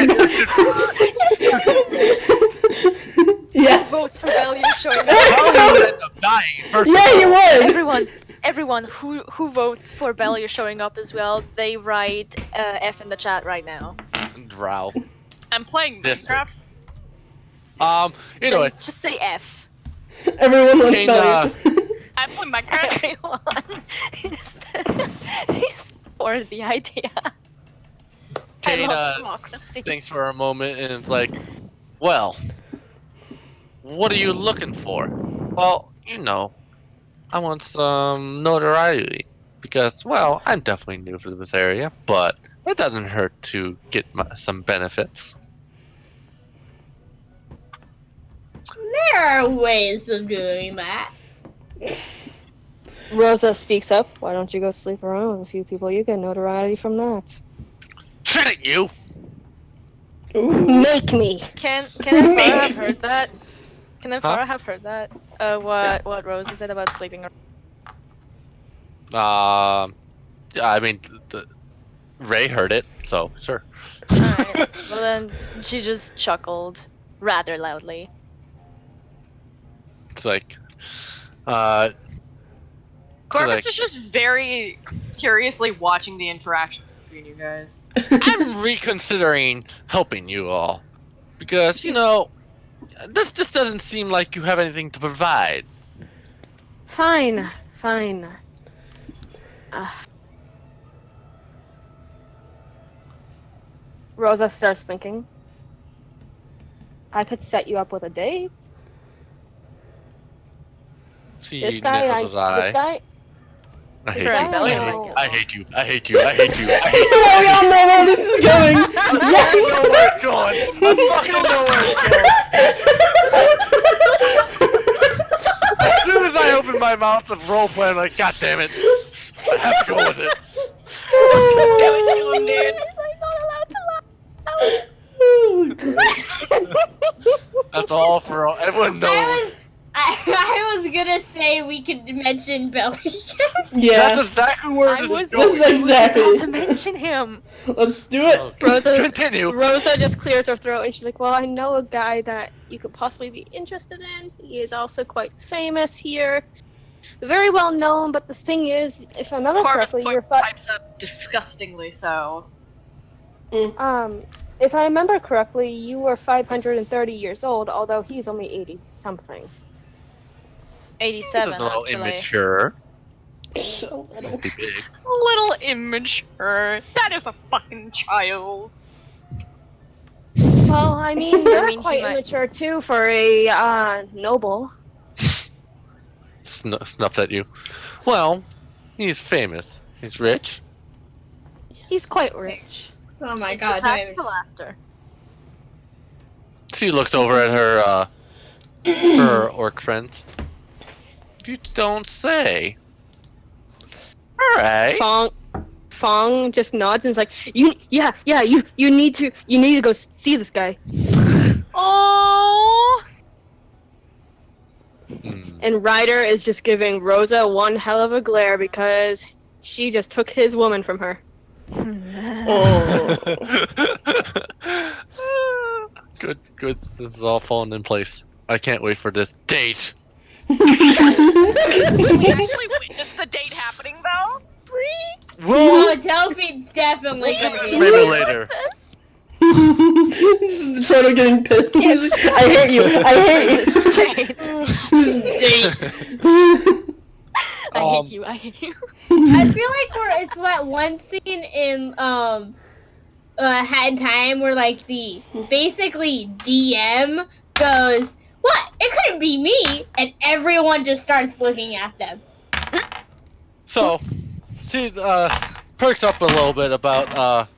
Yes. Votes for Belia showing up. How would end up dying first? Yeah, you would. Everyone who votes for Belia showing up as well, they write F in the chat right now. Drow. I'm playing Minecraft. Anyway. Just say F. Everyone wants Kane, Belia. I'm playing Minecraft. Everyone is for the idea. Kane, I love democracy. thinks for a moment and it's like, "Well, what are you looking for?" "Well, you know, I want some notoriety because, well, I'm definitely new to this area, but it doesn't hurt to get some benefits." There are ways of doing that. Rosa speaks up. "Why don't you go sleep around with a few people? You get notoriety from that." "Shut it, you!" Make me! Can Farah have heard that? Can Farah have heard that? What Rosa said about sleeping around? I mean, Ray heard it, so sure. Alright. Well then, she just chuckled rather loudly. It's like, Corvus is just very curiously watching the interactions between you guys. I'm reconsidering helping you all because, you know, this just doesn't seem like you have anything to provide. Fine. Rosa starts thinking. I could set you up with a date. She This guy. I hate you. I hate you. I hate you. I hate you. I hate you. We all know where this is going. I know where it's going. I fucking know where it's going. As soon as I open my mouth and roleplay, I'm like, God damn it. I have to go with it. Damn it, you dude. That's all for all. Everyone knows. I was gonna say we could mention Belly. Yeah. That's exactly where this is That's going. exactly. to mention him. Let's do it. Okay. Rosa, Continue. Rosa just clears her throat and she's like, well, I know a guy that you could possibly be interested in. He is also quite famous here. Very well known, but the thing is, if I remember Corvus correctly, pipes up disgustingly so. if I remember correctly, you were 530 years old, although he's only 80-something. 87, This is a little actually. immature. So little. Must be big. A little immature. That is a fucking child. Well, I mean, you're he quite might- immature too for a noble. Snuffs at you. Well, he's famous. He's rich. He's quite rich. Oh my He's god. the tax collector. She looks over at her her orc friends. You don't say. All right. Fong just nods and is like, you need to go see this guy. Oh. And Ryder is just giving Rosa one hell of a glare because she just took his woman from her. Oh. Good. This is all falling in place. I can't wait for this date. Did we actually witness the date happening though? Oh, Delphine's definitely gonna be Maybe later. This is the proto getting pissed. He's like, I hate you. I hate you. Date. I hate you. I feel like it's that one scene in Hat in Time where like the basically DM goes, "What? It couldn't be me," and everyone just starts looking at them. So, she perks up a little bit about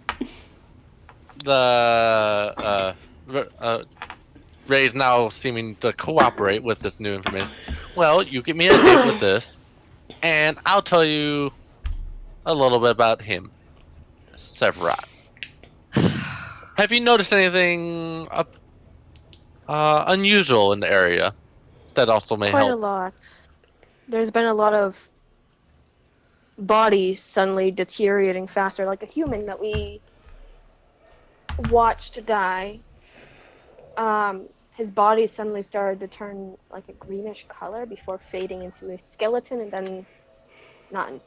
Ray's now seeming to cooperate with this new information. Well, you give me a date with this, and I'll tell you a little bit about him, Severat. Have you noticed anything unusual in the area that also may Quite a help? lot. There's been a lot of bodies suddenly deteriorating faster, like a human that we watched die. His body suddenly started to turn like a greenish color before fading into a skeleton and then nothing.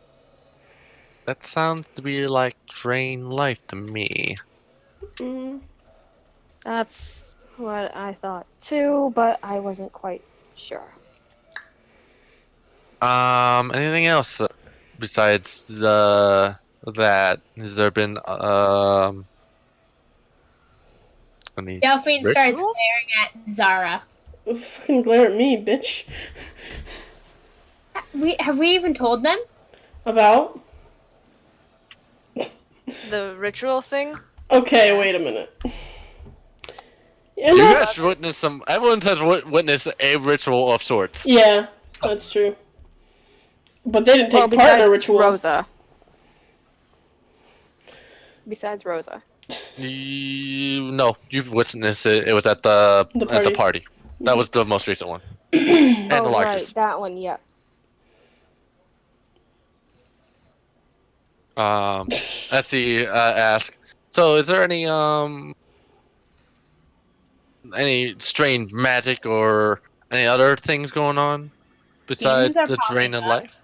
That sounds to be like drain life to me. That's what I thought too, but I wasn't quite sure. Anything else besides that? Has there been any Delphine ritual? starts staring at Zara. Fucking glare at me, bitch. Have we even told them? About? The ritual thing? Okay, wait a minute. You guys witnessed some. Everyone has witnessed a ritual of sorts. Yeah, that's true. But they didn't take part in a ritual. Rosa. Besides Rosa. No, you've witnessed it. It was at the party. That was the most recent one, and the largest. Right, that one, yeah. Etsy ask. So, is there any strange magic or any other things going on besides Demons are the drain in life?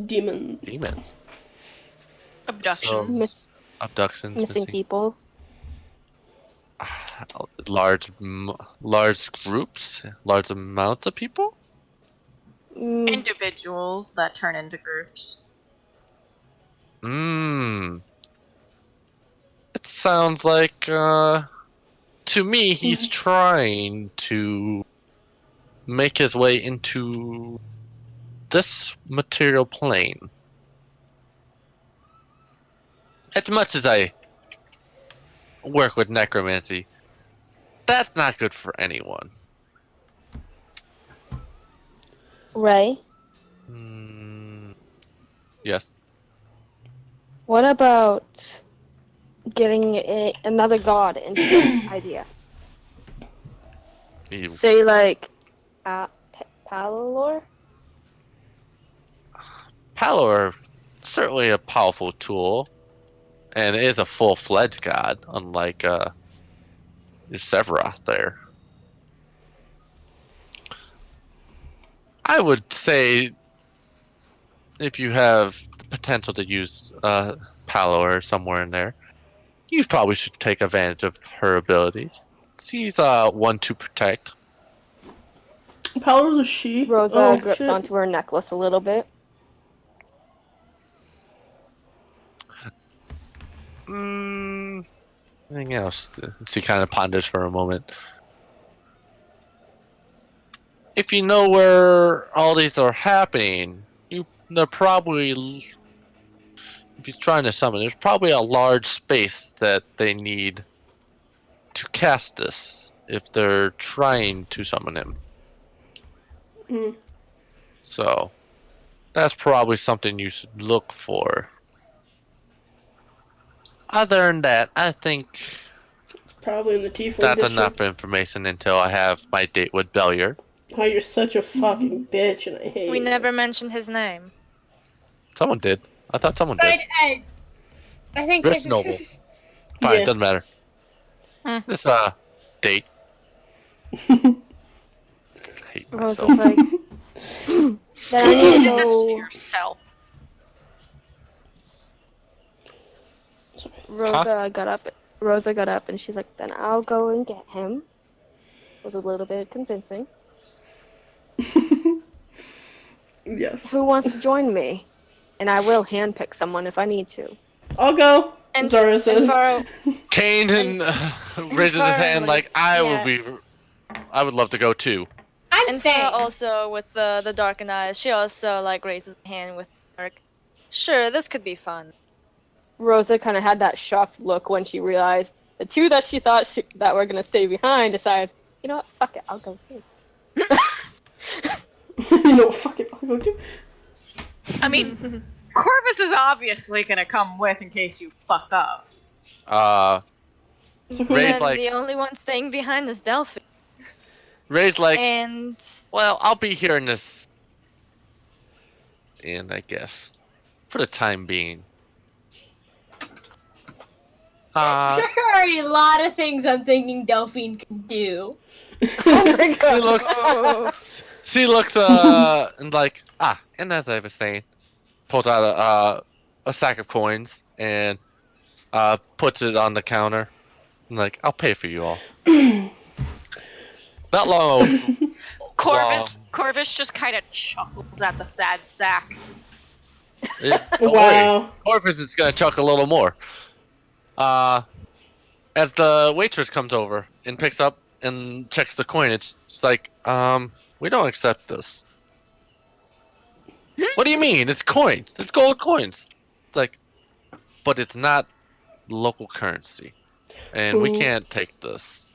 Demons. Abductions. Abductions. Missing people. large groups, large amounts of people. Individuals that turn into groups. It sounds like, to me, he's trying to make his way into this material plane. As much as I work with necromancy, that's not good for anyone. Ray? Yes. What about getting another god into this idea? Say, like, Palor? Palor, certainly a powerful tool, and is a full-fledged god, unlike Sephiroth there. I would say if you have the potential to use Palor somewhere in there, you probably should take advantage of her abilities. She's one to protect. Palor's a she. Rosa grips onto her necklace a little bit. Anything else? She kind of ponders for a moment. If you know where all these are happening, they're probably, if he's trying to summon, there's probably a large space that they need to cast this if they're trying to summon him. So, that's probably something you should look for. Other than that, I think It's probably in the Tiefling that's district. enough information until I have my date with Bellier. Oh, you're such a fucking bitch, and I hate We you. never mentioned his name. Someone did. I thought someone did. I think Chris Noble. Fine, doesn't matter. This date. I hate myself. Rosa's like, then I need to You did this to go. yourself. Rosa got up and she's like, then I'll go and get him. With a little bit convincing. Yes. Who wants to join me? And I will handpick someone if I need to. I'll go. And Zara says. Kane raises his hand like, I would love to go too. And Farah also with the darkened eyes, she also like raises a hand with dark. Sure, this could be fun. Rosa kind of had that shocked look when she realized the two that she thought that were gonna stay behind decided, you know what, fuck it, I'll go too. You know, fuck it, I'll go too. I mean, Corvus is obviously gonna come with in case you fuck up. So Ray's like, the only one staying behind is Delphi. Ray's like, And well, I'll be here in this, and I guess for the time being. There are a lot of things I'm thinking Delphine can do. Oh my god. She looks and like, and as I was saying, pulls out a sack of coins and puts it on the counter. And like, I'll pay for you all. Not long. Corvus just kind of chuckles at the sad sack. Wow. Corvus is gonna chuck a little more. As the waitress comes over and picks up and checks the coinage, it's like, we don't accept this. What do you mean? It's coins. It's gold coins. It's like, but it's not local currency, and we can't take this.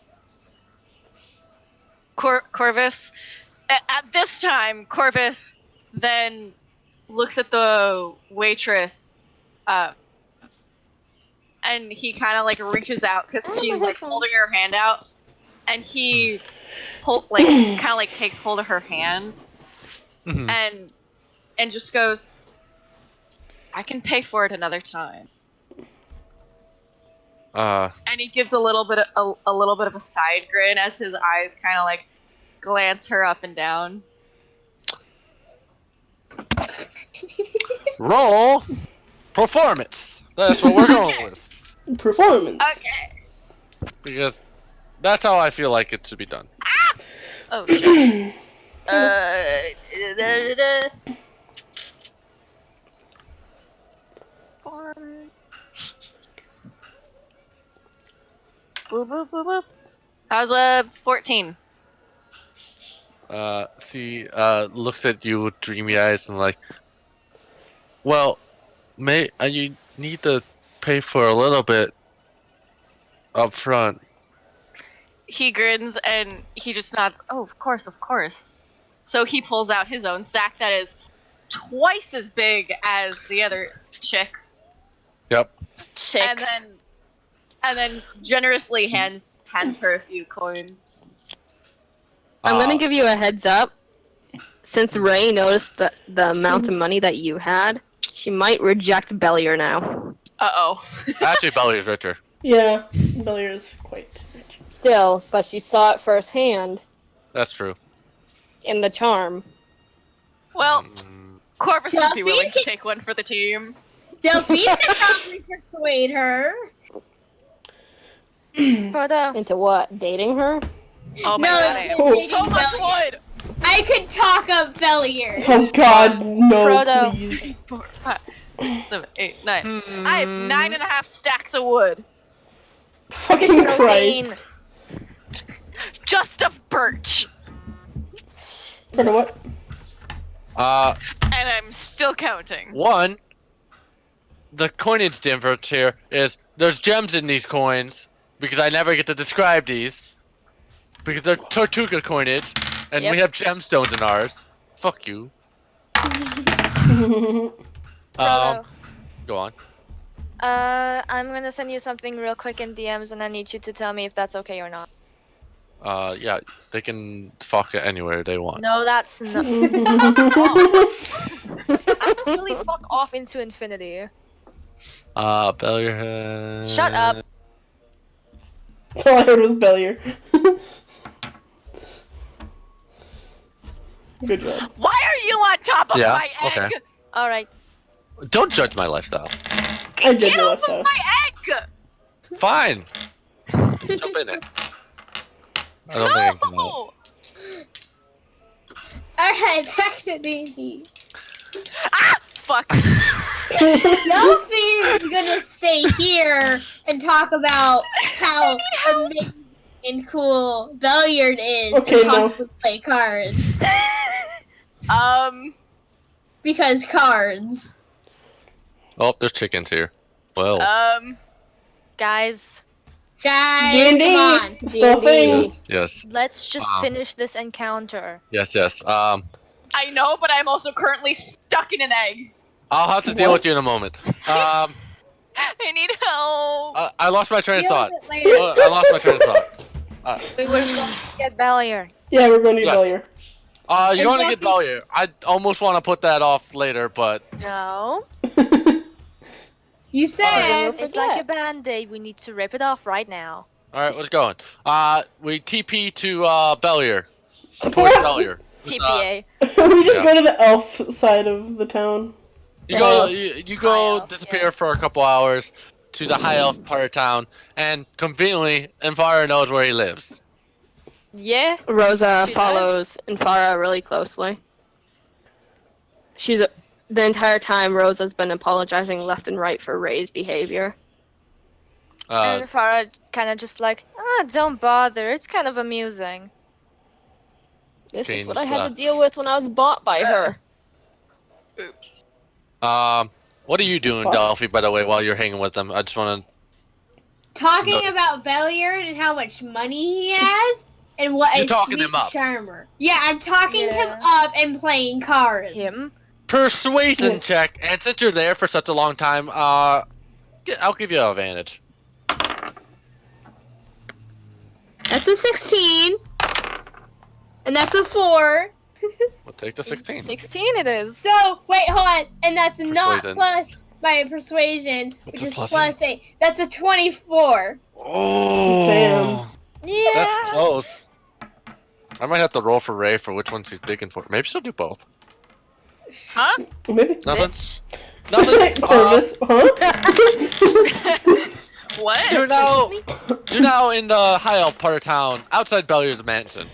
Corvus, at this time, Corvus then looks at the waitress, and he kind of like reaches out because she's like holding her hand out, and he kind of like takes hold of her hand, and just goes, "I can pay for it another time." And he gives a little bit of a side grin as his eyes kind of like glance her up and down. Roll performance. That's what we're going with. Performance. Okay. Because That's how I feel like it should be done. Oh shit. Boop boop boop boop. How's 14? She looks at you with dreamy eyes and like, well, you need to pay for a little bit up front. He grins and he just nods. Oh, of course, of course. So he pulls out his own sack that is twice as big as the other chicks. Yep. Chicks. And then generously hands her a few coins. I'm gonna give you a heads up. Since Ray noticed the amount of money that you had, she might reject Bellier now. Uh-oh. Actually, Bellier's richer. Yeah, Bellier's quite rich. Still, but she saw it firsthand That's true. in the charm. Well, Corvus would be Delphine willing to can- take one for the team. Delphine can probably persuade her. Proto. Into what? Dating her? Oh my No, god, I have Oh. so much wood! I could talk up Bellier. Oh God, no, Frodo. please. 4, 5, 6, 7, 8, 9. I have 9.5 stacks of wood. Fucking Protein. Christ. Just of birch. Frodo, what? And I'm still counting. One, the coinage difference here is there's gems in these coins because I never get to describe these because they're Tortuga coinage and we have gemstones in ours. Fuck you. Proto. Go on. I'm gonna send you something real quick in DMs, and I need you to tell me if that's okay or not. Yeah, they can fuck it anywhere they want. No, that's not. I can really fuck off into infinity. Bellier. Shut up. All I heard was Bellier. Good job. Why are you on top of Yeah, my egg? okay. All right. Don't judge my lifestyle. I did Get your off lifestyle. of my egg! Fine. Jump in it. I don't think I can. No! Alright, back to D&D. Ah! Fuck. Delphine's gonna stay here and talk about how amazing and cool Belliard is Okay, and no. possibly play cards. Because cards. Oh, there's chickens here. Well. Guys, Guys, D&D. come on. Still a thing. Yes. let's just finish this encounter. Yes. I know, but I'm also currently stuck in an egg. I'll have to deal with you in a moment. I need help. I lost my train of Deal thought. with it later. I lost my train of thought. We were going to get Bellier. Yeah, we're going to Yes. Bellier. You're going to get Bellier. I almost want to put that off later, but No. You said It's like a band-aid. We need to rip it off right now. alright, what's going? We TP to Bellier. Towards Bellier. TPA. We just Yeah. go to the elf side of the town. You go, Oh. you High go elf, disappear yeah. for a couple hours to the high elf part of town, and conveniently, Empire knows where he lives. Yeah. Rosa She follows Infara really closely. The entire time Rosa's been apologizing left and right for Ray's behavior. And Farah kind of just like, don't bother. It's kind of amusing. This is Jane's, what I had to deal with when I was bought by her. Oops. What are you doing, Delphi, by the way, while you're hanging with them? I just want talking about Belliard and how much money he has and what You're a talking sweet him up. charmer. Yeah, I'm talking him Yeah. up and playing cards. Him? persuasion check, and since you're there for such a long time, I'll give you an advantage. That's a 16. And that's a 4. We'll take the 16. 16 it is. So, wait, hold on. And that's not Persuasion. plus my persuasion, What's which a is plus plus 8. That's a 24. Oh, Damn. Yeah. That's close. I might have to roll for Ray for which ones he's digging for. Maybe she'll do both. Huh? Maybe. Nothing. Bitch. Nothing. Corvus, huh? What? You're now in the high elf part of town, outside Bellier's mansion.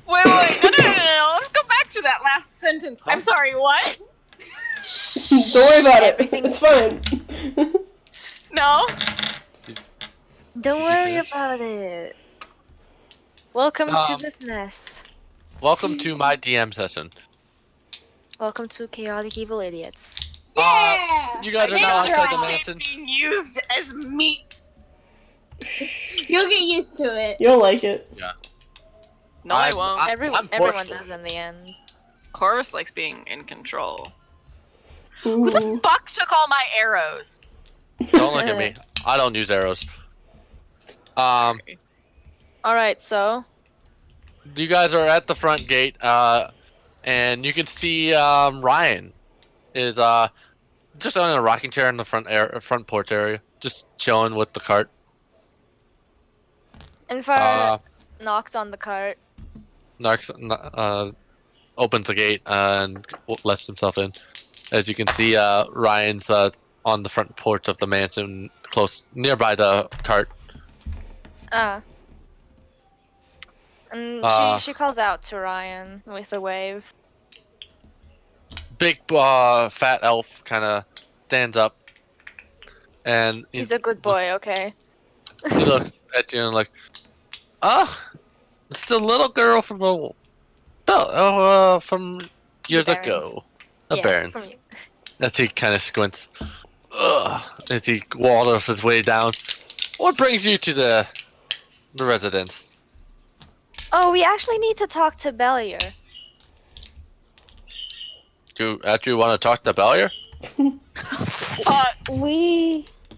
Wait, no. Let's go back to that last sentence. I'm sorry, what? Don't worry about it. It's fine. No? Don't worry about it. Welcome to this mess. Welcome to my DM session. Welcome to Chaotic Evil Idiots. Yeah! You guys are now outside the mansion. Being used as meat. You'll get used to it. You'll like it. Yeah. No, I won't. Everyone does in the end. Corvus likes being in control. Ooh. Who the fuck took all my arrows? Don't look at me. I don't use arrows. Alright, so. You guys are at the front gate, and you can see Ryan is just on a rocking chair in the front porch area, just chilling with the cart. Inferno knocks on the cart. Opens the gate and lets himself in. As you can see, Ryan's on the front porch of the mansion, nearby the cart. And she calls out to Ryan with a wave. Big fat elf kind of stands up, and He's a good boy, okay? He looks at you and like, it's the little girl from from years ago. Barons. As he kind of squints, as he waddles his way down. What brings you to the residence? Oh, we actually need to talk to Bellier. Do you want to talk to Bellier?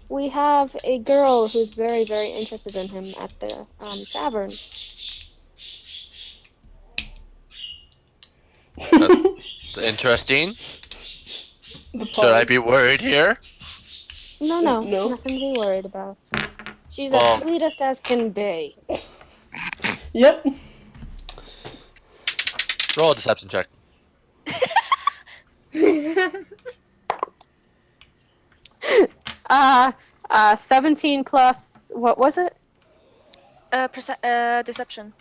We have a girl who's very, very interested in him at the tavern. That's interesting. Should I be worried here? No, nothing to be worried about. She's as sweetest as can be. Yep. Roll a deception check. 17 plus, what was it? Deception.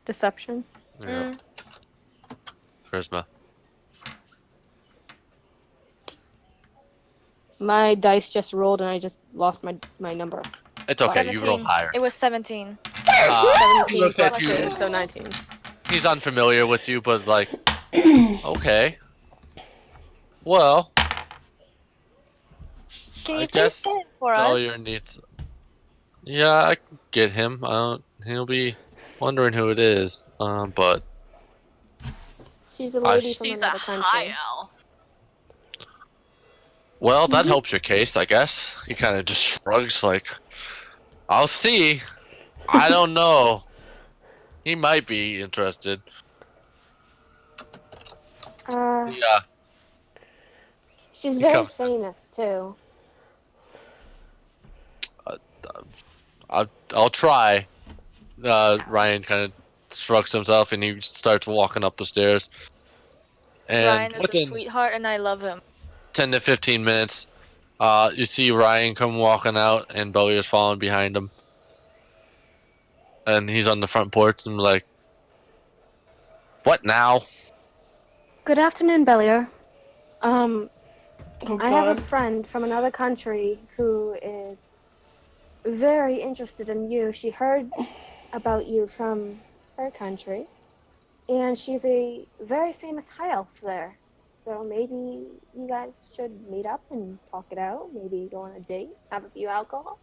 Deception? Yeah. Charisma. My dice just rolled and I just lost my number. It's okay, 17. you rolled higher. It was 17. 17 looks at plus you. 2, so 19. He's unfamiliar with you, but like, okay. Well, Can you I please guess get it for all us? your needs. Yeah, I can get him. He'll be wondering who it is. But She's a lady from She's a another country. high elf. well, that helps your case, I guess. He kind of just shrugs, like, I'll see. I don't know. He might be interested. Yeah. She's very famous too. I'll try. Ryan kind of shrugs himself and he starts walking up the stairs. And Ryan is a within sweetheart and I love him. 10 to 15 minutes, you see Ryan come walking out and Bellier's following behind him. And he's on the front porch and like, what now? Good afternoon, Bellier. Oh, I have a God. friend from another country who is very interested in you. She heard about you from her country, and she's a very famous high elf there. So maybe you guys should meet up and talk it out. Maybe go on a date, have a few alcohol.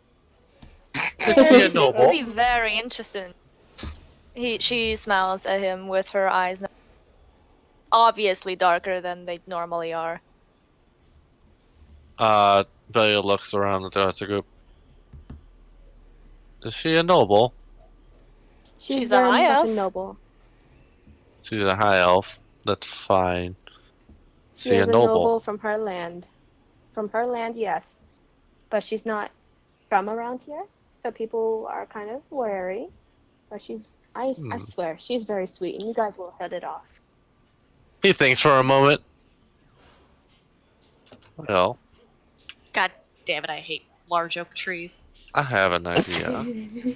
She seemed to be very interested. She smiles at him with her eyes obviously darker than they normally are. Bellier looks around at the rest of the group. Is she a noble? She's a very high much elf. a noble. She's a high elf. That's fine. She is a noble from her land. From her land, yes. But she's not from around here, so people are kind of wary. But I swear, she's very sweet, and you guys will hit it off. He thinks for a moment. Well, God damn it, I hate large oak trees. I have an idea.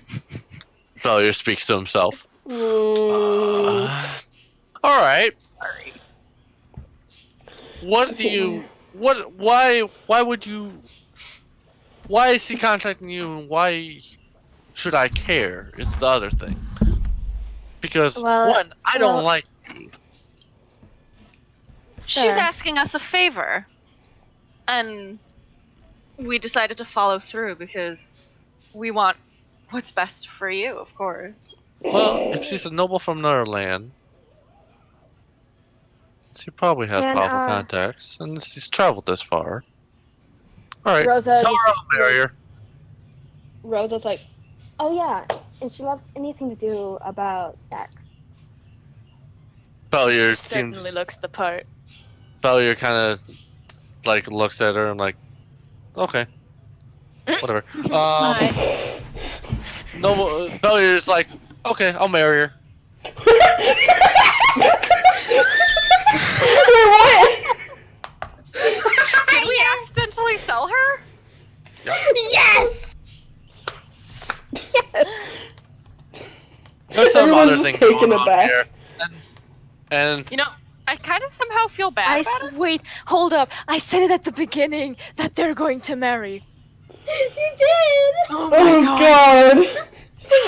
Bellier speaks to himself. Alright. What do you... Why would you... Why is he contacting you and why should I care is the other thing. Because, one, I don't like you. She's asking us a favor. And we decided to follow through because we want what's best for you, of course. Well, if she's a noble from another land, she probably has powerful contacts, and she's traveled this far. Alright, tell her I'll marry her. Rosa's like, oh yeah, and she loves anything to do about sex. Bellier certainly looks the part. Bellier kind of like looks at her and like, okay, whatever. No, Bellier's like, okay, I'll marry her. Wait, what? Did we accidentally sell her? Yep. Yes! Yes! There's some Everyone's other just thing taken going on aback. here. And You know, I kind of somehow feel bad about it. Wait, hold up. I said it at the beginning that they're going to marry. You did! Oh Oh my god.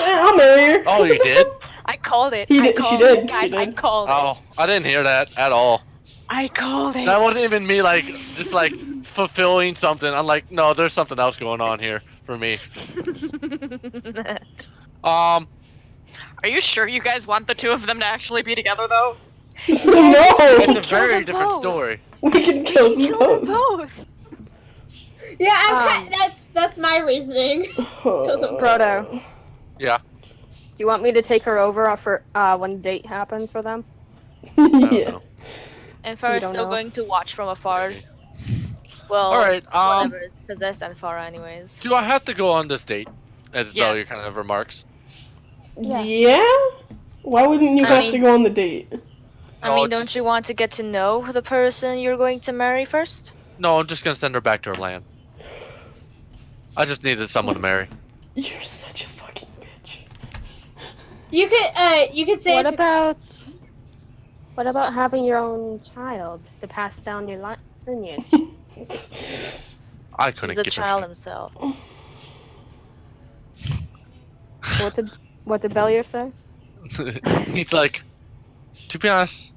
I'll marry her. oh, you did? I called it. He I did- she called did, it. Guys, she I did. called it. Oh, I didn't hear that at all. I called it. That wasn't even me like just like fulfilling something. I'm like, no, there's something else going on here for me. Are you sure you guys want the two of them to actually be together, though? No! It's a very them different both. story. We can kill them Kill them both. both. Yeah, I'm that's my reasoning. Proto, Yeah. do you want me to take her over for when the date happens for them? I don't Yeah. know. And Farah's don't still know. going to watch from afar. Well, Alright, whatever is possessed and Farah anyways. do I have to go on this date? As Yes. Bellier kind of remarks. Yeah? Why wouldn't you I have mean- to go on the date? I mean, don't you want to get to know the person you're going to marry first? No, I'm just gonna send her back to her land. I just needed someone to marry. You're such a fucking bitch. You could say What it's about having your own child to pass down your lineage? I couldn't He's a give child a himself. What did Bellier say? shit. He's like, to be honest,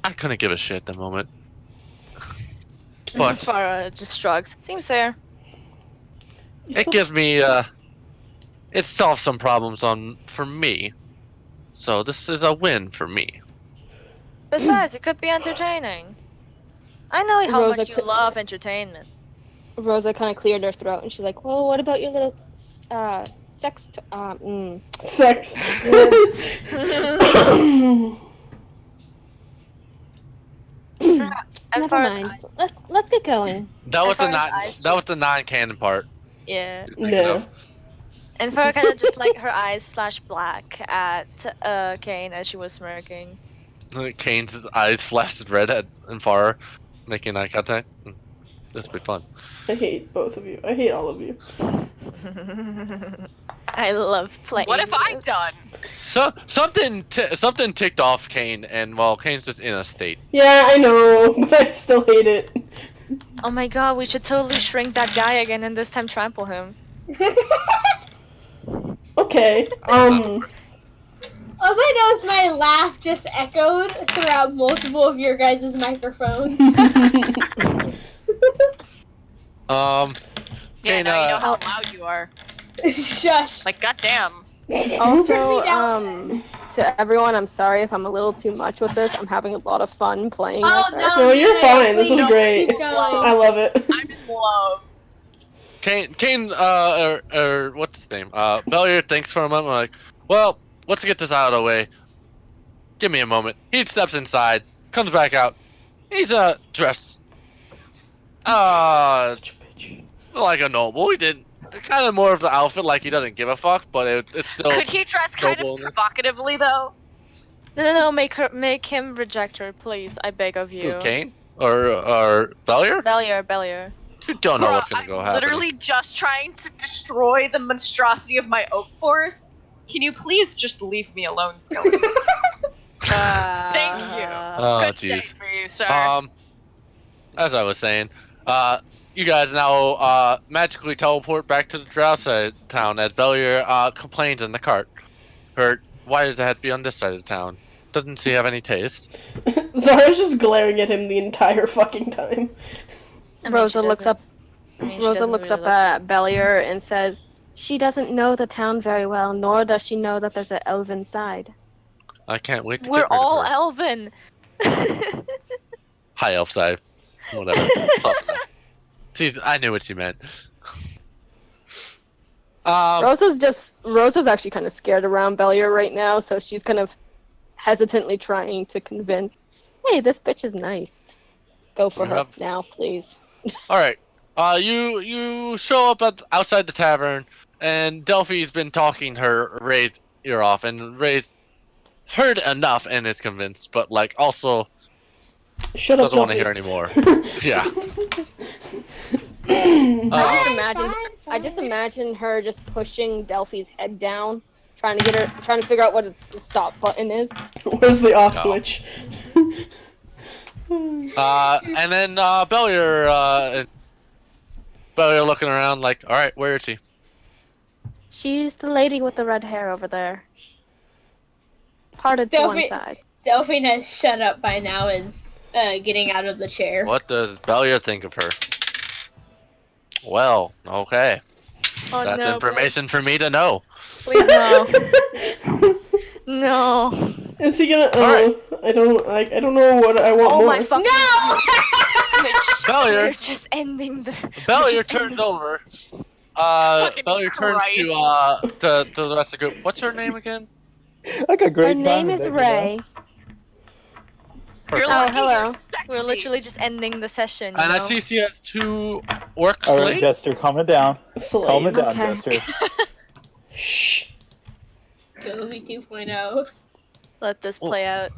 I couldn't give a shit at the moment. But Farah just shrugs. Seems fair. it gives me it solves some problems for me. So this is a win for me. Besides, it could be entertaining. I know how Rosa much you could- love entertainment. Rosa kind of cleared her throat and she's like, well, what about your little sex Sex. And Never Farah's mind. Let's get going. That was the As far as eyes that was the non-canon part. yeah. No. And Farah kind of just like her eyes flash black at Kane as she was smirking. Kane's eyes flashed red at Farah, making eye contact. This would be fun. I hate both of you. I hate all of you. I love playing. What have I with- done? So something ticked off Kane, and well, Kane's just in a state. Yeah, I know, but I still hate it. Oh my god, we should totally shrink that guy again and this time trample him. Okay. All I know is my laugh just echoed throughout multiple of your guys' microphones. Yeah, Kane, now you know how loud you are. Shush. Like, goddamn. Also, Me to everyone, I'm sorry if I'm a little too much with this. I'm having a lot of fun playing Oh with her. No, you're fine. This is please, great. keep going. I love it. I'm in love. Kane, or what's his name? Bellier thinks for a moment, like, well, let's get this out of the way. Give me a moment. He steps inside, comes back out. He's dressed, Such a bitch. like a noble. He did kind of more of the outfit, like he doesn't give a fuck, but it's still. Could he dress kind noble. of provocatively, though? No, make him reject her, please. I beg of you. Who, Kane or Bellier? Bellier. You don't know what's gonna go happen. I'm literally just trying to destroy the monstrosity of my oak forest. Can you please just leave me alone, skeleton? Thank you. Oh, Good day jeez. for you, sir. As I was saying, you guys now magically teleport back to the Drow town as Bellier complains in the cart. Why does it have to be on this side of town? Doesn't he have any taste? Zara's just glaring at him the entire fucking time. Rosa looks up. Rosa looks up at Bellier and says, "She doesn't know the town very well, nor does she know that there's an elven side." I can't wait to We're get rid all of her. elven. High elf side. Whatever. Close enough. See, I knew what you meant. Rosa's actually kind of scared around Bellier right now, so she's kind of hesitantly trying to convince, "Hey, this bitch is nice. Go for her now, please." All right. You show up outside the tavern, and Delphi's been talking her Ray's ear off, and Ray's heard enough and is convinced, but like also Shut up, doesn't want to Delphi. hear anymore. Yeah. I just imagine her just pushing Delphi's head down, trying to figure out what the stop button is. Where's the off switch? And then Bellier looking around like, all right, where is she? She's the lady with the red hair over there. Parted to one side. Delphine has shut up by now, is getting out of the chair. What does Bellier think of her? Well, okay. Oh, That's no, information for me to know. Please no. No. Is he gonna? I don't know what I want Oh more. my fucking. No! Bellier. We're just ending the. Bellier turns over. Bellier turns to the rest of the group. What's her name again? I got great Her name is Ray. You're Oh, lucky hello. you're sexy. We're literally just ending the session. And you I know? see she has 2 orc All right, slaves. Jester, calm it down. Calm it down, Okay. Jester. Shh. Goofy 2.0. Let this play out.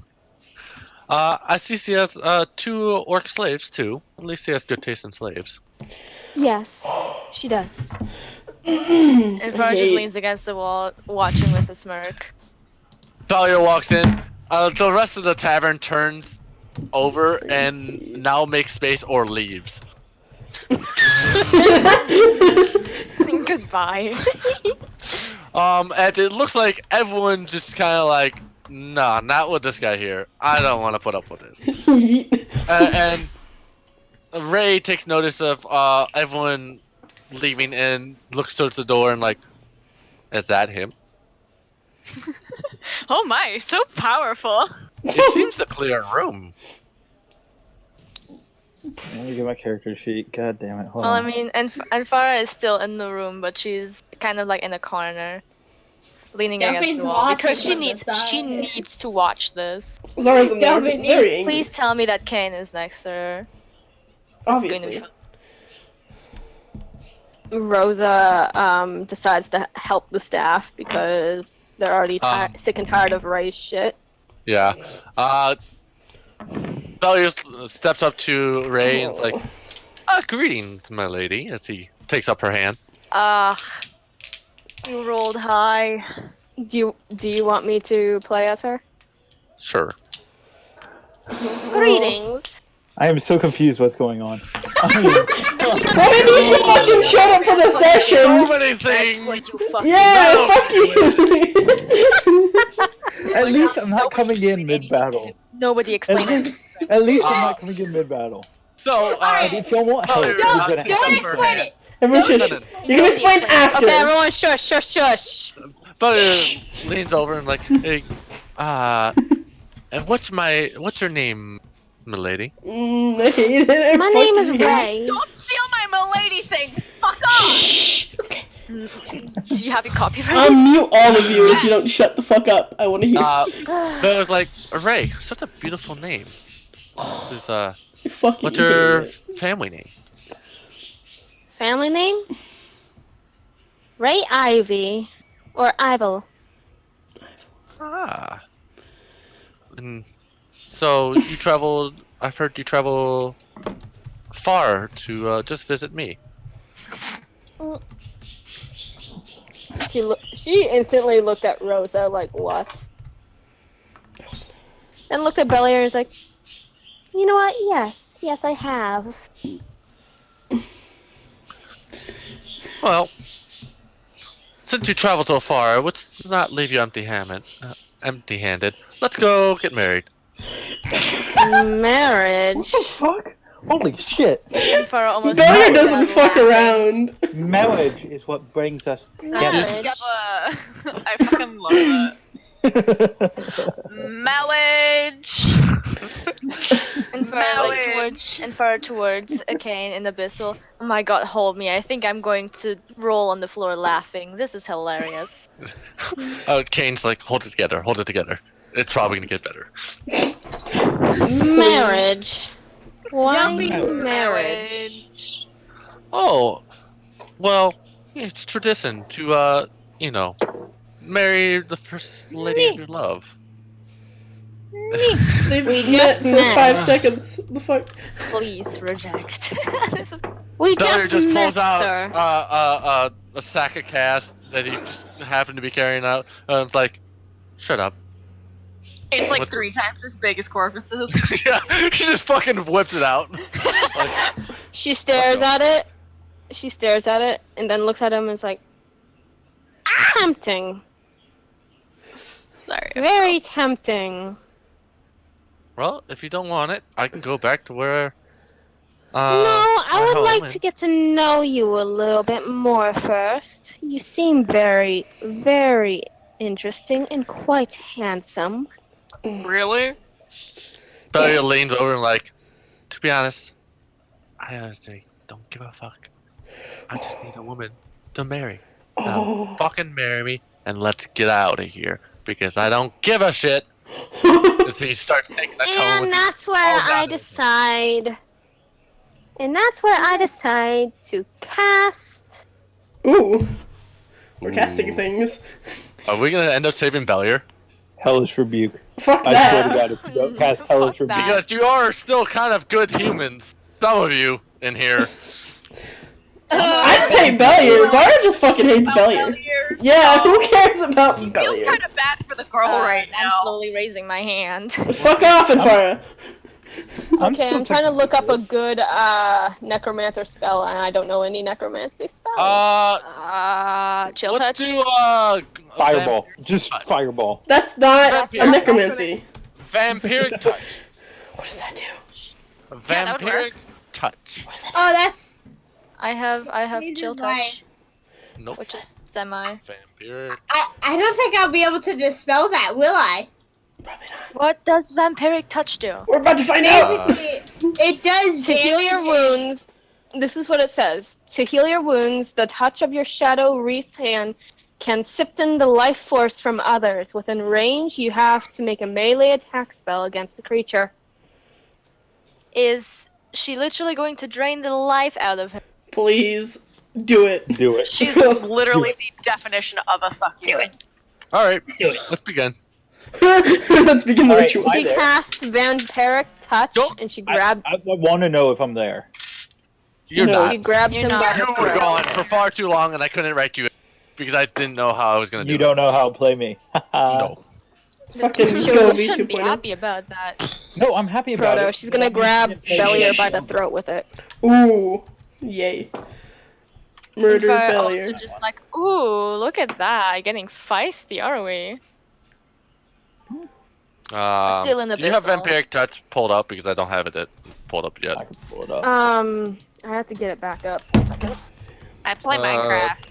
I see she has 2 orc slaves too. At least she has good taste in slaves. Yes, she does. And Farah just leans against the wall, watching with a smirk. Bellier walks in. The rest of the tavern turns over and now makes space or leaves. Goodbye. And it looks like everyone just kind of like, nah, not with this guy here. I don't want to put up with this. And Ray takes notice of everyone leaving and looks towards the door and like, is that him? Oh my, so powerful. It seems to clear a room. Let me get my character sheet. God damn it. Hold Well, I on. mean, and Farah is still in the room, but she's kind of like in a corner, leaning against Delphine's the wall because watching from the she side. needs to watch this. Zara's in there, Delphi very angry. Please tell me that Kane is next to her. It's going to be Obviously. fun. Rosa decides to help the staff because they're already sick and tired of Ray's shit. Yeah. Bellier steps up to Ray and is like, greetings, my lady, as he takes up her hand. You rolled high. Do you want me to play as her? Sure. Greetings. I am so confused what's going on. Why didn't you fucking shut up for the session? So many That's things! what you fucking Yeah, know. fuck you. At least I'm not coming in mid-battle. Nobody explained it. At least I'm not coming in mid-battle. So, And if y'all want help, Bellier, you're gonna have Don't to. explain it! Everyone shush. You can explain after. Okay, everyone shush, shush, shush. Bellier leans over and like, hey, and what's your name, milady? I hate it. My name is Ray. Don't steal my milady thing. Fuck off. Shh. Okay. Do you have it copyrighted? I'll mute all of you if you don't shut the fuck up. I want to hear. Bellier's like, Ray, such a beautiful name. This is, Fucking what's your hate it. family name? Family name? Ray Ivy. Or Ivel. And so you traveled. I've heard you travel far to just visit me. She instantly looked at Rosa like, what? And looked at Bellier and was like, you know what? Yes, I have. Well, since you traveled so far, let's not leave you empty-handed. Let's go get married. Marriage? What the fuck? Holy shit! And for almost Bellier doesn't fuck around. Marriage is what brings us together. I fucking love that. Marriage. And far towards Kane and Abyssal. Oh my god, hold me. I think I'm going to roll on the floor laughing. This is hilarious. Kane's like, hold it together. It's probably gonna get better. Marriage. Why Jumping marriage? Oh, well, it's tradition to, marry the first lady of your love. They've We met just for met. 5 seconds. The fuck? Please reject. This is We Bellier just met, pulls out sir. a sack of cast that he just happened to be carrying out. And it's like, shut up. It's like What the- 3 times as big as Corvus's. Yeah, she just fucking whips it out. Like, She stares at it. And then looks at him and is like, tempting. Sorry. Very tempting. well, if you don't want it, I can go back to where. No, I my would home like is. to get to know you a little bit more first. You seem very, very interesting and quite handsome. Really? Bellier leans over and like, to be honest, I honestly don't give a fuck. I just need a woman to marry. Now, fucking marry me and let's get out of here because I don't give a shit. As he starts taking a tone. And that's where Oh, God. I decide. And that's where I decide to cast. Ooh. We're casting things. Are we gonna end up saving Bellier? Hellish rebuke. Fuck I swear to that. God, if you don't cast Hellish Fuck that. rebuke, Because you are still kind of good humans. Some of you in here. I'd say Bellier. Zara just fucking hates Bellier. Yeah, who cares about Feels Bellier? kind of bad for the girl right I'm now. slowly raising my hand. Fuck off, Infara. Okay, I'm trying to look up a good necromancer spell, and I don't know any necromancy spells. Chill Let's touch. do fireball. Just fireball. That's not That's a not necromancy. Vampiric touch. What does that do? that would Vampiric touch. What does that Oh, that's. I have Neither chill do I. touch, Nope. which is semi. Vampiric. I don't think I'll be able to dispel that, will I? do? Probably not. What does vampiric touch do? We're about to find out. Basically, it does To heal your damage. wounds, this is what it says. To heal your wounds, the touch of your shadow-wreathed hand can siphon the life force from others. Within range, you have to make a melee attack spell against the creature. Is she literally going to drain the life out of him? Please do it. Do it. She's literally the definition of a succubus. All right. Let's begin. Let's begin the Alright, ritual. Hi She there. casts vampiric touch, Don't- and she I grabs want to know if I'm there. You're No. she not. grabs You're him not. by the You were throat. gone for far too long, and I couldn't write you because I didn't know how I was gonna do You it. don't know how to play me. No. Fucking She Gobi shouldn't be 2.0. happy about that. No, I'm happy about Frodo, it. she's gonna grab Bellier by the throat with it. Ooh. Yay. Murder Infra Bellier. also just like, ooh, look at that, getting feisty, are we? Still in the Do you have Abyssal. Vampiric touch pulled up because I don't have it pulled up yet? I can pull it up. I have to get it back up. 1 second. I play Minecraft.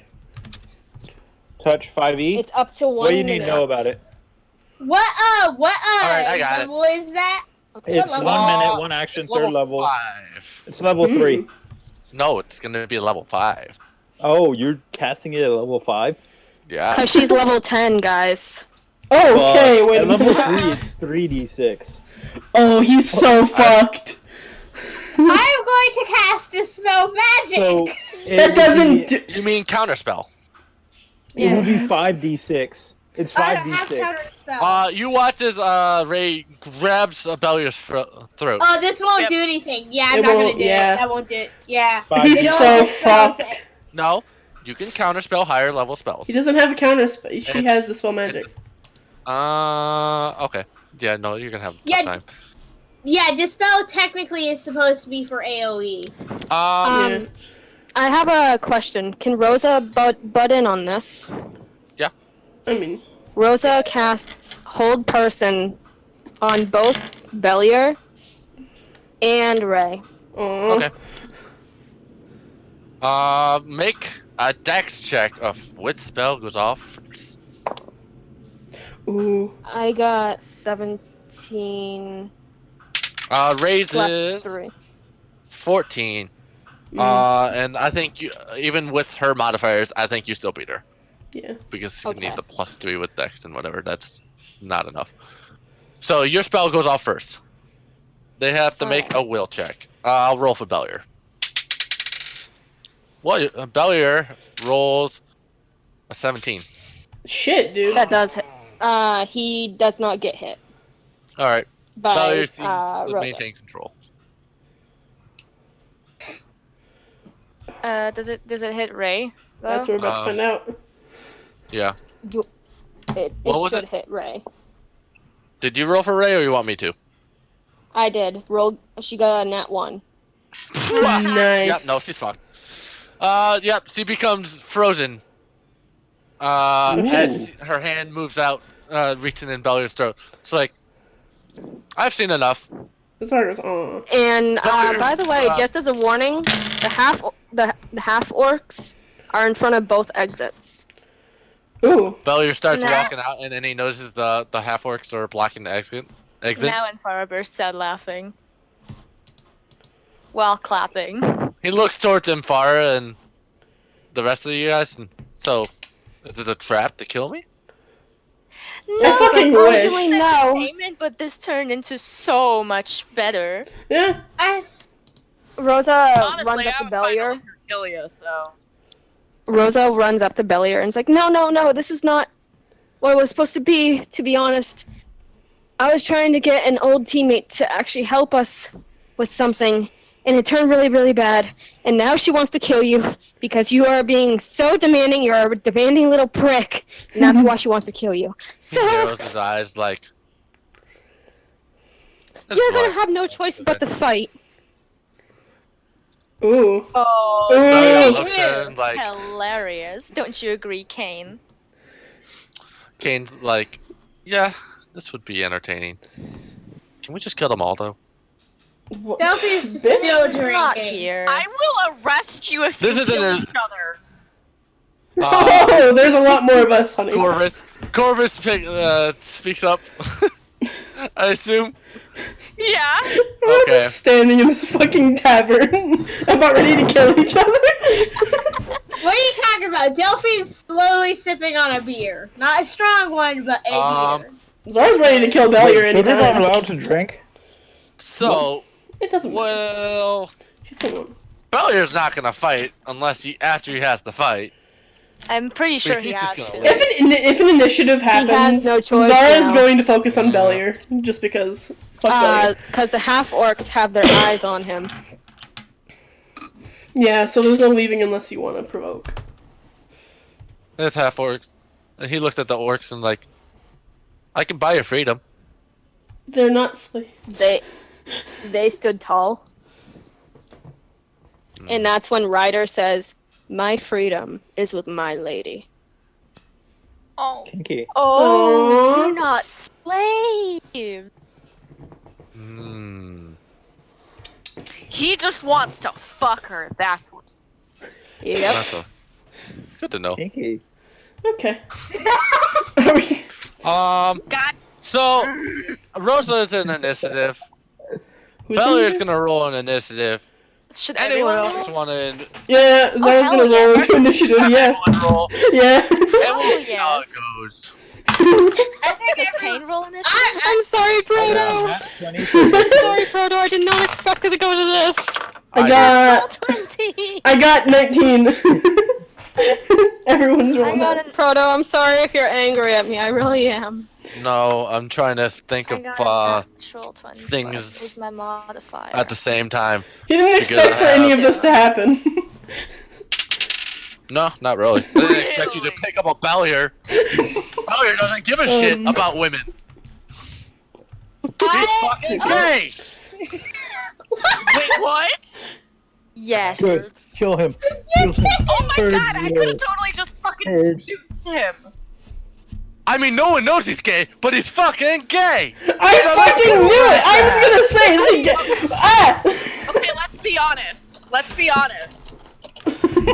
Touch 5e. It's up to 1 What do you need minute. to know about it? What Alright, I got level is that? It's level? 1 minute, 1 action, It's third level. 5. It's level 3. No, it's gonna be level 5. Oh, you're casting it at level 5? Yeah. Cause she's level 10, guys. Oh, okay, wait a At level minute. 3, it's 3d6. Oh, he's so fucked. I'm going to cast Dispel Magic! So That doesn't. You mean counterspell? It would be 5d6 It's I don't have 5d6. counter spell. You watch as Ray grabs Bellier's throat. Oh, this won't Yep. do anything. Yeah, I'm It not gonna won't, do yeah. it. That won't do it. Yeah. 5d6. He's It so only spells fucked. No, you can counterspell higher level spells. He doesn't have a counter spell. She has the spell magic. Okay. Yeah, no, you're gonna have a Yeah, tough time. Yeah, Dispel technically is supposed to be for AoE. Yeah. I have a question. Can Rosa butt in on this? I mean, Rosa casts Hold Person on both Bellier and Ray. aw. Okay. Make a dex check of which spell goes off first. Ooh. I got 17 Ray's plus is 3. 14. And I think you, even with her modifiers, I think you still beat her. Yeah. Because you Okay. need the +3 with dex and whatever. That's not enough. So your spell goes off first. They have to make a will check. I'll roll for Bellier. Well, Bellier rolls a 17. Shit, dude. That does hit. He does not get hit All right. by Bellier seems to Rosa. maintain control. Does it hit Ray? Though? That's what we're about to find out. Yeah. It What was should it? hit Ray. Did you roll for Ray, or you want me to? I did. Rolled. She got a nat 1. Nice. Yeah. No, she's fucked. Yep. She becomes frozen. As her hand moves out, reaching in Bellier's throat. It's like, I've seen enough. This heart is on. And by the way, just as a warning, the half orcs are in front of both exits. Ooh. Bellier starts No. walking out, and then he notices the half orcs are blocking the exit. Now and Farah bursts out laughing. While clapping. He looks towards Imfara and the rest of you guys. And so, is this a trap to kill me? I fucking wish. Unfortunately, no. Entertainment, but this turned into so much better. Yeah. Rosa Honestly, runs up I to was trying to Bellier. let her kill you, so. Rosa runs up to Bellier and is like, no, this is not what it was supposed to be honest. I was trying to get an old teammate to actually help us with something, and it turned really, really bad. And now she wants to kill you because you are being so demanding. You're a demanding little prick, and that's why she wants to kill you. He So, narrows his eyes like. you're gonna have no choice but to fight. Ooh. Oh, Bellier Ooh. looks at her and like, hilarious. Don't you agree, Kane? Kane's like, yeah, this would be entertaining. Can we just kill them all though? What? Delphi's Bitch. still Not drinking. here. I will arrest you if This you isn't kill a- each other. Oh, there's a lot more of us, honey. Corvus speaks up. I assume. Yeah. We're all Okay. just standing in this fucking tavern, about ready to kill each other. What are you talking about? Delphi's slowly sipping on a beer. Not a strong one, but a beer. Zara's ready to kill Bellier Wait, children aren't anytime. allowed to drink? So, It doesn't matter. well, She still won't. Bellier's not gonna fight unless after he has to fight. I'm pretty sure he's he just has gonna to. live. If an initiative happens, has no choice Zara's now. going to focus on Bellier, just because. Fuck Bellier. Because the half orcs have their eyes on him. Yeah, so there's no leaving unless you want to provoke. It's half orcs. And he looked at the orcs and like, I can buy your freedom. They're not slaves. They stood tall. And that's when Ryder says, "My freedom is with my lady." Oh. Kinky. Oh, Aww. you're not slave. Hmm. He just wants to fuck her. That's what. Yep. That's good to know. Kinky. Okay. Are we- God. So, Rosa is in initiative. Bellier's gonna roll an initiative. Should Anyone everyone else want to? Yeah, Zara's hell gonna roll yes. into initiative, yeah. Everyone roll. Yeah. And we'll see how it yes. goes. I think Does Kane roll initiative? I'm sorry, Proto. Nat 20. Sorry, Proto. I did not expect it to go to this. I got 20. I got 19. Everyone's rolling. Proto, I'm sorry if you're angry at me. I really am. No, I'm trying to think I of got an natural 20. things Who's my modifier? at the same time. He didn't expect for any of this to happen. No, not really. I didn't expect you to pick up a Bellier. Bellier doesn't give a shit about women. He's fucking gay! Wait, what? Yes. Good. Kill him. Kill him. Oh my Third god, I year. could have totally just fucking Third. shoots him. I mean, no one knows he's gay, but he's fucking gay! I fucking knew it! I was gonna say, is he gay? Ah! Okay, let's be honest. Let's be honest.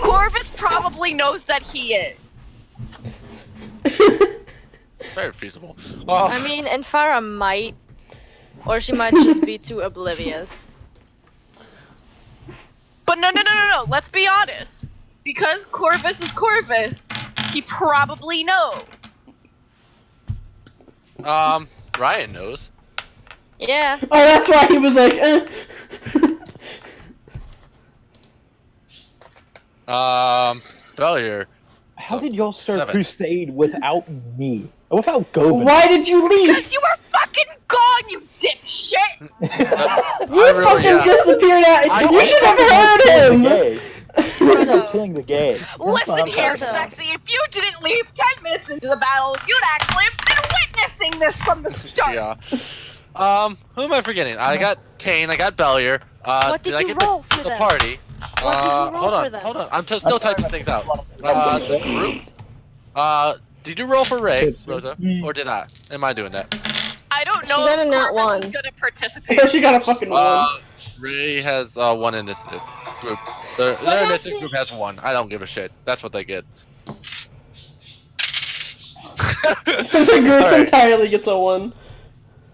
Corvus probably knows that he is. Very feasible. I mean, and Farah might, or she might just be too oblivious. But no. Let's be honest. Because Corvus is Corvus, he probably knows. Ryan knows. Yeah. Oh, that's why he was like, Bellier. How did y'all start 7. Crusade without me? Without Govin? Why did you leave? You were fucking gone, you dipshit! You fucking disappeared out. You should have heard him. You're killing the gay. Listen here, Proto. Sexy, if you didn't leave 10 minutes into the battle, you'd actually have been witnessing this from the start! Yeah. Who am I forgetting? I got Kane, I got Bellier. What did I you get roll for the them? party? What did you roll hold for them? on. I'm still typing things out. The group. Did you roll for Ray, Rosa? Or did I? Am I doing that? I don't know She got if a nat Corvus is 1. gonna participate. But she got a fucking one. Ray has 1 initiative group. Their initiative group has 1. I don't give a shit. That's what they get. The group Alright. entirely gets a 1.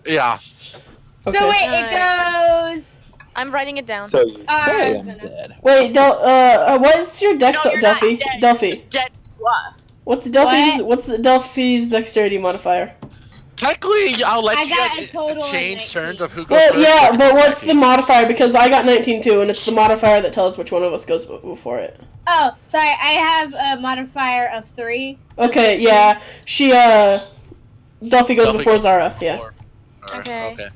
Yeah. So Okay. wait, it goes. I'm writing it down. So you Alright. I'm dead. Wait, what's your dex, No, you're not Duffy? dead. Duffy. Dead plus. What's Duffy's dexterity modifier? Technically, I'll let I you got guys a total of change 19. turns of who goes Well, first. yeah, but what's the modifier? Because I got 19 too, and it's the modifier that tells which one of us goes before it. Oh, sorry, I have a modifier of 3. So Okay, yeah. Duffy goes before Zara, yeah. Okay. Okay.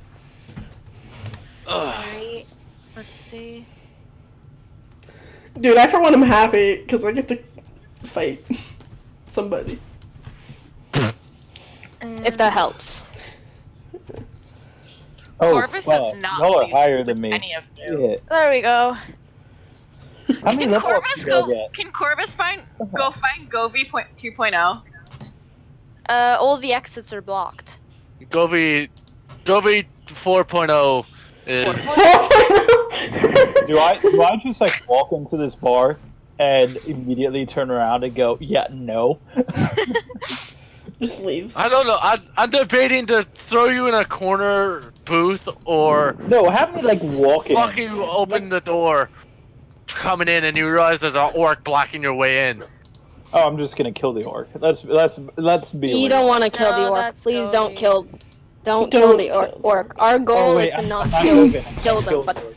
Alright. Let's see. Dude, I for one am happy, because I get to fight somebody. If that helps. Oh, Corvus fuck. does not Y'all are leave higher than me. Any of you. Shit. There we go. How many Can level ups Corvus did y'all go? get? Can Corvus go find Govi 2.0? All the exits are blocked. Govi 4.0 is. Do I just like walk into this bar and immediately turn around and go, yeah, no? Just leaves. I don't know. I'm debating to throw you in a corner booth or No, have me like walk in. fucking open the door, coming in, and you realize there's an orc blocking your way in. Oh, I'm just gonna kill the orc. Let's be. You real. don't want to kill No, the orc. that's Please don't Govi. kill. Don't Don't kill the kill orc. Our goal Oh, wait, is to not I'm not kill moving. I'm kill gonna them, but the orc.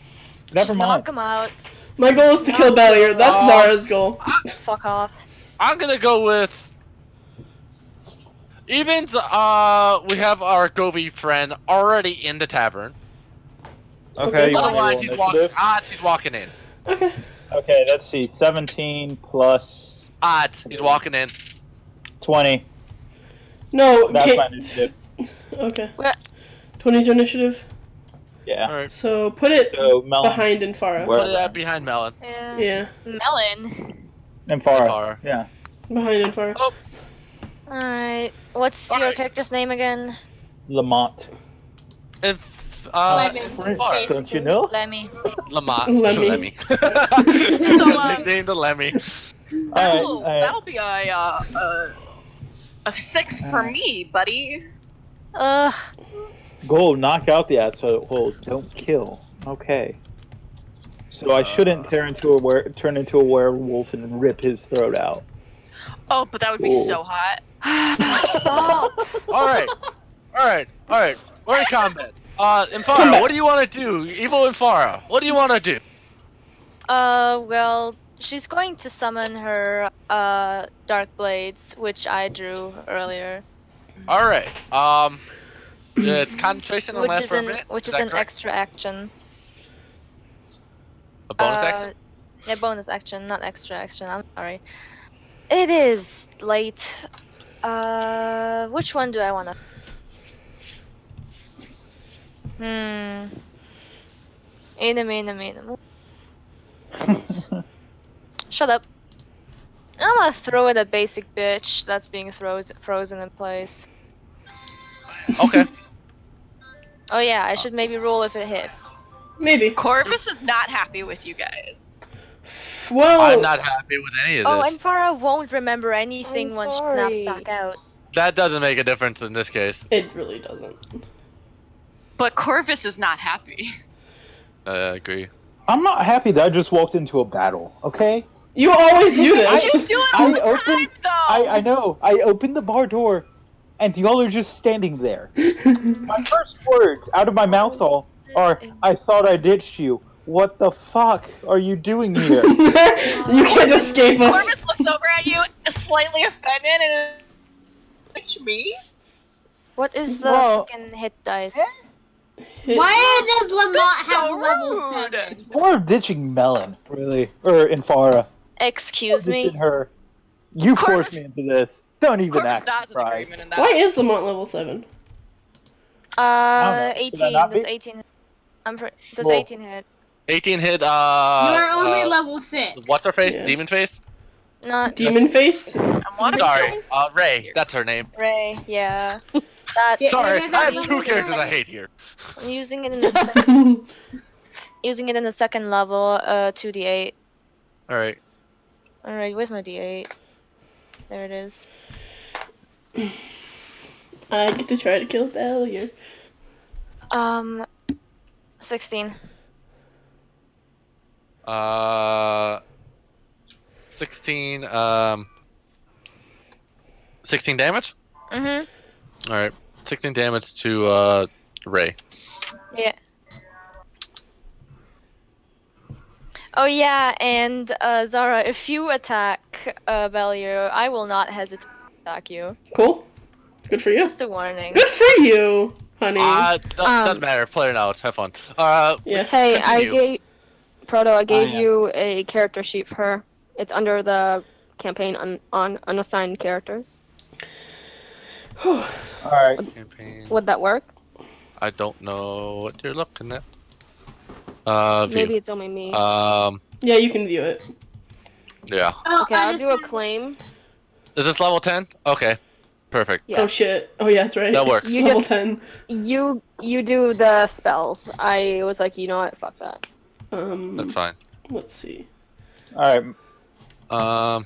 Never Just mind. knock him out. My goal is to kill Bellier. That's Zara's goal. Fuck off. I'm gonna go with. Evens, we have our Govi friend already in the tavern. Okay. You want Otherwise, to he's roll walking. initiative? Odds, he's walking in. Okay. Okay, let's see. 17 plus Odds, he's walking in. 20. No, That's my can't. initiative. Okay. What? 20's your initiative. Yeah. All right. So put it So Melon behind Infara. Where- Put that behind Melon. Yeah. Yeah, Melon. and Farah. Farah. Yeah. behind Infara. Oh. Alright. What's your Alright. character's name again? Lamont. If Lemon. Farah. Don't you know? Lemmy. Lamont. Lemmy. Lemmy. So, Nicknamed the Lemmy. That'll be a 6 for me, buddy. Ugh. Go knock out the assholes. Don't kill. Okay. So I shouldn't turn into a werewolf and rip his throat out. Oh, but that would be Ooh. so hot. Stop. All right. We're in combat. Combat. Infara, what do you want to do? Evil Infara, what do you want to do? Well, she's going to summon her dark blades, which I drew earlier. All right. It's concentration and lasts for a minute. Which is an extra action. A bonus action. Yeah, bonus action, not extra action. I'm sorry. It is late. Which one do I wanna? Enemy. Shut up. I'm gonna throw at a basic bitch that's being frozen in place. Okay. Oh yeah, I should maybe roll if it hits. Maybe. Corvus is not happy with you guys. Whoa! I'm not happy with any of Oh, this. and Farah won't remember anything I'm once she sorry. snaps back out. That doesn't make a difference in this case. It really doesn't. But Corvus is not happy. I agree. I'm not happy that I just walked into a battle. Okay. You always do this. You do it all the opened. time, though! I know. I opened the bar door, and y'all are just standing there. My first words out of my mouth are, "I thought I ditched you." What the fuck are you doing here? You can't escape us. Corvus looks over at you, slightly offended, and it's me? What is the Well- fucking hit dice? Why does Lamont have so level rude. 7? It's more of ditching Melon, really, or Infara. Excuse me? Ditching her. You forced Corvus- me into this. Don't even Corvus act nods in surprised. agreement in that. Why is Lamont level 7? don't know. Should I 18. not Does be? 18? Does Well- 18 hit? 18 hit. You are only level 6. What's her face? Yeah. Demon face. Not Demon face? I'm wanting Sorry. face? Ray. That's her name. Ray. Yeah. That. Yeah. Sorry. Ray, I have that's two level characters I 7. hate here. I'm using it in the second. Using it in the second level. 2d8. All right. All right. Where's my d8? There it is. I get to try to kill Bellier. 16. 16. 16 damage. Mhm. All right. 16 damage to Ray. Yeah. Oh yeah, and Zara, if you attack Bellier, I will not hesitate to attack you. Cool. Good for you. Just a warning. Good for you, honey. Doesn't matter. Play it out. Have fun. Yeah. Hey, continue. Proto, I gave yeah. you a character sheet for her. It's under the campaign on unassigned characters. All right. Campaign. Would that work? I don't know what you're looking at. View. Maybe it's only me. Yeah, you can view it. Yeah. Oh, Okay, I'll do a claim. Is this level 10? Okay. Perfect. Yeah. Oh shit. Oh yeah, that's right. That works. You Level just 10. you do the spells. I was like, you know what? Fuck that. That's fine. Let's see. All right.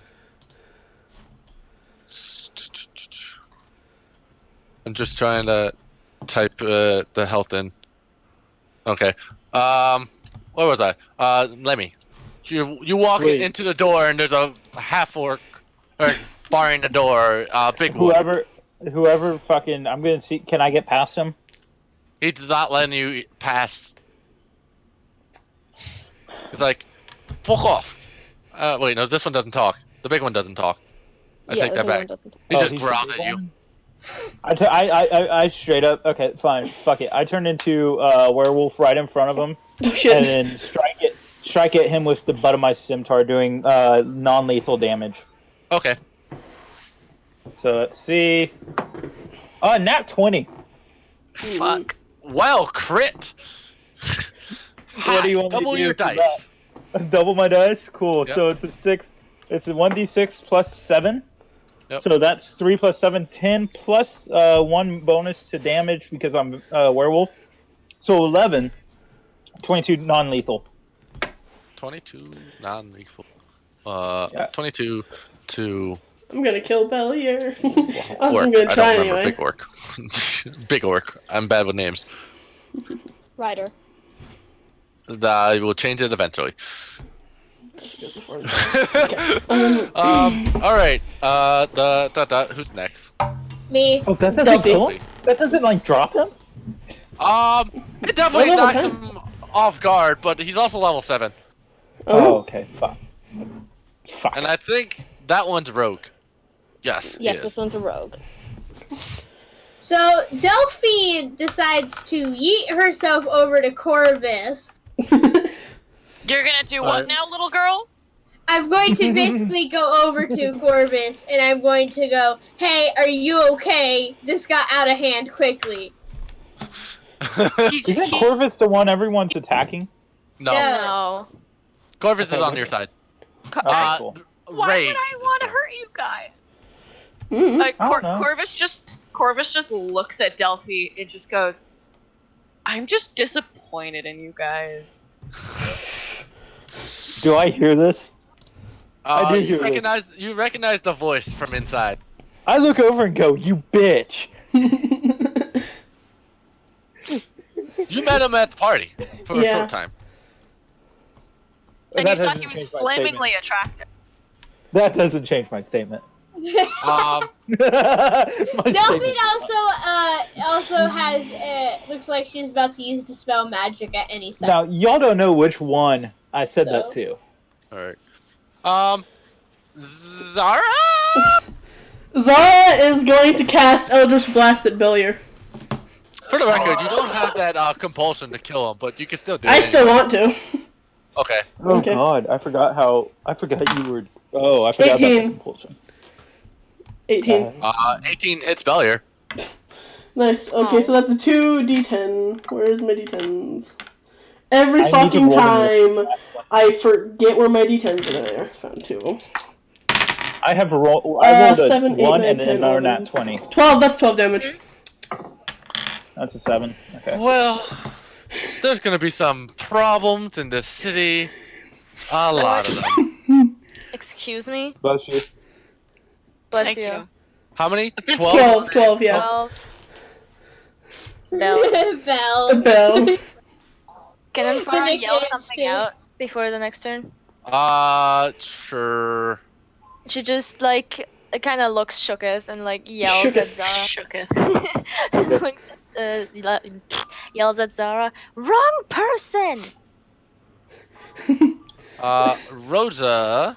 I'm just trying to type the health in. Okay. Where was I? Lemmy. You walk Wait. into the door and there's a half orc barring the door. Big one. Whoever fucking, I'm gonna see. Can I get past him? He's not letting you pass. He's like, fuck off. Wait, no, this one doesn't talk. The big one doesn't talk. I take that back. He just he's the growls big at you. one? I straight up. Okay, fine. Fuck it. I turn into werewolf right in front of him, Oh shit. and then strike at him with the butt of my scimitar, doing non-lethal damage. Okay. So let's see. Oh, nat 20. Fuck. Well, crit. What do you want me to Double do your for dice. that? Double my dice. Cool. Yep. So it's a 6. It's a 1d6 plus 7. Yep. So that's 3 plus 7, 10 plus 1 bonus to damage because I'm a werewolf. So 11. 22 non-lethal. 22 non-lethal. Yeah. 22 to I'm gonna kill Bellier. orc. I'm gonna I try don't remember anyway. big orc. Big orc. I'm bad with names. Rider. I will change it eventually. Okay. All right. Who's next? Me. Oh, that doesn't Duffy. kill him? That doesn't like drop him? It definitely What level knocks 10? him off guard, but he's also level 7. Oh, okay. Fuck. Fuck. And I think that one's rogue. Yes. Yes, he this is. one's a rogue. So Delphine decides to yeet herself over to Corvus. You're gonna do what now, little girl? I'm going to basically go over to Corvus and I'm going to go, "Hey, are you okay? This got out of hand quickly." Isn't Corvus the one everyone's attacking? No. No. Corvus Okay, is on what- your side. Okay, cool. Why Ray. would I want to hurt you guys? Mm. I don't know. Corvus just looks at Delphi and just goes, "I'm just disappointed in you guys." Do I hear this? I did you hear this. recognize the voice from inside. I look over and go, "You bitch." You met him at the party for a Yeah. short time. And That you thought doesn't he was change my statement. flamingly attractive. That doesn't change my statement. Um, My Delphine statement. also has looks like she's about to use dispel magic at any second. Now, y'all don't know which one I said So? that to. Alright. Zara? Zara is going to cast Eldritch Blast at Billier. For the record, you don't have that compulsion to kill him, but you can still do it. I still want to. Okay. Oh Okay. god, I forgot you were... Oh, I forgot about 18. that compulsion. 18. 18 hits Bellier. Nice. Okay, so that's a 2d10. Where's my d10s? Every I need to fucking roll them. time I forget where my d10s are. There, found 2. I rolled a 7, 8, 1 9, and 10, another 11. nat 20. 12, that's 12 damage. That's a 7. Okay. Well, there's gonna be some problems in this city. A lot of them. Excuse me? Bless you. Bless Thank you. you. How many? 12, 12, yeah. 12. Bell. Bell. A bell. Can Enfara Nick yell is something too. out before the next turn? Sure. She just, like, kind of looks shooketh and, like, yells at Shooketh. Zara. Shooketh. Looks at, yells at Zara. Wrong person! Rosa.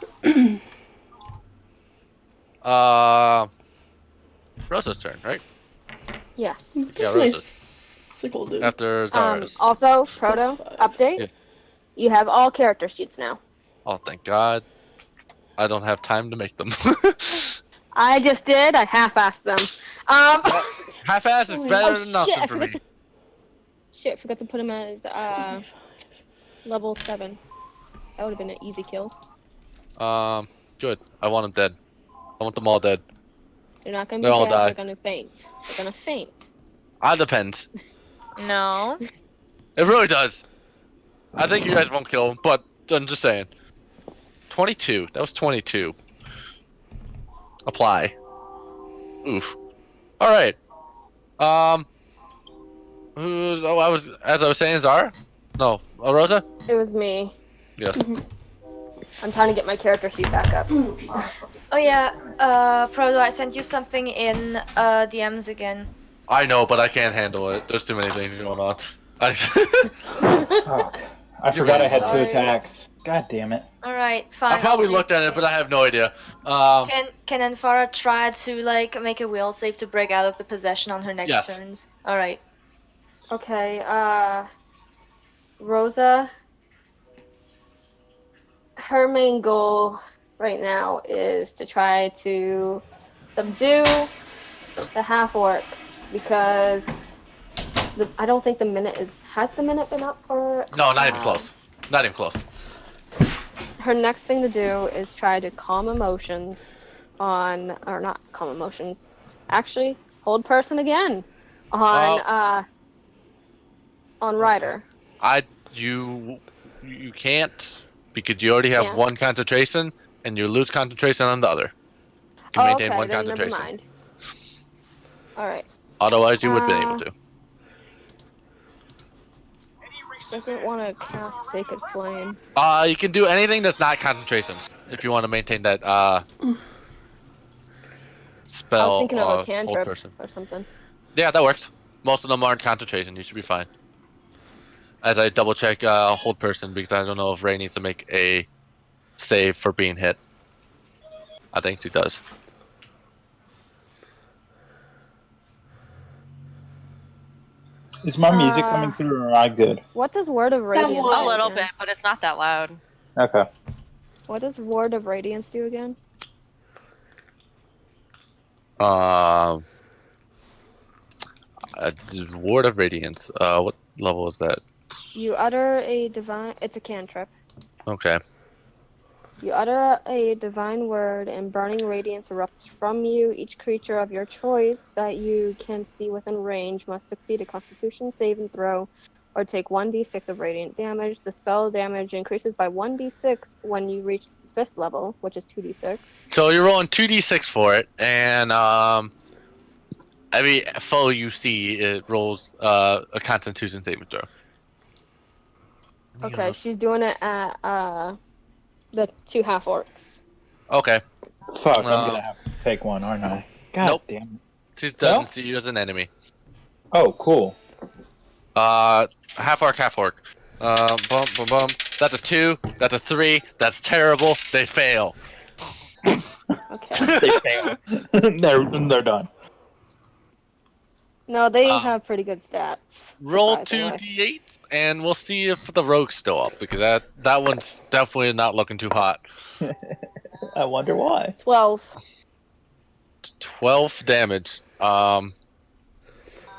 Rosa's turn, right? Yes. Yeah, That's my Rosa's. sickle dude. After Zara's. Also, Proto, Plus 5. update. Yeah. You have all character sheets now. Oh, thank God. I don't have time to make them. I just did. I half-assed them. Half-ass is better than nothing shit, for me. Shit, forgot to put him as level 7. That would have been an easy kill. Good. I want them dead. I want them all dead. They're not gonna They be all dead. die. They're gonna faint. They're gonna faint. Depends. No. It really does. I think you guys won't kill him, but I'm just saying. 22. That was 22. Apply. Oof. All right. Who's? Oh, as I was saying, Zara. No, Rosa. It was me. Yes. I'm trying to get my character sheet back up. Oh yeah, Proto, I sent you something in DMs again. I know, but I can't handle it. There's too many things going on. Fuck. I forgot I had 2 Sorry. attacks. God damn it. Alright, fine. I probably I'll looked at it, but I have no idea. Can Enfara try to, like, make a will save to break out of the possession on her next Yes. turns? Alright. Okay, Rosa. Her main goal right now is to try to subdue the half-orcs because I don't think the minute is... Has the minute been up for... No, not even close. Not even close. Her next thing to do is try to calm emotions on... Or not calm emotions. Actually, hold person again on Ryder. You can't because you already have Yeah. one concentration and you lose concentration on the other. You can maintain okay, one then never concentration. mind. Alright. Otherwise, you would be able to. She doesn't want to cast Sacred Flame. You can do anything that's not concentration if you want to maintain that spell. I was thinking of a hold cantrip person. or something. Yeah, that works. Most of them aren't concentration. You should be fine. As I double check hold person because I don't know if Ray needs to make a save for being hit. I think she does. Is my music coming through or am I good? What does Word of Radiance do A little again? bit, but it's not that loud. Okay. What does Word of Radiance do again? Ward of Radiance. What level is that? You utter a divine... It's a cantrip. Okay. You utter a divine word, and burning radiance erupts from you. Each creature of your choice that you can see within range must succeed a Constitution saving throw, or take 1d6 of radiant damage. The spell damage increases by 1d6 when you reach the 5th level, which is 2d6. So you're rolling 2d6 for it, and every foe you see, it rolls a Constitution saving throw. Okay, she's doing it at the 2 half orcs. Okay. Fuck, I'm gonna have to take one, aren't I? God Nope. damn it. She doesn't see you as an enemy. Oh, cool. Half orc, half orc. Bum, bum, bum. That's a 2. That's a 3. That's terrible. They fail. Okay. They fail. they're done. No, they have pretty good stats. Roll surprisingly. 2d8, and we'll see if the rogue's still up, because that one's definitely not looking too hot. I wonder why. 12. 12 damage.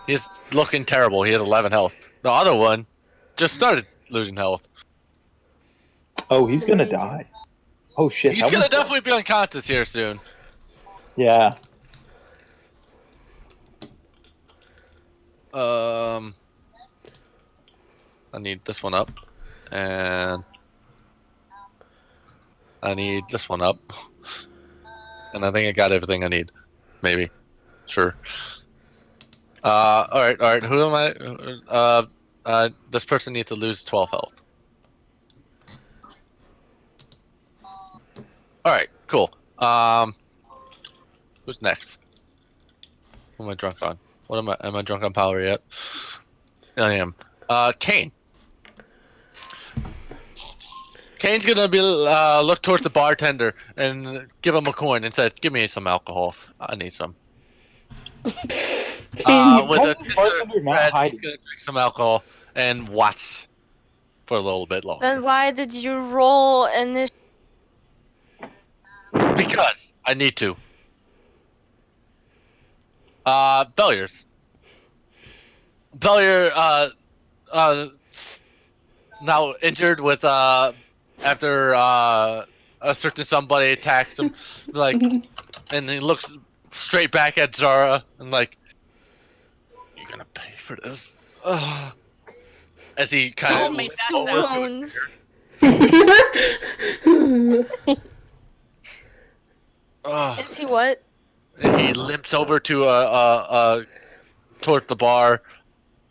He's looking terrible. He has 11 health. The other one just started losing health. Oh, he's gonna die. Oh shit. He's gonna definitely be unconscious here soon. Yeah. I need this one up, and I need this one up, and I think I got everything I need. Maybe. Sure. Alright, who am I? This person needs to lose 12 health. Alright, cool. Who's next? Who am I drunk on? What am I drunk on power yet? I am. Kane. Kane's gonna be look towards the bartender and give him a coin and said, "Give me some alcohol. I need some." With a bartender not he's hiding? gonna drink some alcohol and watch for a little bit longer. Then why did you roll initiative? Because I need to. Belliers. Bellier, now injured with, after, a certain somebody attacks him, like, and he looks straight back at Zara, and like, you're gonna pay for this. Ugh. As he kind of swoons. Is he what? And he limps over to towards the bar,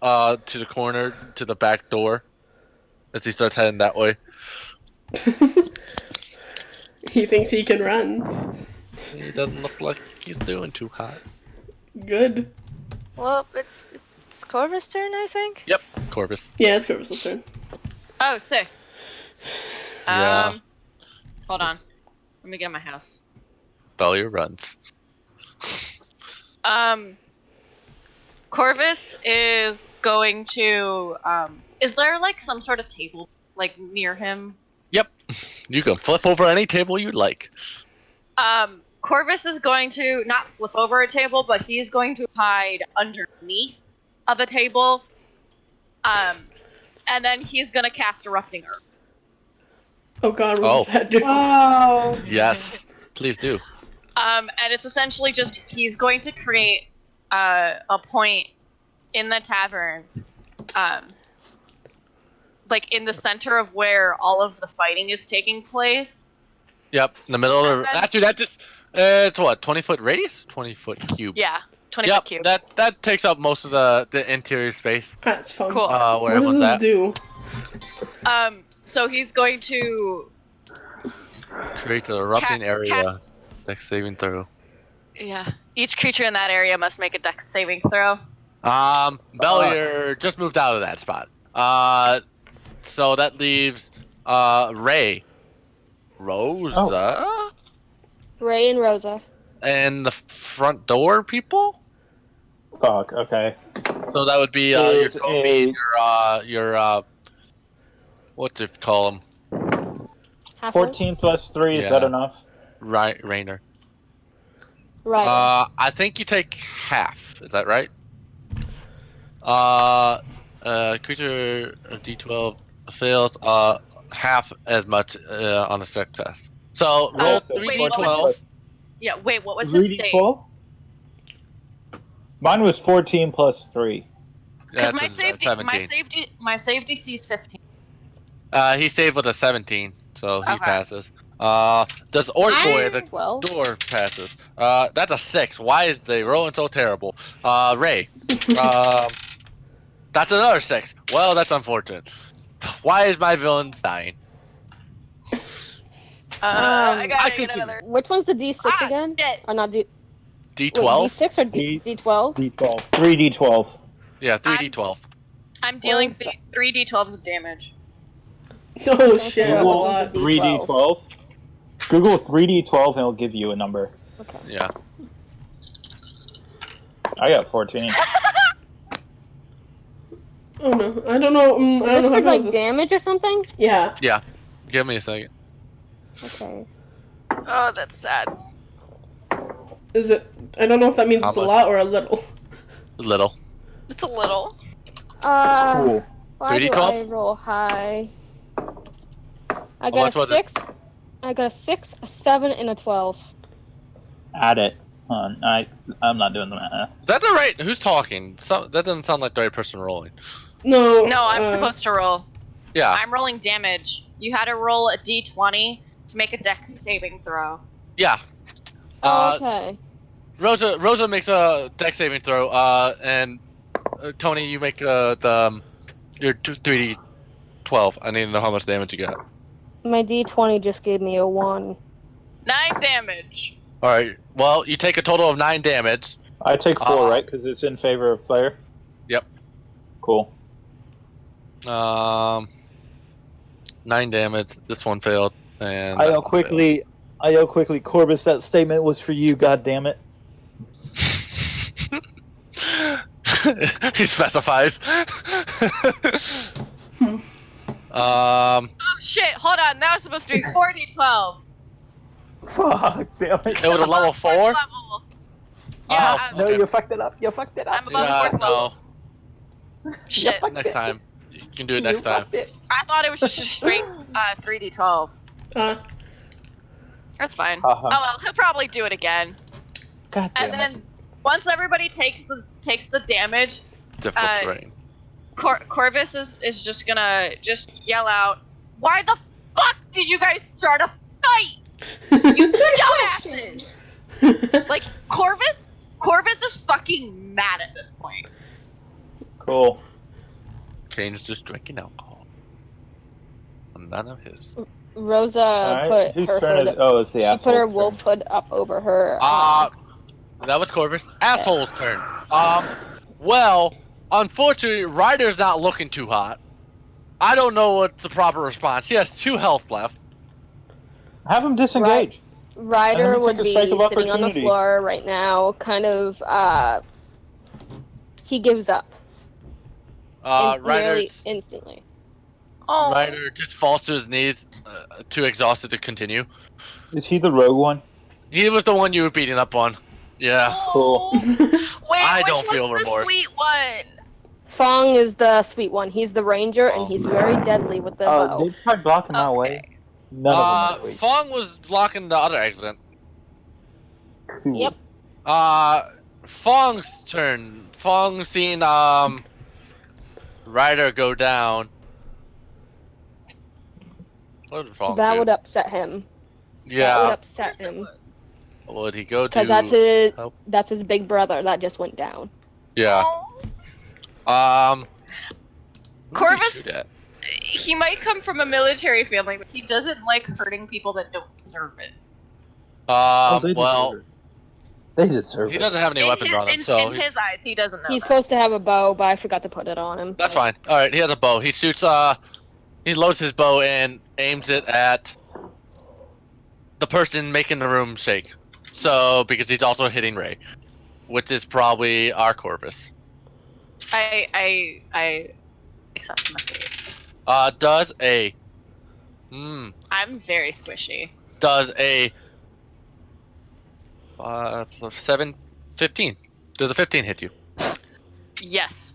to the corner, to the back door, as he starts heading that way. He thinks he can run. He doesn't look like he's doing too hot. Good. Well, it's Corvus' turn, I think. Yep, Corvus. Yeah, it's Corvus' turn. Oh, sick. Yeah. Hold on. Let me get in my house. Bellier runs. Corvus is going to, is there like some sort of table like near him? Yep. You can flip over any table you'd like. Corvus is going to not flip over a table, but he's going to hide underneath of a table. And then he's gonna cast Erupting Earth. Oh god, what does that do? Oh. Yes. Please do. And it's essentially just he's going to create a point in the tavern, like in the center of where all of the fighting is taking place. Yep, in the middle of the... Actually, that just... it's what, 20-foot radius? 20-foot cube. Yeah, 20-foot cube. That takes up most of the interior space. That's fun. Cool. Where What everyone's does at. this do? So he's going to Create an erupting area. Dex saving throw. Yeah. Each creature in that area must make a Dex saving throw. Bellier just moved out of that spot. So that leaves Ray. Rosa? Ray and Rosa. And the front door people? Fuck, okay. So that would be your Kofi, your what's it call them? 14 plus 3, is that enough? Right, Rainer. Right. I think you take half. Is that right? Creature D12 fails half as much on a success. So roll 3d12. Yeah, wait, what was his save? 3d12? Mine was 14 plus 3. Because That's my save DC is 15. He saved with a 17, so he passes. Does Orc Boy the door passes? That's a 6. Why is they rolling so terrible? Ray. That's another 6. Well, that's unfortunate. Why is my villain dying? I gotta get another. Which one's the D6 again? Shit. Or not D12? Wait, D6 or D12? D12. 3d12. Yeah, 3d12. I'm dealing 3 D12s of damage. Oh shit, that's a Google lot. 3d12. Google 3d12 and it'll give you a number. Okay. Yeah. I got 14. Oh no, I don't know. Is this for like damage or something? Yeah. Yeah. Give me a second. Okay. Oh, that's sad. Is it? I don't know if that means it's a lot or a little. Little. It's a little. Cool. Why do 3d12? I roll high? I got a 6. I got a 6, a 7, and a 12. Add it. I'm not doing the math. Is that the right? Who's talking? That doesn't sound like the right person rolling. No. No, I'm supposed to roll. Yeah. I'm rolling damage. You had to roll a d20 to make a dex saving throw. Yeah. Okay. Rosa makes a dex saving throw. And Tony, you make your 3d12. I need to know how much damage you got. My D20 just gave me a 1. 9 damage. All right. Well, you take a total of 9 damage. I take 4, right? Because it's in favor of player. Yep. Cool. 9 damage. This one failed. And I'll quickly. Corbus, that statement was for you. God damn it. He specifies. Oh shit! Hold on. That was supposed to be 4d12. Fuck, damn it. It was a level 4? Level. Yeah. No, you fucked it up. You fucked it up. I'm above the 4th level. Shit. Next time. You can do it next time. I thought it was just a straight 3d12. That's fine. Oh well, he'll probably do it again. God damn and then once everybody takes the damage, Difficult terrain. Corvus is just gonna yell out, "Why the fuck did you guys start a fight? You dumbasses!" Like Corvus is fucking mad at this point. Cool. Kane's just drinking alcohol. None of his. Rosa put her hood. It's the she put her wolf hood up over her. That was Corvus. Asshole's turn. Well, unfortunately, Ryder's not looking too hot. I don't know what's the proper response. He has 2 health left. Have him disengage. Ryder would be sitting on the floor right now, kind of. He gives up. Ryder instantly. Oh. Ryder just falls to his knees, too exhausted to continue. Is he the rogue one? He was the one you were beating up on. Yeah. Cool. Wait, I don't feel remorse. The sweet one. Fong is the sweet one. He's the ranger, and he's very deadly with the bow. They tried blocking my way. None of them. Fong was blocking the other exit. Cool. Yep. Fong's turn. Fong seen Ryder go down. What did Fong That do? would upset him. Yeah. That would upset him. Would he go to? Because that's his big brother that just went down. Yeah. Corvus. He might come from a military family, but he doesn't like hurting people that don't deserve it. Well, they deserve it. He doesn't have any weapons on him, so in his eyes, he doesn't know. He's supposed to have a bow, but I forgot to put it on him. That's fine. All right, he has a bow. He shoots. He loads his bow and aims it at the person making the room shake. So, because he's also hitting Ray, which is probably our Corvus. I accept my fate. Does a... I'm very squishy. Does a... plus 7, 15. Does a 15 hit you? Yes.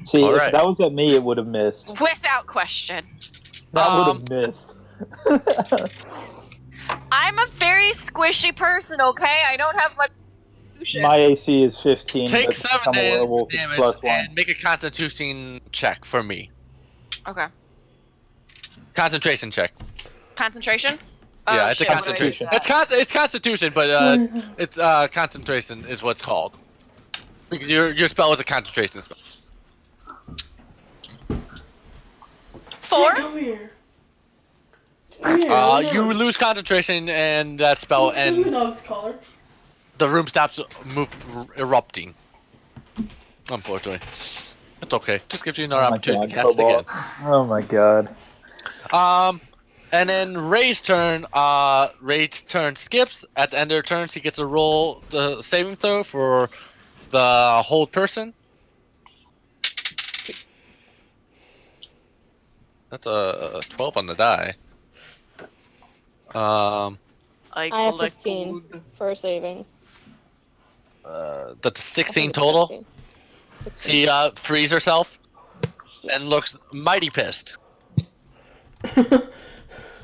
See, All if right. that was at me, it would have missed. Without question. That would have missed. I'm a very squishy person, okay? I don't have much constitution. My AC is 15, Take but 7 I'm a werewolf, it's damage +1. and make a Constitution check for me. Okay. Concentration check. Concentration? Yeah, Oh, it's a shit, what do I do concentration. with that? It's Constitution, but it's concentration is what's called. Because your spell is a concentration spell. 4? Come here. Come here. You lose concentration and that spell ends. Dog's collar. The room stops erupting. Unfortunately. It's okay. Just gives you another opportunity to cast it again. Oh my god. And then Ray's turn. Ray's turn skips. At the end of her turn, she gets to roll the saving throw for the hold person. That's a 12 on the die. I have 15 for saving. That's 16 total. 16. She frees herself Yes. and looks mighty pissed.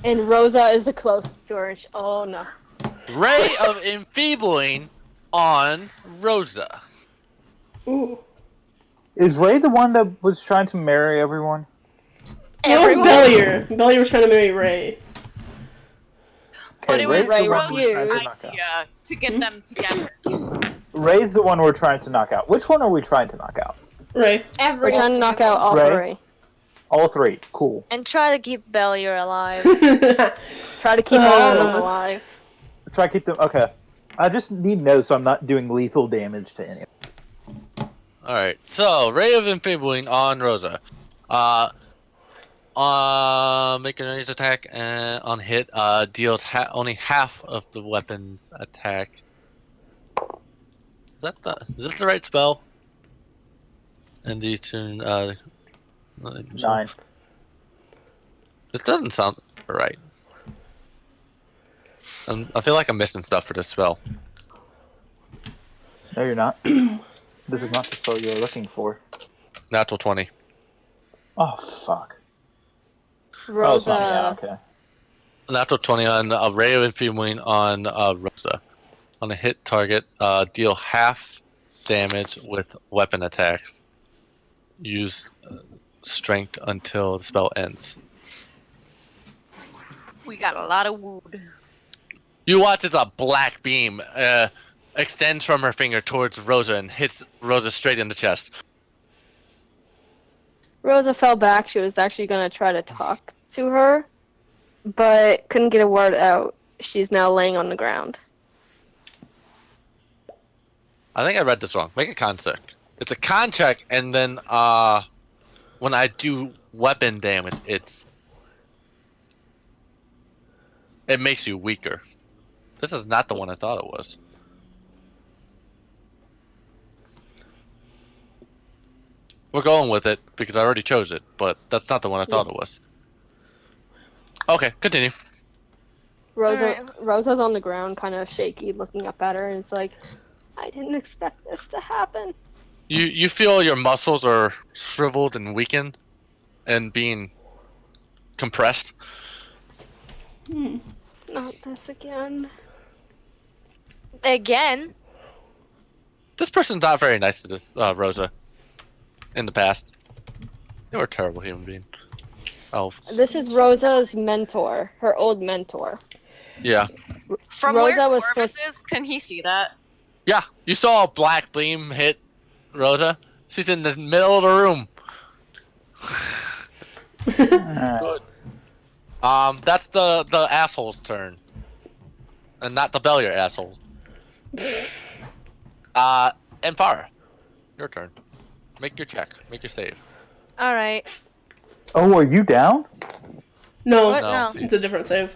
And Rosa is the closest to her. Oh no. Ray of enfeebling on Rosa. Ooh. Is Ray the one that was trying to marry everyone? It was Bellier. Bellier was trying to marry Ray. But it was Ray's the one Rose's we're trying to knock out. idea to get them together. Ray's the one we're trying to knock out. Which one are we trying to knock out? Ray. We're trying to knock out all Ray? 3. All 3. Cool. And try to keep Bellier alive. Try to keep all of them alive. Try to keep them. Okay. I just need to know so I'm not doing lethal damage to any. Alright, so Ray of enfeebling on Rosa. Make an range attack and on hit, deals only half of the weapon attack. Is this the right spell? And the turn, 9. This doesn't sound right. I feel like I'm missing stuff for this spell. No, you're not. This is not the spell you're looking for. Natural 20. Oh, fuck. Rosa. Oh, it's not me. Yeah, okay. Natural 20 on a Ray of enfeebling on Rosa. On a hit target, deal half damage with weapon attacks. Use strength until the spell ends. We got a lot of wood. You watch as a black beam extends from her finger towards Rosa and hits Rosa straight in the chest. Rosa fell back. She was actually going to try to talk to her, but couldn't get a word out. She's now laying on the ground. I think I read this wrong. Make a con check. It's a con check, and then when I do weapon damage, it makes you weaker. This is not the one I thought it was. We're going with it because I already chose it, but that's not the one I thought it was. Okay, continue. Rosa's on the ground, kind of shaky, looking up at her, and it's like, I didn't expect this to happen. You feel your muscles are shriveled and weakened and being compressed. Not this again. Again? This person's not very nice to this Rosa. In the past, they were a terrible human being. Oh. This is Rosa's mentor, her old mentor. Yeah. From Rosa where was Corvus supposed- is, can he see that? Yeah, you saw a black beam hit Rosa. She's in the middle of the room. Good. That's the asshole's turn. And not the Bellier asshole. Empire, your turn. Make your check. Make your save. Alright. Oh, are you down? No, What? No. No. it's a different save.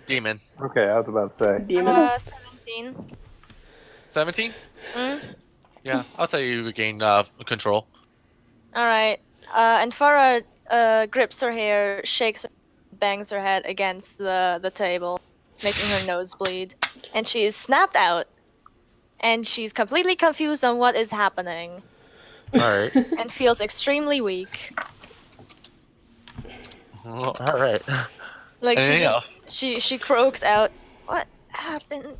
Demon. Okay, I was about to say. Demon. 17. 17? Yeah, I'll say you regain control. Alright. And Farah grips her hair, shakes her, bangs her head against the table, making her nose bleed. And she is snapped out. And she's completely confused on what is happening. Alright. And feels extremely weak. Alright. Like Anything else? she croaks out, "What happened?"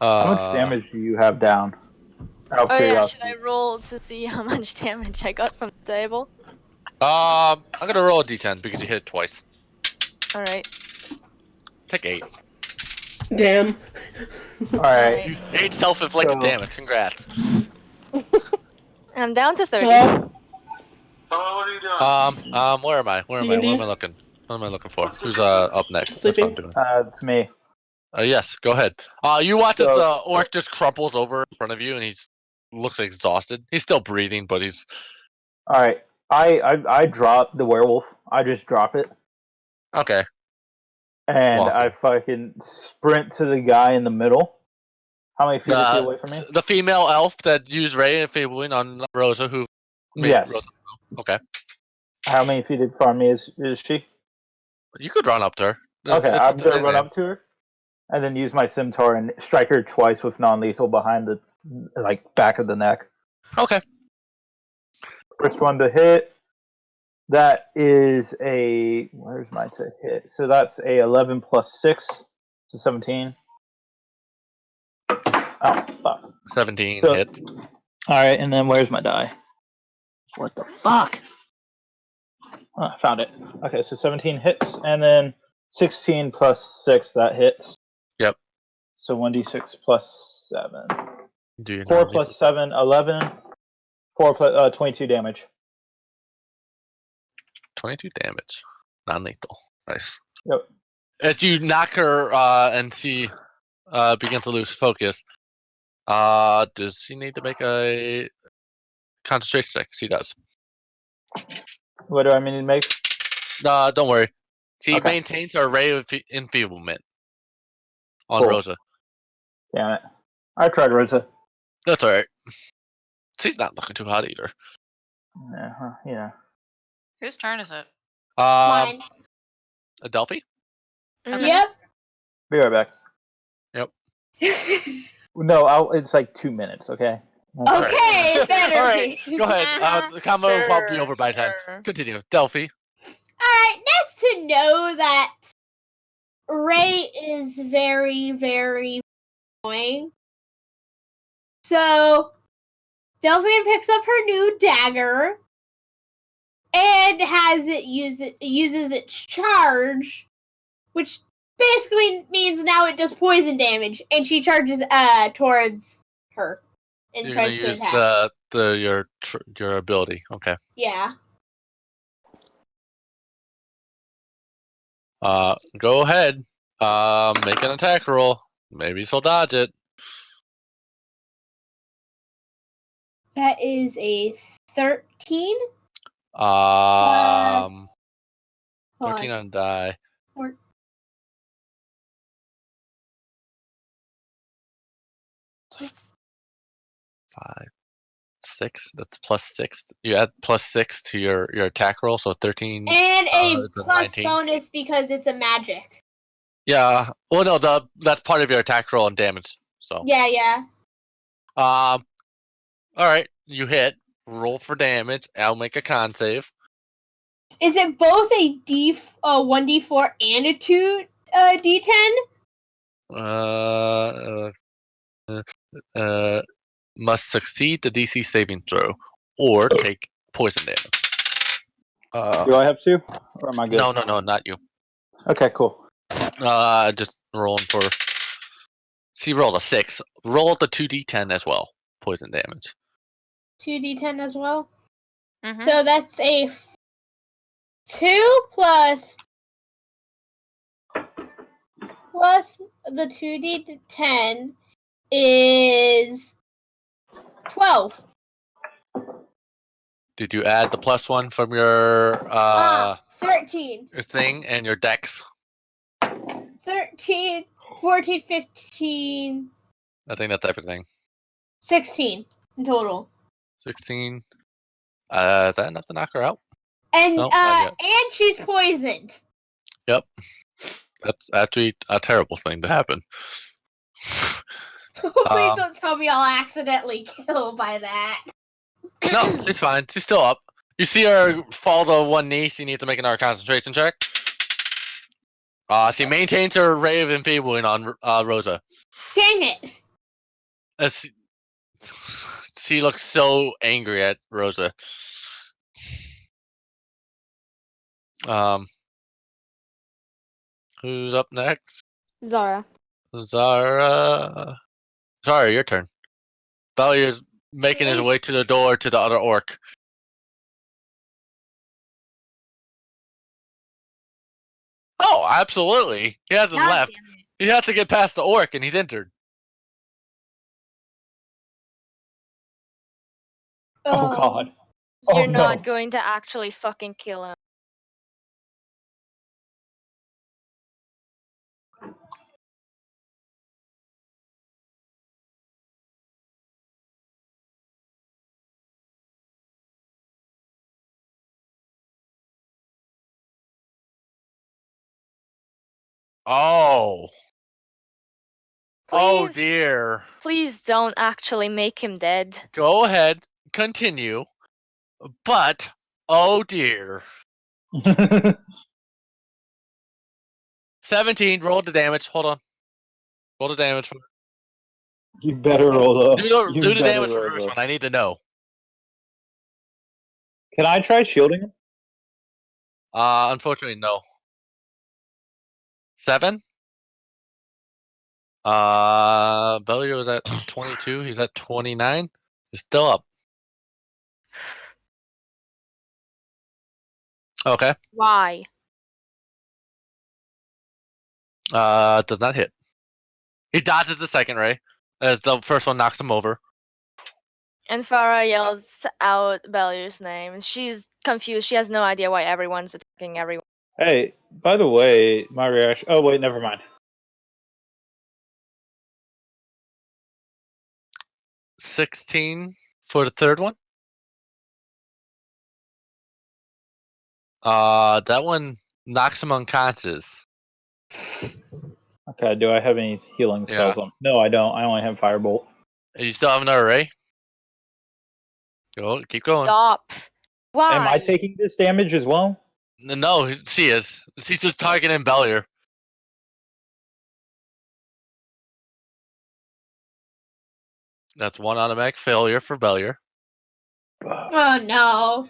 How much damage do you have down? Oh yeah, should I roll to see how much damage I got from the table? I'm gonna roll a d10 because you hit it twice. Alright. Take 8. Damn. Alright. You 8 self-inflicted damage. Congrats. I'm down to 30. What are you doing? Where am I? Where am I looking? What am I looking for? Who's up next? Sleeping. That's what I'm doing. It's me. Yes, go ahead. You watch as the orc just crumples over in front of you, and he looks exhausted. He's still breathing, but he's... Alright. I drop the werewolf. I just drop it. Okay. And I fucking sprint to the guy in the middle. How many feet is he away from me? The female elf that used Ray and Fabling on Rosa, who... Yes. Rosa. Okay. How many feet from me is she? You could run up to her. Okay, I'm going to run up to her. And then use my scimitar and strike her twice with non-lethal behind the back of the neck. Okay. First one to hit. That is a... Where's mine to hit? So that's a 11 plus 6. So 17. Oh, fuck. 17 hits. Alright, and then where's my die? What the fuck? Oh, I found it. Okay, so 17 hits, and then 16 plus 6, that hits. Yep. So 1d6 plus 7. 4 plus 7, 11. 4 plus 22 damage. 22 damage. Non-lethal. Nice. Yep. As you knock her and she begins to lose focus, does she need to make a concentration check? She does. What do I mean to make? Don't worry. She maintains her ray of enfeeblement on Rosa. Damn it. I tried Rosa. That's alright. She's not looking too hot either. Yeah. Whose turn is it? Mine. Adelphi? Yep. Be right back. Yep. No, it's like 2 minutes, okay? Okay, better. Alright, go ahead. The combo will probably be over by 10. Continue. Delphi. Alright, nice to know that Ray is very, very annoying. So, Delphine picks up her new dagger and uses its charge, which basically means now it does poison damage, and she charges towards her and You're tries to use attack. your ability. Okay. Yeah. Go ahead. Make an attack roll. Maybe she'll dodge it. That is a 13. 13 on die. 5, 6. That's plus 6. You add plus 6 to your attack roll, so 13. And a plus 19. bonus because it's a magic. Yeah. Well, no, that's part of your attack roll and damage. So. Yeah. All right. You hit. Roll for damage. I'll make a con save. Is it both a 1d4 and a 2 d10? Must succeed the DC saving throw or take poison damage. Do I have to? Or am I good? No, not you. Okay, cool. Just rolling for... See, rolled a 6. Roll the 2d10 as well. Poison damage. 2d10 as well? Mm-hmm. So that's a 2 plus the 2d10 is 12. Did you add the +1 from your 13. Your thing and your dex. 13, 14, 15, I think that type of thing. 16 in total. 16. Is that enough to knock her out? And Nope, not and she's poisoned. Yep. That's actually a terrible thing to happen. Please don't tell me I'll accidentally kill by that. No, she's fine. She's still up. You see her fall to one knee. She needs to make another concentration check. She maintains her ray of enfeebling on Rosa. Dang it! She looks so angry at Rosa. Who's up next? Zara. Zara, your turn. Valyer's making his way to the door to the other orc. Oh, absolutely. He hasn't left. He has to get past the orc, and he's entered. Oh god. You're Oh, not no. going to actually fucking kill him. Oh. Oh Please, dear. please don't actually make him dead. Go ahead, continue. But, oh dear. 17, roll the damage. Hold on. Roll the damage. You better roll Do though. the damage for first one. I need to know. Can I try shielding him? Unfortunately, no. 7? Bellier was at 22. He's at 29. He's still up. Okay. Why? Does not hit. He dodges the second ray as the first one knocks him over. And Farah yells out Bellier's name. She's confused. She has no idea why everyone's attacking everyone. Hey, by the way, my reaction. Oh wait, never mind. 16 for the third one. That one knocks him unconscious. Okay, do I have any healing spells on? No, I don't. I only have Firebolt. And you still have another ray? Go, keep going. Stop. Why? Am I taking this damage as well? No, she is. She's just targeting Bellier. That's one automatic failure for Bellier. Oh no.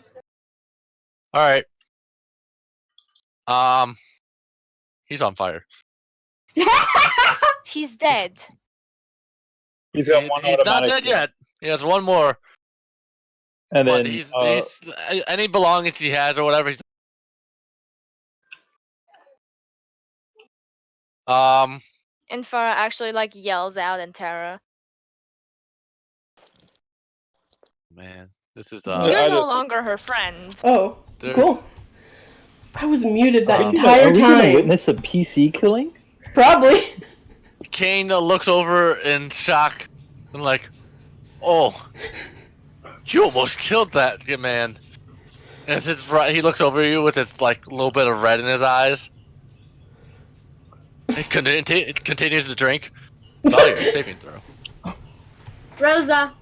Alright. He's on fire. He's dead. He's got one He's not dead yet. He has one more. And But then he's any belongings he has or whatever. And Farah actually like yells out in terror. Man, this is You're no longer her friend. Oh, cool. I was muted that are entire we gonna time. witness a PC killing? Probably. Kane looks over in shock and like, oh, you almost killed that man. And he looks over you with his like little bit of red in his eyes. It continues to drink. Oh, you're saving throw. Rosa.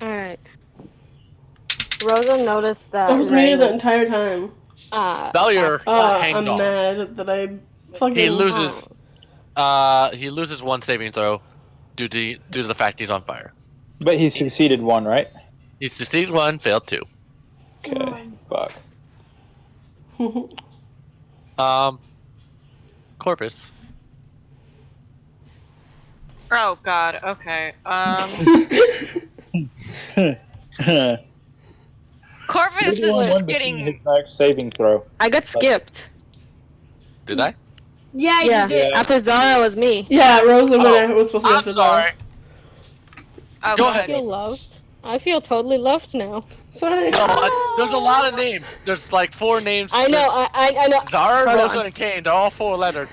Alright. Rosa noticed that. I was muted the entire time. Bellier I'm hanged on. mad that I fucking. He loses. He loses one saving throw due to the fact he's on fire. But he succeeded one, right? He succeeded one, failed two. Okay. Fuck. Corpus. Oh god, okay. Corvus is getting his next saving throw. I got skipped. Did I? Yeah, Yeah. you did. After Zara was me. Yeah, Rosa when I was supposed to go I'm after sorry. Zara. okay. Go ahead. Feel loved. I feel totally left now. Sorry. No, there's a lot of names. There's like 4 names. I know, I know. Zara, Hold Rosa, on. and Kane. They're all 4-lettered.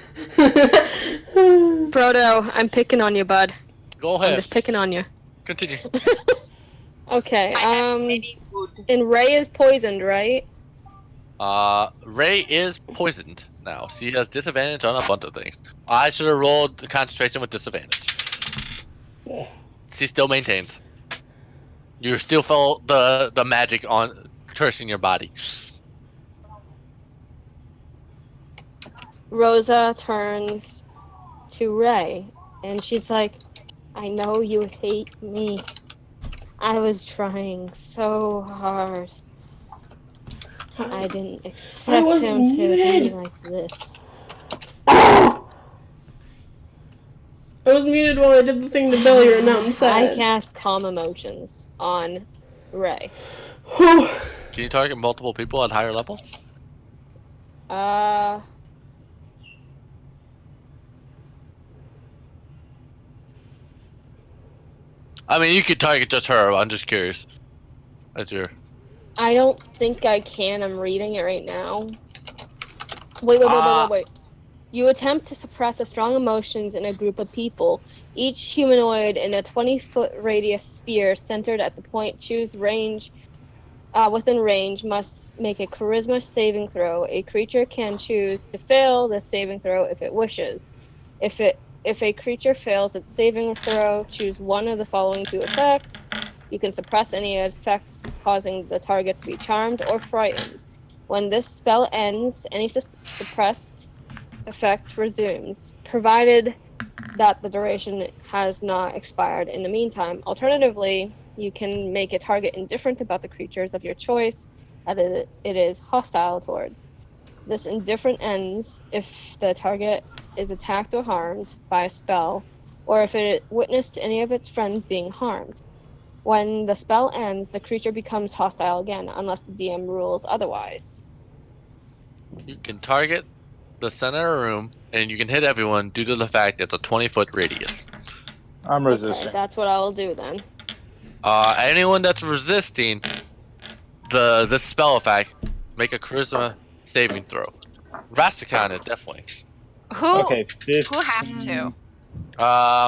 Frodo, I'm picking on you, bud. Go ahead. I'm just picking on you. Continue. Okay, I have many food. and Ray is poisoned, right? Ray is poisoned now. She has disadvantage on a bunch of things. I should have rolled the concentration with disadvantage. She still maintains. You still felt the magic on cursing your body. Rosa turns to Ray, and she's like, I know you hate me. I was trying so hard. I didn't expect him to be like this. I was muted while I did the thing to Billy, and now I'm I sad. cast Calm Emotions on Ray. Can you target multiple people at higher level? I mean, you could target just her. I'm just curious. That's your. I don't think I can. I'm reading it right now. Wait. You attempt to suppress a strong emotions in a group of people. Each humanoid in a 20-foot radius sphere centered at the point within range must make a charisma saving throw. A creature can choose to fail the saving throw if it wishes. If a creature fails its saving throw, choose one of the following 2 effects. You can suppress any effects causing the target to be charmed or frightened. When this spell ends, any suppressed effect resumes, provided that the duration has not expired in the meantime. Alternatively, you can make a target indifferent about the creatures of your choice that it is hostile towards. This indifferent ends if the target is attacked or harmed by a spell, or if it witnessed any of its friends being harmed. When the spell ends, the creature becomes hostile again, unless the DM rules otherwise. You can target the center of the room, and you can hit everyone due to the fact it's a 20-foot radius. I'm resisting. Okay, that's what I will do then. Anyone that's resisting this spell effect, make a charisma saving throw. Rastakhan is definitely. Who Okay, who has to?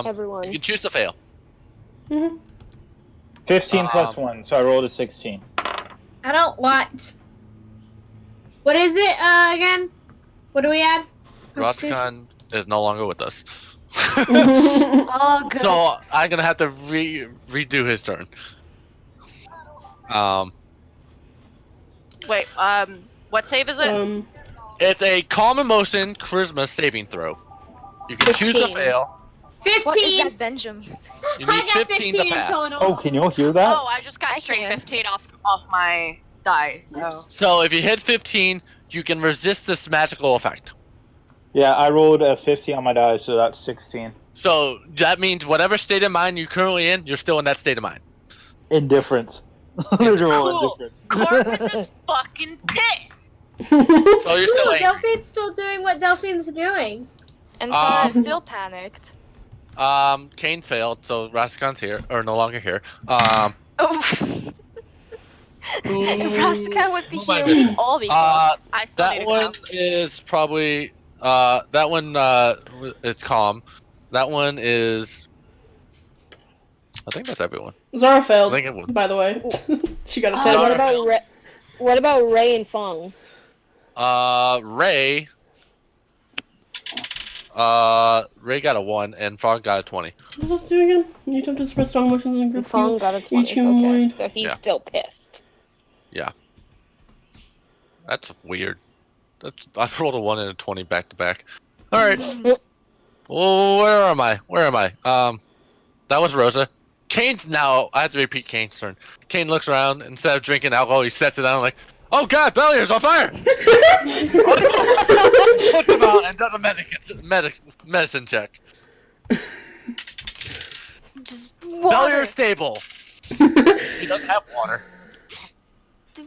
Everyone. You can choose to fail. 15 plus 1, so I rolled a 16. I don't want. What is it again? What do we add? Rastakhan is no longer with us. Oh, good. So I'm gonna have to redo his turn. Wait, what save is it? It's a calm emotion charisma saving throw. You can choose to 15. fail. 15. What is that Benjamin? You I need got 15 to pass. going on. Oh, can you all hear that? Oh, I just got I straight can. 15 off my die, so. So if you hit 15, you can resist this magical effect. Yeah, I rolled a 50 on my die, so that's 16. So that means whatever state of mind you're currently in, you're still in that state of mind. Indifference. Literal Cool. indifference. Corvus is fucking pissed! So you're still Ooh, angry. Delphine's still doing what Delphine's doing. And I'm still panicked. Kane failed, so Rastakhan's here, or no longer here. Oh. Rascal would be Who am I here, missing? we'd all be Uh, fucked. I still need That to one go. is probably that one it's calm. That one is I think that's everyone. Zara I failed, think it was. by the way. She got a 10. Zara what about Ray and Fung? Ray Ray got a 1 and Frog got a 20. What was I doing again? You attempt to suppress strong emotions in group. Fung got a 20. Each humanoid. Okay, so he's Yeah. still pissed. Yeah. That's weird. I rolled a 1 and a 20 back to back. Alright. Oh, where am I? That was Rosa. Kane's now. I have to repeat Kane's turn. Kane looks around. Instead of drinking alcohol, he sets it down like, oh god, Bellier's on fire! Puts him out and does a medicine check. Just Bellier's water. stable. He doesn't have water.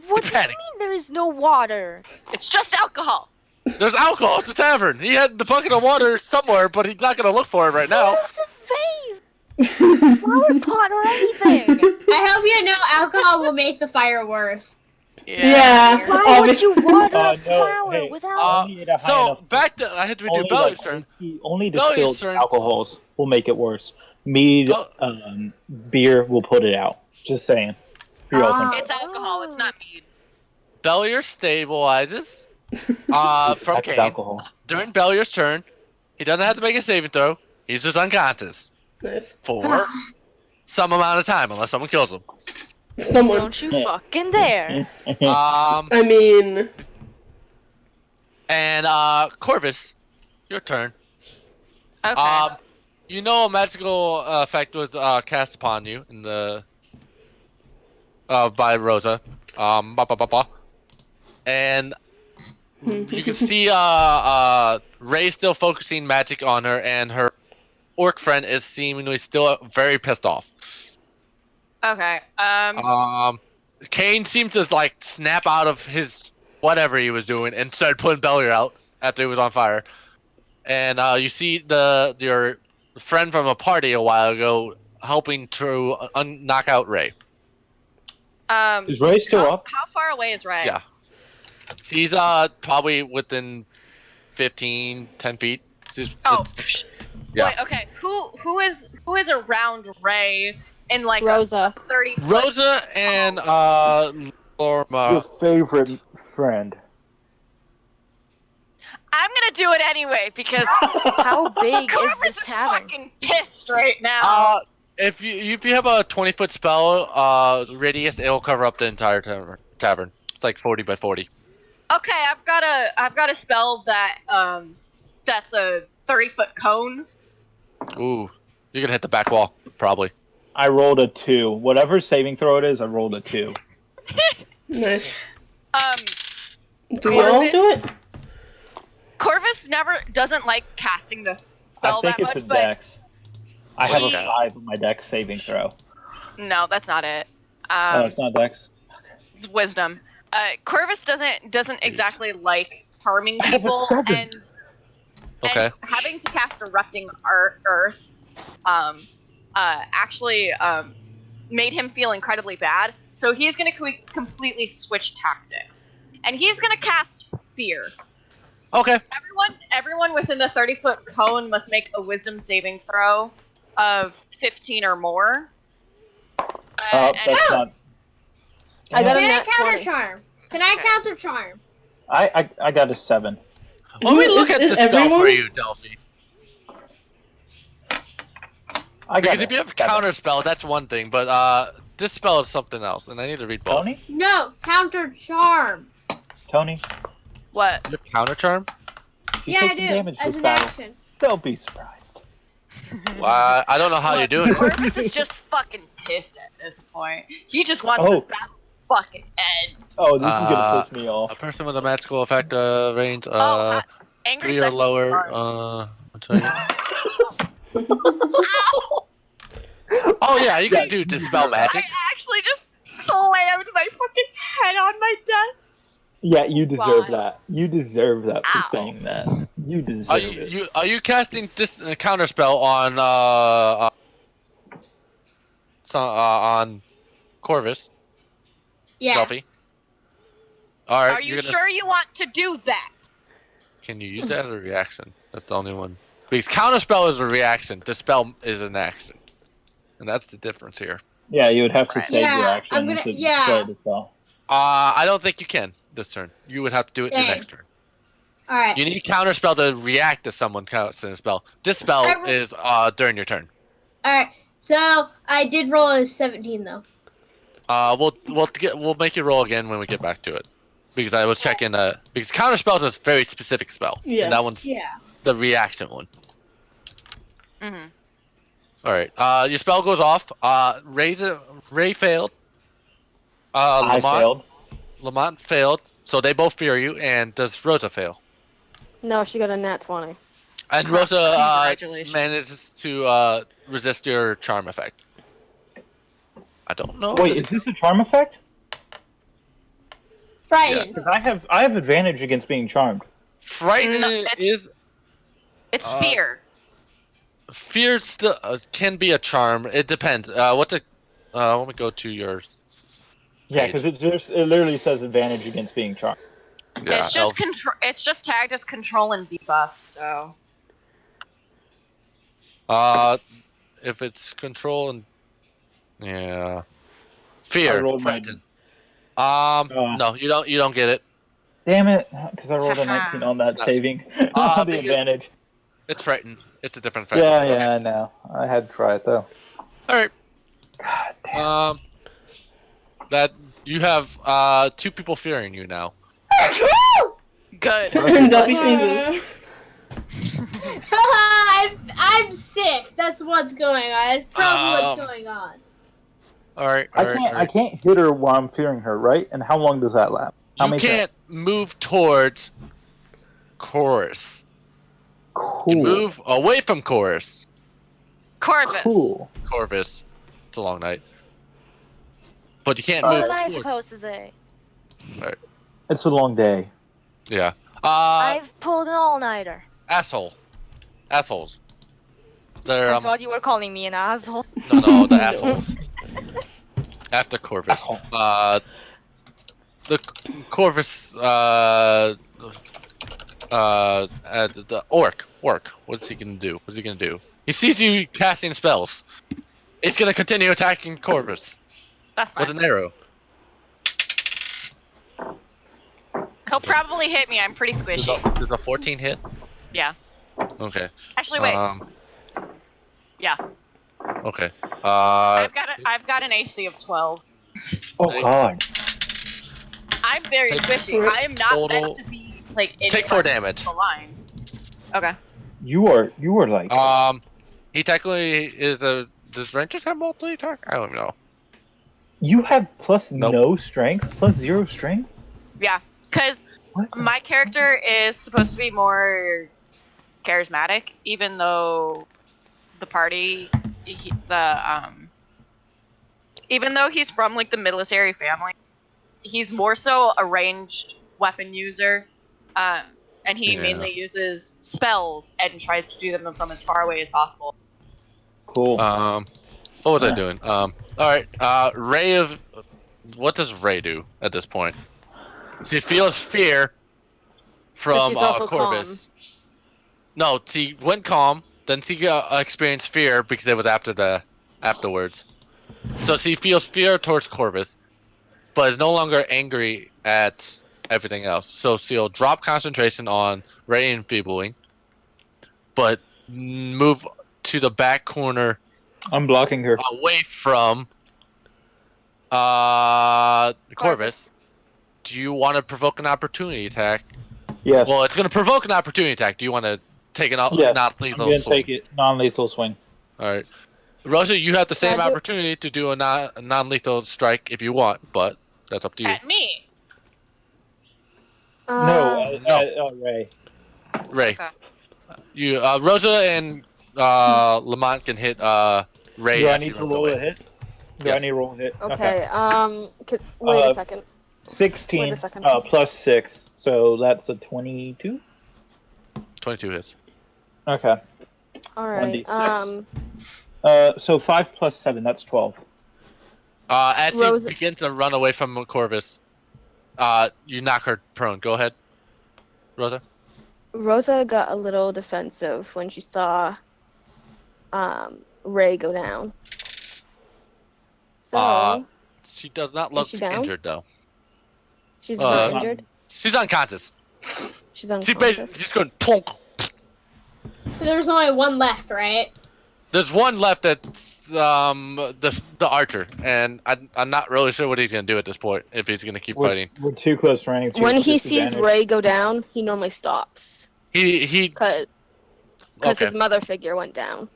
What do you panic. mean there is no water? It's just alcohol! There's alcohol at the tavern. He had the bucket of water somewhere, but he's not gonna look for it right now. What is a vase? Flower pot or anything. I hope you know alcohol will make the fire worse. Yeah. Why would you water a no, flower hey, without? only at a high So enough- back to I had to redo only, Belly's like, turn. only Belly's distilled turn. alcohols will make it worse. Mead, Oh. beer will put it out. Just saying. For y'all's info. It's alcohol. It's not mead. Bellier stabilizes from That's with Kane. alcohol. During Bellier's turn, he doesn't have to make a saving throw. He's just unconscious Nice. for some amount of time, unless someone kills him. Someone. Don't you fucking dare. I mean. And Corvus, your turn. Okay. You know a magical effect was cast upon you in the by Rosa. And you can see Ray still focusing magic on her, and her orc friend is seemingly still very pissed off. Okay. Kane seemed to like snap out of his whatever he was doing and started putting Bellier out after he was on fire. And you see your friend from a party a while ago helping to knock out Ray. Is Ray still up? How far away is Ray? Yeah. He's probably within 10 feet. Yeah. Wait, okay. Who is around Ray in like Rosa. 30? Rosa and Your Lorma. favorite friend. I'm gonna do it anyway because How big is Corvus this is tavern? fucking pissed right now. If you have a 20-foot spell radius, it'll cover up the entire tavern. It's like 40 by 40. Okay, I've got a spell that that's a 30-foot cone. Ooh, you're gonna hit the back wall probably. I rolled a 2. Whatever saving throw it is, I rolled a 2. Nice. Do we Corvus- all do it? Corvus doesn't like casting this spell I think that it's much, a but dex. I have a Okay. 5 on my dex saving throw. no, that's not it. Oh, it's not dex? It's wisdom. Corvus doesn't exactly like harming I have a people, 7. and Okay. having to cast erupting earth, actually made him feel incredibly bad. So he's gonna completely switch tactics, and he's gonna cast fear. Okay. Everyone within the 30-foot cone must make a wisdom saving throw of 15 or more. Oh, And that's not... I got a Can I nat counter 20. charm? Can I counter charm? I got a 7. Let me look Is- at is this spell everyone- for you, Delphi. I got Because a if you have a 7. counter spell, that's one thing, but this spell is something else, and I need to read both. Tony? No, counter charm. Tony? what? You have counter charm? You Yeah, take I some do. damage As this an battle. action. Don't be surprised. I don't know how you're doing it. Corvus is just fucking pissed at this point. He just wants Oh. this battle to fucking end. Oh, this is gonna piss me A off. person with a magical effect range, Angry 3 or Sexual lower, Charm. I'll tell you. Oh yeah, you can do dispel magic. I actually just slammed my fucking head on my desk. Yeah, you deserve Why? that. You deserve that for Ow. saying that. You Are deserve it. you casting this counter spell on on Corvus, Yeah. Delphi? All right. Are you you're gonna- sure you want to do that? Can you use that as a reaction? That's the only one. Because counter spell is a reaction. Dispel is an action, and that's the difference here. Yeah, you would have to Right. save your Yeah, action I'm gonna- to yeah. play the spell. I don't think you can this turn. You would have to do it your Dang. next turn. Alright. You need counter spell to react to someone casting a spell. Dispel is during your turn. Alright. So I did roll a 17 though. We'll make you roll again when we get back to it, because I was checking because counter spell is a very specific spell. Yeah. And that one's Yeah. the reaction one. Mm-hmm. All right. Your spell goes off. Ray failed. I failed. Lamont failed. So they both fear you. And does Rosa fail? No, she got a nat 20. And Rosa Congratulations. manages to resist your charm effect. I don't know. Wait, is this a charm effect? Frightened. Because I have advantage against being charmed. Frightened No, it's- is It's fear. fear still can be a charm. It depends. Let me go to your. Yeah, because it literally says advantage against being charmed. Yeah, it's just It's just tagged as control and debuff. So. If it's control and fear. I rolled frightened. No, you don't get it. Damn it! Because I rolled a 19 on that saving. The advantage. It's frightened. It's a different frightened. Yeah, I know. I had to try it though. All right. God damn. That you have 2 people fearing you now. Good. Duffy sneezes. I'm sick. That's what's going on. That's probably what's going on. All right. I can't hit her while I'm fearing her, right? And how long does that last? You can't move towards Chorus. Cool. You move away from Chorus. Corvus. Cool. Corvus. It's a long night. But you can't What move am I towards. supposed to say? Right. It's a long day. Yeah. I've pulled an all-nighter. Assholes. I They're thought you were calling me an asshole. no, the assholes. After Corvus. The Corvus, the orc. What's he gonna do? He sees you casting spells. He's gonna continue attacking Corvus. That's fine. With an arrow. He'll probably hit me. I'm pretty squishy. Does a 14 hit? Yeah. Okay. Actually, wait. Yeah. Okay. I've got an AC of 12. Oh god. I'm very squishy. I am not meant to be like. Take 4 damage. The line. Okay. You are like. He technically is a. Does Rangers have multi attack? I don't know. You have plus no strength, plus 0 strength. Yeah, because my character is supposed to be more charismatic, even though the party, even though he's from like the military family, he's more so a ranged weapon user, and he mainly uses spells and tries to do them from as far away as possible. Cool. What was I doing? All right. Ray of. What does Ray do at this point? She feels fear from Corvus. Calm. No, she went calm. Then she experienced fear because it was afterwards. So she feels fear towards Corvus, but is no longer angry at everything else. So she'll drop concentration on Ray enfeebling, but move to the back corner. I'm blocking her. Away from Corvus. Do you want to provoke an opportunity attack? Yes. Well, it's going to provoke an opportunity attack. Do you want to take an non-lethal swing? Take it non-lethal swing. All right. Rosa, you have the same opportunity to do a non-lethal strike if you want, but that's up to you. At me? No. Ray. Ray. Okay. You, Rosa and Lamont can hit Ray. Do I need to roll a hit? Do I need to roll a hit? Okay. Wait a second. 16 Wait a second. plus 6, so that's a 22. 22 hits. Okay. All right. So 5 plus 7, that's 12. As you begin to run away from Corvus, you knock her prone. Go ahead, Rosa. Rosa got a little defensive when she saw Ray go down. So she does not look injured though. She's not injured? She's unconscious. She's unconscious. She's going plonk. So there's only one left, right? There's one left that's the archer, and I'm not really sure what he's gonna do at this point. If he's gonna keep fighting. We're too close range. When he sees Ray go down, he normally stops. Because his mother figure went down.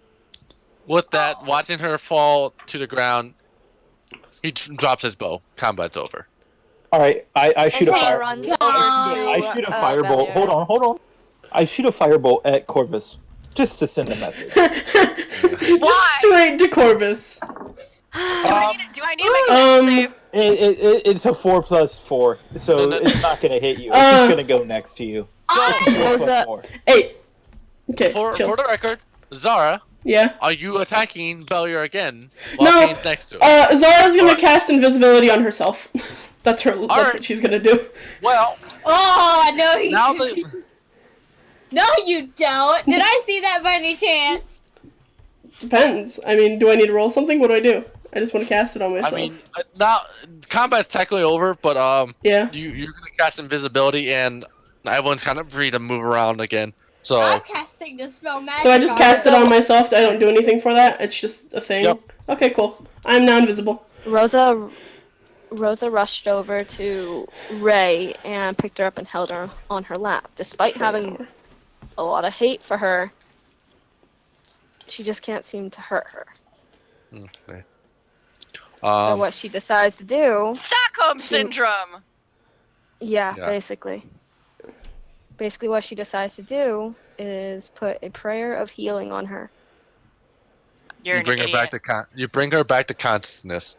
With that, watching her fall to the ground, he drops his bow. Combat's over. All right, I shoot a fire. I shoot a firebolt. Hold on. I shoot a firebolt at Corvus, just to send a message. Just straight to Corvus. Do I need to make a save? It's a 4 plus 4, so it's not gonna hit you. It's just gonna go next to you. Hey. Okay. For the record, Zara, Yeah. Are you attacking Belier again? No. Kane's next to it? Zara's gonna cast invisibility on herself. That's what she's gonna do. Well. Oh, no, you. Now No, you don't. Did I see that by any chance? Depends. I mean, do I need to roll something? What do I do? I just want to cast it on myself. I mean, now combat's technically over, but yeah. You're gonna cast invisibility, and everyone's kind of free to move around again. So I'm casting Dispel Magic. So I just cast it on myself. I don't do anything for that. It's just a thing. Yep. Okay, cool. I'm now invisible. Rosa rushed over to Ray and picked her up and held her on her lap. Despite having a lot of hate for her, she just can't seem to hurt her. Okay. So what she decides to do... Stockholm Syndrome! Yeah, basically. Basically what she decides to do is put a prayer of healing on her. You bring her back to consciousness.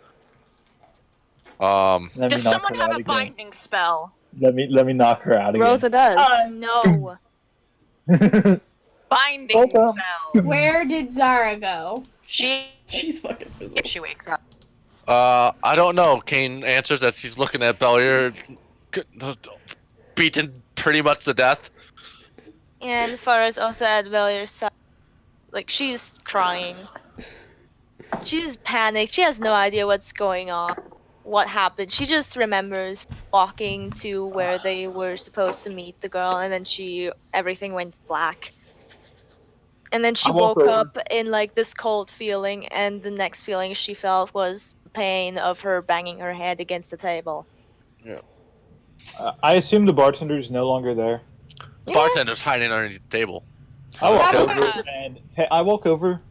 Does someone have a binding spell? Let me knock her out again. Rosa does. No. Binding spell. Where did Zara go? She's fucking invisible. If she wakes up. I don't know. Kane answers that she's looking at Belier beaten pretty much to death. And Farah's also at Belier's side. Like, she's crying. She's panicked. She has no idea what's going on. What happened. She just remembers walking to where they were supposed to meet the girl, and then everything went black. And then she woke up in, like, this cold feeling, and the next feeling she felt was the pain of her banging her head against the table. Yeah. I assume the bartender is no longer there. The bartender's hiding underneath the table. I walk over,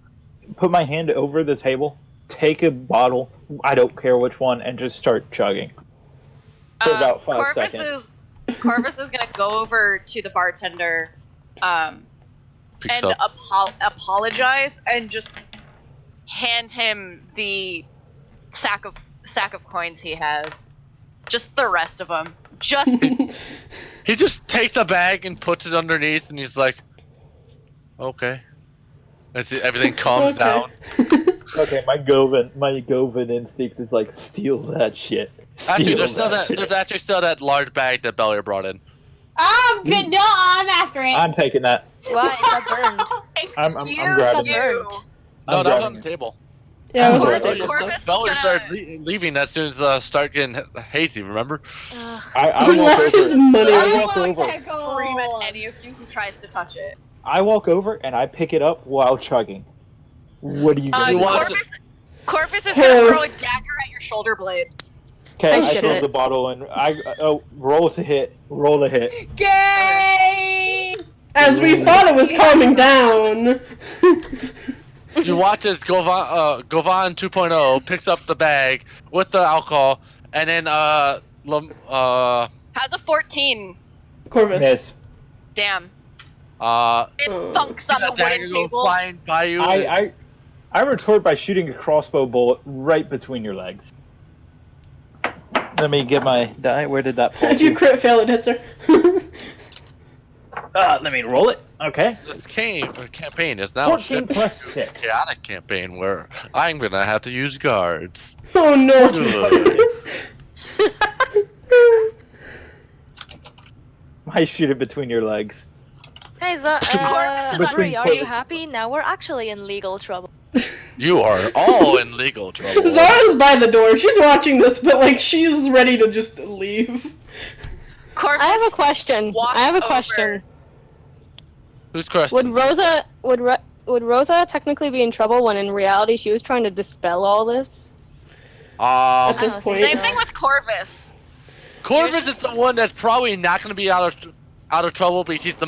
put my hand over the table, take a bottle, I don't care which one, and just start chugging. For about 5 seconds. Corvus is gonna go over to the bartender, and apologize and just hand him the sack of coins he has. Just the rest of them. He just takes a bag and puts it underneath, and he's like, "Okay." Everything calms down. Okay, my Govan instinct is like, steal that shit. Actually, there's actually still that large bag that Belier brought in. I'm after it. I'm taking that. Why? That burned. I'm grabbing it. No, that was on the table. Yeah, it was on the table. Belier started leaving as soon as start getting hazy. Remember? I left his money. I walk over. Scream at any of you who tries to touch it. I walk over and I pick it up while chugging. What do you do? Corvus is gonna throw a dagger at your shoulder blade. Okay, I throw the bottle and roll to hit. Roll to hit. Gay! As we thought it was calming down. You watch as Govan 2.0 picks up the bag with the alcohol, and then has a 14. Corvus. Miss. Damn. It thunks on the wooden table. Flying by you. I retort by shooting a crossbow bullet right between your legs. Let me get my die. Where did that fall? If you crit fail, it hits her. Let me roll it. Okay. This campaign is now 14 plus 6. chaotic campaign where I'm gonna have to use guards. Oh no. I shoot it between your legs. Hey, Zari, are you happy? Now we're actually in legal trouble. You are all in legal trouble. Zara's by the door. She's watching this, but like she's ready to just leave. I have a question. Who's question? Would Rosa technically be in trouble when in reality she was trying to dispel all this? At this point, same thing with Corvus. Corvus is the one that's probably not going to be out of trouble because he's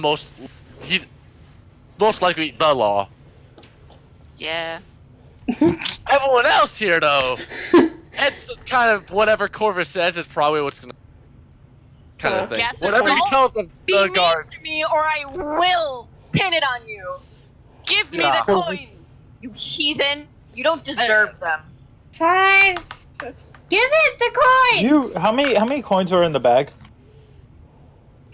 most likely the law. Yeah. Everyone else here, though, it's kind of whatever Corvus says is probably what's gonna kind of thing. Yes, whatever he tells the guards. Be mean to me, or I will pin it on you. Give me the coins, you heathen. You don't deserve them. Fine. Give it the coins. How many coins are in the bag?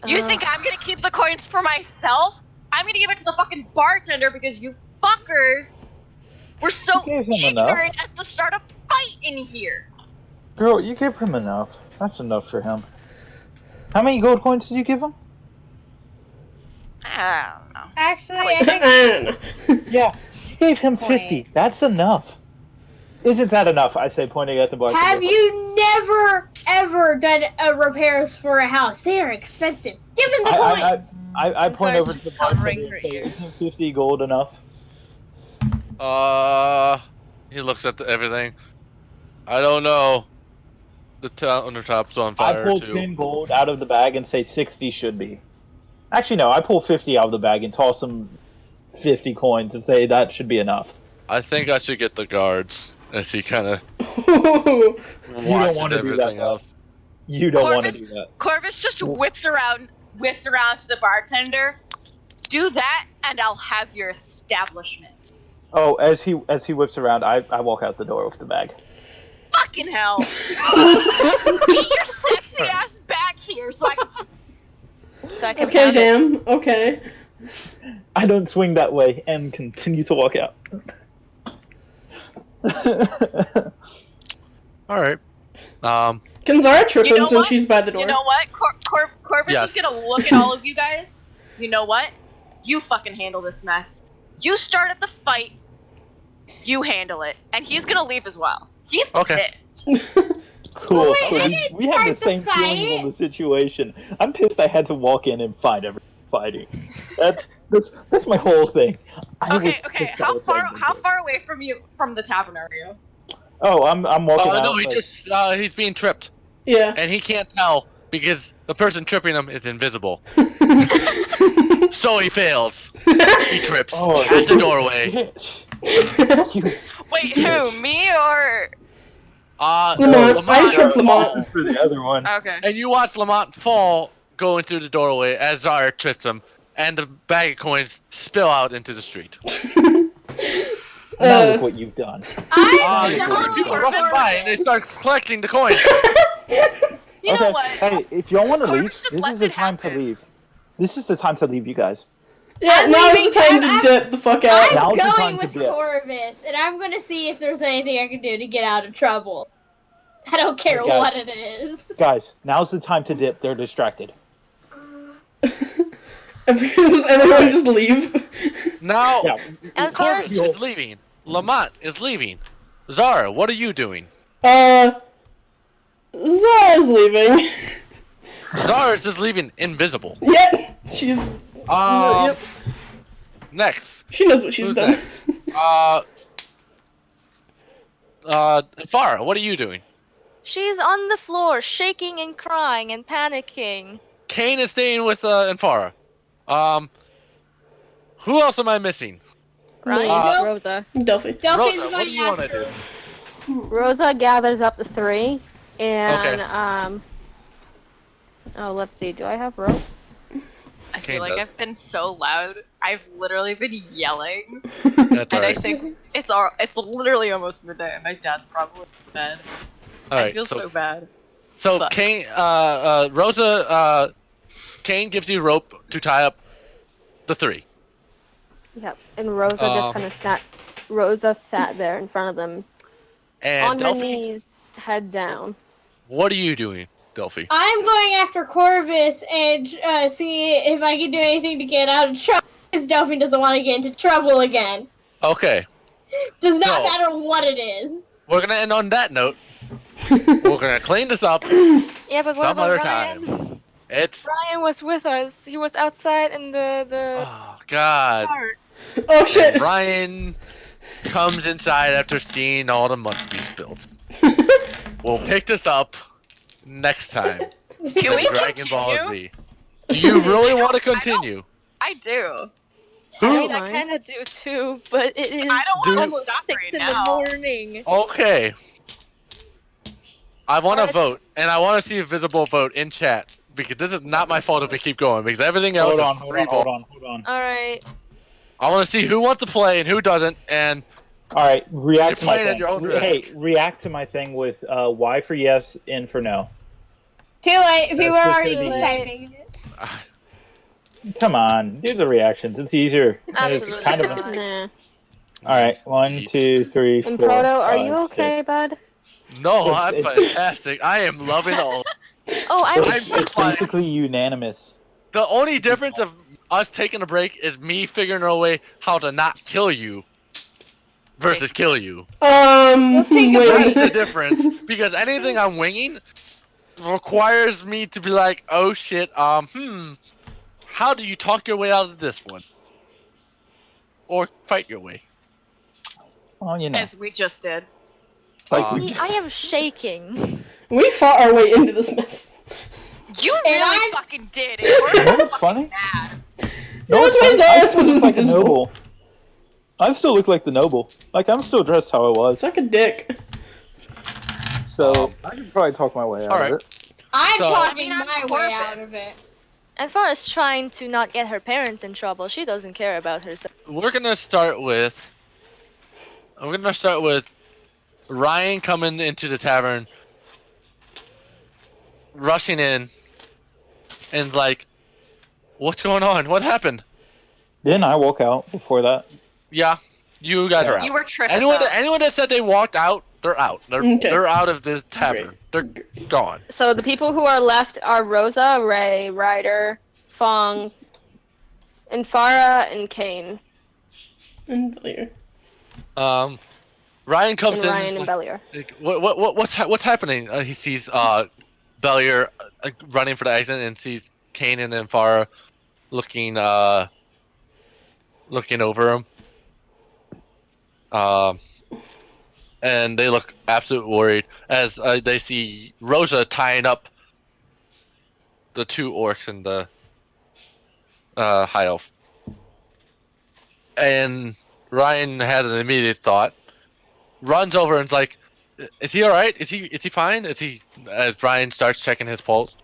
You think I'm gonna keep the coins for myself? I'm gonna give it to the fucking bartender because you fuckers were so You gave him enough. ignorant as to start a fight in here. Girl, you gave him enough. That's enough for him. How many gold coins did you give him? I don't know. Actually, I think Yeah, you gave him 50. That's enough. Isn't that enough? I say, pointing at the bar. have you never ever done repairs for a house? They are expensive. Give him the coins. I point over to the bar. Covering her ears. 50 gold enough. He looks at everything. I don't know. The countertop's on fire I pull too. 10 gold out of the bag and say 60 should be. Actually, no. I pull 50 out of the bag and toss some 50 coins and say that should be enough. I think I should get the guards as he kind of wanna watches do that, everything though. else. You don't want to Corvus- do that. Corvus just whips around to the bartender. Do that, and I'll have your establishment. Oh, as he whips around, I walk out the door with the bag. Fucking hell! Get your sexy ass back here so I can. Okay, have it. damn. Okay. I don't swing that way and continue to walk out. All right. Can Zara trip You him know since what? she's by the door? You know what? Corvus Yes. is gonna look at all of you guys. You know what? You fucking handle this mess. You started the fight. You handle it, and he's gonna leave as well. He's Okay. pissed. Cool. Wait, So I we didn't have the start the same feelings fight. on the situation. I'm pissed I had to walk in and find everyone fighting. That's my whole thing. Okay. How far away from the tavern are you? Oh, I'm walking out. No, he like- just he's being tripped, Yeah. and he can't tell because the person tripping him is invisible. So he fails. He trips Oh, at the doorway. You- Wait, who? Me or? Lamont. I tripped Lamont. For the other one. Okay. And you watch Lamont fall going through the doorway as Zara trips him, and the bag of coins spill out into the street. Now look what you've done. People rush by and they start collecting the coins. You know Okay, what? hey, if y'all want to leave, Just this let is the it time to happen. leave. This is the time to leave, you guys. Yeah, I'm now's the leaving. time to I'm- dip the fuck out. Now's I'm the time going to with dip. Corvus, and I'm gonna see if there's anything I can do to get out of trouble. I don't care Hey, guys. what it is. Guys, now's the time to dip. They're distracted. Does everyone just leave? Now, Yeah. And Corvus first, is leaving. Lamont is leaving. Zara, what are you doing? Zara's leaving. Zara is just leaving invisible. Yep. She's. Yep. Next. She knows what she's Who's done. next? Farah, what are you doing? she's on the floor, shaking and crying and panicking. Kane is staying with Farah. Who else am I missing? Right? Rosa. Delphi. Delphine's Rosa, what going do you want to after. do? Rosa gathers up the three, and Okay. oh, let's see. Do I have rope? I Kane feel like does. I've been so loud. I've literally been yelling, That's and I alright. think it's literally almost midnight, and my dad's probably in bed. I Alright, feel so bad. So Fuck. Kane, Rosa, Kane gives you rope to tie up the three. Yep. And Rosa just kind of sat. Rosa sat there in front of them, And on her Delphi, knees, head down. what are you doing, Delphi? I'm going after Corvus and see if I can do anything to get out of trouble. Because Delphine doesn't want to get into trouble again. Okay, Does not So- matter what it is. we're gonna end on that note. We're gonna clean this up Yeah, but what some about other Ryan? time. It's Ryan was with us. He was outside in the oh god. park. Oh shit. And Ryan comes inside after seeing all the money spilled. We'll pick this up next time. Can we in Dragon Ball continue? Z. Do you really want to continue? I do. I mean, Who? I kind of do too, but it is I don't Dude. want to almost stop 6 right in now. the morning. Okay. I want to Let's- vote, and I want to see a visible vote in chat because this is not my fault if we keep going because everything else Hold is on, free hold vote. on, hold on. All right. I want to see who wants to play and who doesn't, and All right, react You're to my playing at thing. your own Hey, risk. react to my thing with Y for yes, N for no. Too late. People are just already gonna be- just typing it. Come on, do the reactions. It's easier. And Absolutely It's kind of not. Nah. Alright, 1, 2, 3, 4. And Proto, are you 5, okay, 6. bud? No, I'm fantastic. I am loving all. Oh, I'm It's basically unanimous. The only difference of us taking a break is me figuring out a way how to not kill you versus kill you. Let's take a That's break. the difference. Because anything I'm winging requires me to be like, oh shit, how do you talk your way out of this one? Or fight your way. Well, you know. As we just did. See, I am shaking. We fought our way into this mess. You really fucking did. You know what's funny? No, That's it's why funny. I Zara's still was look like a invisible. noble. I still look like the noble. Like, I'm still dressed how I was. Suck a dick. So, I can probably talk my way out of it. I'm So- talking I mean, my I'm way Corvus. out of it. As far as trying to not get her parents in trouble, she doesn't care about herself. We're gonna start with Ryan coming into the tavern, rushing in, and like, what's going on? What happened? Didn't I walk out before that? Yeah, you guys are out. You were tripped Anyone that said they walked out, they're out. They're out of the tavern. They're gone. So the people who are left are Rosa, Ray, Ryder, Fong, and Farah, and Kane. And Belier. Ryan comes And in. Ryan and Bellier. Like, what's happening? He sees Bellier running for the exit and sees Kanan and Farah looking over him. And they look absolutely worried as they see Rosa tying up the two orcs and the high elf. And Ryan has an immediate thought. Runs over and's like, "Is he all right? Is he fine? Is he?" As Ryan starts checking his pulse.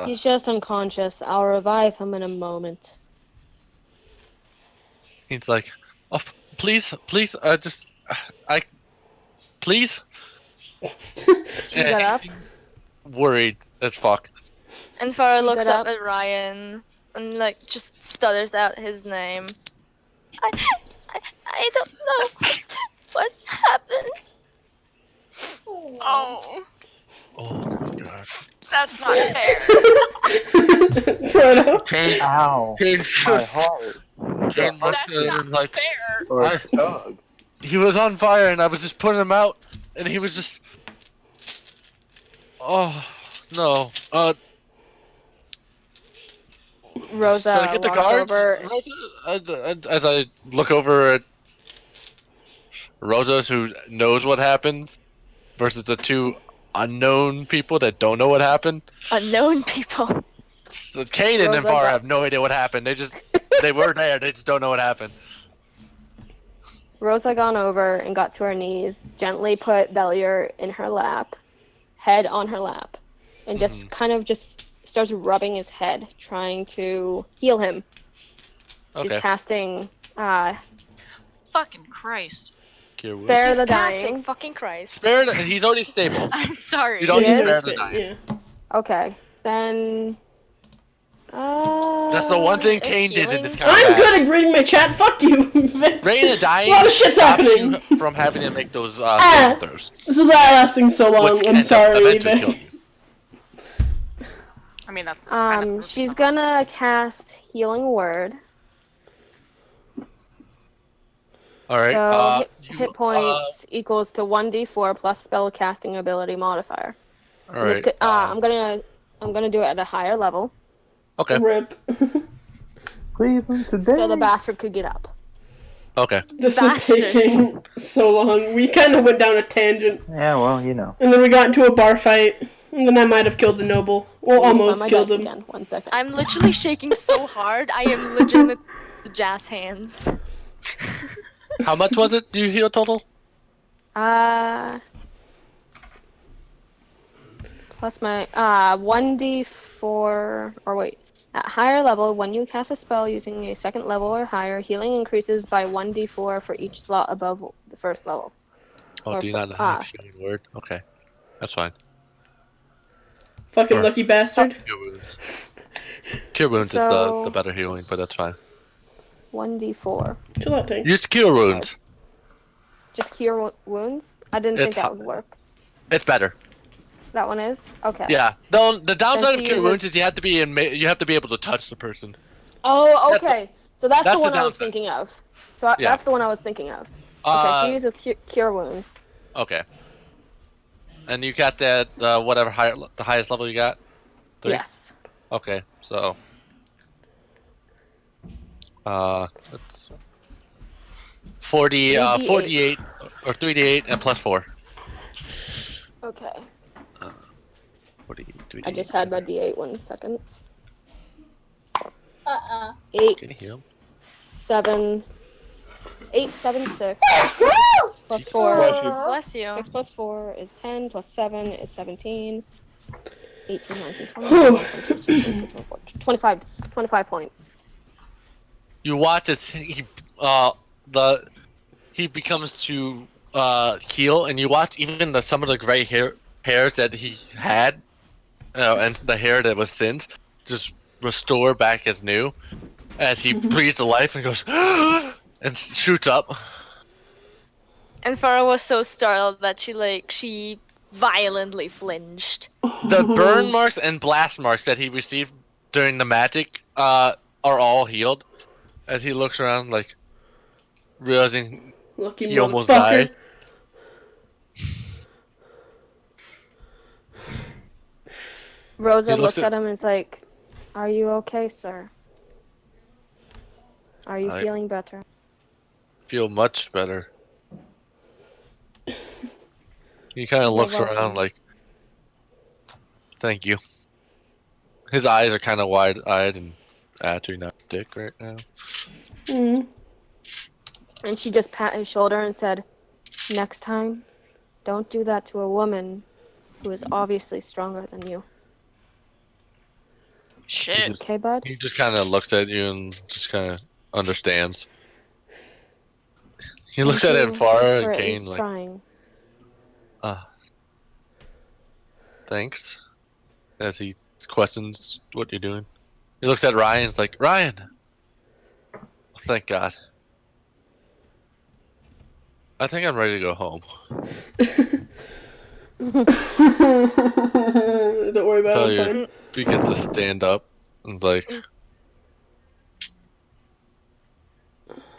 He's just unconscious. I'll revive him in a moment. He's like, "Oh, please, please, please." She got up. Worried as fuck. And Farah She looks got up up. at Ryan and like just stutters out his name. I don't know what happened. Oh, Oh my god. that's not fair. Frodo. Kane, Ow. Kane, My heart. Kane looks That's at him not and like, fair. Or I- a dog. he was on fire and I was just putting him out and he was just. Oh no. Rosa Should I get the walks guards? over. Rosa, as I look over at Rosa, who knows what happens, versus the two unknown people that don't know what happened. Unknown people. So Kanan and Rosa Farah got- have no idea what happened. They were there. They just don't know what happened. Rosa gone over and got to her knees, gently put Bellier in her lap, head on her lap, and just kind of just starts rubbing his head, trying to heal him. She's Okay. casting Fucking Christ. Spare She's the casting Dying. fucking Christ. Spare. He's already stable. I'm sorry. You don't He need is? spare the dying. Yeah. Okay, then. That's the one thing A Kane did in healing? this I'm combat. good at reading my chat. Fuck you. Rain the dying A lot of shit's stops happening. you from having to make those Ah. saving throws. This is lasting so long. Which I'm can sorry. eventually kill But... you. I mean, that's kind of She's gonna cast Healing Word. All right. So you- hit points equals to 1d4 plus spell casting ability modifier. all right. I'm gonna do it at a higher level, Okay. Rip. Cleveland today. so the bastard could get up. Okay. This is Bastard. taking so long. We kind of went down a tangent. Yeah, well, you know. And then we got into a bar fight. And then I might have killed the noble. Well, Let me almost find my killed dice him. Again. 1 second. I'm literally shaking so hard. I am legitimate jazz hands. How much was it you heal total? Plus my 1d4 or wait. At higher level, when you cast a spell using a second level or higher, healing increases by 1d4 for each slot above the first level. Oh, Or do you fu- not have healing word? Okay. That's fine. Fucking Sure. lucky bastard. Cure wounds. Cure wounds is So- the better healing, but that's fine. 1d4. Chill out, Tank. Use cure wounds. Just cure wounds? I didn't think that would work. It's better. That one is? Okay. Yeah. The downside of she cure wounds uses- is you have to be able to touch the person. Oh, okay. So that's the that's one the I was downside. thinking of. So Yeah. that's the one I was thinking of. Okay, she uses cure wounds. Okay. And you got that whatever the highest level you got? 3? Yes. Okay, so that's 48 or 3d8 and plus 4. Okay. 48, 3d8. I just had my d8 1 second. 8. Can you heal? 7. 8, 7, 6. Plus 4. Bless you. 6 plus 4 is 10, plus 7 is 17. 18, 19, 20, 25 points. You watch as he becomes to heal, and you watch even some of the gray hairs that he had, and the hair that was singed, just restore back as new, as he breathes to life and goes and shoots up. And Farah was so startled that she violently flinched. The burn marks and blast marks that he received during the magic are all healed, as he looks around, like realizing Lucky he almost motherfucker. died. Rosa He looks looks at him and is like, "Are you okay, sir? Are you feeling better?" Feel much better. He kind of looks around like, "Thank you." His eyes are kind of wide-eyed and actually not dick right now. Mm. And she just pat his shoulder and said, "Next time, don't do that to a woman who is obviously stronger than you." Shit. Okay, bud? He just kind of looks at you and just kind of understands. He looks at Thank you Enfara for and at Kane least like, trying. thanks. As he questions what you're doing. He looks at Ryan and is like, Ryan! Thank God. I think I'm ready to go home. Don't worry about Tell it. you, I'm fine. begins to stand up and is like,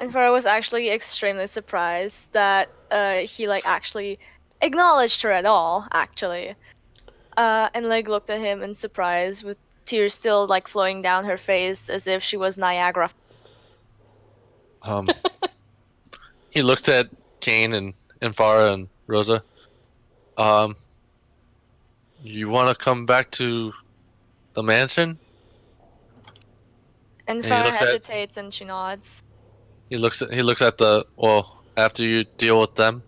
And Farah was actually extremely surprised that he actually acknowledged her at all, actually. And looked at him in surprise with tears still flowing down her face as if she was Niagara. he looks at Kane and Farah and Rosa. You want to come back to the mansion? And And he Farah looks at- hesitates and she nods. He looks at after you deal with them.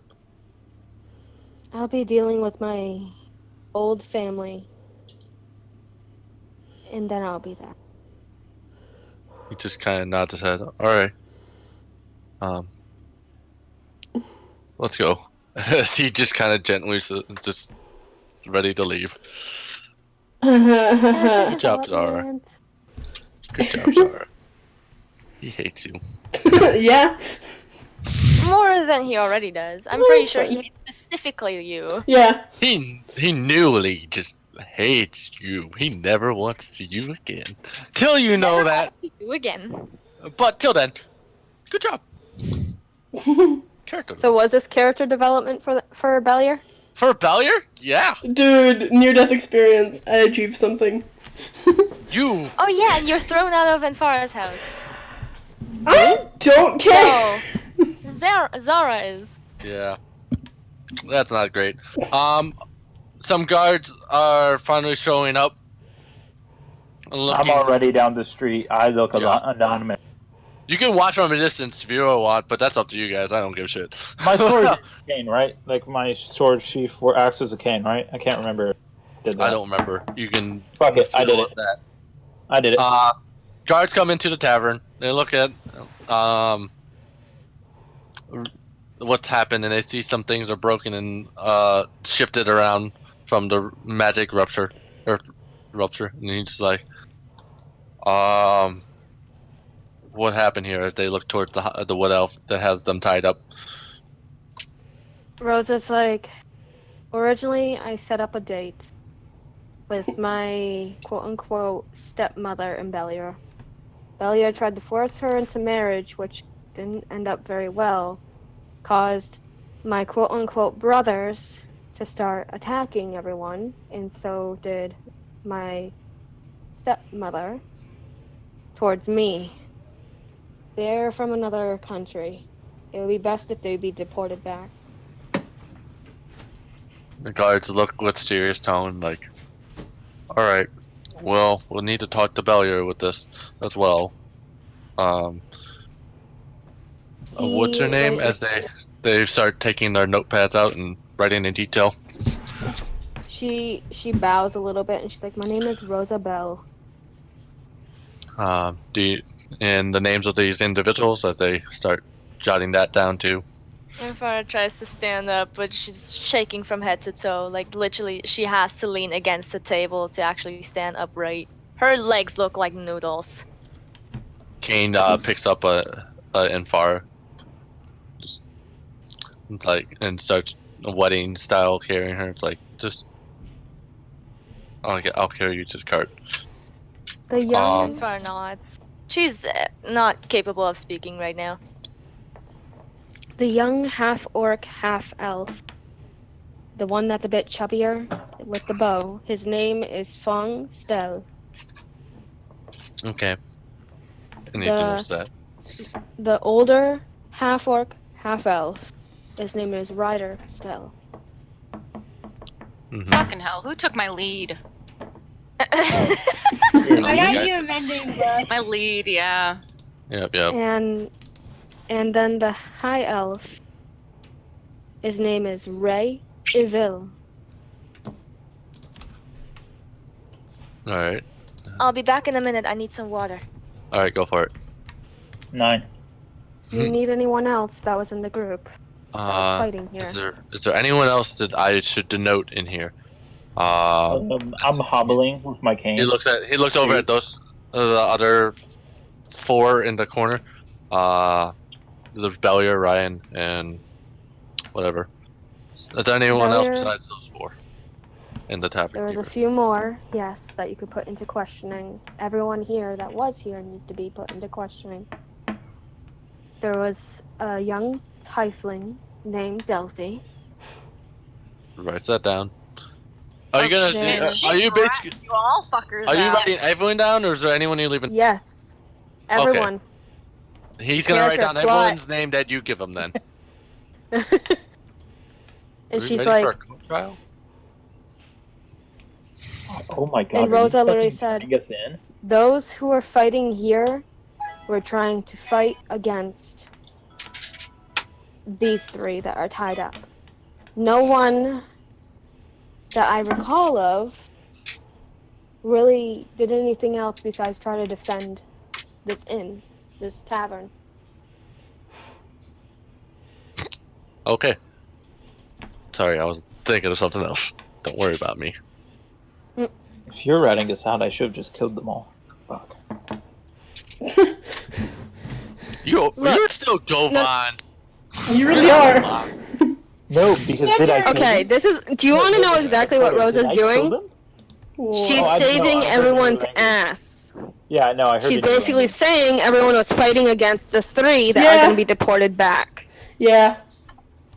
I'll be dealing with my old family. And then I'll be there. He just kind of nods his head. Alright. Let's go. As he just kind of gently just ready to leave. Good job, Zara. Good job, Zara. He hates you. Yeah. More than he already does. I'm pretty sure he hates specifically you. Yeah. He newly just hates you. He never wants to see you again. Till you know Never that. wants to see you again. But till then, good job. Character. So was this character development for Bellier? For Bellier? Yeah. Dude, near-death experience. I achieved something. You. Oh yeah, and you're thrown out of Enfara's house. I don't care. Oh, Zara is. Yeah. That's not great. Some guards are finally showing up. I'm already down the street. I look anonymous. You can watch from a distance if you want, but that's up to you guys. I don't give a shit. My sword is a cane, right? Like my sword sheath acts as a cane, right? I can't remember. I don't remember. You can. Fuck it, I did fiddle it. with that. I did it. Guards come into the tavern. They look at what's happened, and they see some things are broken and shifted around from the magic rupture. And he's like, what happened here as they look towards the wood elf that has them tied up. Rosa's like, originally I set up a date with my quote-unquote stepmother and Bellier. Bellier tried to force her into marriage, which didn't end up very well, caused my quote-unquote brothers to start attacking everyone, and so did my stepmother towards me. They're from another country. It would be best if they be deported back. The guards look with serious tone, like, all right, well, we'll need to talk to Bellier with this as well. What's her name? As they start taking their notepads out and writing in detail. She bows a little bit and she's like, "My name is Rosa Bell." And the names of these individuals as they start jotting that down too. Farah tries to stand up, but she's shaking from head to toe. Like, literally, she has to lean against the table to actually stand upright. Her legs look like noodles. Kane picks up Farah, just like, and starts wedding style carrying her. It's like, just I'll carry you to the cart. The young Farah nods. She's not capable of speaking right now. The young half-orc, half-elf. The one that's a bit chubbier with the bow. His name is Fong Stel. Okay. I need to notice that. The older half-orc, half-elf. His name is Ryder Stel. Mm-hmm. Fucking hell, who took my lead? I got you amending, bro. My lead, yeah. Yep. And then the high elf. His name is Ray Evil. Alright. I'll be back in a minute. I need some water. Alright, go for it. 9. Do you need anyone else that was in the group that was fighting here? Is there anyone else that I should denote in here? I'm hobbling with my cane. He looks over at those the other 4 in the corner. There's Bellier, Ryan, and whatever. Is there anyone else besides those 4 in the tavern? There was a few more, yes, that you could put into questioning. Everyone here that was here needs to be put into questioning. There was a young tiefling named Delphi. Writes that down. Are you gonna? Are you basically? You all fuckers. Are you writing everyone down, or is there anyone you leaving? Yes, everyone. Okay. He's gonna write down everyone's name that you give him then. And she's like, trial? "Oh my god!" And Rosa literally said, "Those who are fighting here were trying to fight against these 3 that are tied up. No one that I recall of really did anything else besides try to defend this inn, this tavern." Okay. Sorry, I was thinking of something else. Don't worry about me. If you're writing this out, I should have just killed them all. Fuck. You're still Jovan. You really are. No, because did I kill Okay, them? do you want to know exactly what Rosa's doing? She's I saving heard everyone's language. ass. Yeah, no, I heard. She's the new basically language. saying everyone was fighting against the 3 that are going to be deported back. Yeah.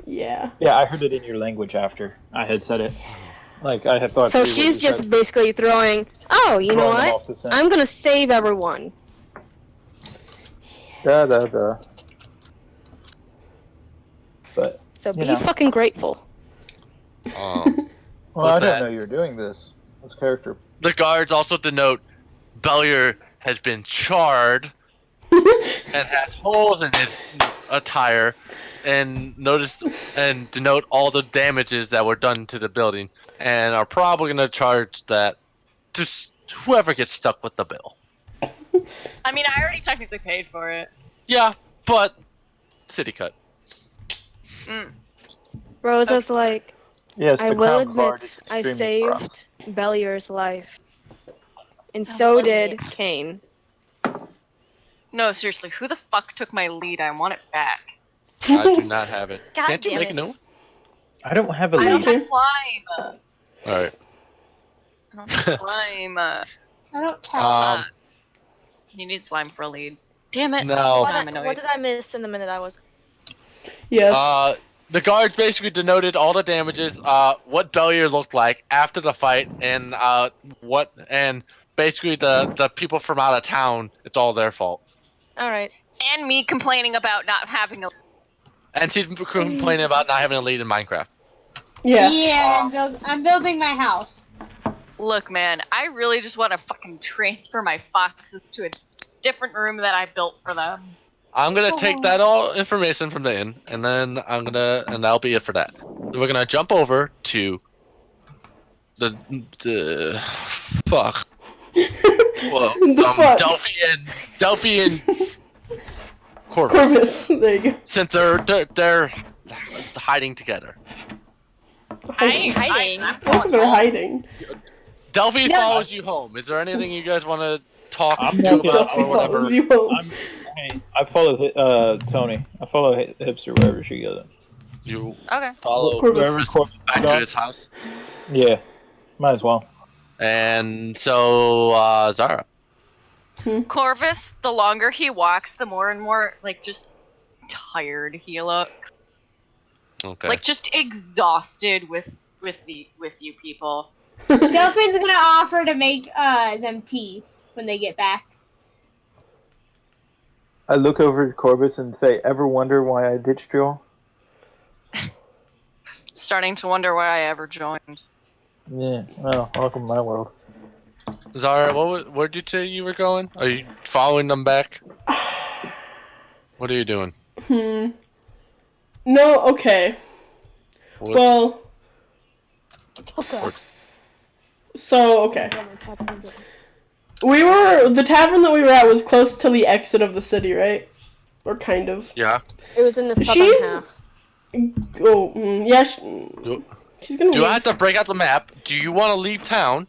Yeah, I heard it in your language after I had said it. Like I had thought. So she's just basically throwing. Oh, you know what? I'm going to save everyone. But So be fucking grateful. Well, I didn't know you were doing this. This character. The guards also denote Bellier has been charred and has holes in his attire, and denote all the damages that were done to the building, and are probably going to charge that to whoever gets stuck with the bill. I mean, I already technically paid for it. Yeah, but city cut. Rosa's like, yes, I will admit I saved Bellier's life. And so did Kane. No, seriously, who the fuck took my lead? I want it back. I do not have it. God Can't you damn make it. a new one? I don't have a I don't lead. have slime. Alright. I don't have slime. I don't tell. You need slime for a lead. Damn it. No. What did I miss in the minute I was? Yes. The guards basically denoted all the damages, what Bellier looked like after the fight, and basically the people from out of town, it's all their fault. Alright. And me complaining about not having a. And she's complaining about not having a lead in Minecraft. Yeah. Yeah, I'm building my house. Look, man, I really just want to fucking transfer my foxes to a different room that I built for them. I'm gonna take that all information from the inn, and then and that'll be it for that. We're gonna jump over to the fuck. Well, fuck. Delphi and Corvus. Corvus. There you go. Since they're hiding together. I ain't hiding. I think they're hiding. Delphi follows you home. Is there anything you guys want to talk I'm to not- about Delphi or whatever? follows you home. I follow Tony. I follow Hipster wherever she goes. You Okay. follow Corvus. Wherever Corvus back to goes. his house. Yeah, might as well. And so, Zara. Corvus, the longer he walks, the more and more, like, just tired he looks. Okay. Like, just exhausted with you people. Delphine's gonna offer to make them tea when they get back. I look over at Corvus and say, "Ever wonder why I ditched you all?" Starting to wonder why I ever joined. Yeah, well, welcome to my world. Zara, where'd you say you were going? Are you following them back? What are you doing? No, okay. What? Well, Okay. so, okay. The tavern that we were at was close to the exit of the city, right? Or kind of. Yeah. It was in the southern She's- half. Oh, yeah, she's gonna Do leave. I have to break out the map? Do you want to leave town?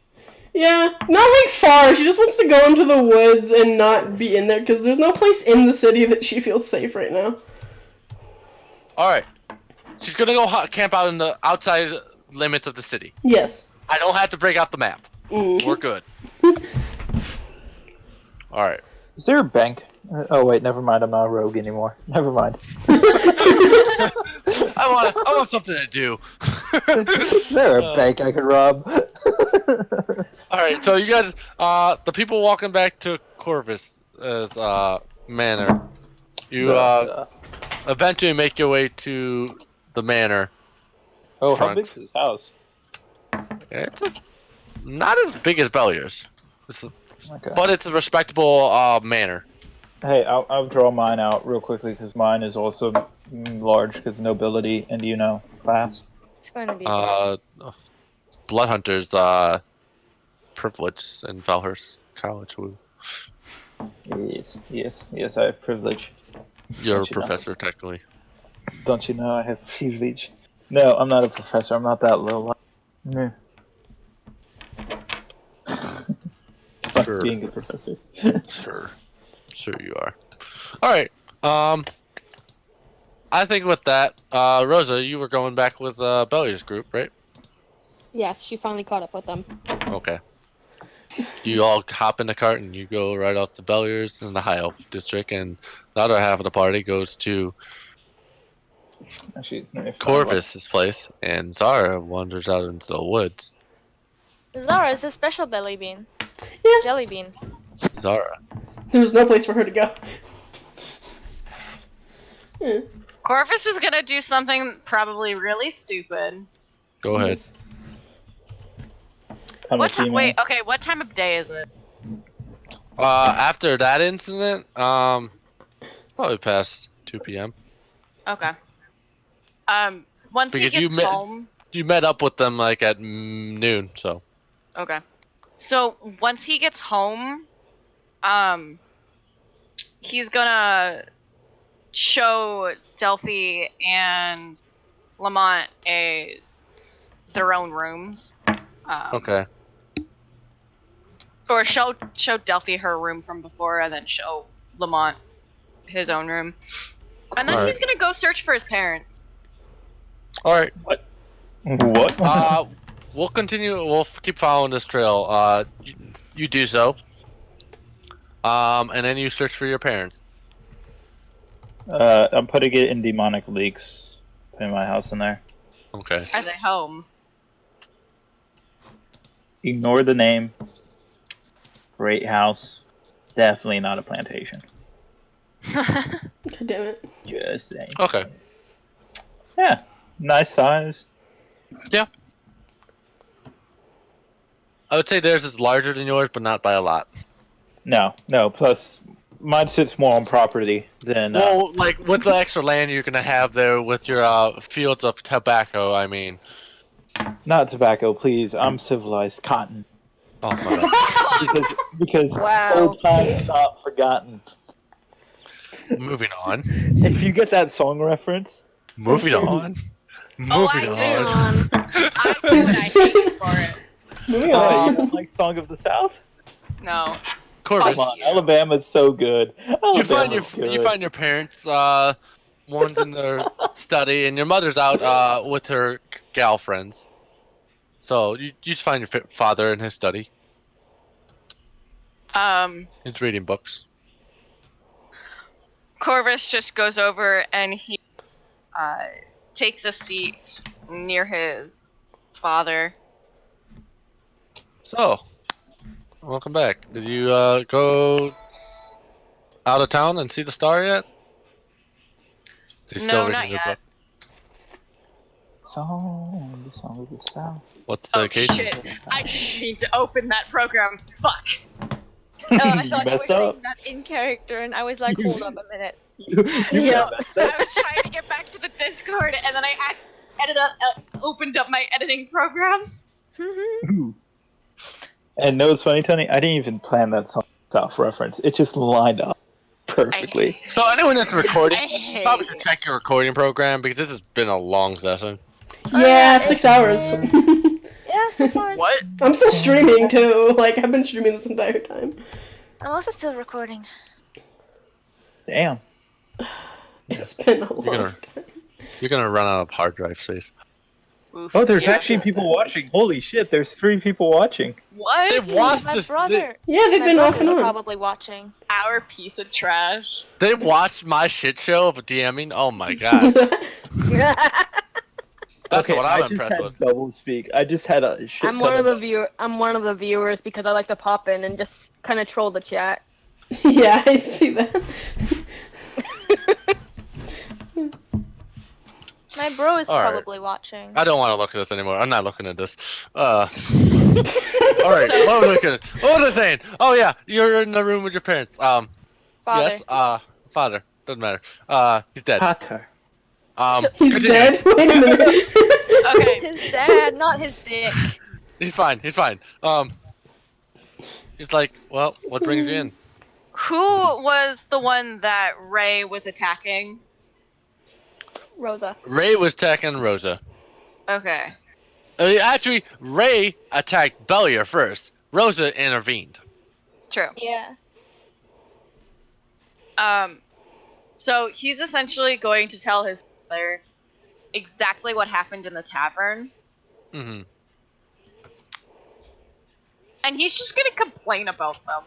Yeah, not like far. She just wants to go into the woods and not be in there because there's no place in the city that she feels safe right now. All right. She's gonna go camp out in the outside limits of the city. Yes. I don't have to break out the map. We're good. All right. Is there a bank? Oh wait, never mind. I'm not a rogue anymore. Never mind. I want something to do. Is there a bank I could rob? All right. So you guys, the people walking back to Corvus' manor, you eventually make your way to the manor. Oh, how front. big's his house? It's not as big as Bellier's, Okay. but it's a respectable manor. Hey, I'll draw mine out real quickly because mine is also large because nobility and class. It's going to be. Bloodhunter's privilege in Valhurst College. Woo. Yes, I have privilege. You're a Don't you know? professor, technically. Don't you know I have privilege? No, I'm not a professor. I'm not that low. No. Fuck Sure. being a professor. Sure you are. All right. I think with that, Rosa, you were going back with Bellier's group, right? Yes, she finally caught up with them. Okay. You all hop in the cart and you go right off to Bellier's in the High Elf district, and the other half of the party goes to Actually, let me find Corvus's place, and Zara wanders out into the woods. Zara is a special belly bean. Yeah. Jelly bean. Zara. There was no place for her to go. Yeah. Corvus is gonna do something probably really stupid. Go ahead. one. What time? Wait, okay. What time of day is it? After that incident, probably past 2 p.m. Okay. Once he Because gets you met- home. You met up with them like at noon, so. Okay. So once he gets home, he's gonna show Delphi and Lamont their own rooms. Okay. Or show Delphi her room from before, and then show Lamont his own room. And then he's gonna go search for his parents. Alright. What? We'll continue. We'll keep following this trail. You do so. And then you search for your parents. I'm putting it in demonic leaks. Putting my house in there. Okay. Are they home? Ignore the name. Great house. Definitely not a plantation. God damn it. Just saying. Okay. Yeah. Nice size. Yeah. I would say theirs is larger than yours, but not by a lot. No. Plus, mine sits more on property than. Well, like with the extra land you're gonna have there with your fields of tobacco, I mean. Not tobacco, please. I'm civilized. Cotton. Oh, my because Wow. old times not forgotten. God. Moving on. If you get that song reference. Moving on. Moving on. I do, and I hate you for it. Moving You on. don't like Song of the South? No. Corvus, Come on, Alabama's so good. you find Alabama's your parents. One's in their study, and your mother's out with her gal friends. So you just find your father in his study. He's reading books. Corvus just goes over and he takes a seat near his father. So, welcome back. Did you go out of town and see the star yet? Is he No, reading not your yet. book? Song of the South. What's the Oh occasion? shit! I didn't need to open that program. Fuck. I thought you were messed saying up. that in character, and I was like, hold up a minute. Yeah. I was trying to get back to the Discord, and then I opened up my editing program. And no, it's funny, Tony. I didn't even plan that Song of the South reference. It just lined up perfectly. So anyone that's recording, I hate probably you. should check your recording program because this has been a long session. Yeah, 6 hours. Yeah, 6 hours. What? I'm still streaming too. Like, I've been streaming this entire time. I'm also still recording. Damn. It's been a long gonna- time. You're gonna run out of hard drive space. Oof. Oh, there's Yeah. actually people watching. Holy shit, there's 3 people watching. What? They watched My this. brother. Yeah, they've My been off brother's and on. probably watching. Our piece of trash. They watched my shit show of DMing. Oh my god. That's what I'm I just impressed had with. double speak. I just had a shit. I'm one of the viewers because I like to pop in and just kind of troll the chat. Yeah, I see that. My bro is All right. probably watching. I don't want to look at this anymore. I'm not looking at this. All right. What was I saying? Oh yeah, you're in the room with your parents. Father. Yes. Father. Doesn't matter. He's dead. Potter. He's continue. dead? Wait a minute. Okay. His dad, not his dick. He's fine. He's fine. He's like, well, what brings you in? Who was the one that Ray was attacking? Rosa. Ray was attacking Rosa. Okay. Actually, Ray attacked Bellier first. Rosa intervened. True. Yeah. So he's essentially going to tell his mother exactly what happened in the tavern. Mm-hmm. And he's just gonna complain about them.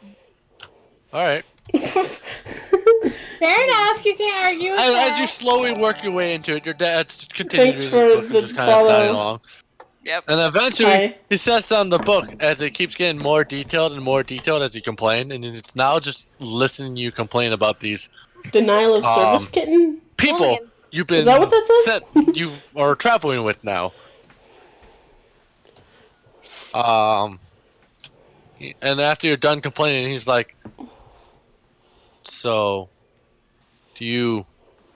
All right. Fair enough, you can argue with As you that. slowly work your way into it, your dad's continuing Thanks to for read the book and the just kind of nodding follow. along. Yep. And eventually, Hi. he sets down the book as it keeps getting more detailed and more detailed as you complain, and it's now just listening to you complain about these Denial of service kitten? people Hooligans. you've been Is that what that says? you are traveling with now. And after you're done complaining, he's like, "So, do you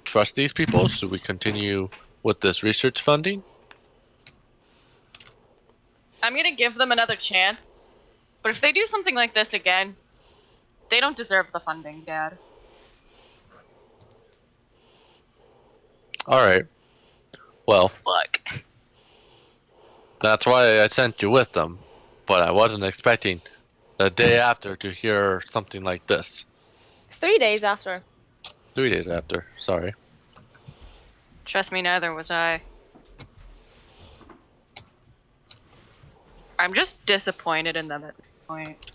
trust these people? Should we continue with this research funding?" I'm gonna give them another chance. But if they do something like this again, they don't deserve the funding, Dad. All right. Well, Fuck. that's why I sent you with them, but I wasn't expecting the day after to hear something like this. 3 days after. 3 days after. Sorry. Trust me, neither was I. I'm just disappointed in them at this point.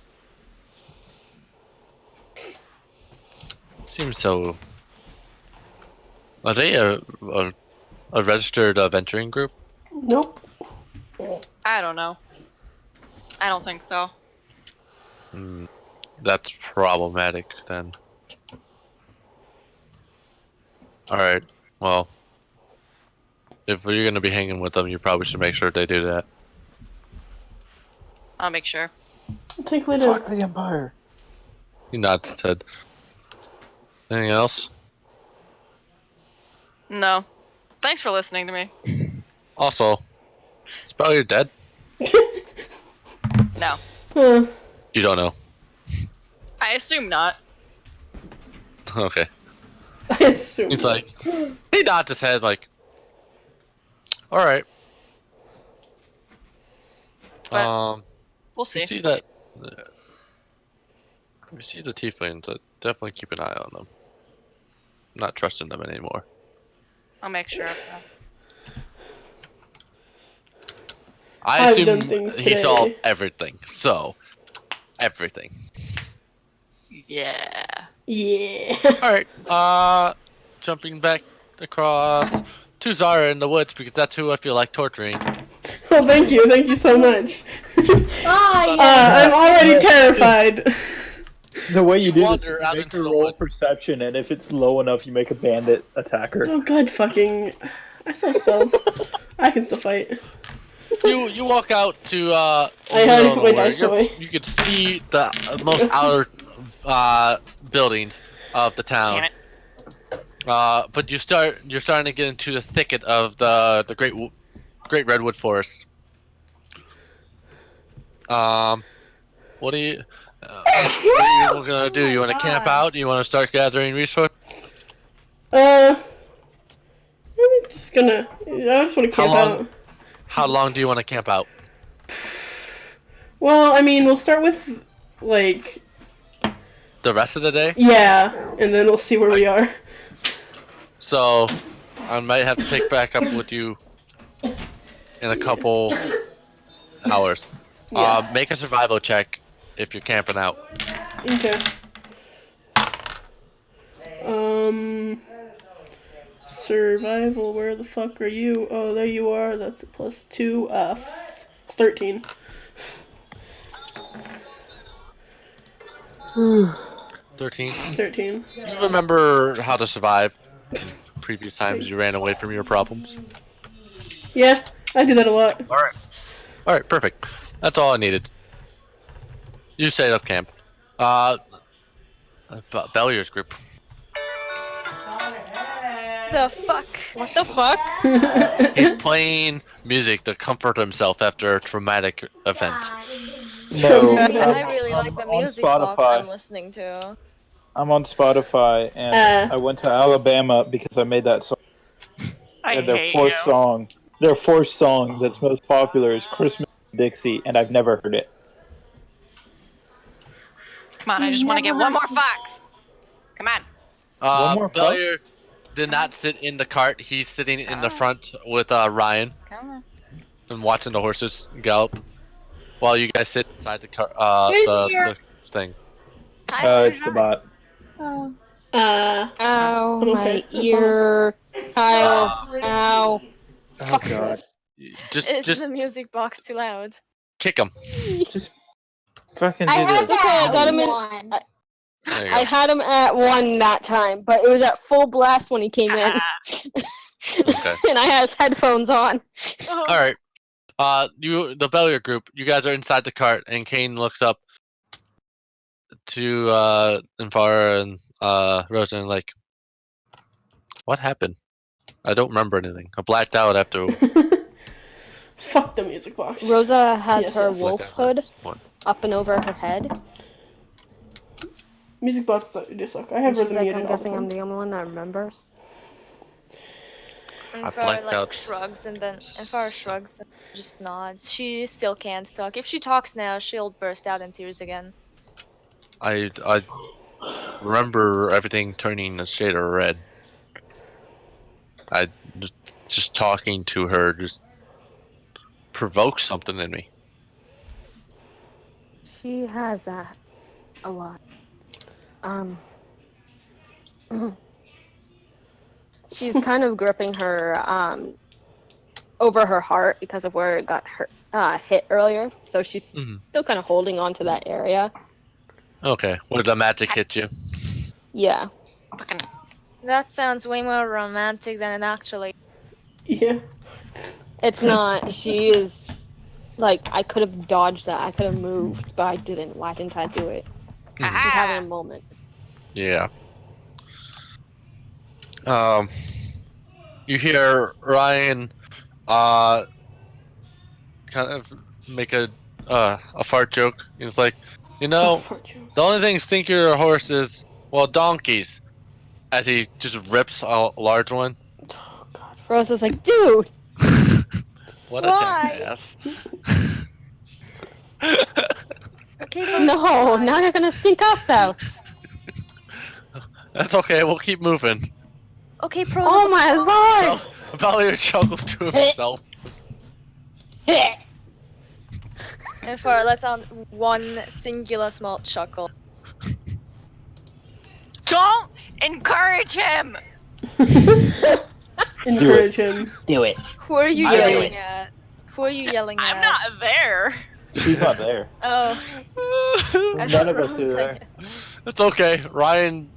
Seems so. Are they a registered venturing group? Nope. I don't know. I don't think so. That's problematic then. Alright, well. If you're gonna be hanging with them, you probably should make sure they do that. I'll make sure. Take later. Fuck the Empire. He nods his head. Anything else? No. Thanks for listening to me. Also, spell you're dead? No. Huh. You don't know. I assume not. Okay. I assume. He's like, he nods his head like, alright. But we'll see. You see that? You see the tieflings, definitely keep an eye on them. I'm not trusting them anymore. I'll make sure of that. I I've assume done things he today. saw everything, so everything. Yeah. Yeah. Alright, jumping back across to Zara in the woods because that's who I feel like torturing. Well, thank you so much. Ah, yeah. I'm already terrified. The way you You do this wander is out you make into her the roll wood. perception, and if it's low enough, you make a bandit attack her. Oh god, fucking! I saw spells. I can still fight. You walk out to I had my dice away. you could see the most outer buildings of the town. Damn it. But you're starting to get into the thicket of the great redwood forest. What are you gonna do? You want to camp out? You want to start gathering resources? I'm just gonna. I just want to camp out. How long do you want to camp out? Well, I mean, we'll start with like. The rest of the day? Yeah, and then we'll see where we are. So, I might have to pick back up with you in a couple hours. Yeah. Make a survival check if you're camping out. Okay. Survival, where the fuck are you? Oh, there you are. That's a +2. 13. 13. You remember how to survive in previous times you ran away from your problems? Yeah, I do that a lot. Alright, perfect. That's all I needed. You set up camp. Bellier's group. The fuck? What the fuck? He's playing music to comfort himself after a traumatic event. No, I mean, I I'm- really I'm like the on music box Spotify. I'm listening to. I'm on Spotify, and I went to Alabama because I made that song. I And their hate fourth you. song, their fourth song that's most popular is "Christmas in Dixie," and I've never heard it. Come on, I just want to get one more fox. Come on. One more Bellier did not sit in the cart. He's sitting in the front with Ryan Come on. and watching the horses gallop while you guys sit inside the car. Who's The here? thing. It's the bot. Oh. Ow, Okay. my ear. Kyle, ow. Oh god. Just Is the music box too loud? kick him. Just fucking I do had this. Okay, I got him in- one. There you I go. had him at 1 that time, but it was at full blast when he came in, Okay. and I had headphones on. All right. The Bellier group. You guys are inside the cart, and Kane looks up to Infara and Rosa and like, what happened? I don't remember anything. I blacked out after. Fuck the music box. Rosa has Yes, her yes. wolf hood One. up and over her head. Music box do suck. I have And she's rhythm like, muted I'm all guessing the I'm time. the only one that remembers. And I Farah blacked like out. shrugs and Farah shrugs and just nods. She still can't talk. If she talks now, she'll burst out in tears again. I remember everything turning a shade of red. I just talking to her just provoked something in me. She has that a lot. She's kind of gripping her over her heart because of where it got hit earlier. So she's still kind of holding on to that area. Okay, where the magic hit you? Yeah. That sounds way more romantic than it actually. Yeah. It's not. She is like, I could have dodged that. I could have moved, but I didn't. Why didn't I do it? She's having a moment. Yeah. You hear Ryan kind of make a fart joke. He's like, you know, the only thing stinkier horse is, well, donkeys. As he just rips a large one. Oh God. Rosa's like, dude. What a jackass. Okay, no, now you're gonna stink us out. That's okay, we'll keep moving. Okay, Pro. Oh my lord! Valier chuckles to himself. And for let's on one singular small chuckle. Don't encourage him! Encourage him. Do it. Who are you yelling at? Who are you yelling at? I'm not there. She's not there. Oh. None of us are there. It's okay. Ryan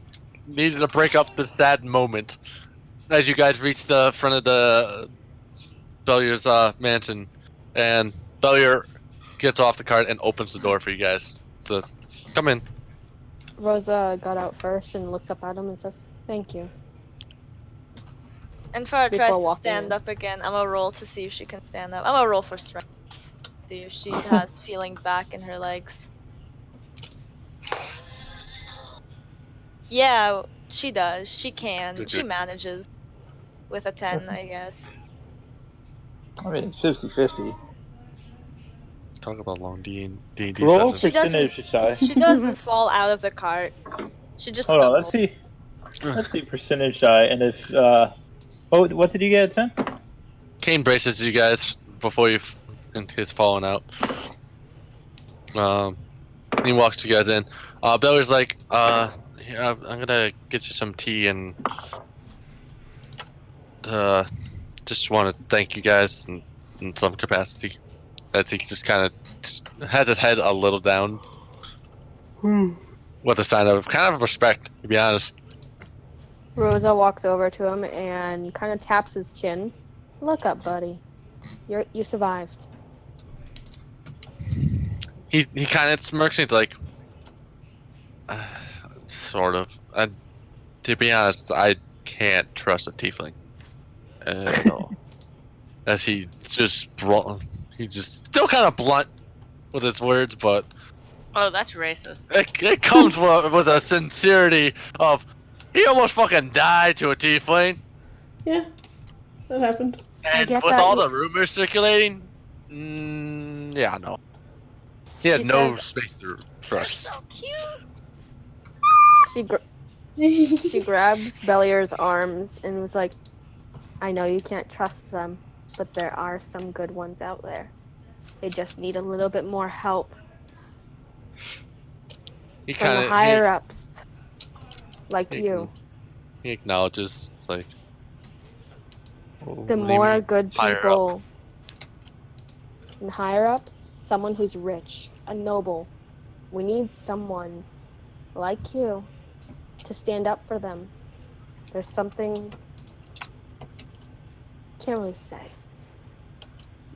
needed to break up the sad moment as you guys reach the front of the Bellier's mansion, and Bellier gets off the cart and opens the door for you guys. Says, "Come in." Rosa got out first and looks up at him and says, "Thank you." And Farah Before tries to walking stand in. up again. I'm gonna roll to see if she can stand up. I'm gonna roll for strength. See if she has feeling back in her legs. Yeah, she does. She can. Good, She good. manages. With a 10, I guess. I mean, it's 50-50. Talk about long D&D Roll sessions. percentage, Shy. She doesn't fall out of the cart. She just Hold on, stumbles. let's see. Let's see percentage, Shy, and if oh, what did you get at 10? Kane braces you guys before you in case falling out. He walks you guys in. Bellier's like, here, I'm gonna get you some tea and just want to thank you guys in some capacity. As he just kind of has his head a little down. With a sign of kind of respect, to be honest. Rosa walks over to him and kind of taps his chin. Look up, buddy. You survived. He kind of smirks and he's like, sort of. To be honest, I can't trust a tiefling at all. As he's just still kind of blunt with his words, but Oh, that's racist. it comes with a sincerity of he almost fucking died to a tiefling. Yeah, that happened. And with that. all the rumors circulating, yeah, no. He had She no says- space to trust. So cute. She grabs Bellier's arms and was like, I know you can't trust them, but there are some good ones out there. They just need a little bit more help He from kind the of higher ups, like you. He acknowledges, it's like, The what do you more mean, good higher up? people and higher up, someone who's rich, a noble. We need someone like you to stand up for them. There's something can't really say,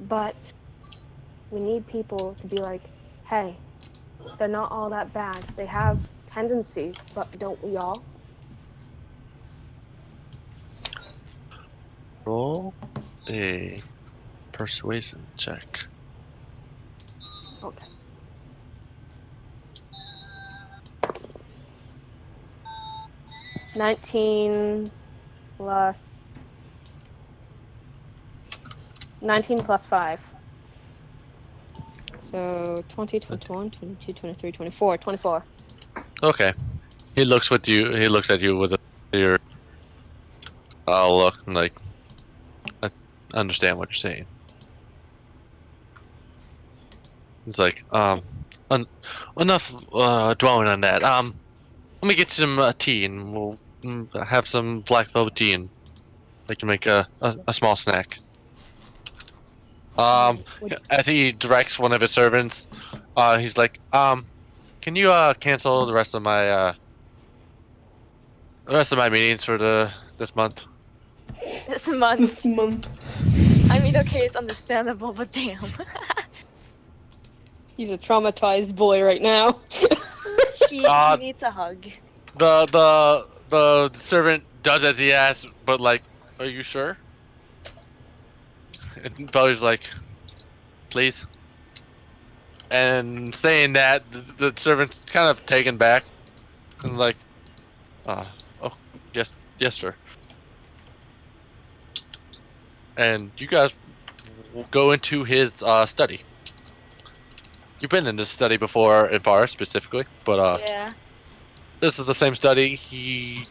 but we need people to be like, hey, they're not all that bad. They have tendencies, but don't we all? Roll a persuasion check. Okay. $19 plus 5. So 20, 21, 22, 23, 24. 24. Okay. He looks at you with a clear look, and like, I understand what you're saying. He's like, enough dwelling on that. Let me get some tea, and we'll have some black velvet tea, and I can make a small snack. As he directs one of his servants, he's like, can you cancel the rest of my meetings for this month? This month. This month. I mean, okay, it's understandable, but damn. He's a traumatized boy right now. he needs a hug. The servant does as he asks, but like, are you sure? And Belly's like, please. And saying that, the servant's kind of taken back, and like, oh, yes, sir. And you guys will go into his study. You've been in this study before in Bar specifically, but yeah. This is the same study. He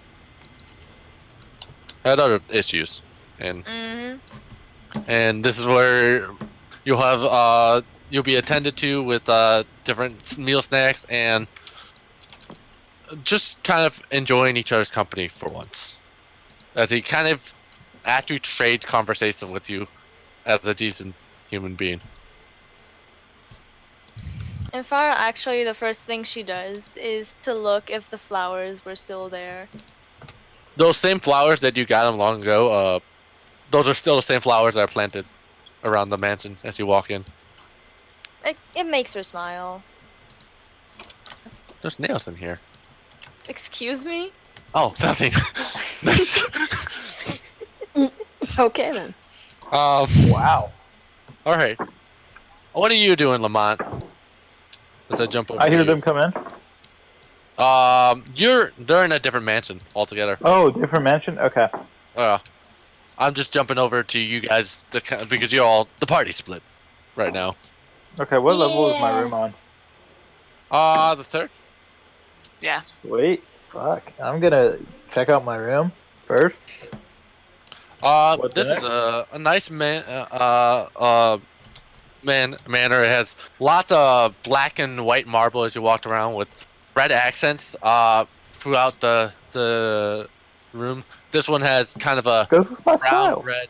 had other issues, and and this is where you'll have you'll be attended to with different meal snacks and just kind of enjoying each other's company for once, as he kind of actually trades conversation with you as a decent human being. And Farah, actually, the first thing she does is to look if the flowers were still there. Those same flowers that you got them long ago, those are still the same flowers that are planted around the mansion as you walk in. It makes her smile. There's nails in here. Excuse me? Oh, nothing. Okay then. Wow. All right. What are you doing, Lamont? As I jump over. I hear you. them come in. They're in a different mansion altogether. Oh, different mansion. Okay. I'm just jumping over to you guys because you're all the party split right now. Okay. What level is my room on? The third. Yeah. Wait. Fuck. I'm gonna check out my room first. This is a nice manor. It has lots of black and white marble as you walked around with red accents throughout the room. This one has kind of a brown red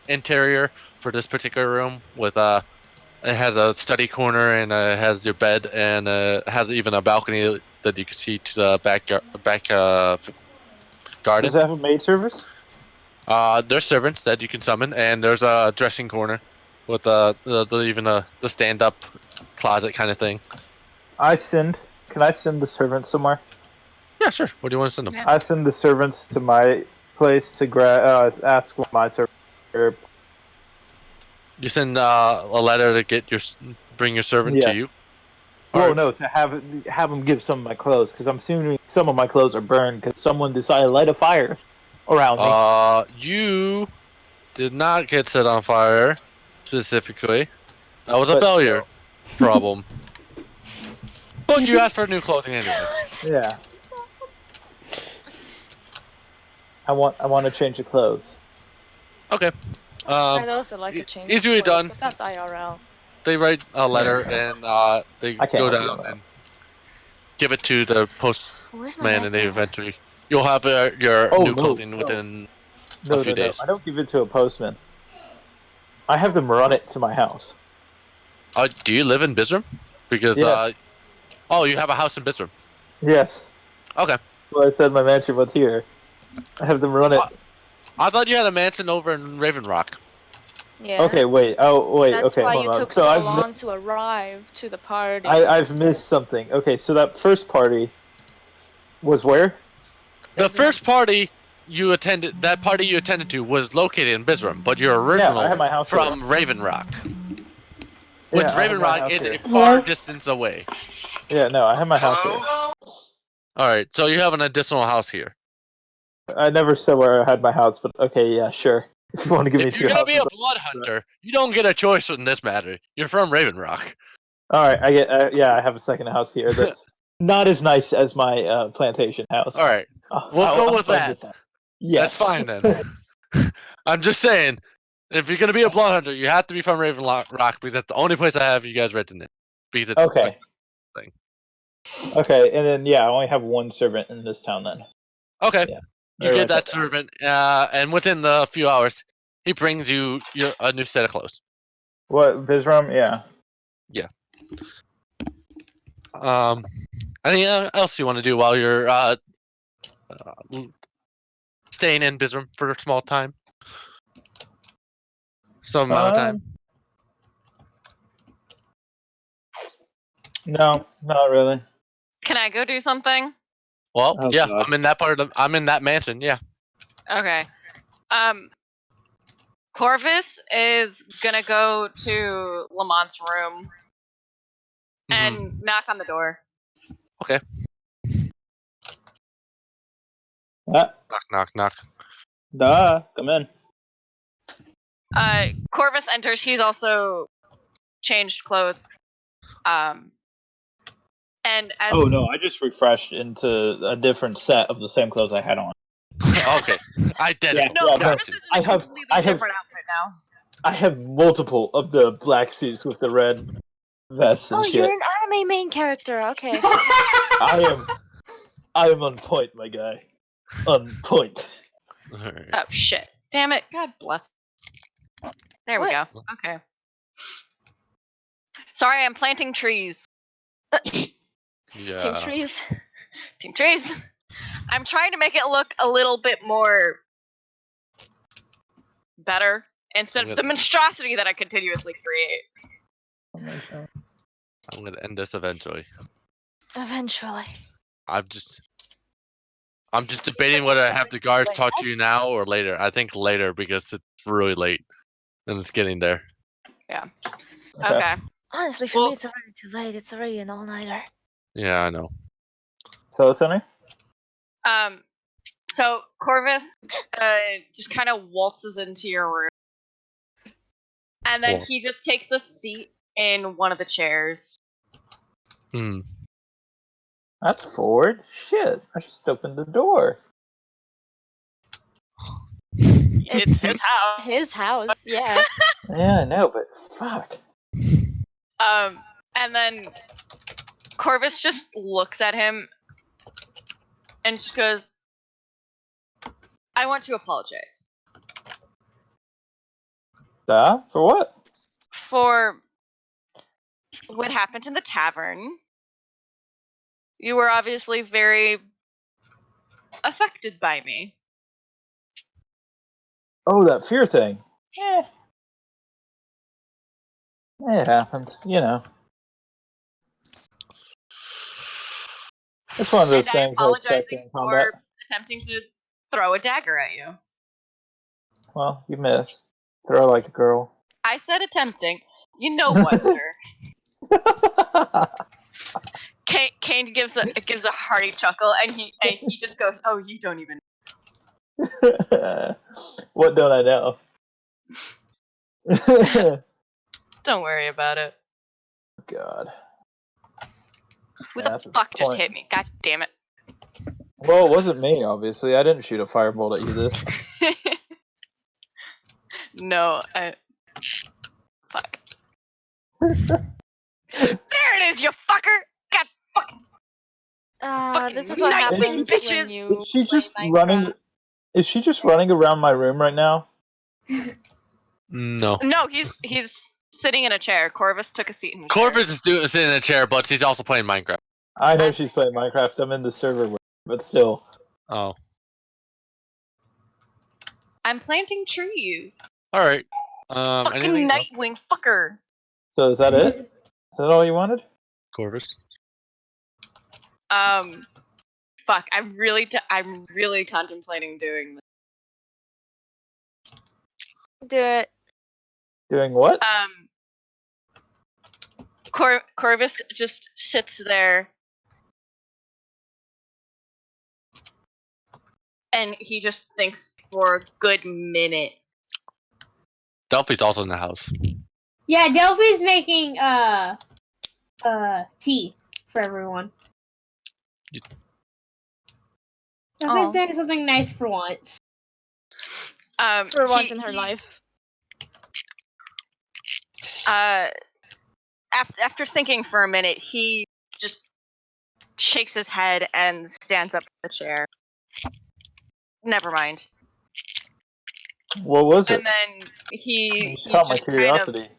interior for this particular room with it has a study corner and it has your bed and has even a balcony that you can see to the back garden. Does it have a maid service? There's servants that you can summon, and there's a dressing corner with even the stand-up closet kind of thing. Can I send the servants somewhere? Yeah, sure. What do you want to send them? Yeah. I send the servants to my place to ask what my servant. You send a letter to bring your servant to you. Oh no, to have them give some of my clothes because I'm assuming some of my clothes are burned because someone decided to light a fire around me. You did not get set on fire specifically. That was a failure problem. But you asked for new clothing anyway. Yeah. I want to change the clothes. Okay. I'd also like to change. He's really done. But that's IRL. They write a letter and they go down and give it to the postman in the inventory. You'll have your new clothing within a few days. I don't give it to a postman. I have them run it to my house. Do you live in Bisram? Because yes. You have a house in Bisram. Yes. Okay. Well, I said my mansion was here. I have them run it. I thought you had a mansion over in Raven Rock. Yeah. Okay, wait. Oh, wait. That's okay, why hold you on. took so so I've long to arrive to the party. I've missed something. Okay, so that first party was where? The first party you attended to was located in Bisram, but your original I have my house from Raven Rock. Which Raven Rock is a far distance away. Yeah, no, I have my house here. Alright, so you have an additional house here. I never said where I had my house, but okay, yeah, sure. If you want to give me If two you're gonna houses, be a blood hunter, you don't get a choice in this matter. You're from Raven Rock. All right, I get. I have a second house here. That's Not as nice as my plantation house. All right, we'll go with that. Yes. That's fine then. I'm just saying, if you're gonna be a blood hunter, you have to be from Raven Rock because that's the only place I have you guys written in. Because it's okay. Thing. Okay, and then I only have one servant in this town then. Okay, Yeah. you get that servant, and within the few hours, he brings you a new set of clothes. What, Vizram? Yeah. Yeah. Anything else you want to do while you're staying in Vizram for a small time? Some amount of time? No, not really. Can I go do something? Well, yeah, God. I'm in that mansion, yeah. Okay. Corvus is gonna go to Lamont's room and knock on the door. Okay. Knock, knock, knock. Duh, come in. Corvus enters. He's also changed clothes. And as Oh no, I just refreshed into a different set of the same clothes I had on. Okay, identical. no, Corvus is in a completely different outfit now. I have multiple of the black suits with the red vests and shit. You're an anime main character. Okay. I am on point, my guy. On point. Right. Oh shit! Damn it! God bless. There we go. Okay. Sorry, I'm planting trees. Yeah. Team trees. Team trees. I'm trying to make it look a little bit more better instead of the monstrosity that I continuously create. I'm gonna end this eventually. Eventually. I'm just debating whether I have the guards talk to you now or later. I think later because it's really late and it's getting there. Yeah. Okay. Honestly, for me, it's already too late. It's already an all-nighter. Yeah, I know. So, Tony? So Corvus just kind of waltzes into your room. And then he just takes a seat in one of the chairs. Hmm. That's forward. Shit, I just opened the door. It's his house. His house, yeah. Yeah, I know, but fuck. And then Corvus just looks at him and just goes, I want to apologize. For what? For what happened in the tavern. You were obviously very affected by me. Oh, that fear thing. It happens, you know. It's one of those things I expect in combat. For attempting to throw a dagger at you. Well, you missed. Throw like a girl. I said attempting. You know what, sir? Kane gives a hearty chuckle, and he just goes, "Oh, you don't even." What don't I know? Don't worry about it. God. Who the fuck just hit me? God damn it. Well, it wasn't me, obviously. I didn't shoot a firebolt at you this. No, fuck. There it is, you fucker! God fucking. This is what happens when you. Is she just running? Is she just running around my room right now? No. No, he's sitting in a chair. Corvus took a seat in a chair. Corvus is sitting in a chair, but she's also playing Minecraft. I know she's playing Minecraft. I'm in the server, but still. Oh. I'm planting trees. All right. Fucking Nightwing, fucker. So is that it? Is that all you wanted? Corvus. Fuck. I'm really contemplating doing this. Do it. Doing what? Corvus just sits there. And he just thinks for a good minute. Delphi's also in the house. Yeah, Delphi's making tea for everyone. I've been saying something nice for once. For once in her life. After thinking for a minute, he just shakes his head and stands up from the chair. Never mind. What was it? And then he caught my just curiosity. kind of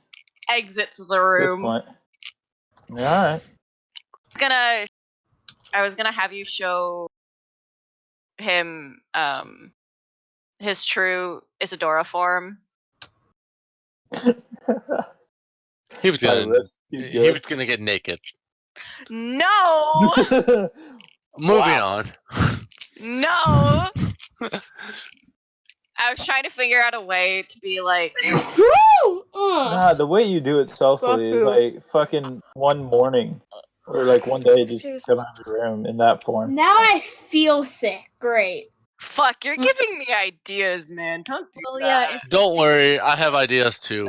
exits the At this room. point. Yeah, alright. I was gonna have you show him his true Isadora form. He was gonna get naked. No. Moving on. No. I was trying to figure out a way to be like. Nah, the way you do it stealthily is like fucking one morning. Or like one day just come out of your room in that form. Now I feel sick. Great. Fuck, you're giving me ideas, man. Don't do that. Yeah. Don't worry, I have ideas too.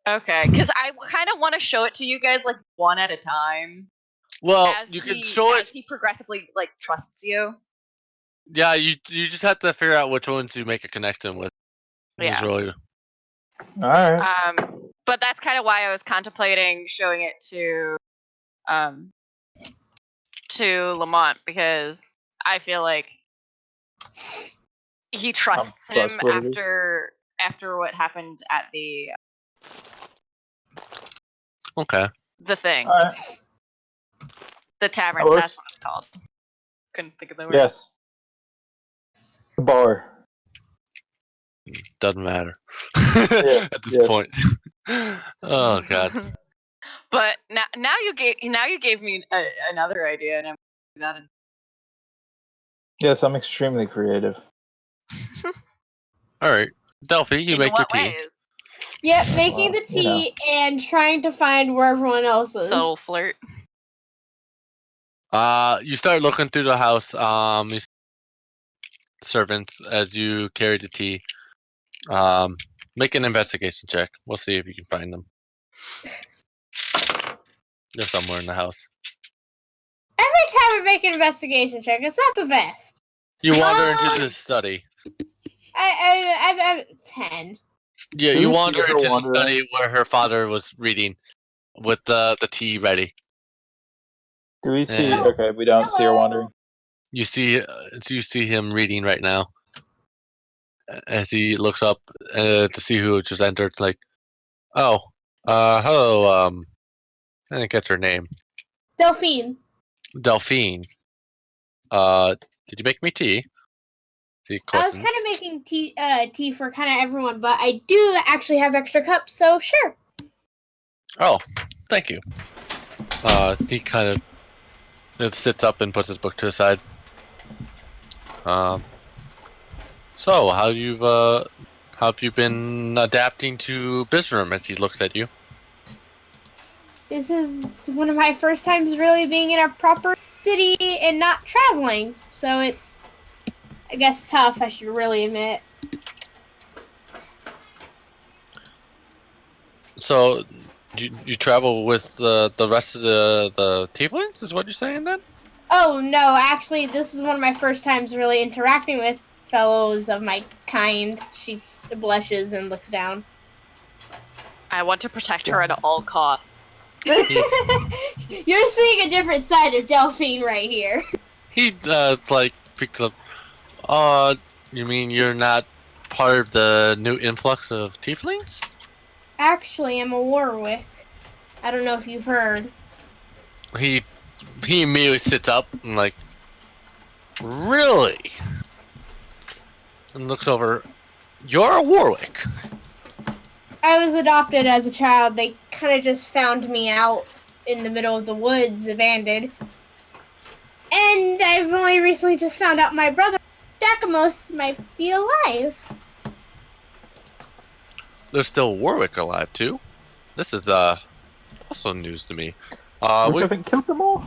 Okay, because I kind of want to show it to you guys like one at a time. Well, you can show it. As he progressively like trusts you. Yeah, you just have to figure out which ones you make a connection with. Yeah. Really... Alright. But that's kind of why I was contemplating showing it to Lamont, because I feel like he trusts him after what happened at the the thing. Alright. The tavern, that's what it's called. Couldn't think of the word. Yes. The bar. Doesn't matter Yes, at this point. Oh god. But now you gave me another idea, and I'm that. Yes, I'm extremely creative. All right, Delphi, you make your tea. Ways? Yep, making the tea and trying to find where everyone else is. Subtle flirt. You start looking through the house. Servants as you carry the tea. Make an investigation check. We'll see if you can find them. They're somewhere in the house. Every time I make an investigation check, it's not the best. You wander into the study. I'm 10. Yeah, you wander into the study where her father was reading with the tea ready. Do we see? Okay, we don't see her wandering. You see him reading right now. As he looks up to see who just entered, like, hello, I didn't get her name. Delphine. Delphine. Did you make me tea? I was kind of making tea for kind of everyone, but I do actually have extra cups, so sure. Oh, thank you. He kind of sits up and puts his book to the side. So, how have you been adapting to Bizram as he looks at you? This is one of my first times really being in a proper city and not traveling, so it's, I guess, tough, I should really admit. So, you travel with the rest of the tieflings, is what you're saying then? Oh, no, actually, this is one of my first times really interacting with fellows of my kind. She blushes and looks down. I want to protect her at all costs. You're seeing a different side of Delphine right here. He picks up. You mean you're not part of the new influx of tieflings? Actually, I'm a Warwick. I don't know if you've heard. He immediately sits up and like, really? And looks over. You're a Warwick. I was adopted as a child. They kind of just found me out in the middle of the woods, abandoned. And I've only recently just found out my brother, Dakamos, might be alive. There's still Warwick alive too. This is also news to me. We haven't killed them all.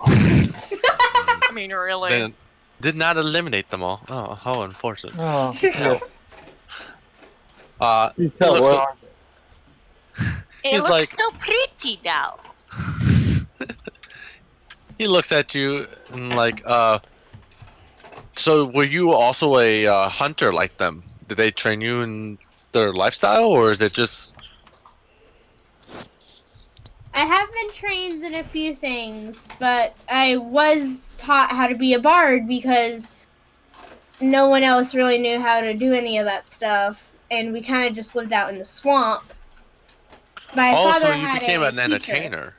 I mean, really. Then did not eliminate them all. Oh, how unfortunate. Oh, yes. It looks like, so pretty now. He looks at you and like, so were you also a hunter like them? Did they train you in their lifestyle, or is it just? I have been trained in a few things, but I was taught how to be a bard because no one else really knew how to do any of that stuff, and we kind of just lived out in the swamp. My father So you had became a an entertainer.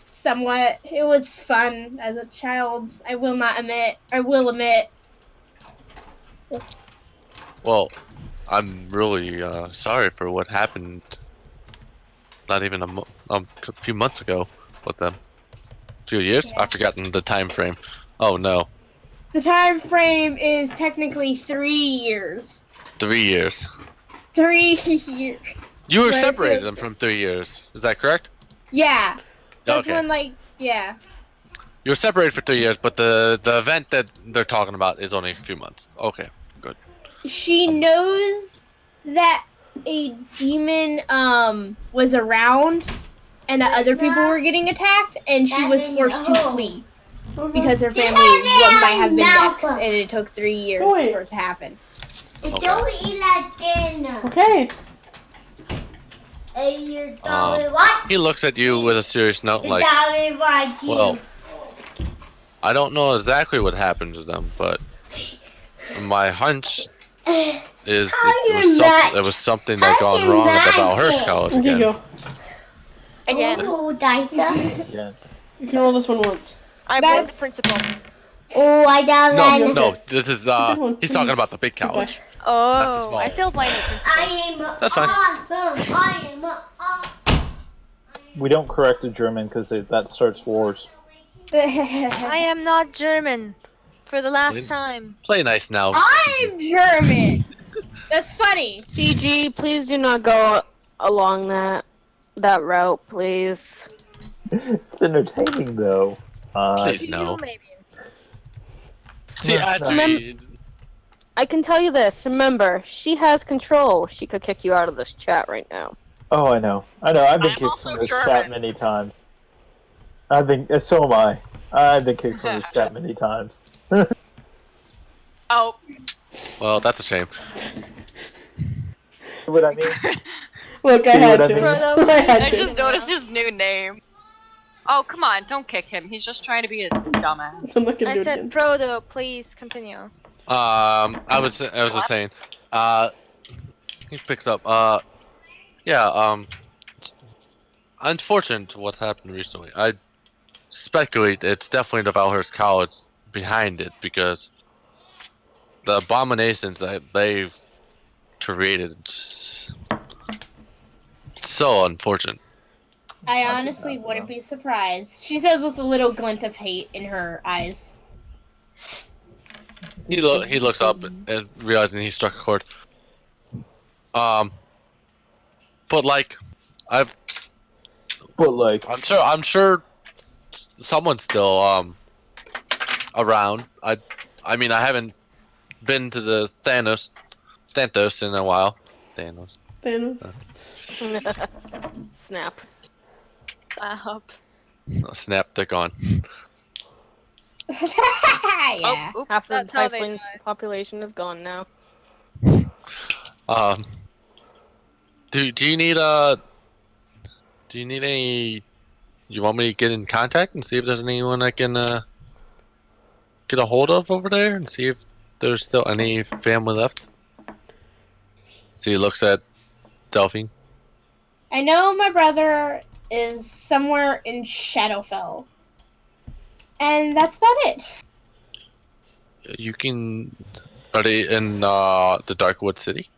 Somewhat. It was fun as a child. I will admit. Well, I'm really sorry for what happened. Not even a few months ago with them. A few years? Yeah. I've forgotten the time frame. Oh no. The time frame is technically 3 years. 3 years. 3 years. You were separated them from 3 years. Is that correct? Yeah. That's Okay. when, yeah. You were separated for 3 years, but the event that they're talking about is only a few months. Okay, good. She knows that a demon was around and that other people were getting attacked, and she was forced to flee because her family might have been vexed, and it took 3 years for it to happen. Okay. He looks at you with a serious note, like, well, I don't know exactly what happened to them, but my hunch is it was something that gone wrong at the Valhurst College Here you again. go. Again. Yeah. You can roll this one once. I blame the principal. No, this is he's talking about the big college. Oh, I still blame the principal. That's fine. We don't correct a German because that starts wars. I am not German. For the last time. Play nice now. I'm German. That's funny. CG, please do not go along that route, please. It's entertaining though. Please no. Maybe. See, actually, I can tell you this. Remember, she has control. She could kick you out of this chat right now. Oh, I know. I've been I'm kicked also from this German. chat many times. So am I. I've been kicked from this chat many times. Oh, well, that's a shame. What I mean? Look, I See had what to. I mean? I had I to. just noticed his new name. Oh, come on, don't kick him. He's just trying to be a dumbass. I'm not gonna I do it said, again. Frodo, please continue. I was just saying. He picks up. Unfortunate what happened recently. I speculate it's definitely the Valhurst College behind it because the abominations that they've created. So unfortunate. I honestly wouldn't be surprised. She says with a little glint of hate in her eyes. He looks up and realizing he struck a chord. But like, I'm sure someone's still around. I mean, I haven't been to the Thantos in a while. Thanos. Snap. Stop. Oh, snap, they're gone. Yeah. Oh, oop, Half the that's how they tiefling die. population is gone now. Do you need any? You want me to get in contact and see if there's anyone I can get a hold of over there and see if there's still any family left? See, he looks at Delphine. I know my brother is somewhere in Shadowfell. And that's about it. You can. Are they in the Darkwood City?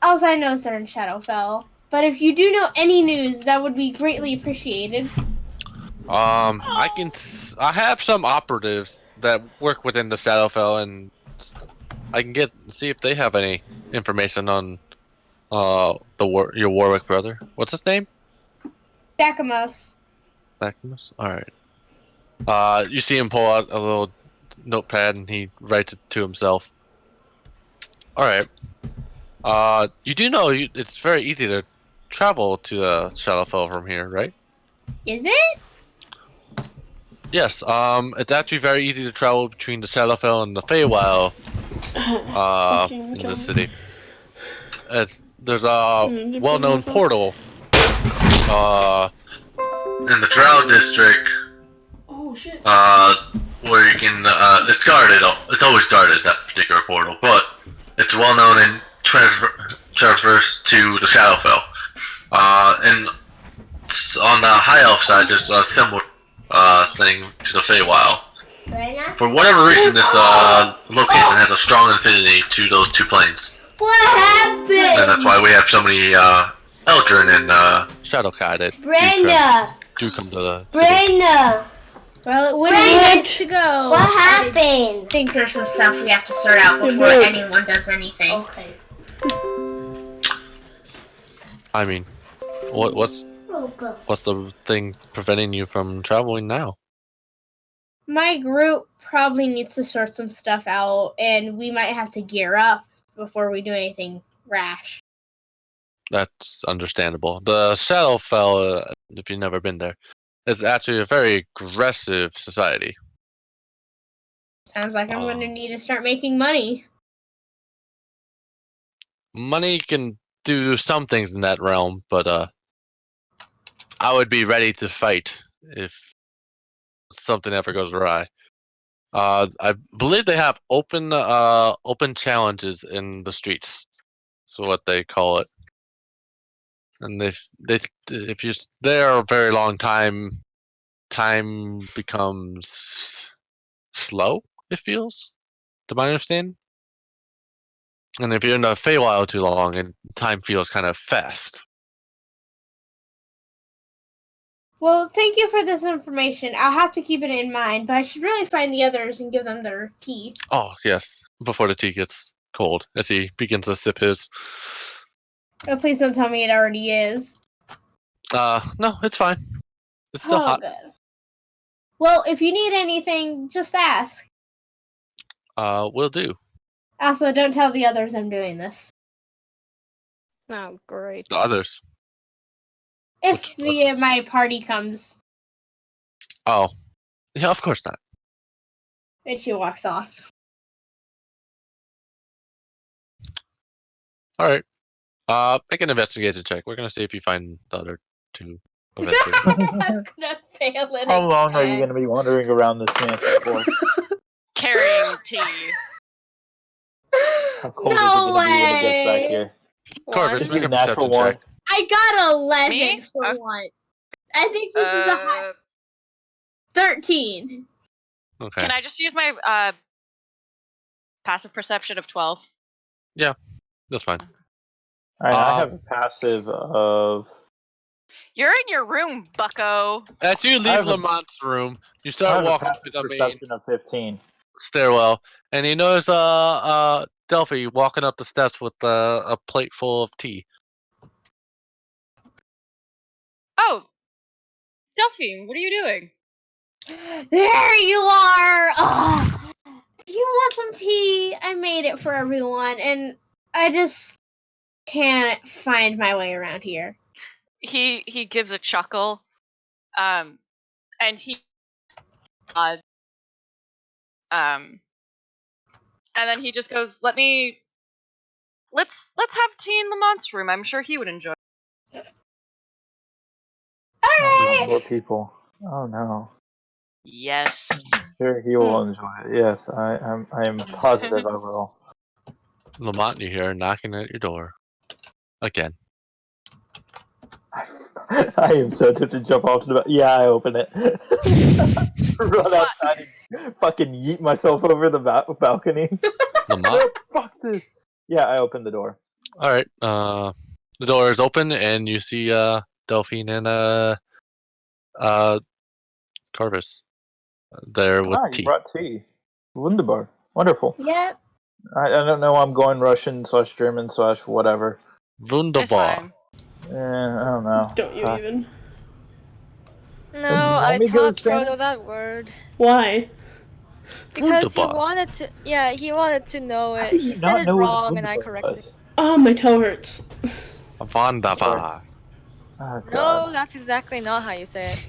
All I know is they're in Shadowfell. But if you do know any news, that would be greatly appreciated. I have some operatives that work within the Shadowfell, and I can see if they have any information on your Warwick brother. What's his name? Dakamos. Maximus? Alright. You see him pull out a little notepad and he writes it to himself. Alright. You do know it's very easy to travel to Shadowfell from here, right? Is it? Yes, it's actually very easy to travel between the Shadowfell and the Feywild, in the city. There's a well-known portal, in the Drow district, Oh shit. where you can, it's guarded, it's always guarded, that particular portal, but it's well-known in traverse to the Shadowfell. And on the High Elf side, there's a similar thing to the Feywild. For whatever reason, this location has a strong affinity to those two planes. What happened? And that's why we have so many Eldrin and Shadowkai that Brenda! do come to the city. Brenda! Well, it wouldn't be nice to go. What happened? I think there's some stuff we have to sort out before anyone does anything. Okay. I mean, what's the thing preventing you from traveling now? My group probably needs to sort some stuff out, and we might have to gear up before we do anything rash. That's understandable. The Shadowfell, if you've never been there, is actually a very aggressive society. Sounds like I'm going to need to start making money. Money can do some things in that realm, but I would be ready to fight if something ever goes awry. I believe they have open challenges in the streets. So what they call it. And if you're there a very long time becomes slow, it feels, to my understanding. And if you're in the Feywild too long, and time feels kind of fast. Well, thank you for this information. I'll have to keep it in mind, but I should really find the others and give them their tea. Oh, yes. Before the tea gets cold, as he begins to sip his. Oh, please don't tell me it already is. No, it's fine. It's still hot. Good. Well, if you need anything, just ask. Will do. Also, don't tell the others I'm doing this. Oh, great. The others. If my party comes. Oh. Yeah, of course not. And she walks off. Alright. Make an investigation check. We're gonna see if you find the other two. I'm gonna fail it. How long are you gonna be wandering around this mansion for? Carrying tea. How cold No is it gonna be when it way. gets back here? Corvus, This make is a natural perception one. check. I got 11 Me? for one. I think this is the high. 13. Okay. Can I just use my passive perception of 12? Yeah, that's fine. Alright, I have a passive of. You're in your room, bucko. As you I leave have a- Lamont's room, you I start have a walking passive to the main perception of 15. stairwell, and you notice Delphi walking up the steps with a plate full of tea. Oh, Delphine, what are you doing? There you are! Oh, do you want some tea? I made it for everyone, and I just can't find my way around here. He gives a chuckle, and and then he just goes, let's have tea in Lamont's room. I'm sure he would enjoy it. Alright! More people. Oh no. Yes. Sure, he will enjoy it. Yes, I am positive I will. Lamont, you hear knocking at your door. Again. I am so tempted to jump off to the yeah, I open it. Run outside and fucking yeet myself over the balcony. Lamont? Fuck this. Yeah, I opened the door. Alright, the door is open and you see Delphine and Corvus there with You tea. brought tea. Wunderbar. Wonderful. Yep. I don't know, I'm going Russian / German / whatever. It's Wunderbar. fine. I don't know. Don't you even? No, you want I me to go taught to Spanish? Frodo that word. Why? Because he Wunderbar. wanted to, he wanted to know How it. do you He not said it know what wrong and I Wunderbar corrected was? it. Oh, my toe hurts. Wunderbar. Oh, No, God. that's exactly not how you say it.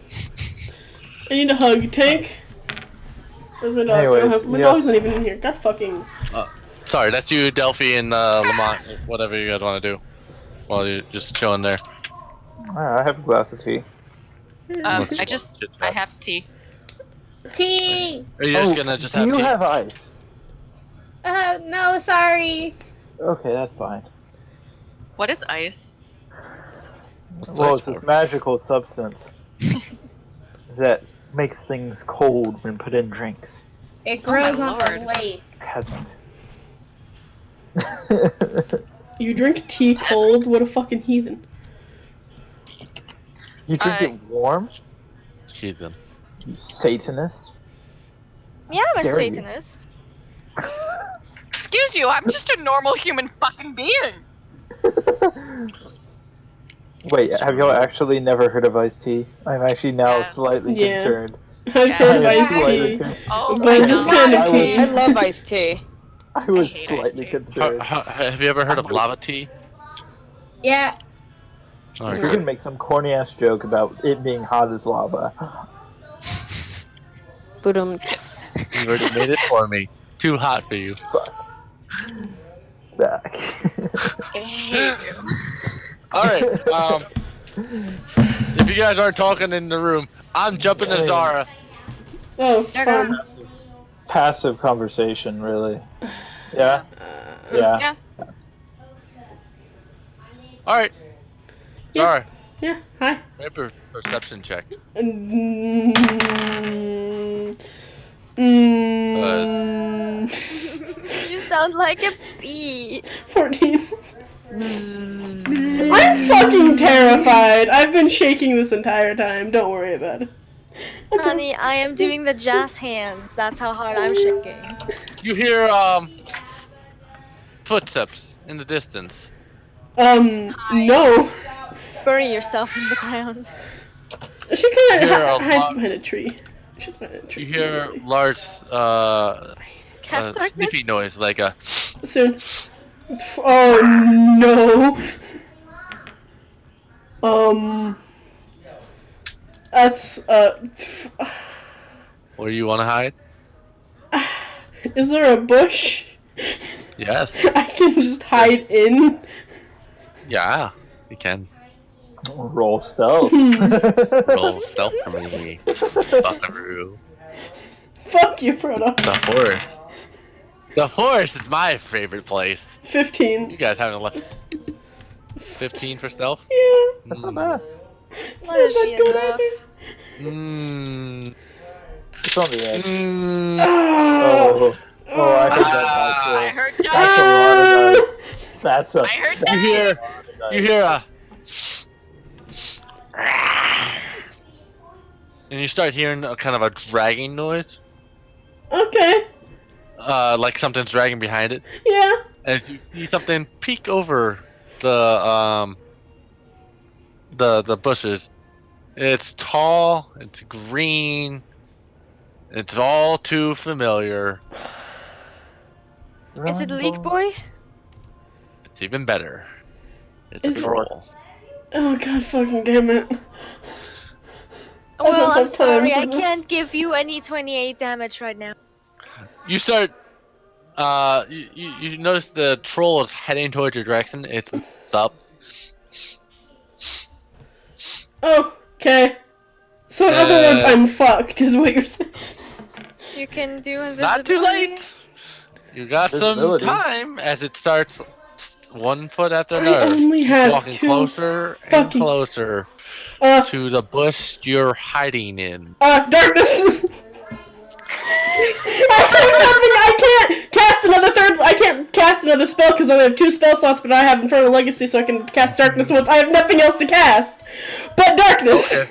I need a hug. Tank. Where's my dog? Anyways, My dog's not even in here. God fucking. Sorry, that's you, Delphi, and Lamont. Whatever you guys want to do while you're just chilling there. I have a glass of tea. I have tea. Tea. Are you just gonna just have do tea? you have ice? No, sorry. Okay, that's fine. What is ice? Well, it's this magical substance that makes things cold when put in drinks. It grows my on the lord. lake. Peasant. You drink tea cold? What a fucking heathen. You drink it warm? Heathen. You Satanist. Yeah, I'm a Dare you. Satanist. Excuse you, I'm just a normal human fucking being. Wait, have y'all actually never heard of iced tea? I'm actually now Yeah. slightly Yeah. concerned. I've heard of I am iced slightly tea. con- Oh But my this god. kind of I tea. I love iced tea. I was hate iced slightly tea. concerned. Have you ever heard of lava tea? Yeah. Oh, We're good. gonna make some corny ass joke about it being hot as lava. Boodums. You already made it for me. Too hot for you. Back. I hate you. Alright, if you guys aren't talking in the room, I'm jumping to Zara. Oh, There fun. Passive conversation, really. Yeah? Yeah. Yeah. Alright. Yeah. Zara, Yeah, hi. make a perception check. You sound like a bee. 14. I'm fucking terrified. I've been shaking this entire time. Don't worry about it. Honey, I am doing the jazz hands. That's how hard I'm shaking. You hear, footsteps in the distance. No. Bury yourself in the ground. She kind You're of a hides lot- behind a tree. She's behind a tree. You hear large, Cast darkness. sniffy noise, like a... Soon. Oh no. That's Where do you want to hide? Is there a bush Yes. I can just hide in? Yeah, you can. Roll stealth. Roll stealth for me. Buckaroo. Fuck you, Proto. The forest. The forest is my favorite place. 15. You guys haven't left 15 for stealth? Yeah. That's not bad. It's Let it not be that good enough. either. Mmm. It's on the edge. Mmm. Oh, I heard that. I heard Ah. That's a lot of dice. That's a. I heard You hear, you hear a... And you start hearing a kind of a dragging noise. Okay. Like something's dragging behind it. Yeah. And you see something peek over the bushes. It's tall, it's green, it's all too familiar. Is it Leak Boy? It's even better. It's Is a it- troll. Oh god fucking damn it. I don't Well, I'm have time sorry, for I this. can't give you any 28 damage right now. You start you notice the troll is heading towards your direction. It's up. Oh, okay. So in other words, I'm fucked, is what you're saying. You can do invisibility. Not too late. You got some Visibility. time as it starts 1 foot after I another. only Keep have walking 2 closer and fucking- closer to the bush you're hiding in. Darkness! I can't cast I can't cast another spell because I only have 2 spell slots, but I have Infernal Legacy, so I can cast Darkness once. I have nothing else to cast but Darkness! Okay.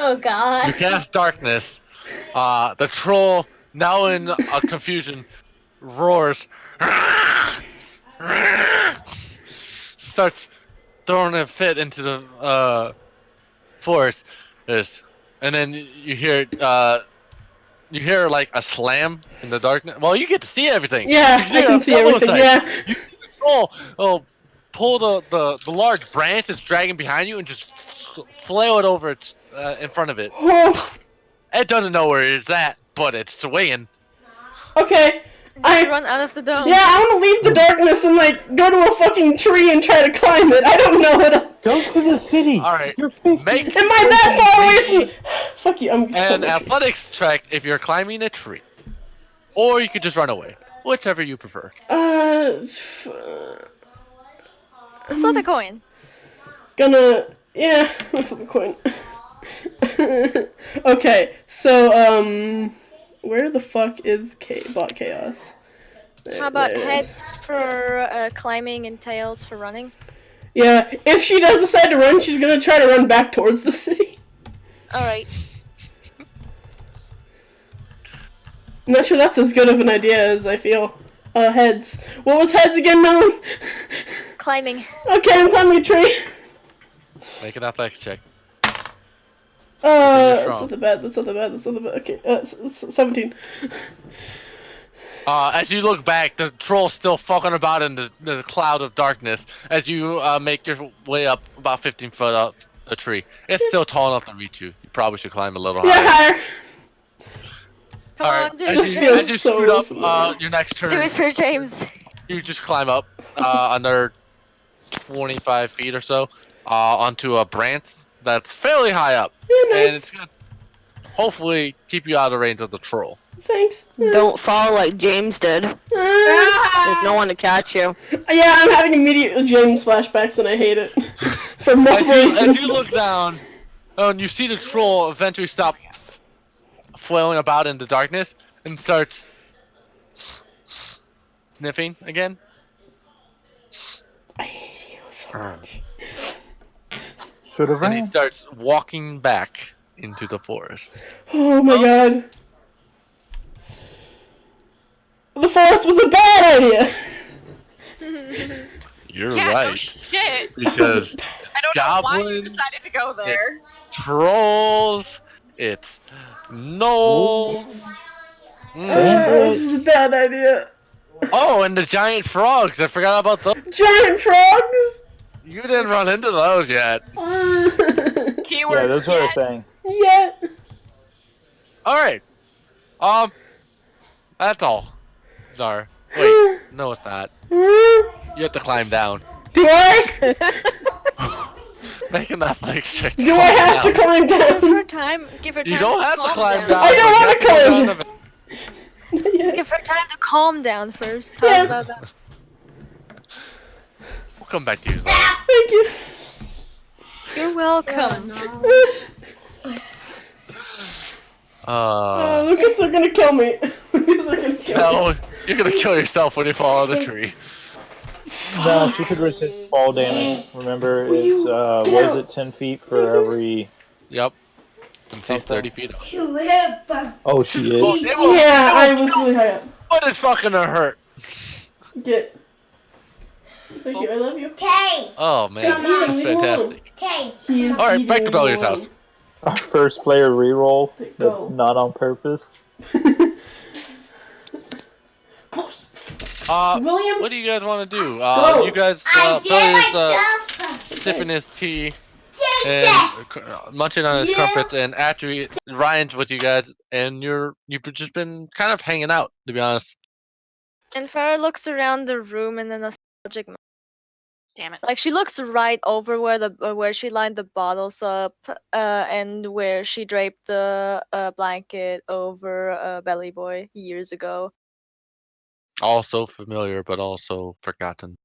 Oh You god. cast darkness. The troll, now in confusion, roars. Starts throwing a fit into the forest. And then you hear like a slam in the darkness. Well, you get to see everything. Yeah, You I can a see double everything, sight. yeah. You see the troll pull the large branch that's dragging behind you and just flail it over its in front of it. It doesn't know where it's at, but it's swaying. Okay. I run out of the dome. Yeah, I want to leave the darkness and like go to a fucking tree and try to climb it. I don't know what. Go to the city. All right. Am I that far away from? Fuck you. I'm. An athletics check if you're climbing a tree, or you could just run away, whichever you prefer. Flip a coin. Flip a coin. Okay, so where the fuck is Bot Chaos? How about heads for climbing and tails for running? Yeah, if she does decide to run, she's gonna try to run back towards the city. Alright. I'm not sure that's as good of an idea as I feel. Heads. What was heads again, Melon? Climbing. Okay, I'm climbing a tree. Make an athletics check. That's not the bad. Okay, 17. As you look back, the troll's still fucking about in the cloud of darkness as you make your way up about 15 foot up a tree. It's still tall enough to reach you. You probably should climb a little higher. Yeah, higher. Come on, dude. As you scoot up your next turn, do it for James. You just climb up another 25 feet or so onto a branch that's fairly high up. Yeah, nice. And it's gonna hopefully keep you out of range of the troll. Thanks. Don't fall like James did. There's no one to catch you. Yeah, I'm having immediate James flashbacks and I hate it. For multiple reasons. As you look down, and you see the troll eventually stop flailing about in the darkness and starts sniffing again. I hate you so much. Should have And he ran. starts walking back into the forest. Oh my god. The forest was a bad idea! You're Yeah, right. no shit. Because I don't know why you goblins, decided to go there. trolls, it's gnolls. This was a bad idea. Oh, and the giant frogs. I forgot about those. Giant frogs? You didn't run into those yet. Keyword Yeah, those were a yet. thing. Yeah. Alright. That's all. Zara. Wait, no it's not. You have to climb down. Do I? Make an athletics check. Do I have to climb down? Give her time. Give her time. You don't have to calm climb down. I don't but want to you have climb go down. Yeah. Give her time to calm down first. Tell us about that. We'll come back to you, Zara. Thank you. You're welcome. Lucas are gonna kill me. Lucas are gonna kill me. No, you're gonna kill yourself when you fall out of the tree. No, she could resist fall damage. Remember, it's what is it, 10 feet for every. Yep. And she's 30 feet up. Oh, she Oh, is. they will- Yeah, I they will was kill really high up. But it's fucking gonna hurt. Get. Thank you, I love you. Oh man, Come on, that's leave him fantastic. He is Alright, back to eating Bellier's me house. Our first player reroll. Go. That's not on purpose. Close. William? What do you guys want to do? Go. You guys, Bellier's sipping his tea and munching on his crumpets, and after Ryan's with you guys, and you've just been kind of hanging out, to be honest. And Farah looks around the room in a nostalgic manner. Damn it. Like she looks right over where she lined the bottles up, and where she draped the blanket over Belly Boy years ago. Also familiar, but also forgotten.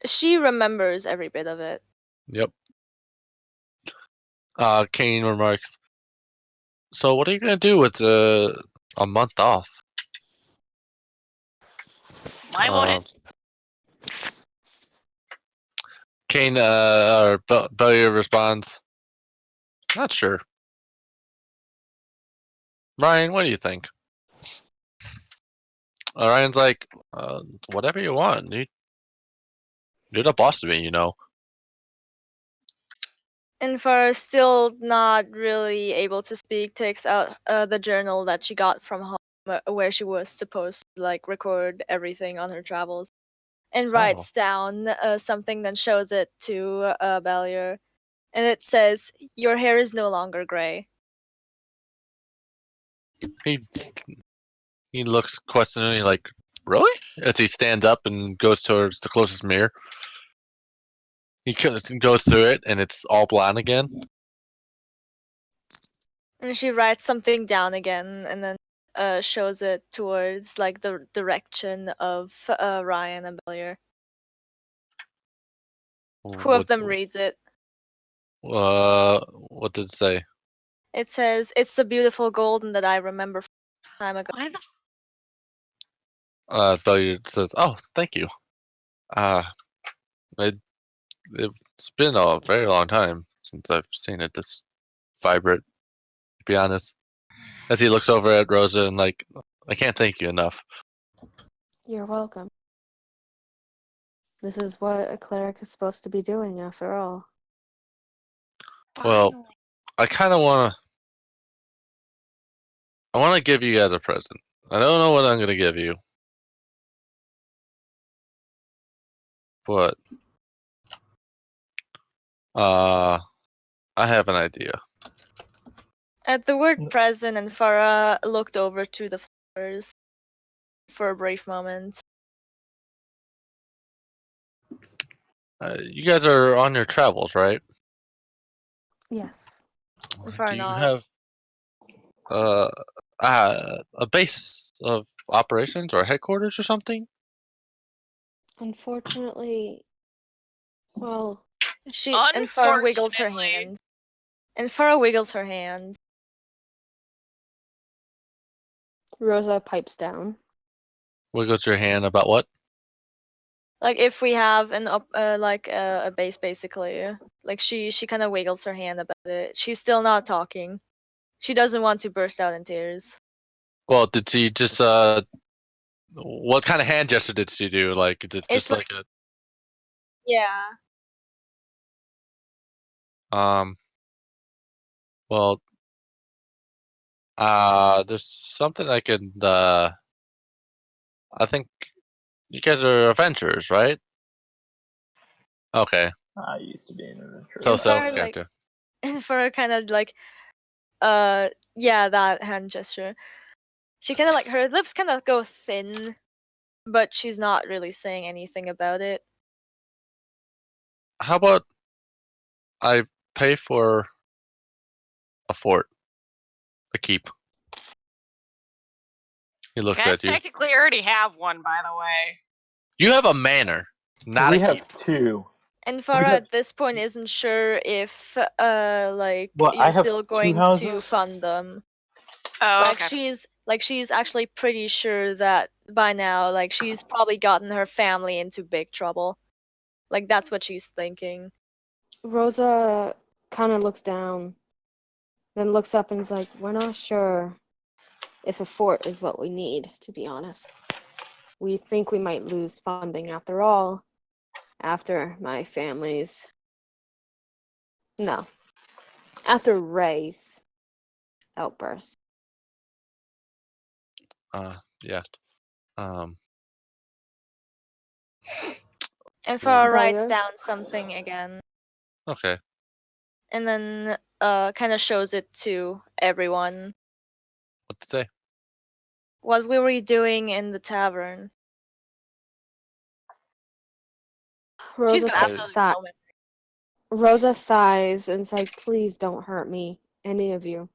She remembers every bit of it. Yep. Kane remarks, so what are you gonna do with a month off? Why won't it? Kane, or Bellier responds, not sure. Ryan, what do you think? Ryan's like, whatever you want. You're the boss to me, you know. And Farah, still not really able to speak, takes out the journal that she got from home, where she was supposed to like record everything on her travels, and writes down something, then shows it to Bellier. and it says, "Your hair is no longer gray." He looks questioningly like, really? As he stands up and goes towards the closest mirror. He goes through it, and it's all blonde again. And she writes something down again, and then shows it towards like the direction of Ryan and Bellier. Who of them reads it? What did it say? It says, "It's the beautiful golden that I remember from time ago." Bellier says, "Oh, thank you. It's been a very long time since I've seen it this vibrant, to be honest." As he looks over at Rosa and like, I can't thank you enough. You're welcome. This is what a cleric is supposed to be doing, after all. Well, I kind of want to give you guys a present. I don't know what I'm going to give you. But, I have an idea. At the word present, and Farah looked over to the flowers for a brief moment. You guys are on your travels, right? Yes. Farah Do you nods. have a base of operations or headquarters or something? Unfortunately, well, And Farah wiggles her hand. Rosa pipes down. Wiggles your hand about what? Like if we have an a base, basically. Like she kind of wiggles her hand about it. She's still not talking. She doesn't want to burst out in tears. Well, did she just what kind of hand gesture did she do? Like, did it just like a Yeah. Well, there's something I could I think you guys are adventurers, right? Okay. I used to be an adventurer. Gotcha. And for kind of like yeah, that hand gesture. She kind of like, her lips kind of go thin, but she's not really saying anything about it. How about I pay for a fort, a keep? He looks You guys at you. technically already have one, by the way. You have a manor, not we a have keep. two. And Farah at this point isn't sure if like Well, I you're have still two going to houses. fund them. Oh, like she's actually pretty sure that by now, like she's probably gotten her family into big trouble. Like that's what she's thinking. Rosa kind of looks down, then looks up and is like, "We're not sure if a fort is what we need, to be honest. We think we might lose funding after all, after my family's... No. After Ray's outburst." Yeah. And Farah writes Bellier? down something again. Okay. And then kind of shows it to everyone. What to say? What we were doing in the tavern. Rosa She's got absolutely no memory. Rosa sighs and is like, "Please don't hurt me, any of you.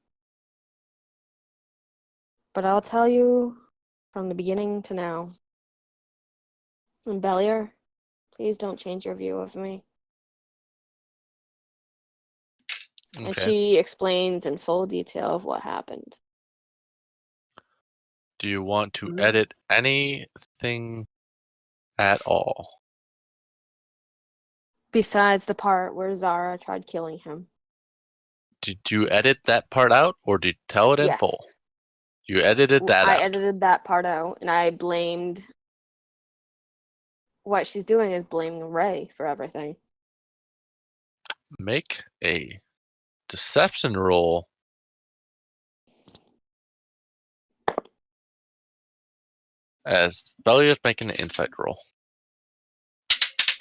But I'll tell you from the beginning to now. And Bellier, please don't change your view of me." Okay. And she explains in full detail of what happened. Do you want to edit anything at all? Besides the part where Zara tried killing him. Did you edit that part out, or did you tell it in full? You edited that out. I edited that part out, and I blamed... What she's doing is blaming Ray for everything. Make a deception roll. As Bellier is making an insight roll.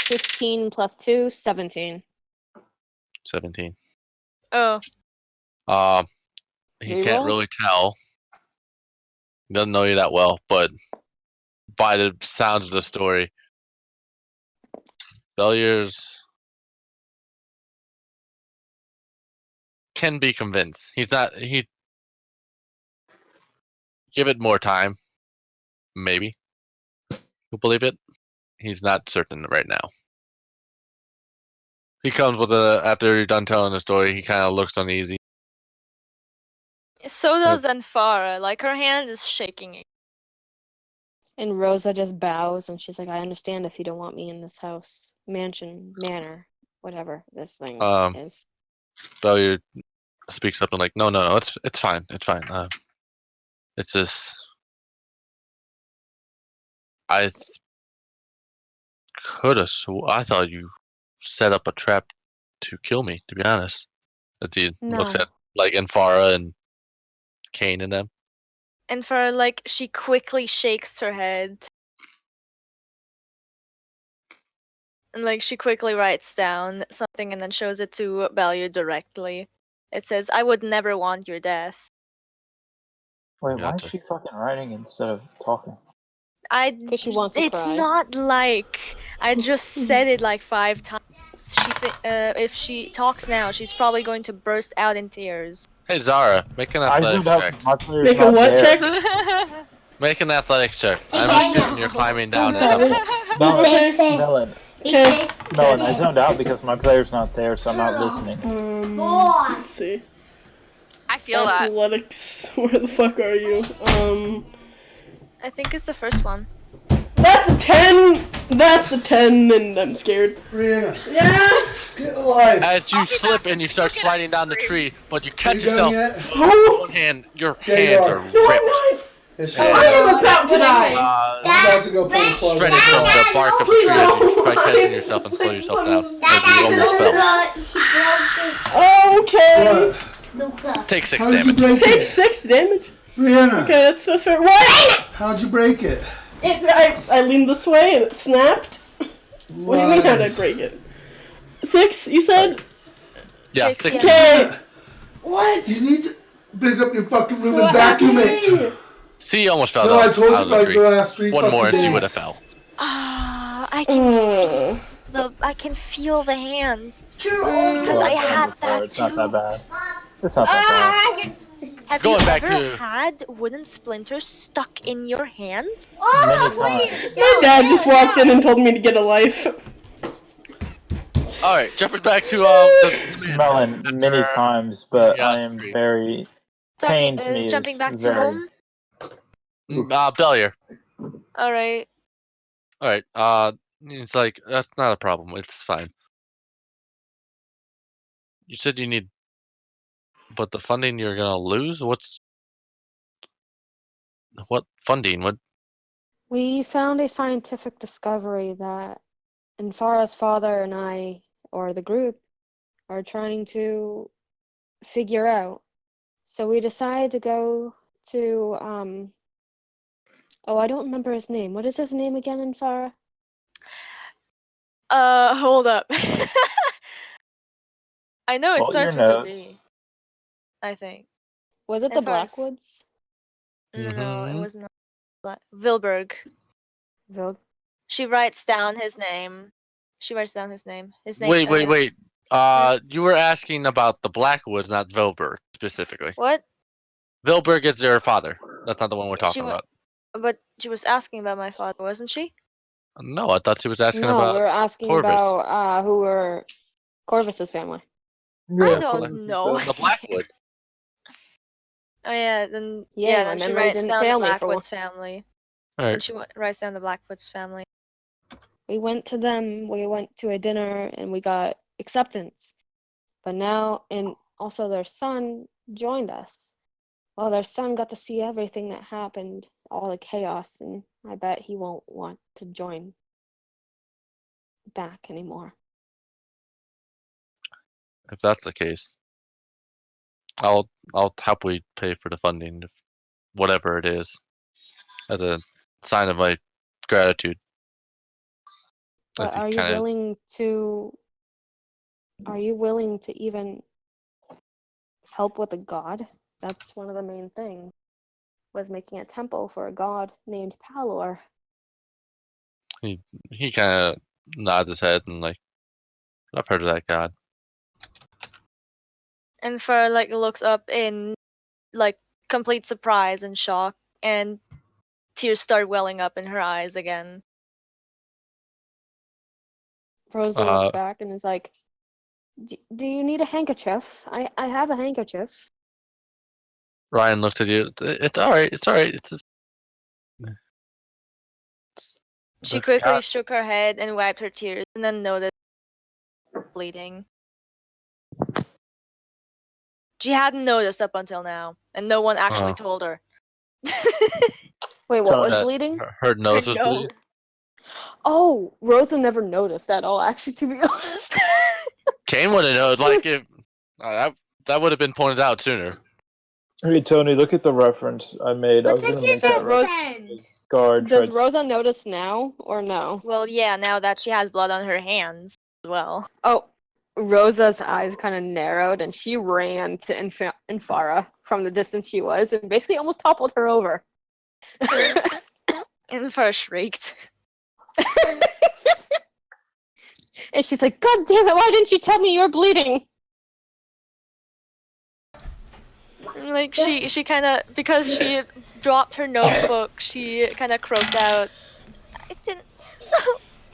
15 plus 2, 17. 17. Oh. He can't really tell. He doesn't know you that well, but by the sounds of the story, Beliers can be convinced. He's not. He give it more time. Maybe he'll believe it. He's not certain right now. He comes with after you're done telling the story. He kind of looks uneasy. So does Anfara. Like her hand is shaking. And Rosa just bows and she's like, I understand if you don't want me in this house, mansion, manor, whatever this thing is. Belier speaks up and like, no, it's fine, it's fine. It's just I I thought you set up a trap to kill me. To be honest, as he looks at like Anfara and Kane and them. Anfara, like, she quickly shakes her head. And like she quickly writes down something and then shows it to Belier directly. It says, I would never want your death. Wait, why is she fucking writing instead of talking? Because she wants to It's cry. not like I just said it like 5 times. If she talks now, she's probably going to burst out in tears. Hey Zara, make an athletic check. Make a what check? Make an athletic check. I'm assuming you're climbing down or something. Melon. Melon, I zoned out because my player's not there, so I'm not listening. Let's see. I feel that. Athletics. Where the fuck are you? I think it's the first one. That's a 10. That's a 10, and I'm scared. Brianna. Yeah. Get alive. As you slip and you start sliding down the tree, but you catch You done yourself yet? with one hand. Your hands are ripped. I am about to die. I'm about to go pull the plug. Shredded from the bark of the tree as you try catching yourself and slow yourself down as you almost fell. Okay. Take 6 How did you damage. break Take it? 6 damage. Brianna. Okay, that's fair. What? How'd you break it? I leaned this way and it snapped. What do you mean? How did I break it? 6? You said? Yeah, 6 Okay. What? You need to pick up your fucking room and vacuum it. See, you almost fell No, I down told out you of the like tree. the last 3 One more and fucking she days. would have fell. I can feel the hands. Because I had that It's too. not that bad. It's not that bad. Have Going you back ever to- had wooden splinters stuck in your hands? Many times. My dad just walked in and told me to get a life. Alright, jumping back to the Melon, many times, but Yeah, I am agree. very pain to me. Jumping is back to very- home? Belier. Alright. Alright, it's like, that's not a problem. It's fine. You said you need... But the funding you're gonna lose? What funding? What? We found a scientific discovery that Anfara's father and I, or the group, are trying to figure out. So we decided to go to, oh, I don't remember his name. What is his name again, Anfara? Hold up. I know it Pull starts your with a notes. D. I think. Was it the Anfara's- Blackwoods? No, it Mhm. was not. Vilberg. Vil- She writes down his name. His name. Wait. You were asking about the Blackwoods, not Vilberg, specifically. What? Vilberg is their father. That's not the one we're talking wa- about. But she was asking about my father, wasn't she? No, I thought she was asking No, about we were asking Corvus. about who were Corvus's family. I Yeah, don't Corvus is know. the Blackwoods. Oh yeah, then Yeah, then my she memory writes didn't down the fail me for Blackwoods once. family. Alright. And she writes down the Blackwoods family. We went to them, we went to a dinner, and we got acceptance. But now, and also their son joined us. Well, their son got to see everything that happened, all the chaos, and I bet he won't want to join back anymore. If that's the case, I'll happily pay for the funding, whatever it is, as a sign of my gratitude. But As he are you kinda- willing to Are you willing to even help with a god? That's one of the main things. Was making a temple for a god named Palor. He kind of nods his head and like, I've heard of that god. And Farah like looks up in like complete surprise and shock, and tears start welling up in her eyes again. Rosa looks back and is like, do you need a handkerchief? I have a handkerchief. Ryan looks at you. It's all right. It's all right. It's just... She quickly shook her head and wiped her tears, and then noticed bleeding. She hadn't noticed up until now, and no one actually told her. Wait, what was bleeding? Her nose was bleeding. Oh, Rosa never noticed at all, actually, to be honest. Kane would have known. Like, if that would have been pointed out sooner. Hey, Tony, look at the reference I made. What did you just send? Does Rosa notice now, or no? Well, yeah, now that she has blood on her hands as well. Oh, Rosa's eyes kind of narrowed, and she ran to Infara from the distance she was, and basically almost toppled her over. Infara shrieked. And she's like, God damn it, why didn't you tell me you were bleeding? Like, she kind of, because she dropped her notebook, she kind of croaked out, I didn't...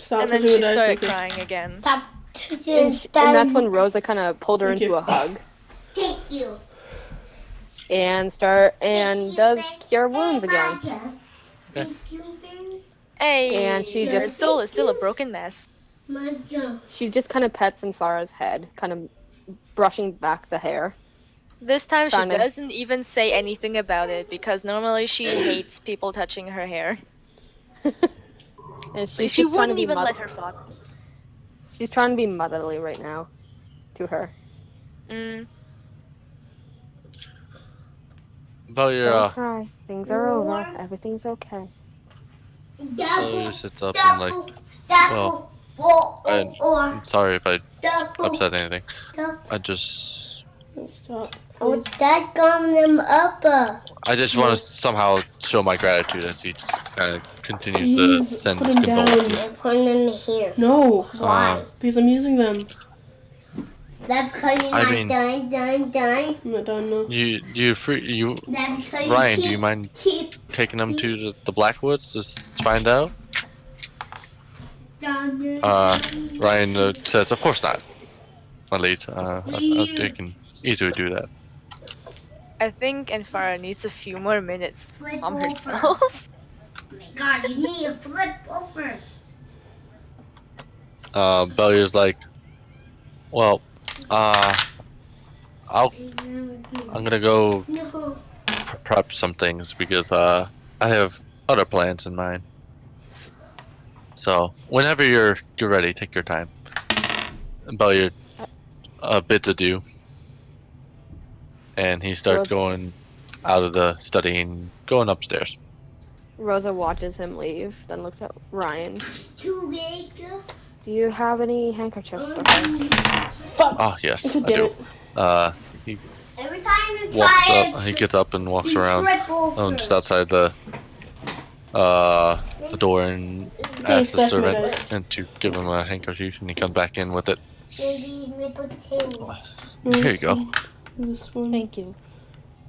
and then she started crying again. And that's when Rosa kind of pulled her into a hug. Thank you. And does cure wounds again. Hey, and she your just soul is still a broken mess. She just kind of pets Infara's head, kind of brushing back the hair. This time she doesn't even say anything about it, because normally she hates people touching her hair. And she wouldn't even let her father. She's trying to be motherly right now to her. Don't cry. Things are over. Everything's okay. Valia sits up and like, well, I'm sorry if I upset anything. I just... Stop. What's that gum them up? I just want to somehow show my gratitude as he just kind of continues to send his condolences. Put them here. No. Why? Because I'm using them. That's because you're not done. I'm not done, no. Ryan, do you mind taking them to the Blackwoods to find out? Ryan says, of course not. At least, I can easily do that. I think Infara needs a few more minutes to calm herself. Oh my God, you need a flip over. Valia's like, well, I'm gonna go prep some things because I have other plans in mind. So whenever you're ready, take your time. Valia bids adieu, and he starts going out of the study and going upstairs. Rosa watches him leave, then looks at Ryan. Do you have any handkerchiefs for her? Oh yes, I do. He walks up. He gets up and walks around, just outside the door, and asks the servant and to give him a handkerchief, and he comes back in with it. Here you go. Thank you.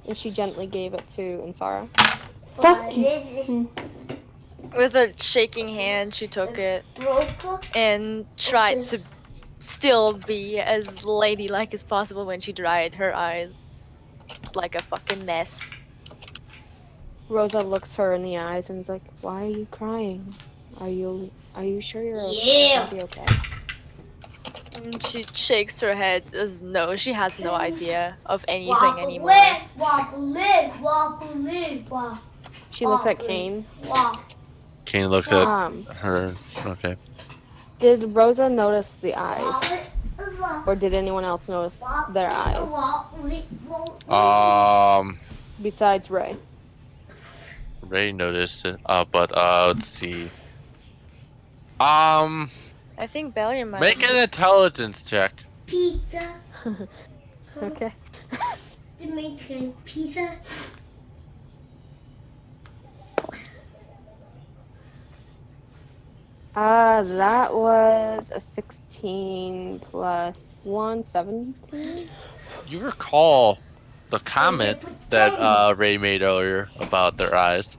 And she gently gave it to Infara. Fuck you. With a shaking hand, she took it and tried to still be as ladylike as possible when she dried her eyes like a fucking mess. Rosa looks her in the eyes and is like, "Why are you crying? Are you sure you're gonna be okay?" And she shakes her head as no, she has no idea of anything anymore. She looks at Kane. Kane looks at her. Okay. Did Rosa notice the eyes? Or did anyone else notice their eyes? Besides Ray. Ray noticed it, but let's see. I think Valia might make an intelligence check. pizza. Okay. Jamaican pizza. That was a 16 plus 1, 17. You recall the comment that Ray made earlier about their eyes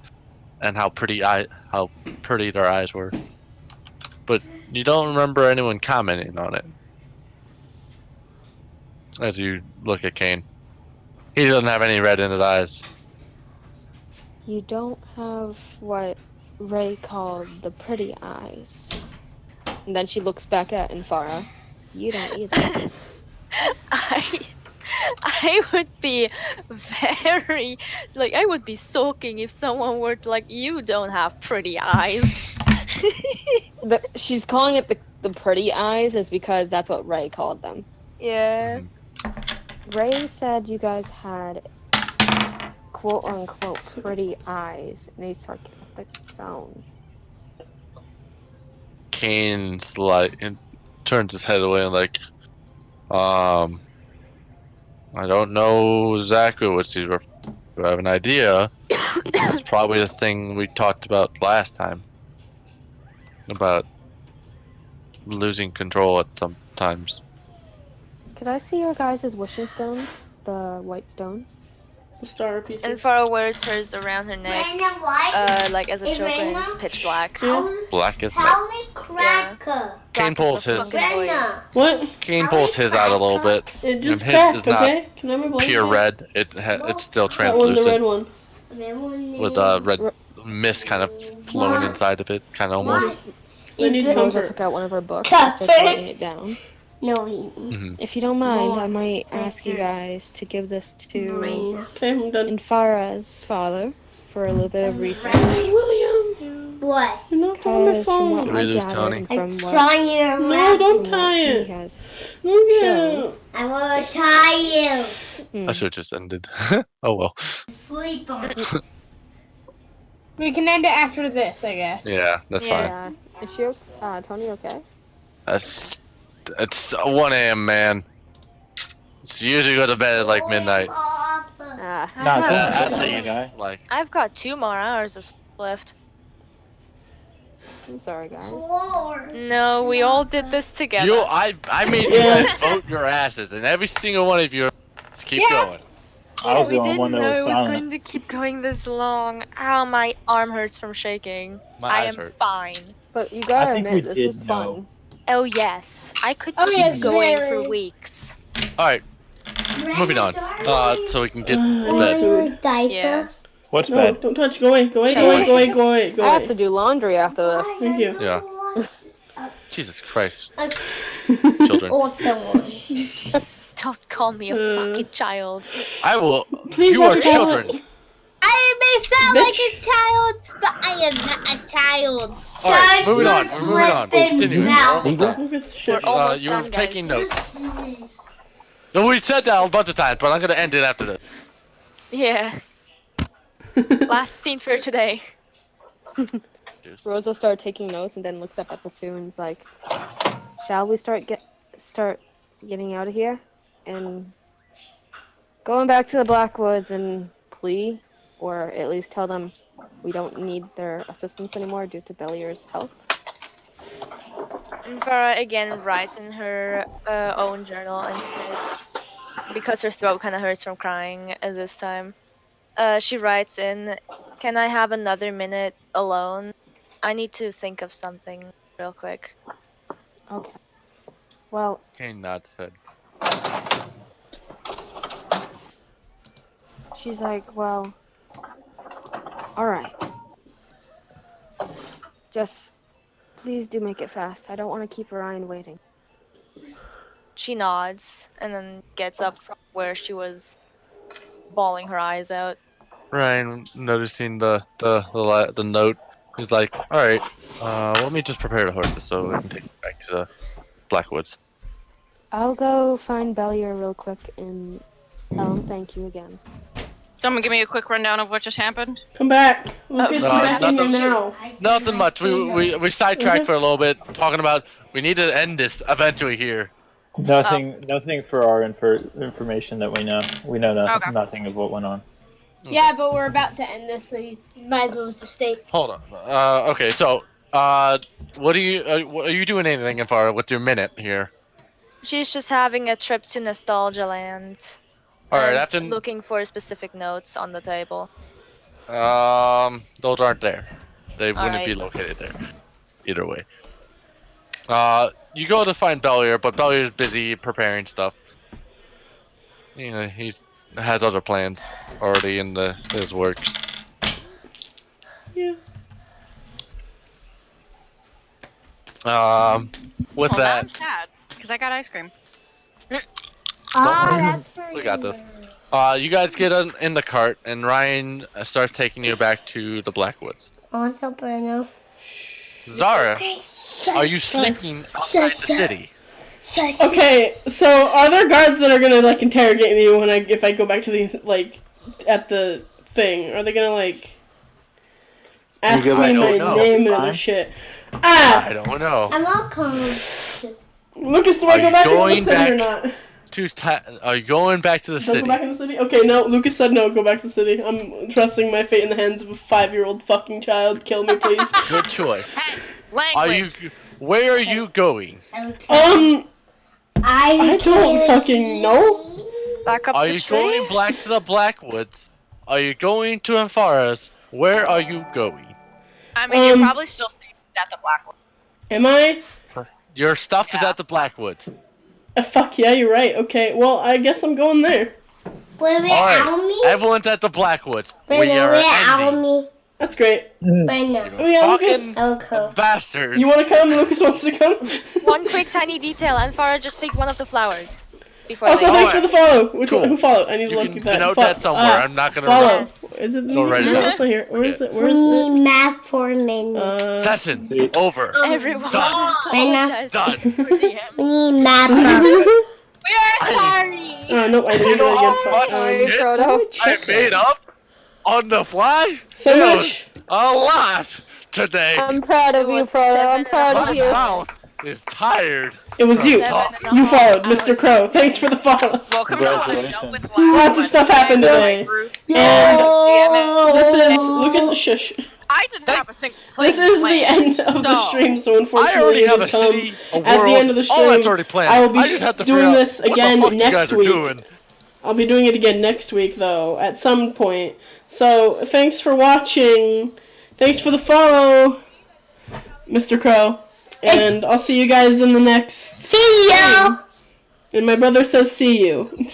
and how pretty their eyes were, but you don't remember anyone commenting on it. As you look at Kane, he doesn't have any red in his eyes. You don't have what Ray called the pretty eyes. And then she looks back at Infara. You don't either. I would be very I would be sulking if someone were like, you don't have pretty eyes. She's calling it the pretty eyes is because that's what Ray called them. Yeah. Ray said you guys had quote unquote pretty eyes in a sarcastic tone. Kane's like, and turns his head away and like, I don't know exactly what she's. I have an idea. It's probably the thing we talked about last time about losing control at some times. Could I see your guys' wishing stones? The white stones? The star pieces. And Farah wears hers around her neck, like as a joke, and it's pitch black. Black as Tell night. me cracker. Kane pulls his. What? Kane pulls his out a little bit. It just His cracked, is not okay? Can I have my pure blanket? red. It's still That one, the red translucent one. with red mist kind of flowing inside of it, kind of almost. I need Rosa comfort. took out one of her books and started writing it down. No. If you don't mind, I might ask you guys to give this to Okay, I'm done. Infara's father for a little bit of research. William! What? You're not on my Because from what phone. I lose gathered Tony? and from what, Trying No, don't from tie what he it. has Okay. shown. I want to tie you. I should have just ended. Oh well. Sleep on. We can end it after this, I guess. Yeah, that's fine. Yeah. Is she Tony okay? It's 1 a.m. man. It's usually go to bed at like midnight. Ah. Nah, don't At my least, guy. like. I've got 2 more hours of sleep left. I'm sorry, guys. No, we all did this together. I made you guys vote your asses, and every single one of you keep going. I was we the only didn't one know that it was was silent. going to keep going this long. Ow, my arm hurts from shaking. My I eyes am hurt. fine. But you gotta I think we admit, this did is fun. Oh yes, I could Oh, keep yes, going very. for weeks. Alright, moving on. So we can get to bed. Yeah. What's No, bed? don't touch. Go away. Go away. Go away. Go away. Go away. Go I have away. to do laundry after this. Thank you. Yeah. Jesus Christ. Children. Don't call me a fucking child. I will. Please You are don't call it- children. I may sound Bitch. like a child, but I am not a child. Alright, moving on. We're moving on. Continue. We're almost done. Look at this shit. We're almost You were done, taking guys. notes. No, we said that a bunch of times, but I'm gonna end it after this. Yeah. Last scene for today. Rosa started taking notes and then looks up at the two and is like, "Shall we start getting out of here and going back to the Blackwoods and plea, or at least tell them we don't need their assistance anymore due to Bellier's help?" And Farah again writes in her own journal instead, because her throat kind of hurts from crying at this time. She writes in, "Can I have another minute alone? I need to think of something real quick." Okay. Well, Kane nods his head. she's like, "Well, all right. Just please do make it fast. I don't want to keep Ryan waiting." She nods and then gets up from where she was bawling her eyes out. Ryan, noticing the note, he's like, "All right, let me just prepare the horses so we can take it back to the Blackwoods." I'll go find Bellier real quick and tell him thank you again. Someone give me a quick rundown of what just happened. Come back. We'll get you back in here nothing. now. Nothing much. We sidetracked for a little bit, talking about we need to end this eventually here. Nothing for our information that we know. We know nothing of what went on. Yeah, but we're about to end this, so you might as well just stay. Hold on. Okay, so what are you doing anything with your minute here? She's just having a trip to Nostalgia Land. All right, after looking for specific notes on the table. Those aren't there. They wouldn't be located there. Either way. You go to find Bellier, but Bellier's busy preparing stuff. You know, he's has other plans already in his works. Yeah. With that, I'm sad because I got ice cream. That's for we got this. You guys get in the cart, and Ryan starts taking you back to the Blackwoods. Also, Bruno. Zara, are you sleeping outside the city? Okay, so are there guards that are gonna like interrogate me if I go back to the at the thing? Are they gonna ask me my name and other shit? I don't know. I'm all calm. Lucas, do I go back into the city or not? Are you going back to the city? Go back in the city? Okay, no. Lucas said no. Go back to the city. I'm trusting my fate in the hands of a 5-year-old fucking child. Kill me, please. Good choice. Hey, language. Where are you going? I don't fucking know. Back up Are the you tree? going back to the Blackwoods? Are you going to Ampharas? Where are you going? I mean, you're probably still staying at the Blackwood. Am I? Your stuff is at the Blackwoods. Fuck yeah, you're right. Okay, well, I guess I'm going there. Alright, everyone's at the Blackwoods. We are ending. That's great. Fucking bastards. You want to come? Lucas wants to come. One quick tiny detail, and Farah just picked one of the flowers. Before Also, thanks for the follow. Who followed? I need to look at that. Note that somewhere. I'm not gonna follow. Yes. Is it no, right no, it's not here. Where is it? Where is We it? need math for a minute. Session over. Everyone, done. Done. We need math for We are sorry. No, I didn't do it again. I made up on the fly. So much. A lot today. I'm proud of you, Frodo. I'm proud of you. My mouth is tired. It was you. You followed, Mr. Crow. Thanks for the follow. Welcome to what I dealt with last Lots of stuff happened today. And this is Lucas. Shush. I didn't have a single. This is the end of the stream, so unfortunately, I already have a come city, a world, at the end of the stream. all that's already planned. I will be just have to doing this again what the fuck next you guys week. are doing. I'll be doing it again next week, though, at some point. So, thanks for watching. Thanks for the follow, Mr. Crow. And I'll see you guys in the next video. And my brother says see you.